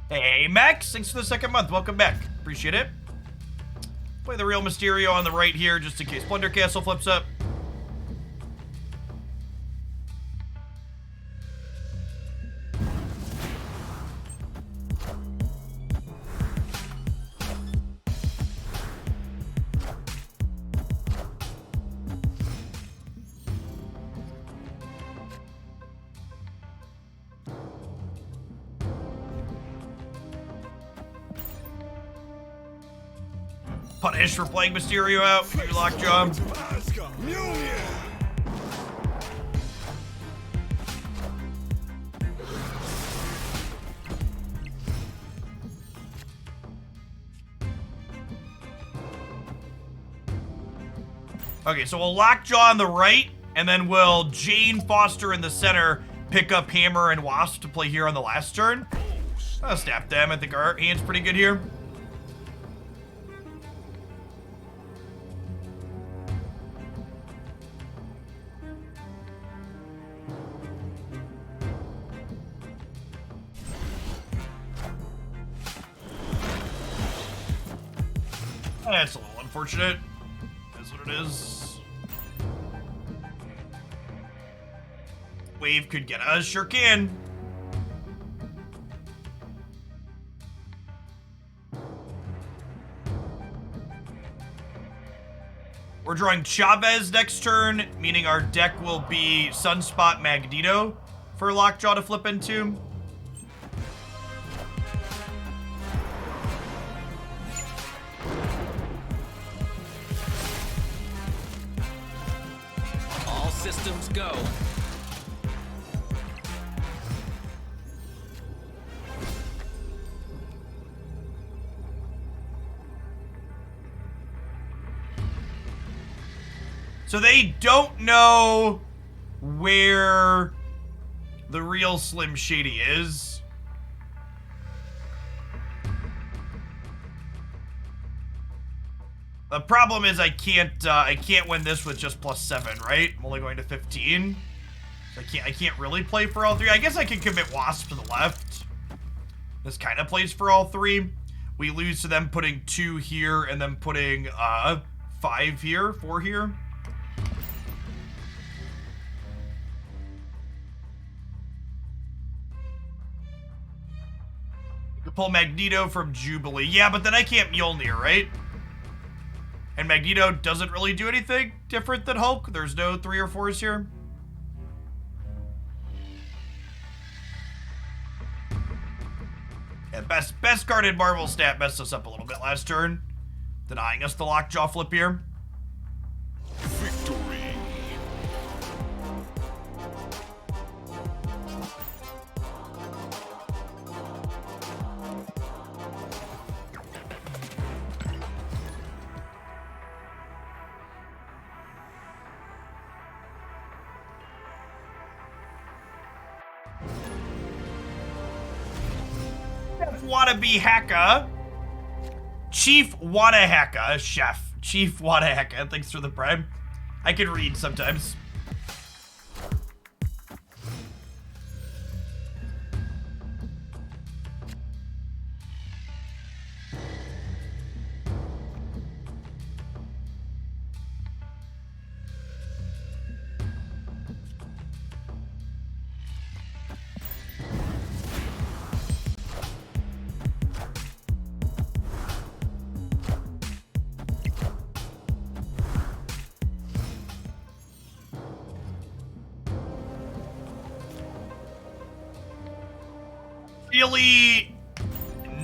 Hey, Max, thanks for the second month. Welcome back. Appreciate it. Play the real Mysterio on the right here, just in case Plunder Castle flips up. Punish for playing Mysterio out. Face You lockjaw. the might of Asgard. Mjolnir. Okay, so we'll lockjaw on the right, and then we'll Jane Foster in the center, pick up Hammer and Wasp to play here on the last turn. I'll snap them. I think our hand's pretty good here. That's a little unfortunate. That's what it is. Wave could get us. Sure can. We're drawing Chavez next turn, meaning our deck will be Sunspot Magneto for Lockjaw to flip into. All systems go. So they don't know where the real Slim Shady is. The problem is I can't win this with just +7, right? I'm only going to 15. So I can't really play for all three. I guess I can commit Wasp to the left. This kind of plays for all three. We lose to them putting 2 here and then putting 5 here, 4 here. You can pull Magneto from Jubilee. Yeah, but then I can't Mjolnir, right? And Magneto doesn't really do anything different than Hulk. There's no 3 or 4s here. Yeah, best guarded Marvel stat messed us up a little bit last turn, denying us the Lockjaw flip here. Victory. Wannabe hacker. Chief Wanna Hacka, Chef. Chief Wanna Hacka, thanks for the prime. I can read sometimes. Really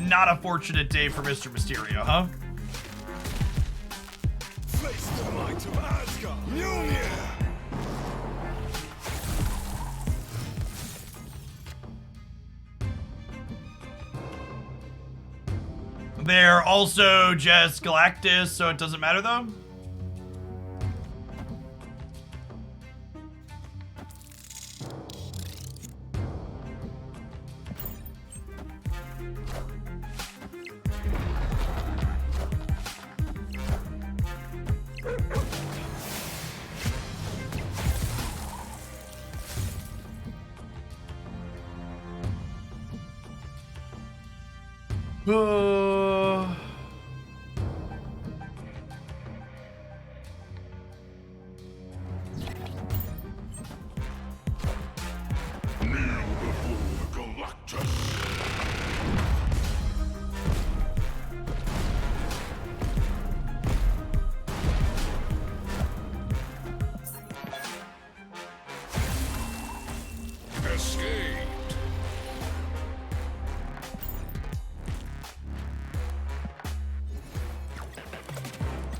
not a fortunate day for Mr. Mysterio, huh? Face the might of Asgard. Mjolnir. They're also just Galactus, so it doesn't matter though. Kneel before Galactus. Escaped.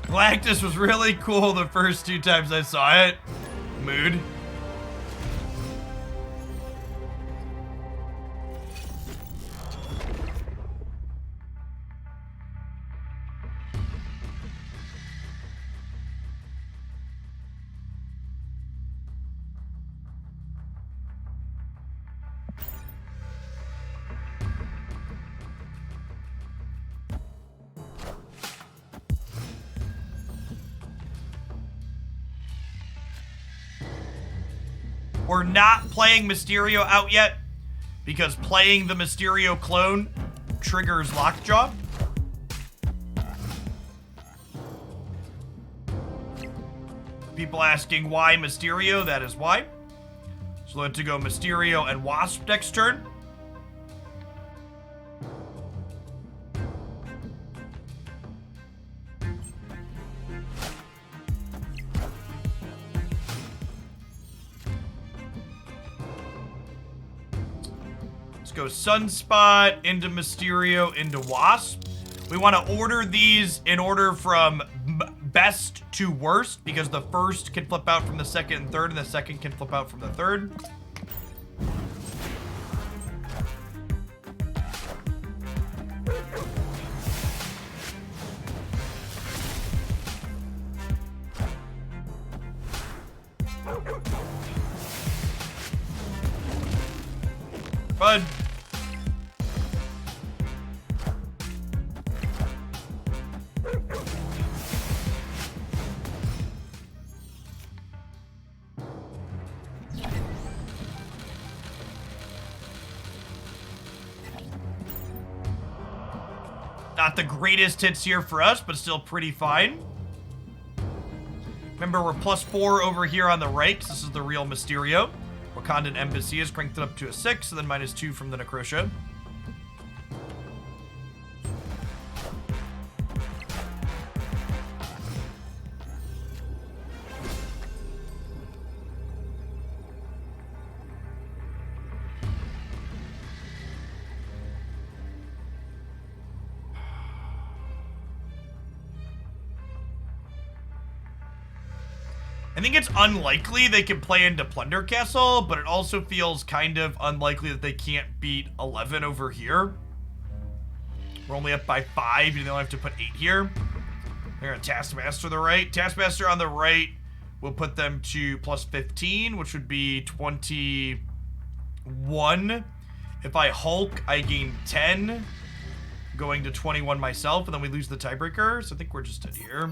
Galactus was really cool the first 2 times I saw it. Mood. We're not playing Mysterio out yet because playing the Mysterio clone triggers Lockjaw. People asking why Mysterio, that is why. So let's go Mysterio and Wasp next turn. Let's go Sunspot into Mysterio into Wasp. We want to order these in order from best to worst because the first can flip out from the second and third and the second can flip out from the third. Bud. Not the greatest hits here for us, but still pretty fine. Remember, we're +4 over here on the right, 'cause this is the real Mysterio. Wakandan Embassy is cranked it up to a 6, and then -2 from the Necrosha. I think it's unlikely they can play into Plunder Castle, but it also feels kind of unlikely that they can't beat 11 over here. We're only up by 5, and they only have to put 8 here. They're gonna Taskmaster the right. Taskmaster on the right will put them to +15, which would be 21. If I Hulk, I gain 10, going to 21 myself, and then we lose the tiebreaker, so I think we're just in here.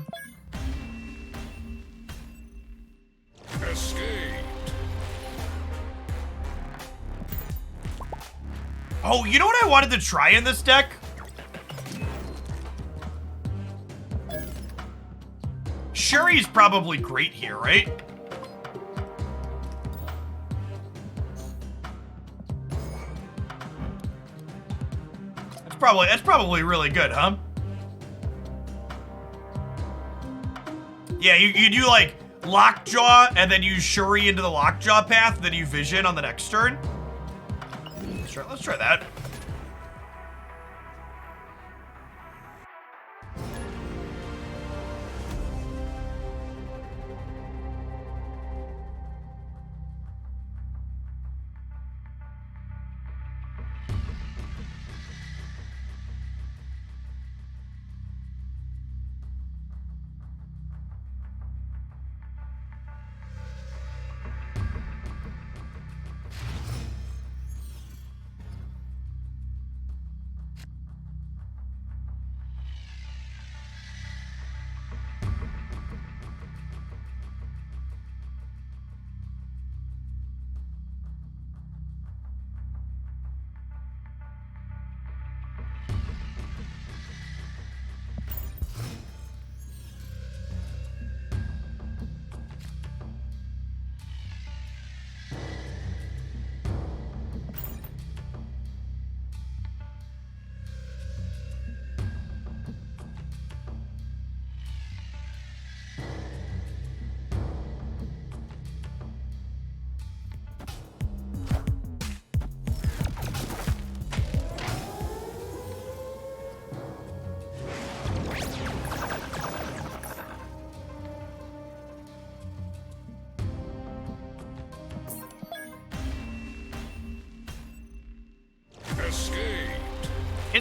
Escaped. Oh, you know what I wanted to try in this deck? Shuri's probably great here, right? That's probably really good, huh? Yeah, you do like Lockjaw and then use Shuri into the Lockjaw path, then you Vision on the next turn. Let's try that.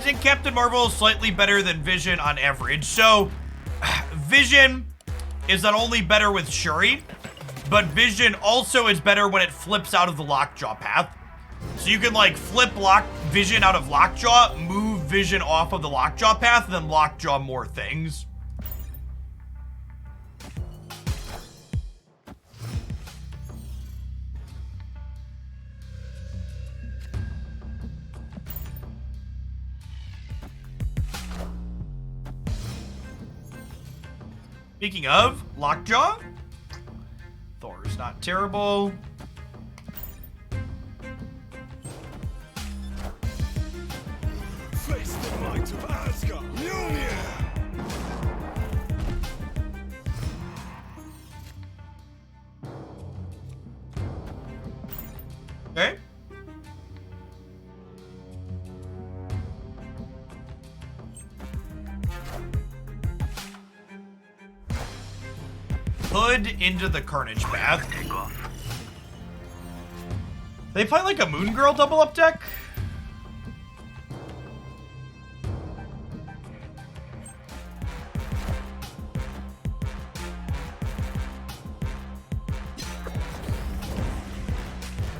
think Captain Marvel is slightly better than Vision on average. So, Vision is not only better with Shuri, but Vision also is better when it flips out of the Lockjaw path. So you can like flip Vision out of Lockjaw, move Vision off of the Lockjaw path, and then Lockjaw more things. Speaking of Lockjaw, Thor's not terrible. Face the might of Asgard. Mjolnir. Okay. Hood into the Carnage path. They play like a Moon Girl double up deck?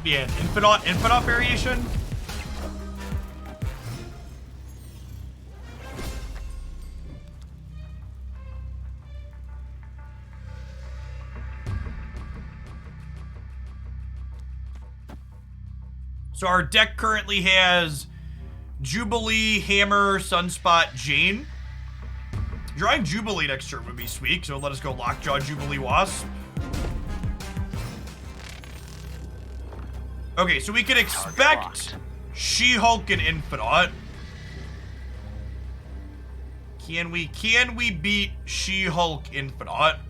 Be an Infinite variation? So our deck currently has Jubilee, Hammer, Sunspot, Jane. Drawing Jubilee next turn would be sweet, so let us go Lockjaw, Jubilee, Wasp. Okay, so we can expect She-Hulk and Infinite. Can we beat She-Hulk Infinite?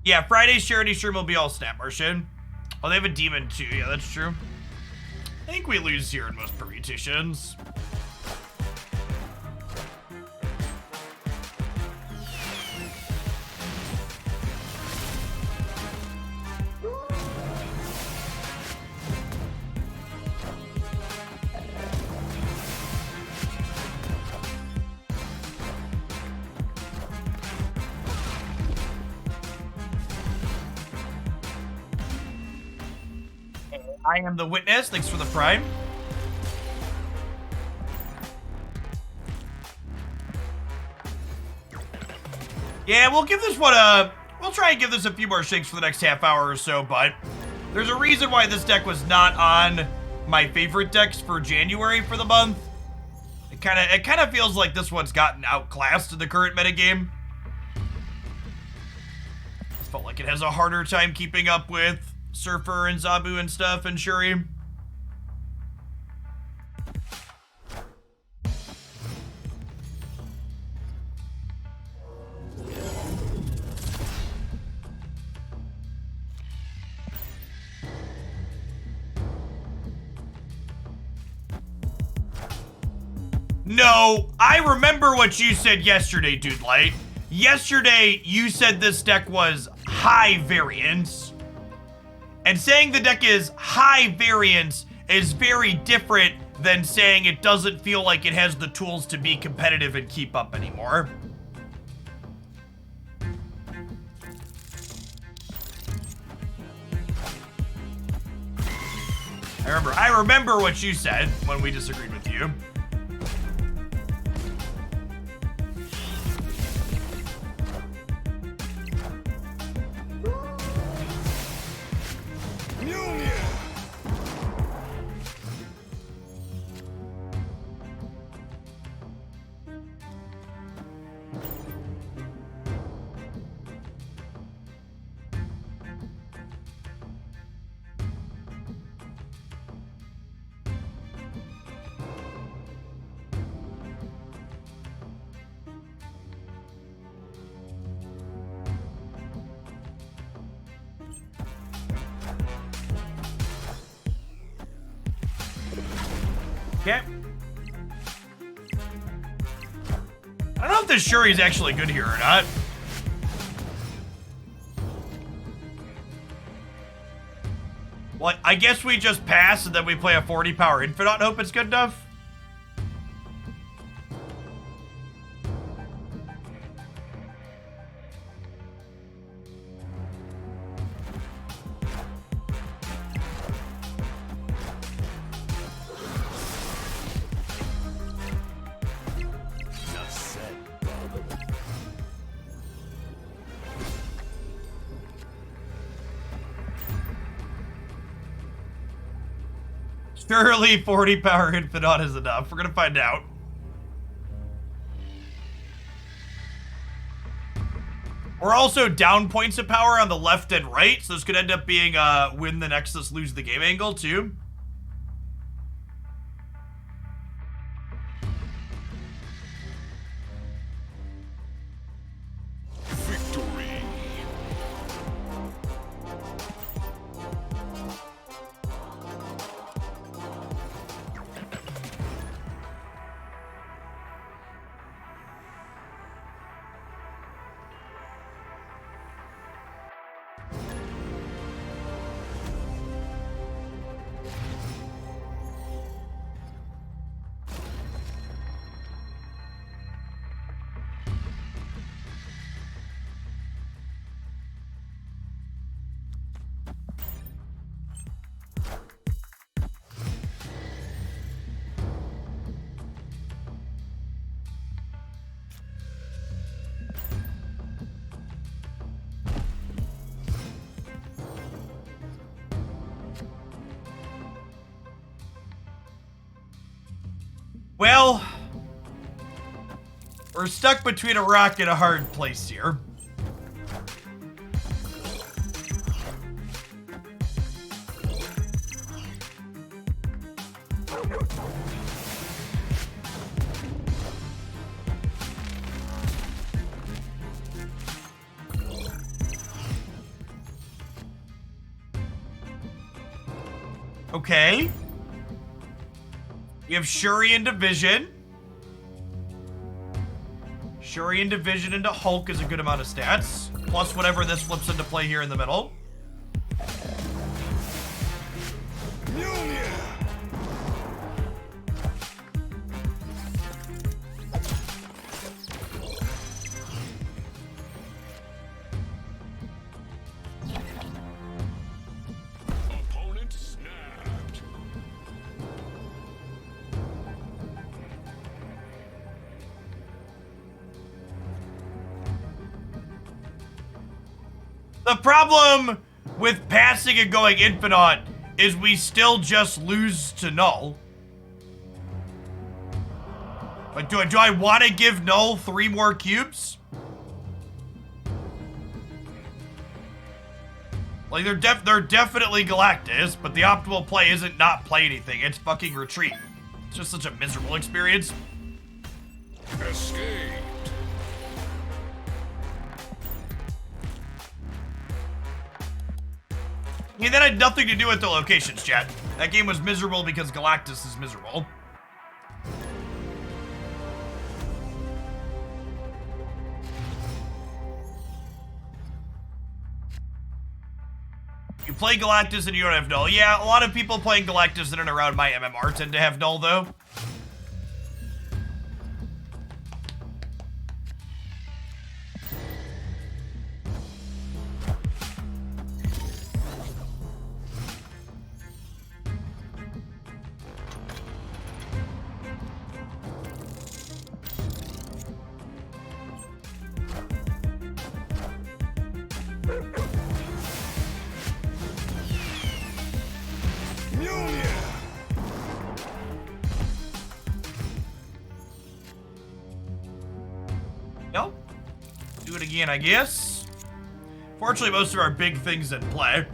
Yeah, Friday's charity stream will be all Snap Martian. Oh, they have a demon too. Yeah, that's true. I think we lose here in most permutations. I am the witness. Thanks for the prime. Yeah, we'll give this one we'll try and give this a few more shakes for the next half hour or so, but there's a reason why this deck was not on my favorite decks for January for the month. It kind of feels like this one's gotten outclassed in the current metagame. It felt like it has a harder time keeping up with Surfer and Zabu and stuff and Shuri. No, I remember what you said yesterday, Dude Light. Yesterday, you said this deck was high variance. And saying the deck is high variance is very different than saying it doesn't feel like it has the tools to be competitive and keep up anymore. I remember what you said when we disagreed with you. Okay. I don't know if this Shuri's actually good here or not. Well, I guess we just pass and then we play a 40 power Infinite and hope it's good enough. Surely 40 power Infinite is enough. We're gonna find out. We're also down points of power on the left and right, so this could end up being win the Nexus, lose the game angle too. Victory. Well, we're stuck between a rock and a hard place here. Okay. We have Shuri into Vision. Shuri into Vision into Hulk is a good amount of stats. Plus whatever this flips into play here in the middle. Mjolnir. Opponent snapped. The problem with passing and going Infinite is we still just lose to Null. Like, do I want to give Null 3 more cubes? Like, they're definitely Galactus, but the optimal play isn't not play anything. It's fucking retreat. It's just such a miserable experience. Escape. Yeah, that had nothing to do with the locations, chat. That game was miserable because Galactus is miserable. You play Galactus and you don't have Null. Yeah, a lot of people playing Galactus in and around my MMR tend to have Null, though. Mjolnir. Nope. Do it again, I guess. Fortunately, most of our big things in play.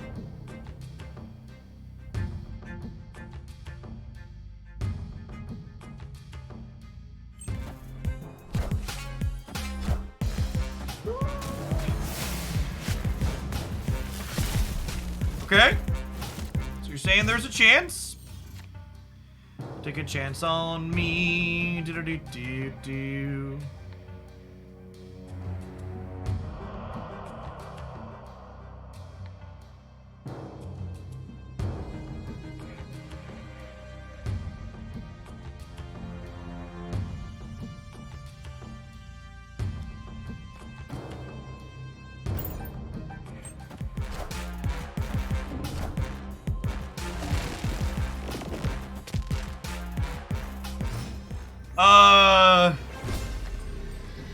Okay. So you're saying there's a chance to Take a chance on me. Do do do do do.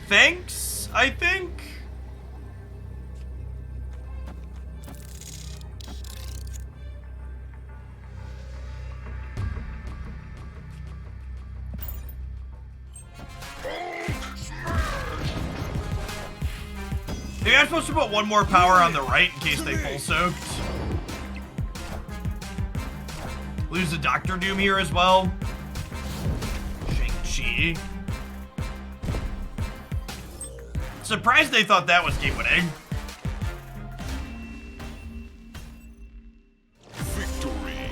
Thanks, I think. Maybe I'm supposed to put one more power on the right in case they full soaked. Lose the Doctor Doom here as well. Shang-Chi. Surprised they thought that was game winning. Victory.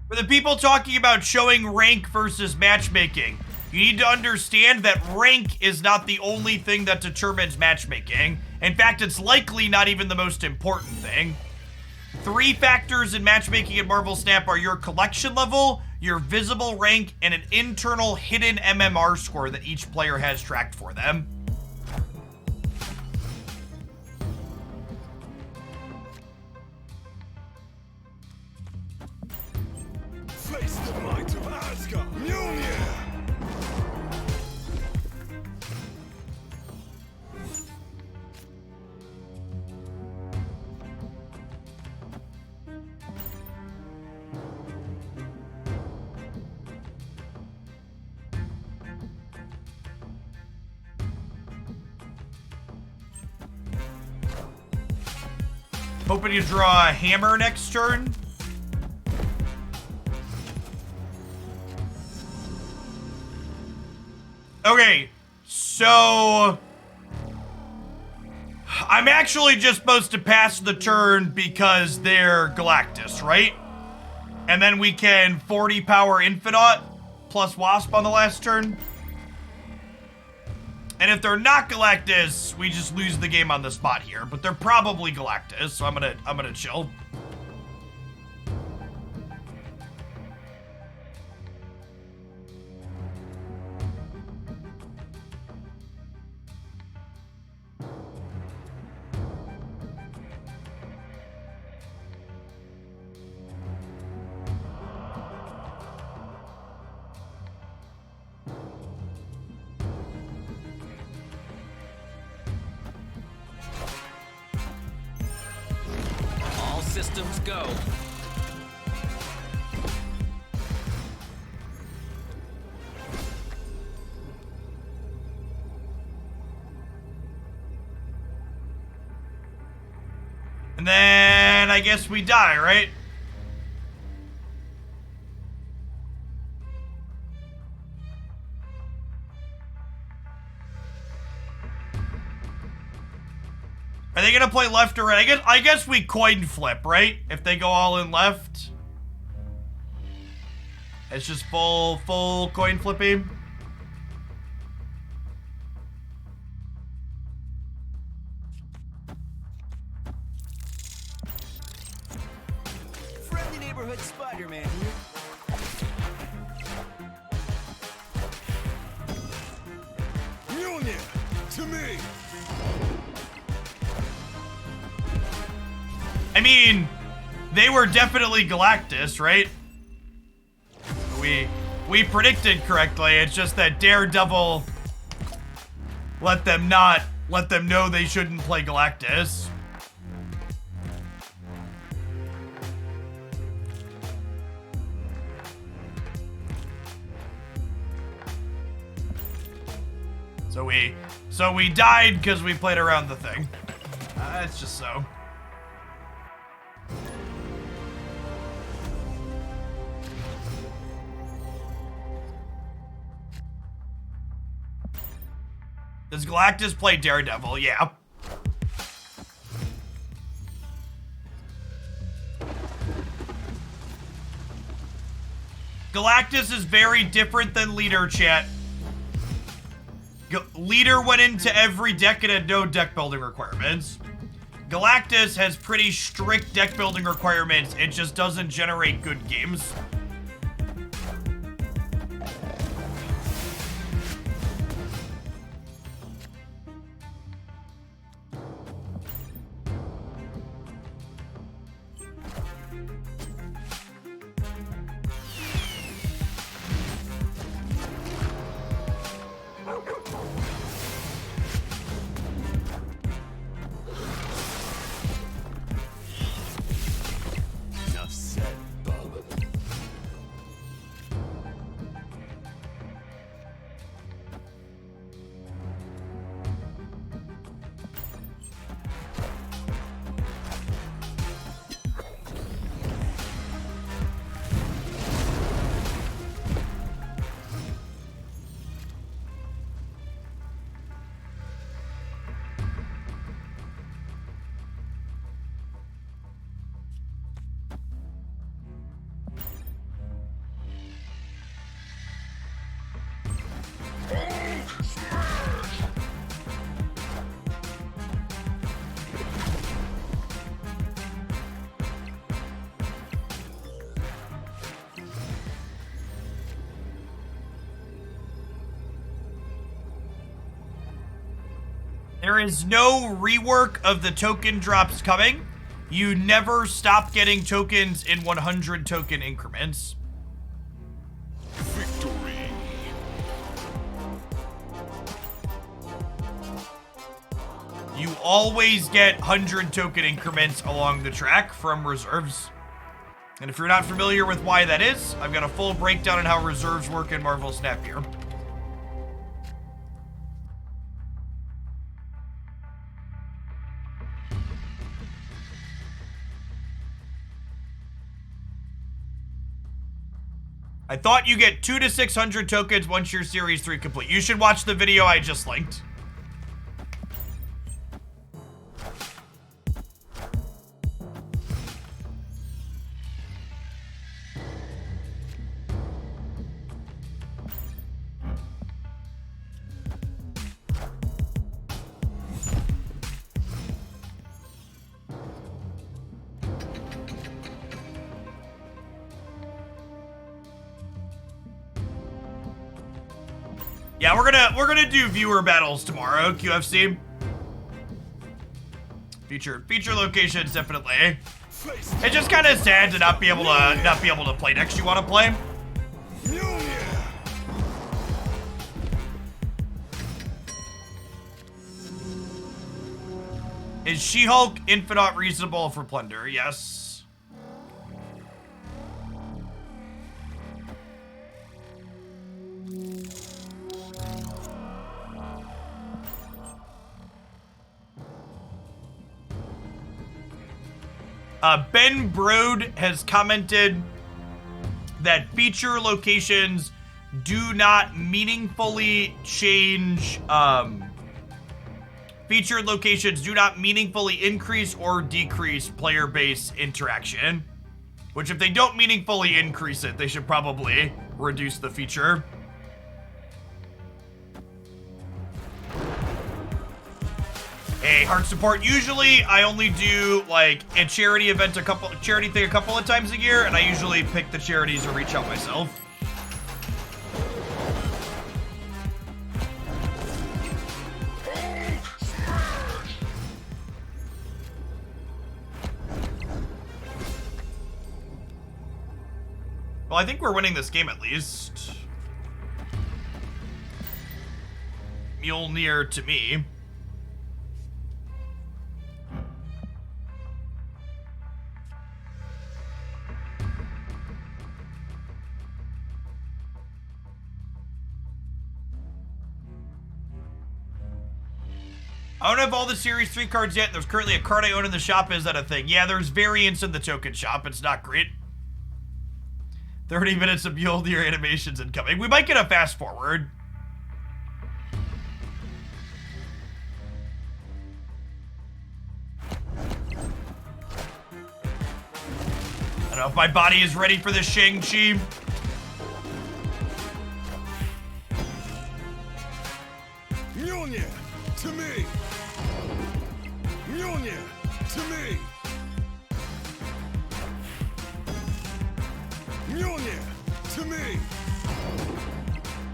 For the people talking about showing rank versus matchmaking, you need to understand that rank is not the only thing that determines matchmaking. In fact, it's likely not even the most important thing. 3 factors in matchmaking at Marvel Snap are your collection level, your visible rank, and an internal hidden MMR score that each player has tracked for them. Face the might of Asgard. Mjolnir. Hoping you draw a hammer next turn. Okay, so I'm actually just supposed to pass the turn because they're Galactus, right? And then we can 40 power Infinite plus Wasp on the last turn. And if they're not Galactus, we just lose the game on the spot here. But they're probably Galactus, so I'm gonna chill. All systems go. And then I guess we die, right? Are they gonna play left or right? I guess we coin flip, right? If they go all in left. It's just full coin flipping. Friendly neighborhood Spider-Man here. Mjolnir. To me. I mean, they were definitely Galactus, right? We predicted correctly. It's just that Daredevil let them know they shouldn't play Galactus. So we died because we played around the thing. It's just so. Does Galactus play Daredevil? Yeah. Galactus is very different than Leader, chat. Leader went into every deck and had no deck building requirements. Galactus has pretty strict deck building requirements. It just doesn't generate good games. Enough said, bub. There is no rework of the token drops coming. You never stop getting tokens in 100 token increments. Victory. You always get 100 token increments along the track from reserves. And if you're not familiar with why that is, I've got a full breakdown on how reserves work in Marvel Snap here. I thought you get 2 to 600 tokens once your Series 3 complete. You should watch the video I just linked. Yeah, we're gonna do viewer battles tomorrow, QFC. Feature locations definitely. It's just kind of sad to not be able to play decks you want to play. Is She-Hulk Infinite reasonable for Plunder? Yes. Ben Brode has commented that feature locations do not meaningfully change, featured locations do not meaningfully increase or decrease player base interaction, which if they don't meaningfully increase it, they should probably reduce the feature. Hey, heart support. Usually, I only do like a charity event, charity thing a couple of times a year, and I usually pick the charities or reach out myself. Well, I think we're winning this game at least. Mjolnir to me. I don't have all the Series 3 cards yet. There's currently a card I own in the shop. Is that a thing? Yeah, there's variants in the token shop. It's not great. 30 minutes of Mjolnir animations incoming. We might get a fast forward. know if my body is ready for the Shang-Chi. Mjolnir, to me. Mjolnir, to me. Mjolnir, to me.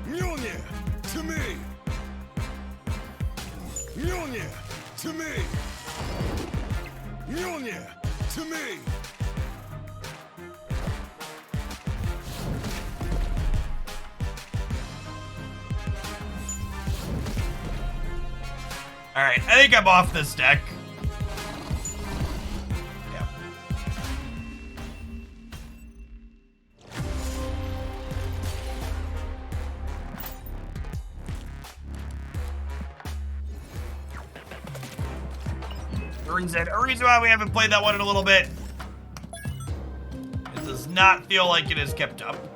Mjolnir, to me. Mjolnir, to me. Mjolnir, to me. All right, I think I'm off this deck. Yeah. A reason why we haven't played that one in a little bit. It does not feel like it has kept up.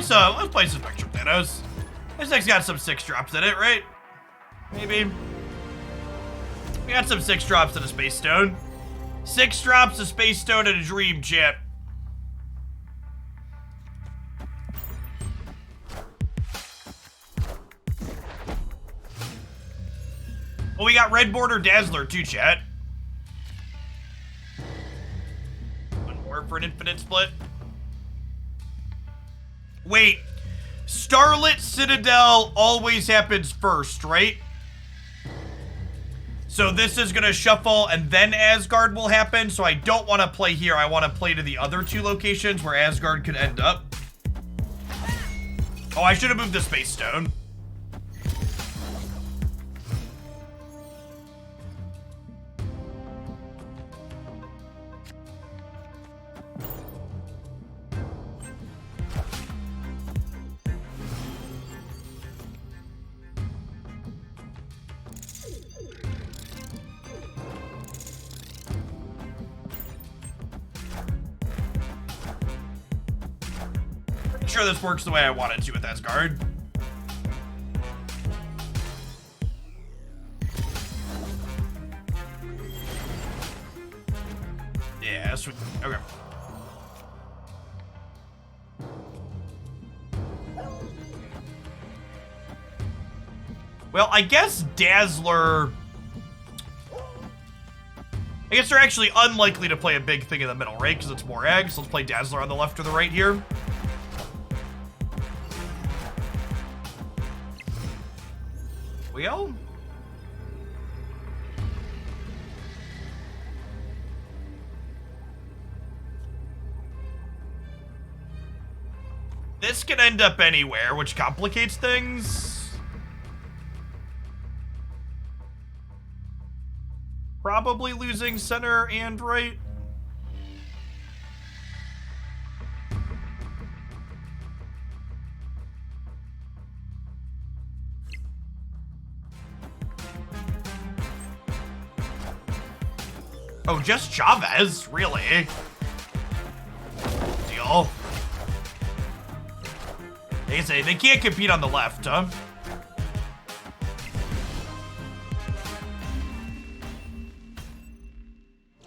Let's play some Spectrum Thanos. This deck's got some 6-drops in it, right? Maybe. We got some 6-drops and a Space Stone. 6 drops, a Space Stone, and a Dream Chip. Well, we got Red Border Dazzler too, chat. One more for an infinite split. Wait, Starlit Citadel always happens first, right? So this is gonna shuffle and then Asgard will happen, so I don't want to play here. I want to play to the other 2 locations where Asgard could end up. Oh, I should have moved the Space Stone. Sure this works the way I wanted to with Asgard. Yeah, sweet. Okay. Well, I guess Dazzler... I guess they're actually unlikely to play a big thing in the middle, right? Because it's more eggs. Let's play Dazzler on the left or the right here. Well, this can end up anywhere, which complicates things. Probably losing center and right. Oh, just Chavez? Really? Deal. They say they can't compete on the left, huh?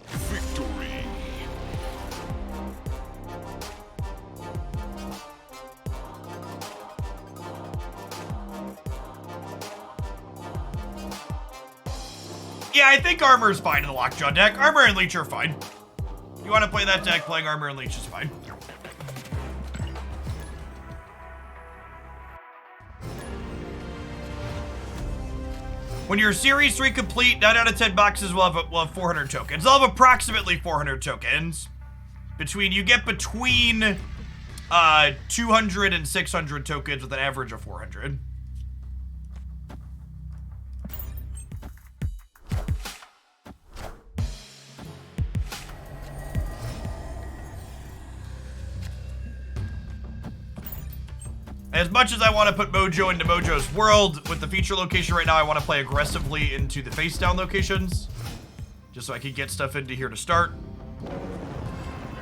Victory. Yeah, I think Armor's fine in the Lockjaw deck. Armor and Leech are fine. You want to play that deck, playing Armor and Leech is fine. When your Series 3 complete, 9 out of 10 boxes will have 400 tokens. They'll have approximately 400 tokens. You get between 200 and 600 tokens with an average of 400. As much as I want to put Mojo into Mojo's world, with the feature location right now, I want to play aggressively into the face down locations. just so I can get stuff into here to start.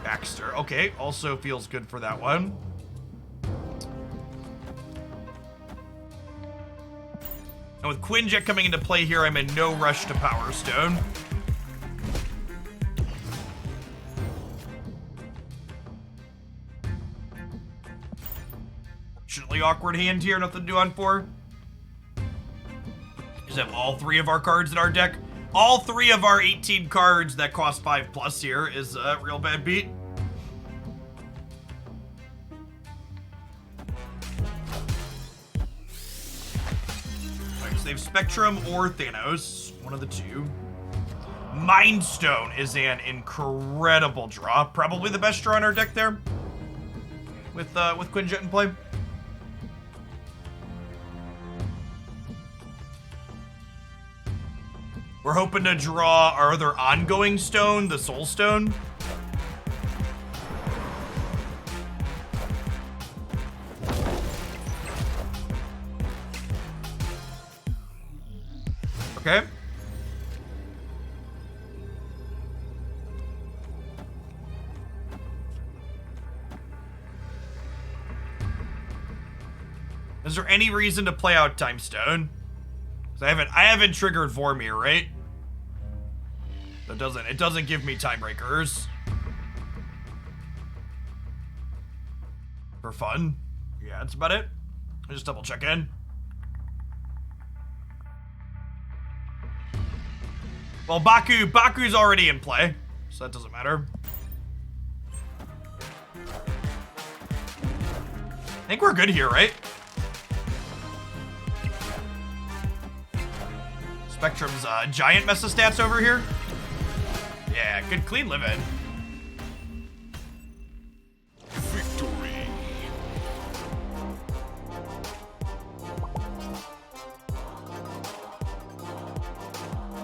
Baxter, okay, also feels good for that one. And with Quinjet coming into play here, I'm in no rush to Power Stone. Fortunately awkward hand here, nothing to do on 4. Just have all 3 of our cards in our deck. All 3 of our 18 cards that cost 5+ here is a real bad beat. Alright, so they have Spectrum or Thanos, one of the two. Mind Stone is an incredible draw. Probably the best draw in our deck there. With Quinjet in play. We're hoping to draw our other ongoing stone, the Soul Stone. Okay. Is there any reason to play out Time Stone? 'Cause I haven't triggered Vormir, right? It doesn't give me time breakers. For fun. Yeah, that's about it. I'll just double check in. Well, Baku's already in play, so that doesn't matter. I think we're good here, right? Spectrum's giant mess of stats over here. Yeah, good clean living. Victory.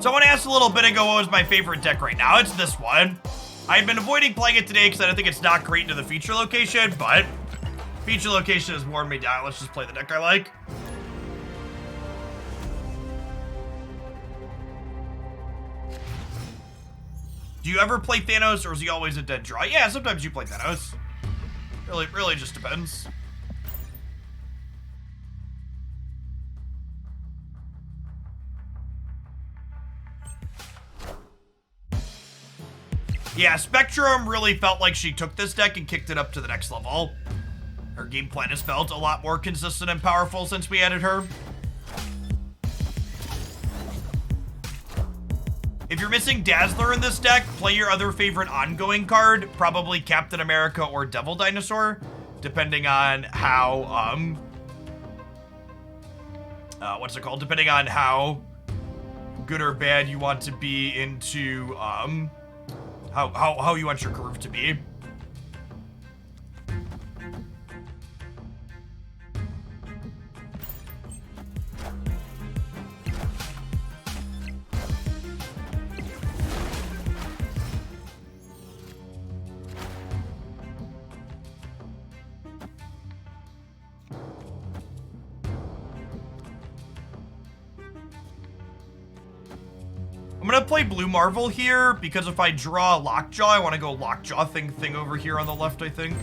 Someone asked a little bit ago what was my favorite deck right now. It's this one. I've been avoiding playing it today because I don't think it's not great into the feature location, but feature location has worn me down. Let's just play the deck I like. Do you ever play Thanos, or is he always a dead draw? Yeah, sometimes you play Thanos. Really just depends. Yeah, Spectrum really felt like she took this deck and kicked it up to the next level. Her game plan has felt a lot more consistent and powerful since we added her. If you're missing Dazzler in this deck, play your other favorite ongoing card, probably Captain America or Devil Dinosaur, depending on how, what's it called? Depending on how good or bad you want to be into, how you want your curve to be. I'm gonna play Blue Marvel here, because if I draw Lockjaw, I want to go Lockjaw thing over here on the left, I think.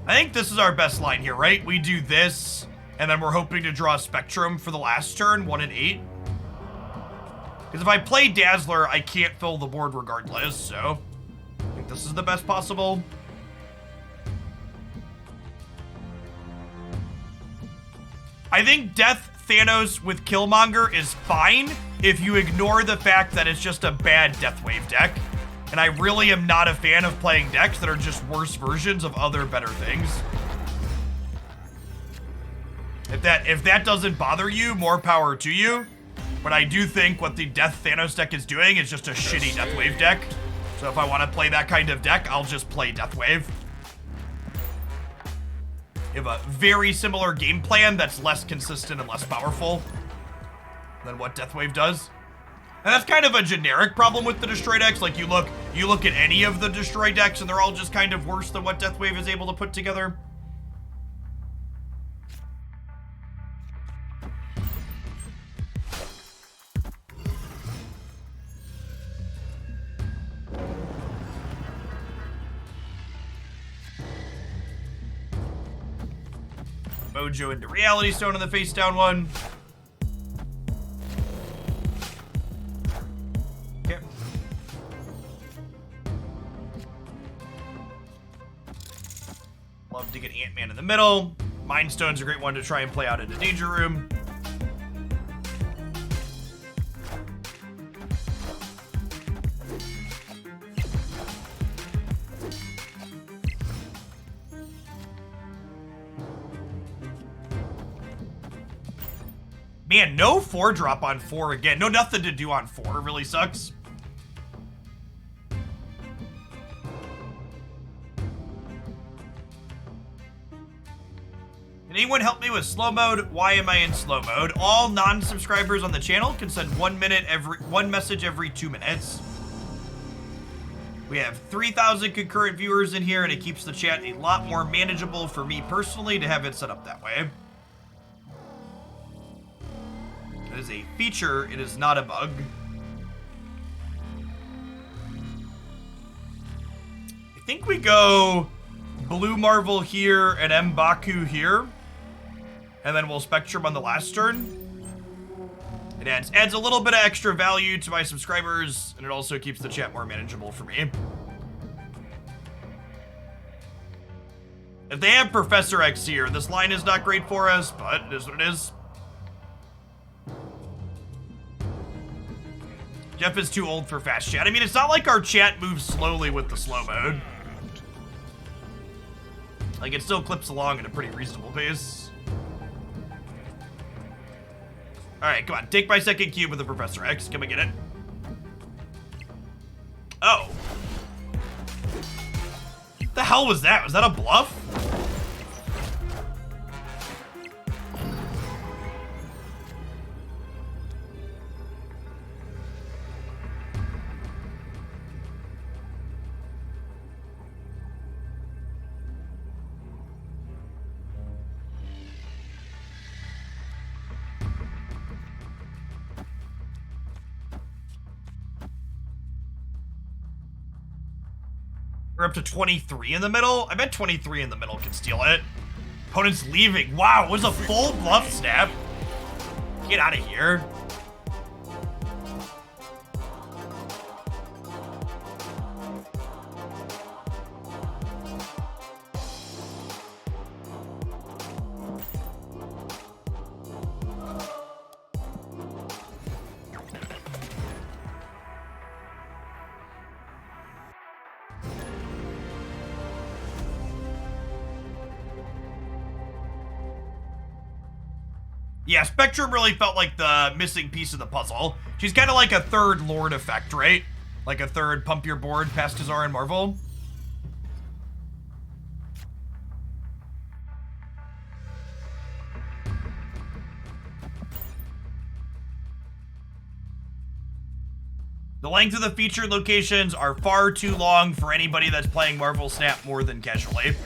I think this is our best line here, right? We do this, and then we're hoping to draw Spectrum for the last turn, 1 and 8. Because if I play Dazzler, I can't fill the board regardless, so I think this is the best possible. I think Death Thanos with Killmonger is fine if you ignore the fact that it's just a bad Deathwave deck. And I really am not a fan of playing decks that are just worse versions of other better things. If that doesn't bother you, more power to you. But I do think what the Death Thanos deck is doing is just a shitty Deathwave deck. So if I want to play that kind of deck, I'll just play Deathwave. You have a very similar game plan that's less consistent and less powerful than what Deathwave does. And that's kind of a generic problem with the Destroy decks. Like, you look at any of the Destroy decks, and they're all just kind of worse than what Deathwave is able to put together. Mojo into Reality Stone on the face down one. Okay. Love to get Ant-Man in the middle. Mind Stone's a great one to try and play out into Danger Room. Man, no 4-drop on 4 again. No nothing to do on 4. It really sucks. Can anyone help me with slow mode? Why am I in slow mode? All non-subscribers on the channel can send 1 message every 2 minutes. We have 3,000 concurrent viewers in here, and it keeps the chat a lot more manageable for me personally to have it set up that way. It is a feature, it is not a bug. I think we go Blue Marvel here and M'Baku here. And then we'll Spectrum on the last turn. It adds a little bit of extra value to my subscribers, and it also keeps the chat more manageable for me. If they have Professor X here, this line is not great for us, but it is what it is. Jeff is too old for fast chat. I mean, it's not like our chat moves slowly with the slow mode. Like, it still clips along at a pretty reasonable pace. Alright, come on. Take my second cube with the Professor X. Can we get it? Oh. What the hell was that? Was that a bluff? We're up to 23 in the middle. I bet 23 in the middle can steal it. Opponent's leaving. Wow, it was a full bluff snap. Get out of here. Yeah, Spectrum really felt like the missing piece of the puzzle. She's kind of like a third Lord effect, right? Like a third pump your board past Azar and Marvel. The length of the featured locations are far too long for anybody that's playing Marvel Snap more than casually.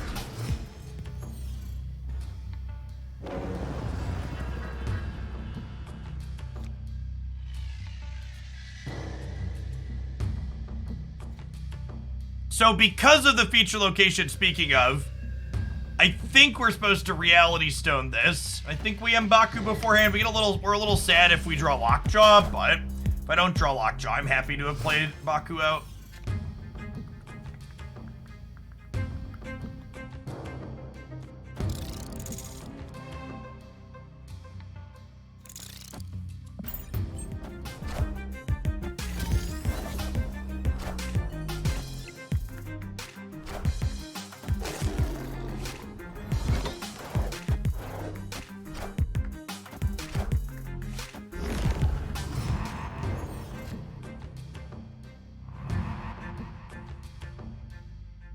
So because of the feature location, speaking of, I think we're supposed to Reality Stone this. I think we M'Baku beforehand. We're a little sad if we draw Lockjaw, but if I don't draw Lockjaw, I'm happy to have played M'Baku out.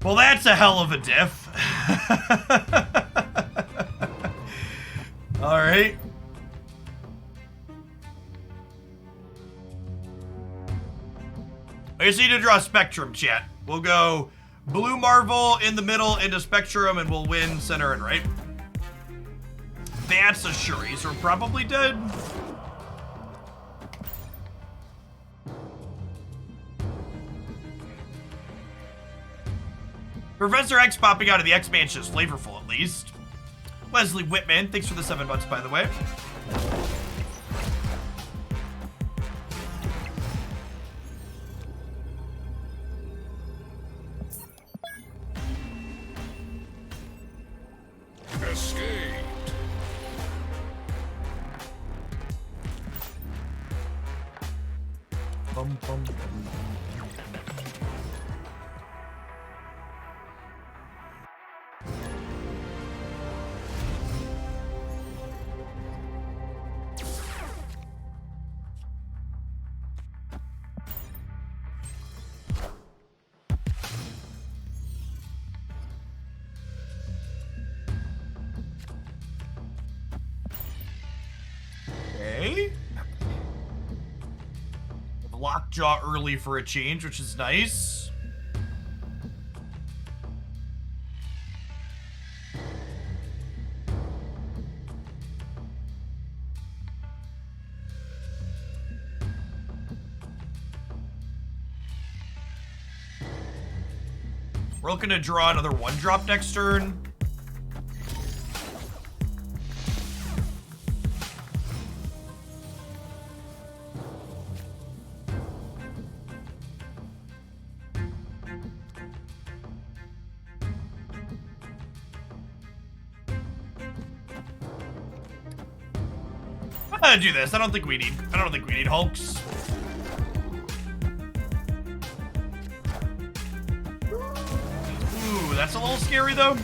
Well, that's a hell of a diff. right? I just need to draw a spectrum, chat. We'll go blue Marvel in the middle into spectrum, and we'll win center and right. That's a Shuri, so we're probably dead. Professor X popping out of the X-Mansion is flavorful, at least. Leslie Whitman, thanks for the 7 months, by the way. Escaped. Bum, bum, bum. Okay. Lockjaw early for a change, which is nice. We're looking to draw another 1-drop next turn. I'm gonna do this. I don't think we need Hulks. Ooh, that's a little scary though.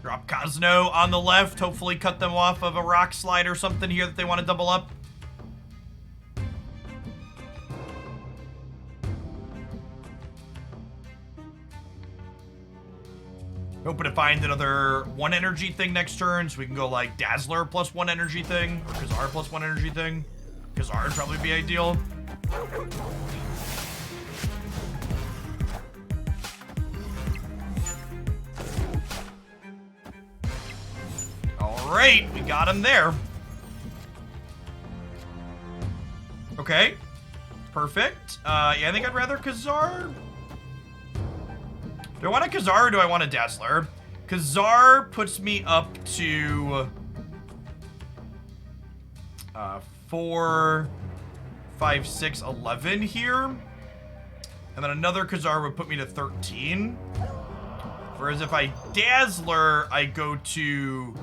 Drop Cosno on the left. Hopefully cut them off of a rock slide or something here that they want to double up. Hoping to find another 1 energy thing next turn, so we can go like Dazzler plus 1 energy thing, or Kazar plus 1 energy thing. Kazar would probably be ideal. Alright, we got him there. Okay. Perfect. Yeah, I think I'd rather Kazar. Do I want a Kazar or do I want a Dazzler? Kazar puts me up to 4, 5, 6, 11 here. And then another Kazar would put me to 13. Whereas if I Dazzler, I go to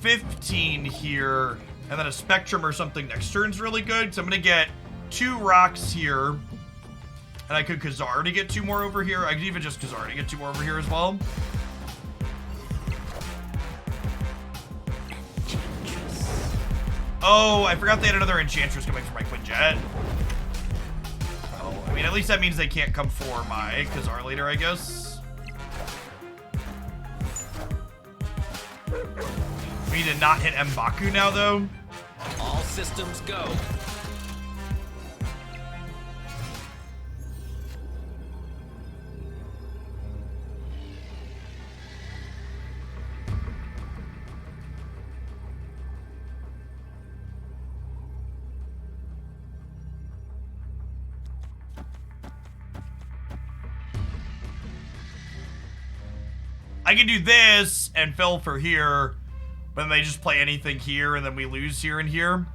15 here. And then a Spectrum or something next turn's really good. So I'm going to get 2 rocks here. And I could Kazar to get 2 more over here. I could even just Kazar to get 2 more over here as well. Oh, I forgot they had another Enchantress coming from my Quinjet. Oh, I mean, at least that means they can't come for my Kazar later, I guess. We need to not hit M'Baku now, though. All systems go. I can do this and fill for here, but then they just play anything here and then we lose here and here.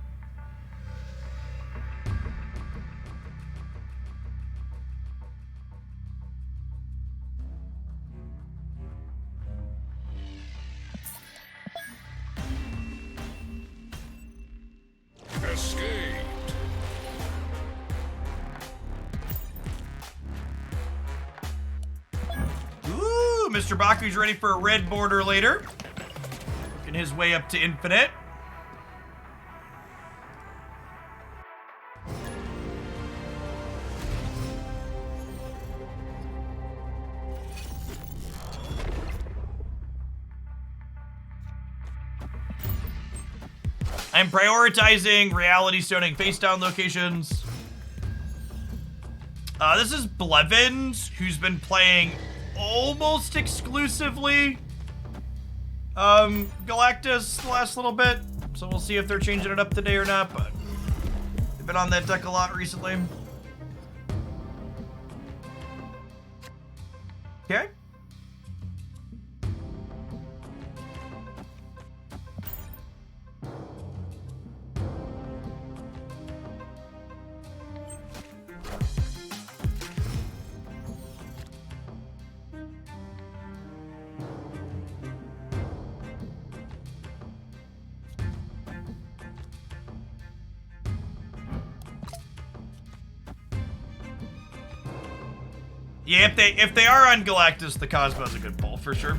Escaped. Ooh, Mr. Baku's ready for a red border later. Working his way up to infinite. I'm prioritizing reality stoning face down locations. This is Blevins, who's been playing almost exclusively Galactus the last little bit. So we'll see if they're changing it up today or not, but they've been on that deck a lot recently. Okay. Yeah, if they are on Galactus, the Cosmo's a good pull for sure.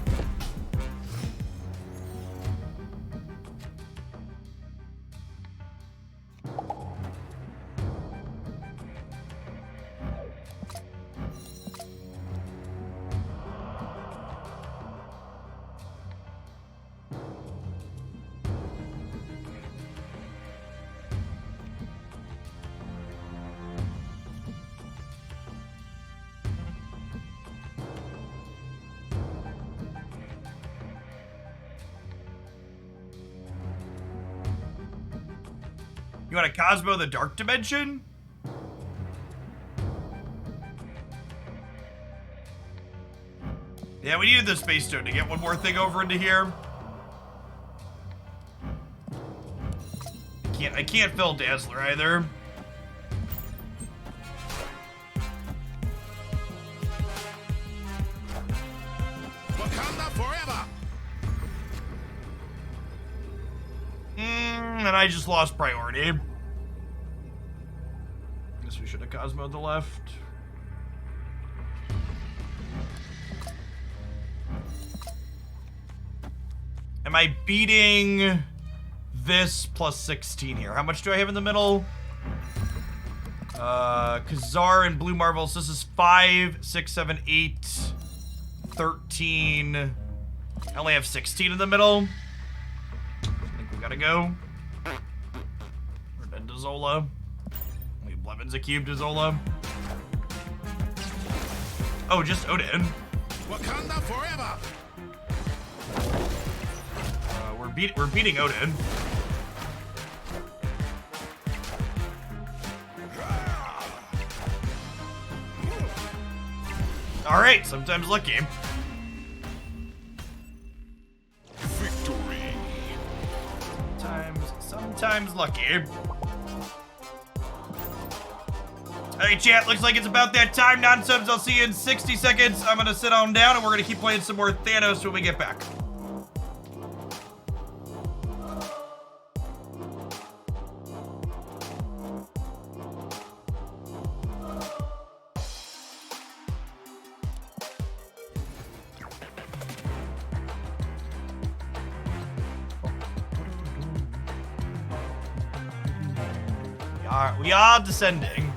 You want a Cosmo the Dark Dimension? Yeah, we needed the Space Stone to get one more thing over into here. I can't fill Dazzler either. Wakanda forever! And I just lost priority. Guess we should have Cosmo the left. Am I beating this plus 16 here? How much do I have in the middle? Kazar and Blue Marvels. This is 5, 6, 7, 8, 13. I only have 16 in the middle. I think we gotta go. Or then to Zola. Wait, Blevins a cube to Zola. Oh, just Odin. Wakanda forever! We're beating Odin. All right, sometimes lucky. Victory! Sometimes lucky. All right, chat, looks like it's about that time. Non-subs, I'll see you in 60 seconds. I'm gonna sit on down and we're gonna keep playing some more Thanos when we get back. We are descending.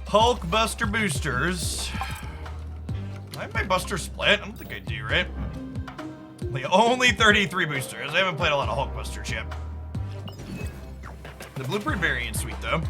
Hulk Buster boosters. I have my Buster split? I don't think I do, right? Only 33 boosters. I haven't played a lot of Hulk Buster chip. The Blueprint variant's sweet though.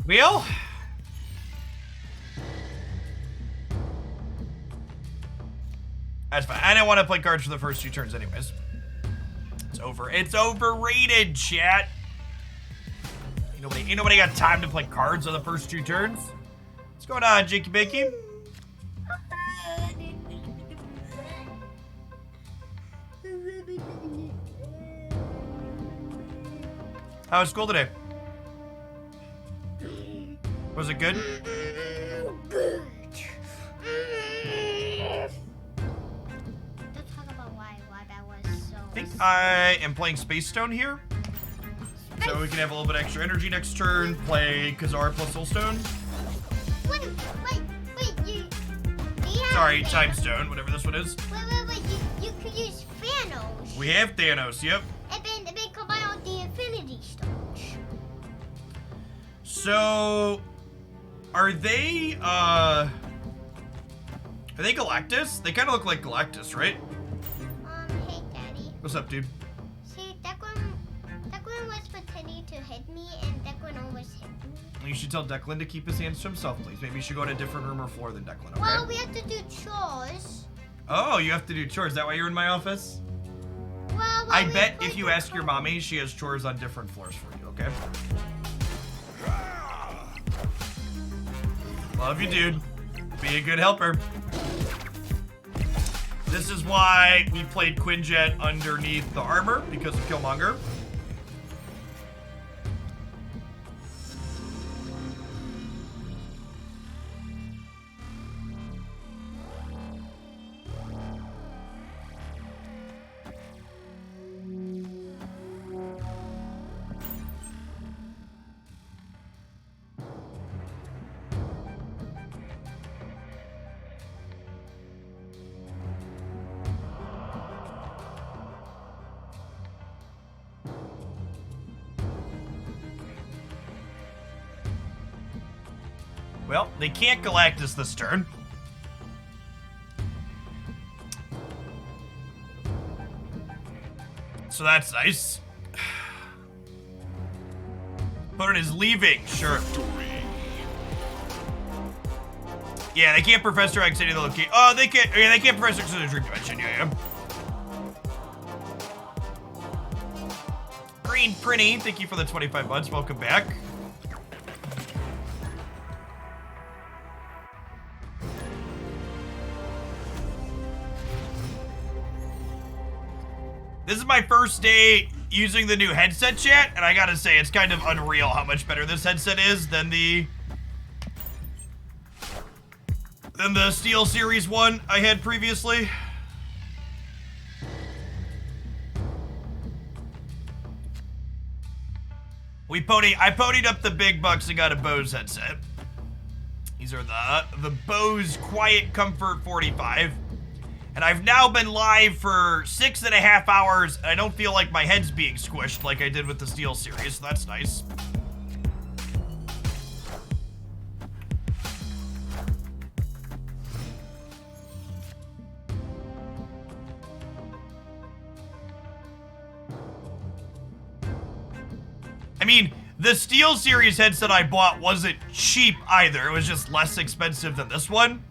Well, That's fine. I didn't want to play cards for the first 2 turns anyways. It's overrated, chat. Ain't nobody got time to play cards on the first 2 turns. What's going on, Jakey Bakey? How was school today? Was it good? Good. Don't talk about why that was so. I think I am playing Space Stone here. So we can have a little bit extra energy next turn. Play Khazar plus Soulstone. Wait, you have Sorry, Thanos. Time Stone, whatever this one is. Wait, you could use Thanos. We have Thanos, yep. And then combine all the Infinity Stones. So, are they Galactus? They kind of look like Galactus, right? Hey, Daddy. What's up, dude? See, that one was pretending to hit me, and that one always hit me. You should tell Declan to keep his hands to himself, please. Maybe you should go in a different room or floor than Declan, okay? Well, we have to do chores. Oh, you have to do chores. Is that why you're in my office? Well, I bet if you ask your mommy, she has chores on different floors for you, okay? Love you, dude. Be a good helper. This is why we played Quinjet underneath the armor, because of Killmonger. Well, they can't Galactus this turn. So that's nice. Plunder is leaving, sure. Yeah, they can't Professor X any of the location. Oh, they can't. Yeah, they can't Professor X in the Dream Dimension. Yeah. Green Prinny, thank you for the 25 months. Welcome back. This is my first day using the new headset, chat, and I gotta say, it's kind of unreal how much better this headset is than the Steel Series 1 I had previously. I ponied up the big bucks and got a Bose headset. These are the Bose Quiet Comfort 45. And I've now been live for 6.5 hours, and I don't feel like my head's being squished like I did with the Steel Series, so that's nice. I mean, the Steel Series headset I bought wasn't cheap either. It was just less expensive than this one.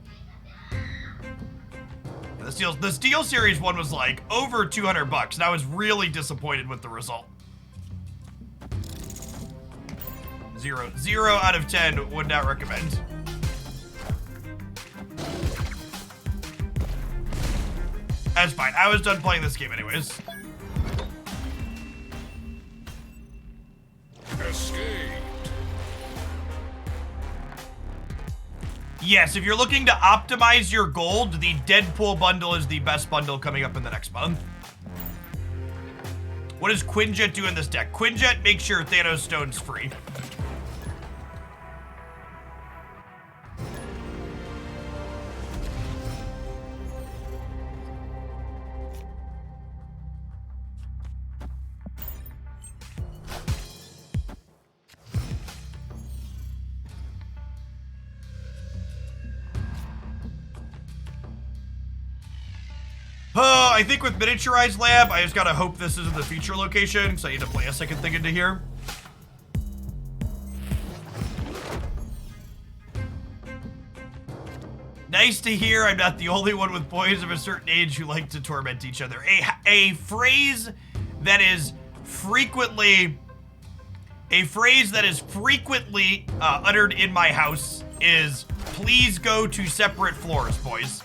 The Steel Series one was like over 200 bucks, and I was really disappointed with the result. 0 out of 10 would not recommend. That's fine. I was done playing this game anyways. Escaped. Yes, if you're looking to optimize your gold, the Deadpool bundle is the best bundle coming up in the next month. What does Quinjet do in this deck? Quinjet makes your Thanos stones free. I think with Miniaturized Lab, I just gotta hope this isn't the feature location, because I need to play a second thing into here. Nice to hear I'm not the only one with boys of a certain age who like to torment each other. A phrase that is frequently uttered in my house is, please go to separate floors, boys.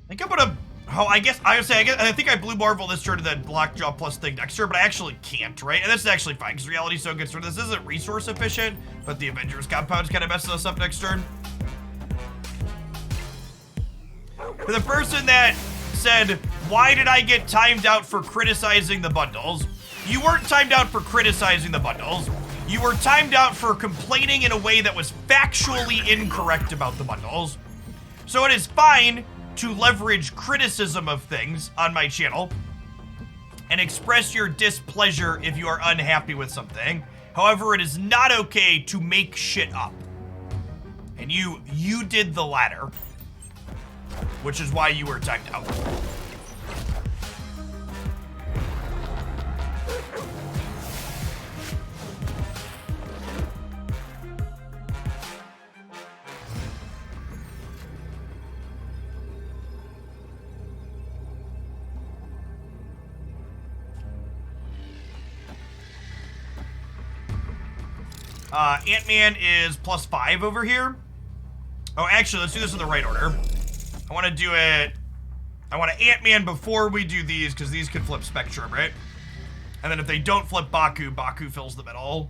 I think I'm gonna, I think I Blue Marvel this turn and then Lockjaw plus thing next turn, but I actually can't, right? And this is actually fine, because reality's so good. So this isn't resource efficient, but the Avengers compound's kind of messing us up next turn. For the person that said, why did I get timed out for criticizing the bundles? You weren't timed out for criticizing the bundles. You were timed out for complaining in a way that was factually incorrect about the bundles. So it is fine to leverage criticism of things on my channel and express your displeasure if you are unhappy with something. However, it is not okay to make shit up. And you did the latter, which is why you were timed out. Ant-Man is +5 over here. Oh, actually, let's do this in the right order. I want to do it... I want to Ant-Man before we do these, because these could flip Spectrum, right? And then if they don't flip Baku, Baku fills the middle.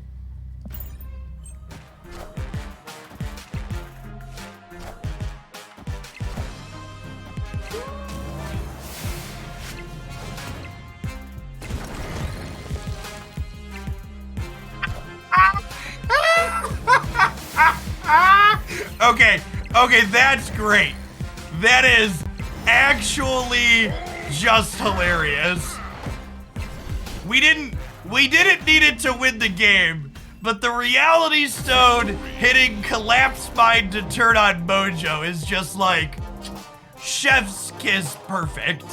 Okay, that's great. That is actually just hilarious. We didn't need it to win the game, but the Reality Stone hitting Collapse Mind to turn on Mojo is just like chef's kiss perfect.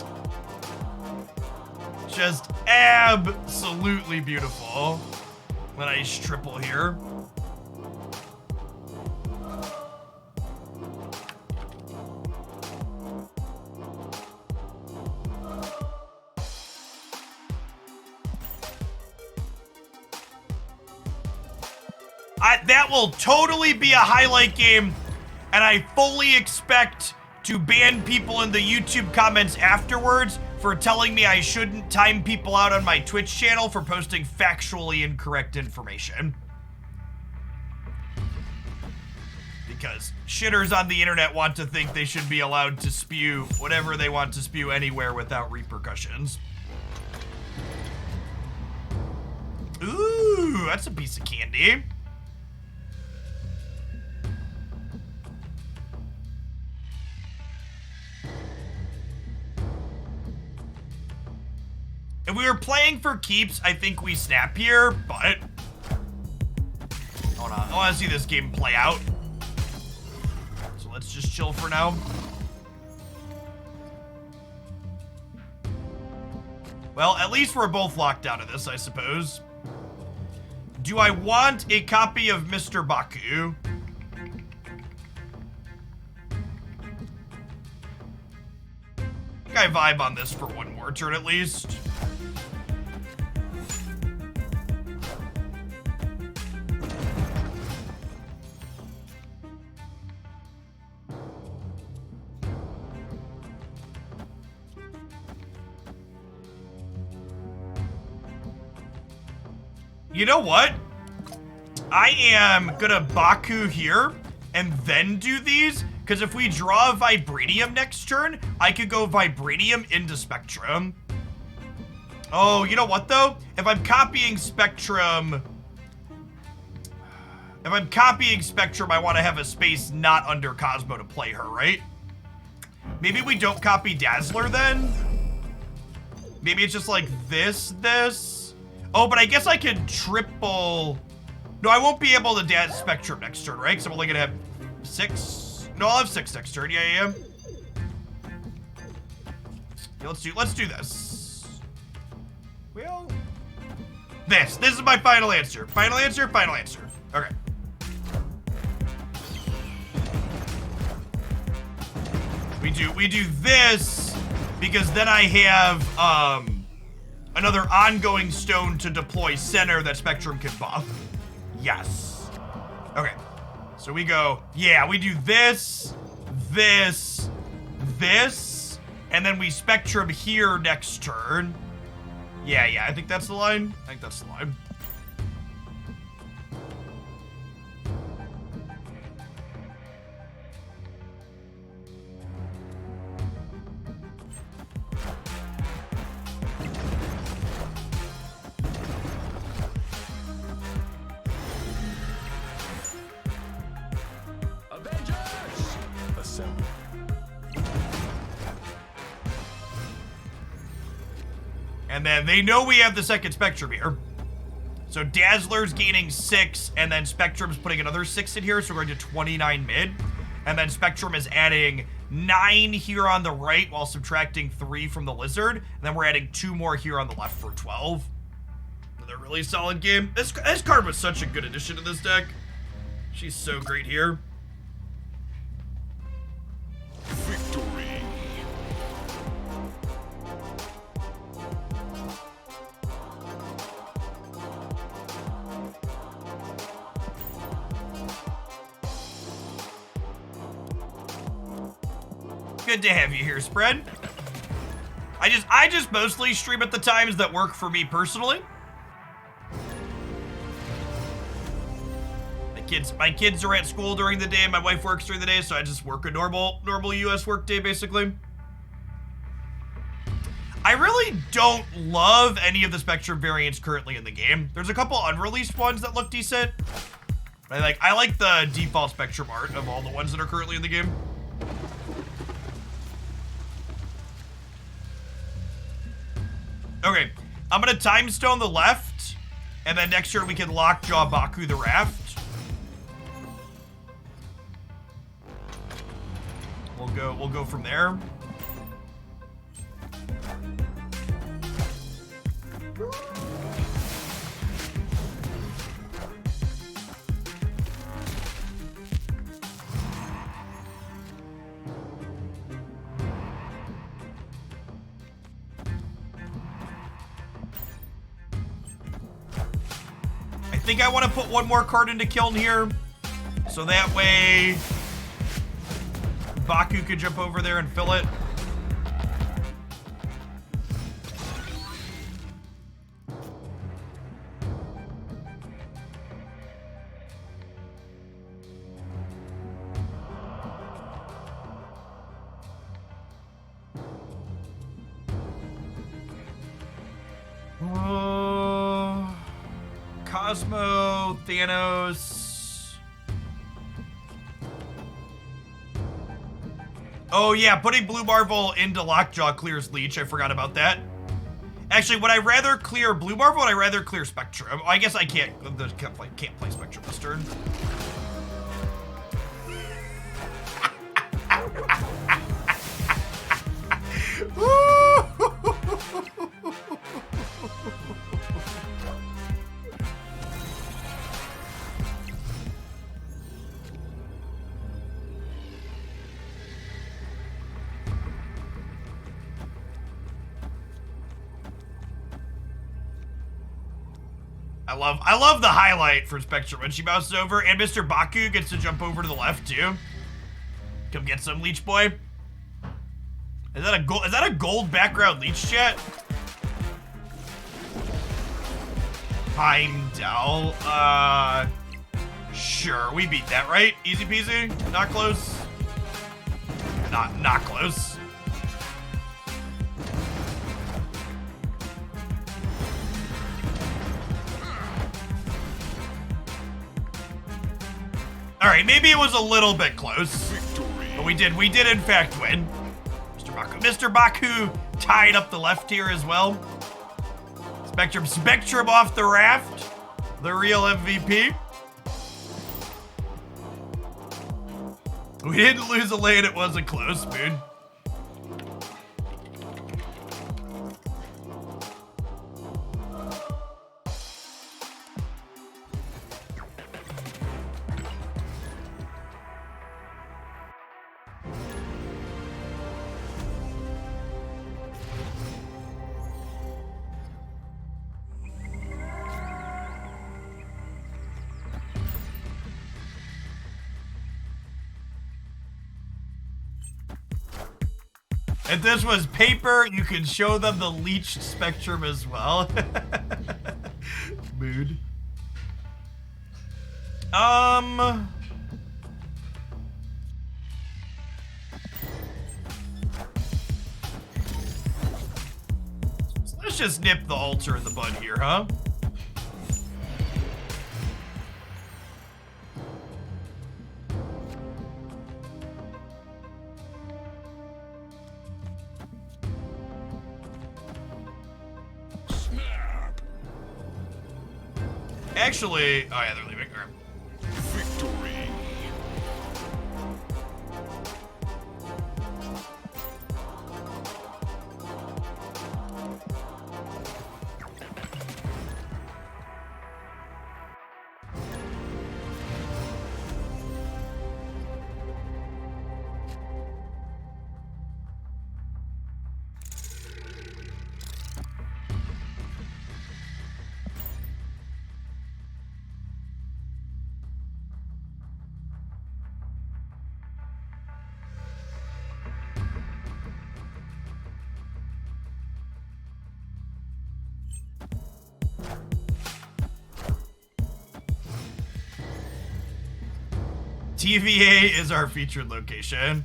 Just absolutely beautiful. A nice triple here. That will totally be a highlight game, and I fully expect to ban people in the YouTube comments afterwards for telling me I shouldn't time people out on my Twitch channel for posting factually incorrect information. Because shitters on the internet want to think they should be allowed to spew whatever they want to spew anywhere without repercussions. Ooh, that's a piece of candy. If we were playing for keeps, I think we snap here, but... Hold on, I want to see this game play out. So let's just chill for now. Well, at least we're both locked out of this, I suppose. Do I want a copy of Mr. Baku? I think I vibe on this for one more turn at least. You know what? I am gonna Baku here and then do these, because if we draw Vibranium next turn, I could go Vibranium into Spectrum. Oh, you know what though? If I'm copying Spectrum, I want to have a space not under Cosmo to play her, right? Maybe we don't copy Dazzler then? Maybe it's just like this. Oh, but I guess I could triple... No, I won't be able to Daz Spectrum next turn, right? Because I'm only going to have 6. No, I'll have 6 next turn. Yeah. Yeah, let's do this. Well, this is my final answer. Final answer. Okay. We do this because then I have another ongoing stone to deploy center that Spectrum can buff. Yes. Okay. So we go, yeah, we do this, this, and then we Spectrum here next turn. Yeah, I think that's the line. Assemble. And then they know we have the second Spectrum here. So Dazzler's gaining 6, and then Spectrum's putting another 6 in here, so we're going to 29 mid. And then Spectrum is adding 9 here on the right while subtracting 3 from the Lizard. And then we're adding 2 more here on the left for 12. Another really solid game. This card was such a good addition to this deck. She's so great here. Victory. Good to have you here, Spread. I just mostly stream at the times that work for me personally. My kids are at school during the day, my wife works during the day, so I just work a normal US work day basically. I really don't love any of the Spectrum variants currently in the game. There's a couple unreleased ones that look decent. I like the default Spectrum art of all the ones that are currently in the game. Okay, I'm gonna Time Stone the left, and then next turn we can Lockjaw Baku the Raft. We'll go from there. I think I want to put one more card into Kiln here, so that way Baku could jump over there and fill it. Cosmo, Thanos. Oh yeah, putting Blue Marvel into Lockjaw clears Leech. I forgot about that. Actually, would I rather clear Blue Marvel or would I rather clear Spectrum? I guess I can't play Spectrum this turn. I love the highlight for Spectrum when she bounces over, and Mr. Baku gets to jump over to the left too. Come get some, Leech Boy. Is that a gold background, Leech chat? Heimdall. Sure, we beat that, right? Easy peasy. Not close. Not close. All right, maybe it was a little bit close, but we did in fact win. Mr. Baku tied up the left here as well. Spectrum off the raft, the real MVP. We didn't lose a lane, it wasn't close, dude. If this was paper, you could show them the leached spectrum as well. Mood. Let's just nip the altar in the bud here, huh? Actually, oh yeah, they're leaving. All right. Victory. TVA is our featured location.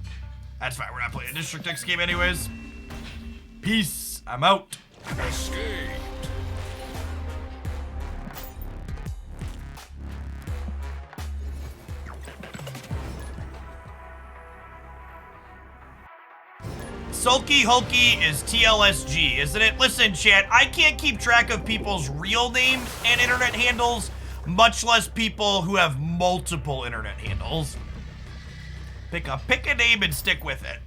That's fine, we're not playing a District X game anyways. Peace, I'm out. Escape. Sulky Hulky is TLSG, isn't it? Listen, chat, I can't keep track of people's real names and internet handles, much less people who have multiple internet handles. Pick a name and stick with it.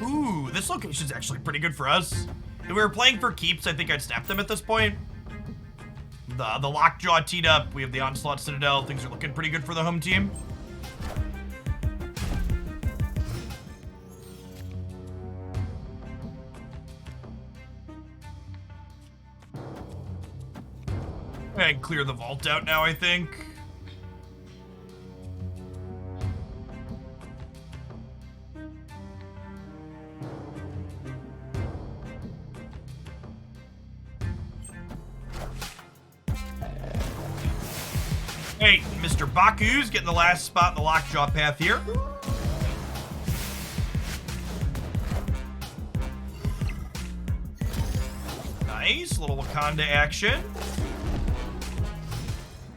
Ooh, this location's actually pretty good for us. If we were playing for keeps, I think I'd snap them at this point. The Lockjaw teed up. We have the Onslaught Citadel. Things are looking pretty good for the home team. I can clear the vault out now, I think. Hey, Mr. Baku's getting the last spot in the Lockjaw path here. Nice, little Wakanda action.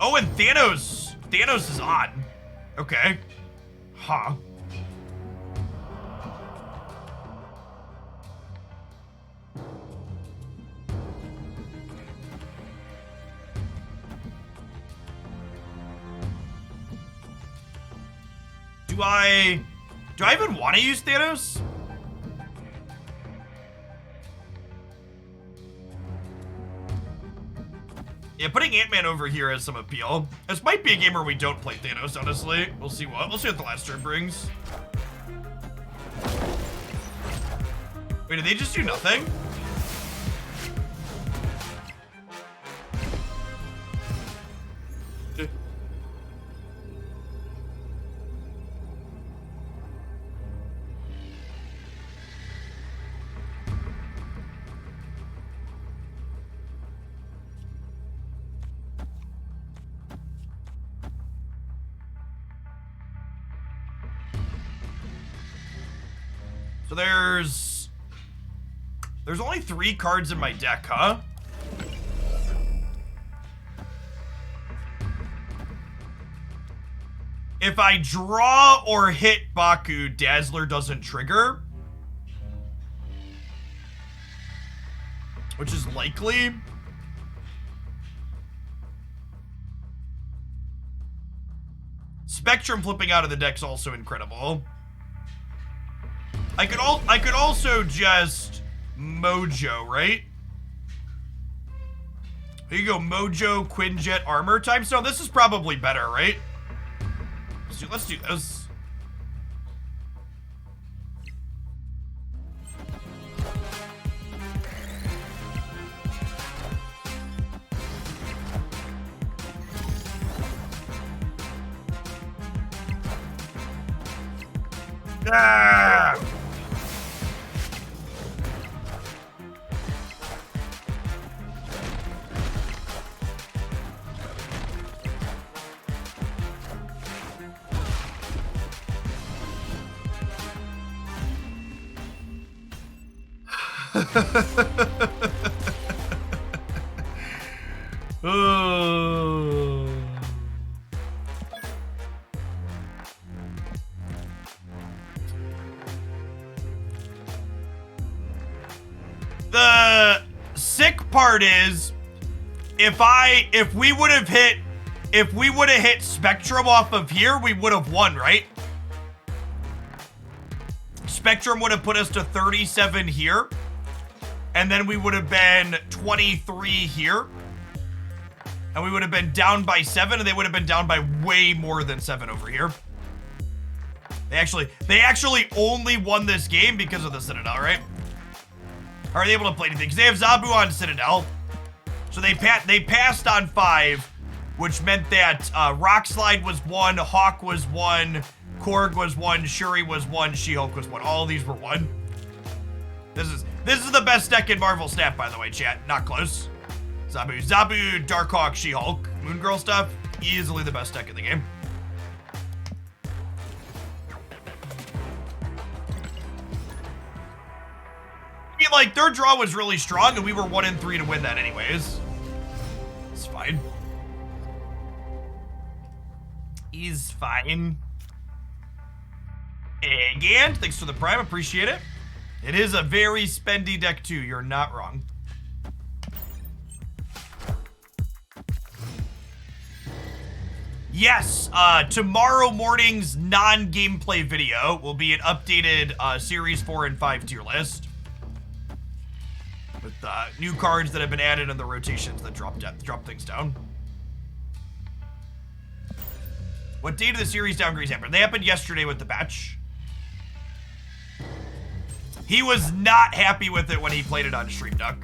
Oh, and Thanos. Thanos is on. Okay. Huh. Do I even want to use Thanos? Yeah, putting Ant-Man over here has some appeal. This might be a game where we don't play Thanos, honestly. We'll see what the last turn brings. Wait, did they just do nothing? So there's only 3 cards in my deck, huh? If I draw or hit Baku, Dazzler doesn't trigger. Which is likely. Spectrum flipping out of the deck's also incredible. I could also just Mojo, right? Here you go, Mojo, Quinjet, Armor Time Stone. This is probably better, right? Let's do this. Ah! Oh. The sick part is if we would have hit Spectrum off of here, we would have won, right? Spectrum would have put us to 37 here. And then we would have been 23 here. And we would have been down by 7, and they would have been down by way more than 7 over here. They actually only won this game because of the Citadel, right? Are they able to play anything? Because they have Zabu on Citadel. So they passed on 5, which meant that Rock Slide was 1, Hawk was 1, Korg was 1, Shuri was 1, She-Hulk was 1. All of these were 1. This is the best deck in Marvel Snap, by the way, chat. Not close. Zabu, Darkhawk, She-Hulk, Moon Girl stuff. Easily the best deck in the game. I mean, like, their draw was really strong, and we were 1-3 to win that anyways. It's fine. He's fine. Again, thanks for the prime, appreciate it. It is a very spendy deck too, you're not wrong. Yes, tomorrow morning's non-gameplay video will be an updated Series 4 and 5 tier list. With new cards that have been added and the rotations that drop things down. What day did the series downgrades happen? They happened yesterday with the patch. He was not happy with it when he played it on Stream Duck.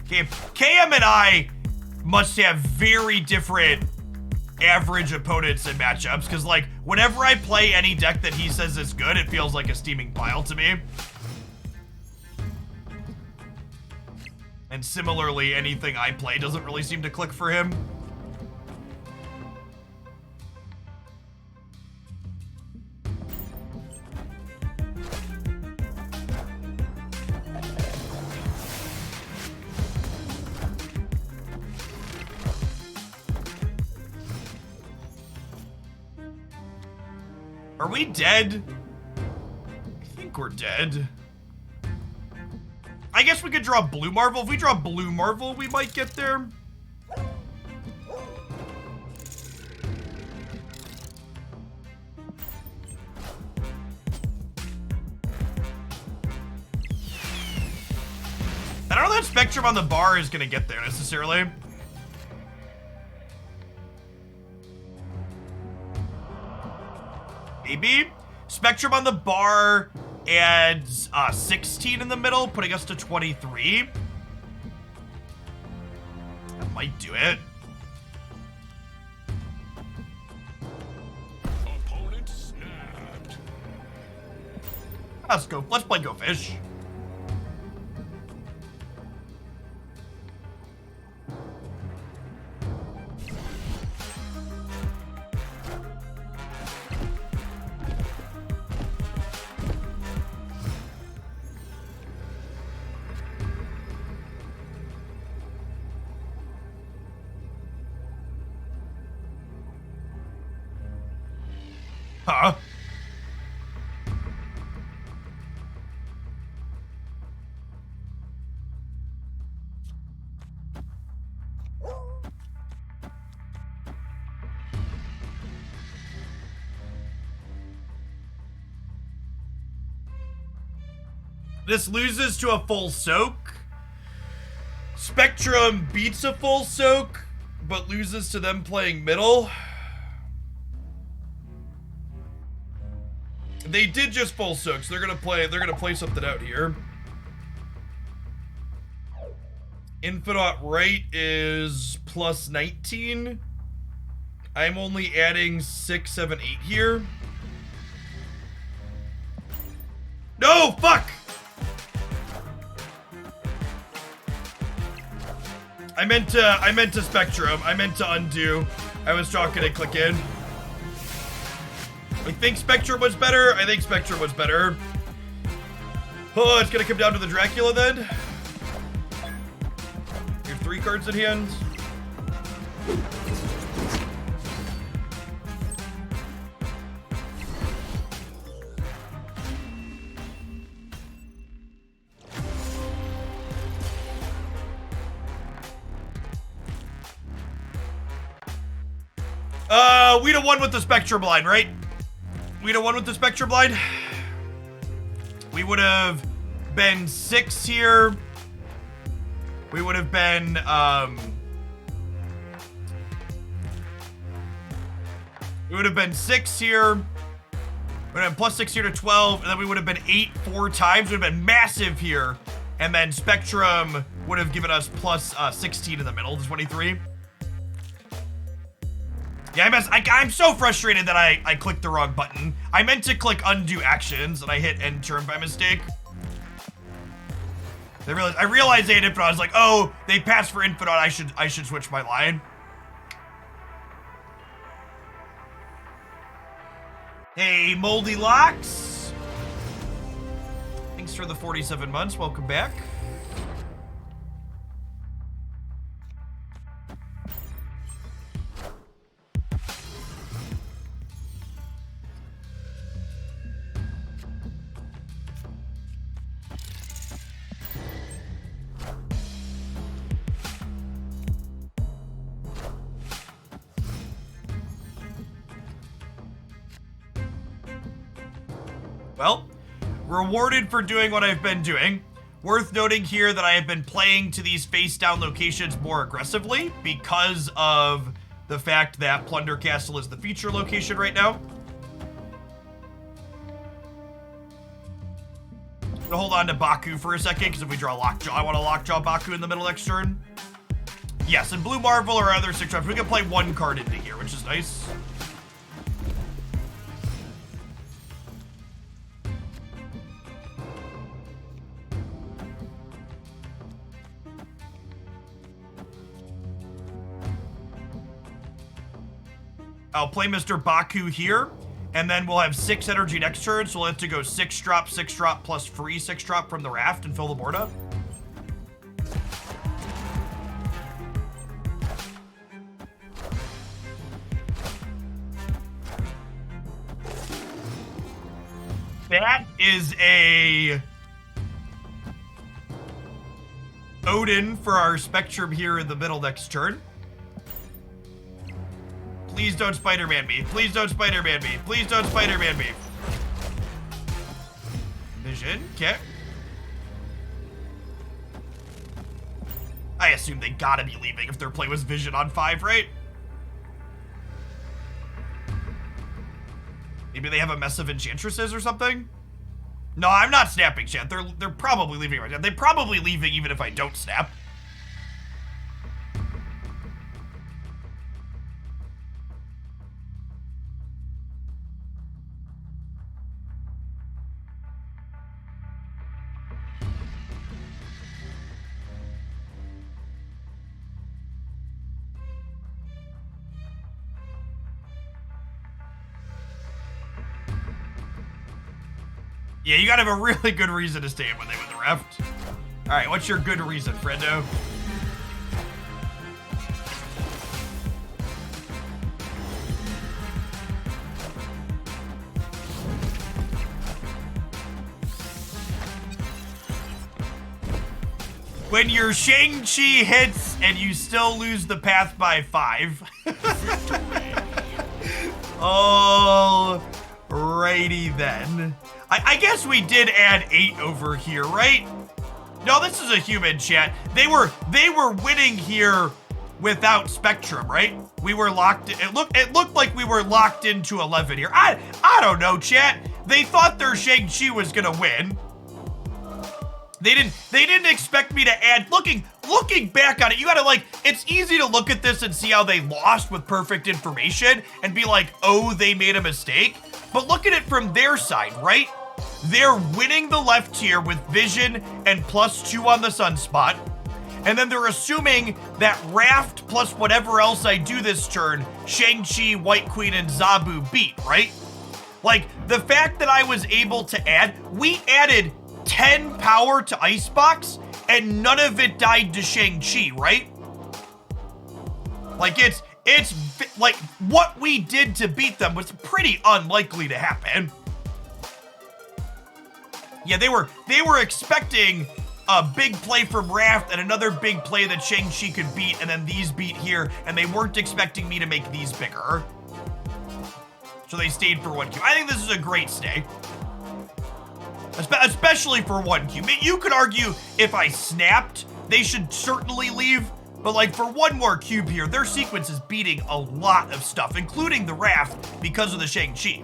Okay, KM and I must have very different average opponents and matchups, because like whenever I play any deck that he says is good, it feels like a steaming pile to me. And similarly, anything I play doesn't really seem to click for him. Are we dead? I think we're dead. I guess we could draw Blue Marvel. If we draw Blue Marvel, we might get there. I don't know that Spectrum on the bar is gonna get there necessarily. Maybe. Spectrum on the bar adds 16 in the middle, putting us to 23. That might do it. Opponent snapped. Let's go. Let's play Go Fish. Huh? This loses to a full soak. Spectrum beats a full soak, but loses to them playing middle. They did just full soak, so they're gonna play something out here. Infinite right is plus 19. I'm only adding 6, 7, 8 here. No, fuck! I meant to Spectrum. I meant to undo. I was talking to click in. I think Spectrum was better. I think Spectrum was better. Oh, it's gonna come down to the Dracula then. You have 3 cards in hand. We'd have won with the Spectrum line, right? We'd have won with the Spectrum line. We would have been 6 here. We would have been, we would have been 6 here. We would have been plus 6 here to 12, and then we would have been 8 4 times. We would have been massive here. And then Spectrum would have given us plus 16 in the middle, 23. Yeah, I'm so frustrated that I clicked the wrong button. I meant to click undo actions, and I hit end turn by mistake. I realized they had Infinite. I was like, oh, they passed for Infinite. I should switch my line. Hey, Moldy Locks. Thanks for the 47 months. Welcome back. Well, rewarded for doing what I've been doing. Worth noting here that I have been playing to these face-down locations more aggressively because of the fact that Plunder Castle is the feature location right now. I'm gonna hold on to Baku for a second, because if we draw Lockjaw, I want to Lockjaw Baku in the middle next turn. Yes, and Blue Marvel or other 6 drops, we can play 1 card into here, which is nice. I'll play Mr. Baku here, and then we'll have 6 energy next turn, so we'll have to go 6 drop plus free 6 drop from the raft and fill the board up. That is a Odin for our Spectrum here in the middle next turn. Please don't Spider-Man me. Please don't Spider-Man me. Please don't Spider-Man me. Vision, okay. I assume they gotta be leaving if their play was Vision on 5, right? Maybe they have a mess of enchantresses or something? No, I'm not snapping, chat. They're probably leaving right now. They're probably leaving even if I don't snap. Yeah, you gotta have a really good reason to stay in when they win the raft. Alright, what's your good reason, friendo? When your Shang-Chi hits and you still lose the path by 5. Alrighty then. I guess we did add 8 over here, right? No, this is a human, chat. They were winning here without Spectrum, right? We were locked. It looked like we were locked into 11 here. I don't know, chat. They thought their Shang-Chi was gonna win. They didn't expect me to add. Looking back on it, you gotta like. It's easy to look at this and see how they lost with perfect information and be like, oh, they made a mistake. But look at it from their side, right? They're winning the left tier with Vision and +2 on the Sunspot. And then they're assuming that Raft plus whatever else I do this turn, Shang-Chi, White Queen, and Zabu beat, right? Like, the fact that I was able to add, we added 10 power to Icebox, and none of it died to Shang-Chi, right? Like, it's like, what we did to beat them was pretty unlikely to happen. Yeah, they were expecting a big play from Raft and another big play that Shang-Chi could beat, and then these beat here, and they weren't expecting me to make these bigger. So they stayed for 1Q. I think this is a great stay. Especially for 1Q. You could argue if I snapped, they should certainly leave, but like for one more cube here, their sequence is beating a lot of stuff, including the Raft, because of the Shang-Chi.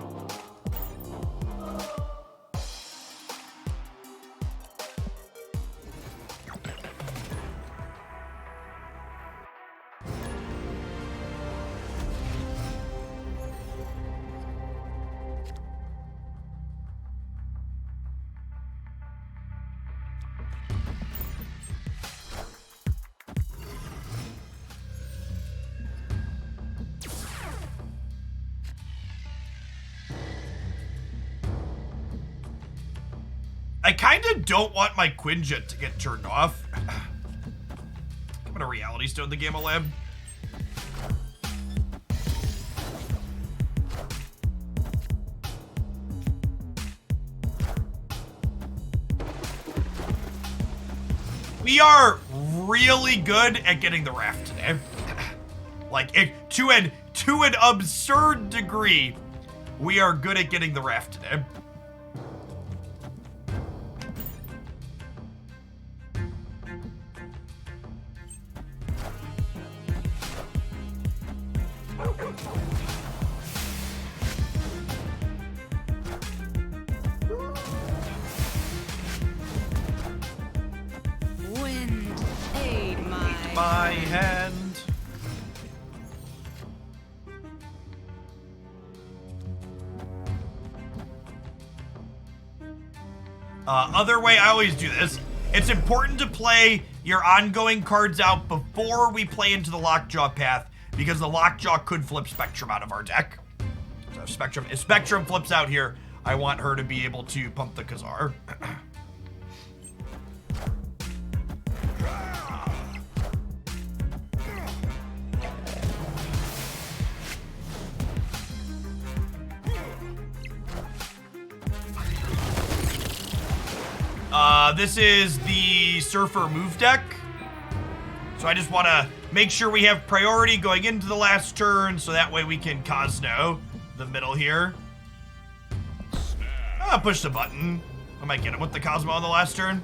I kind of don't want my Quinjet to get turned off. I'm gonna reality stone the Gamma Lab. We are really good at getting the Raft today. Like, to an absurd degree, we are good at getting the Raft today. Wind, aid My hand. Other way, I always do this. It's important to play your ongoing cards out before we play into the Lockjaw path, because the Lockjaw could flip Spectrum out of our deck. So if Spectrum flips out here, I want her to be able to pump the Khazar. This is the Surfer move deck. So I just want to make sure we have priority going into the last turn, so that way we can Cosno the middle here. Push the button. I might get him with the Cosmo on the last turn.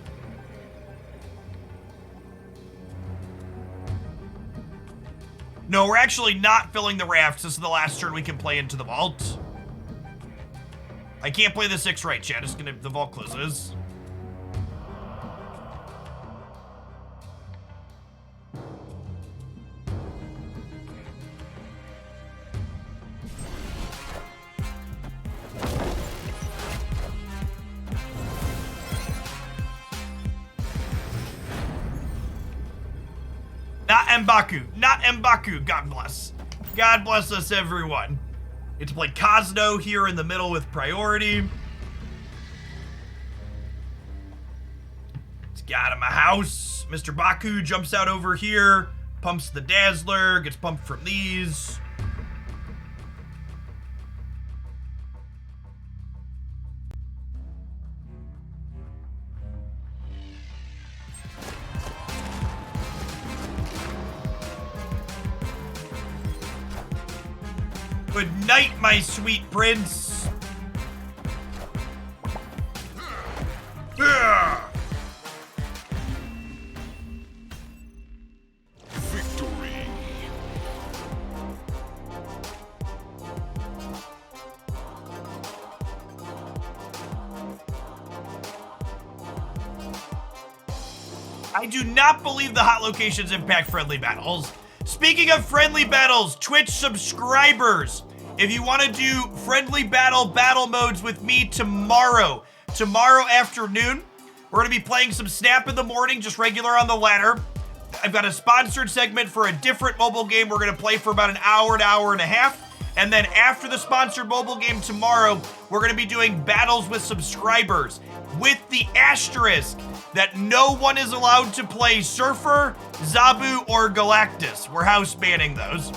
No, we're actually not filling the rafts. This is the last turn we can play into the vault. I can't play the 6 right, chat. The vault closes. Not M'Baku, God bless. God bless us, everyone. Get to play Cosno here in the middle with priority. It's got him a house. Mr. Baku jumps out over here, pumps the Dazzler, gets pumped from these. Good night, my sweet prince. I do not believe the hot locations impact friendly battles. Speaking of friendly battles, Twitch subscribers, if you want to do friendly battle modes with me tomorrow afternoon, we're going to be playing some Snap in the morning, just regular on the ladder. I've got a sponsored segment for a different mobile game we're going to play for about an hour and a half. And then after the sponsored mobile game tomorrow, we're going to be doing battles with subscribers with the asterisk that no one is allowed to play Surfer, Zabu, or Galactus. We're house banning those.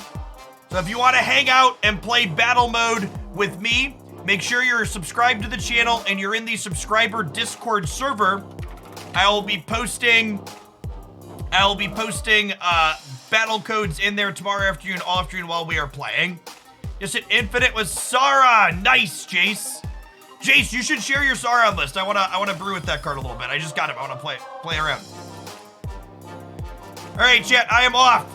So if you want to hang out and play battle mode with me, make sure you're subscribed to the channel and you're in the subscriber Discord server. I will be posting battle codes in there tomorrow afternoon, all afternoon while we are playing. Just an infinite with Sauron. Nice, Jace. Jace, you should share your Sauron list. I wanna brew with that card a little bit. I just got him. I wanna play around. All right, chat. I am off.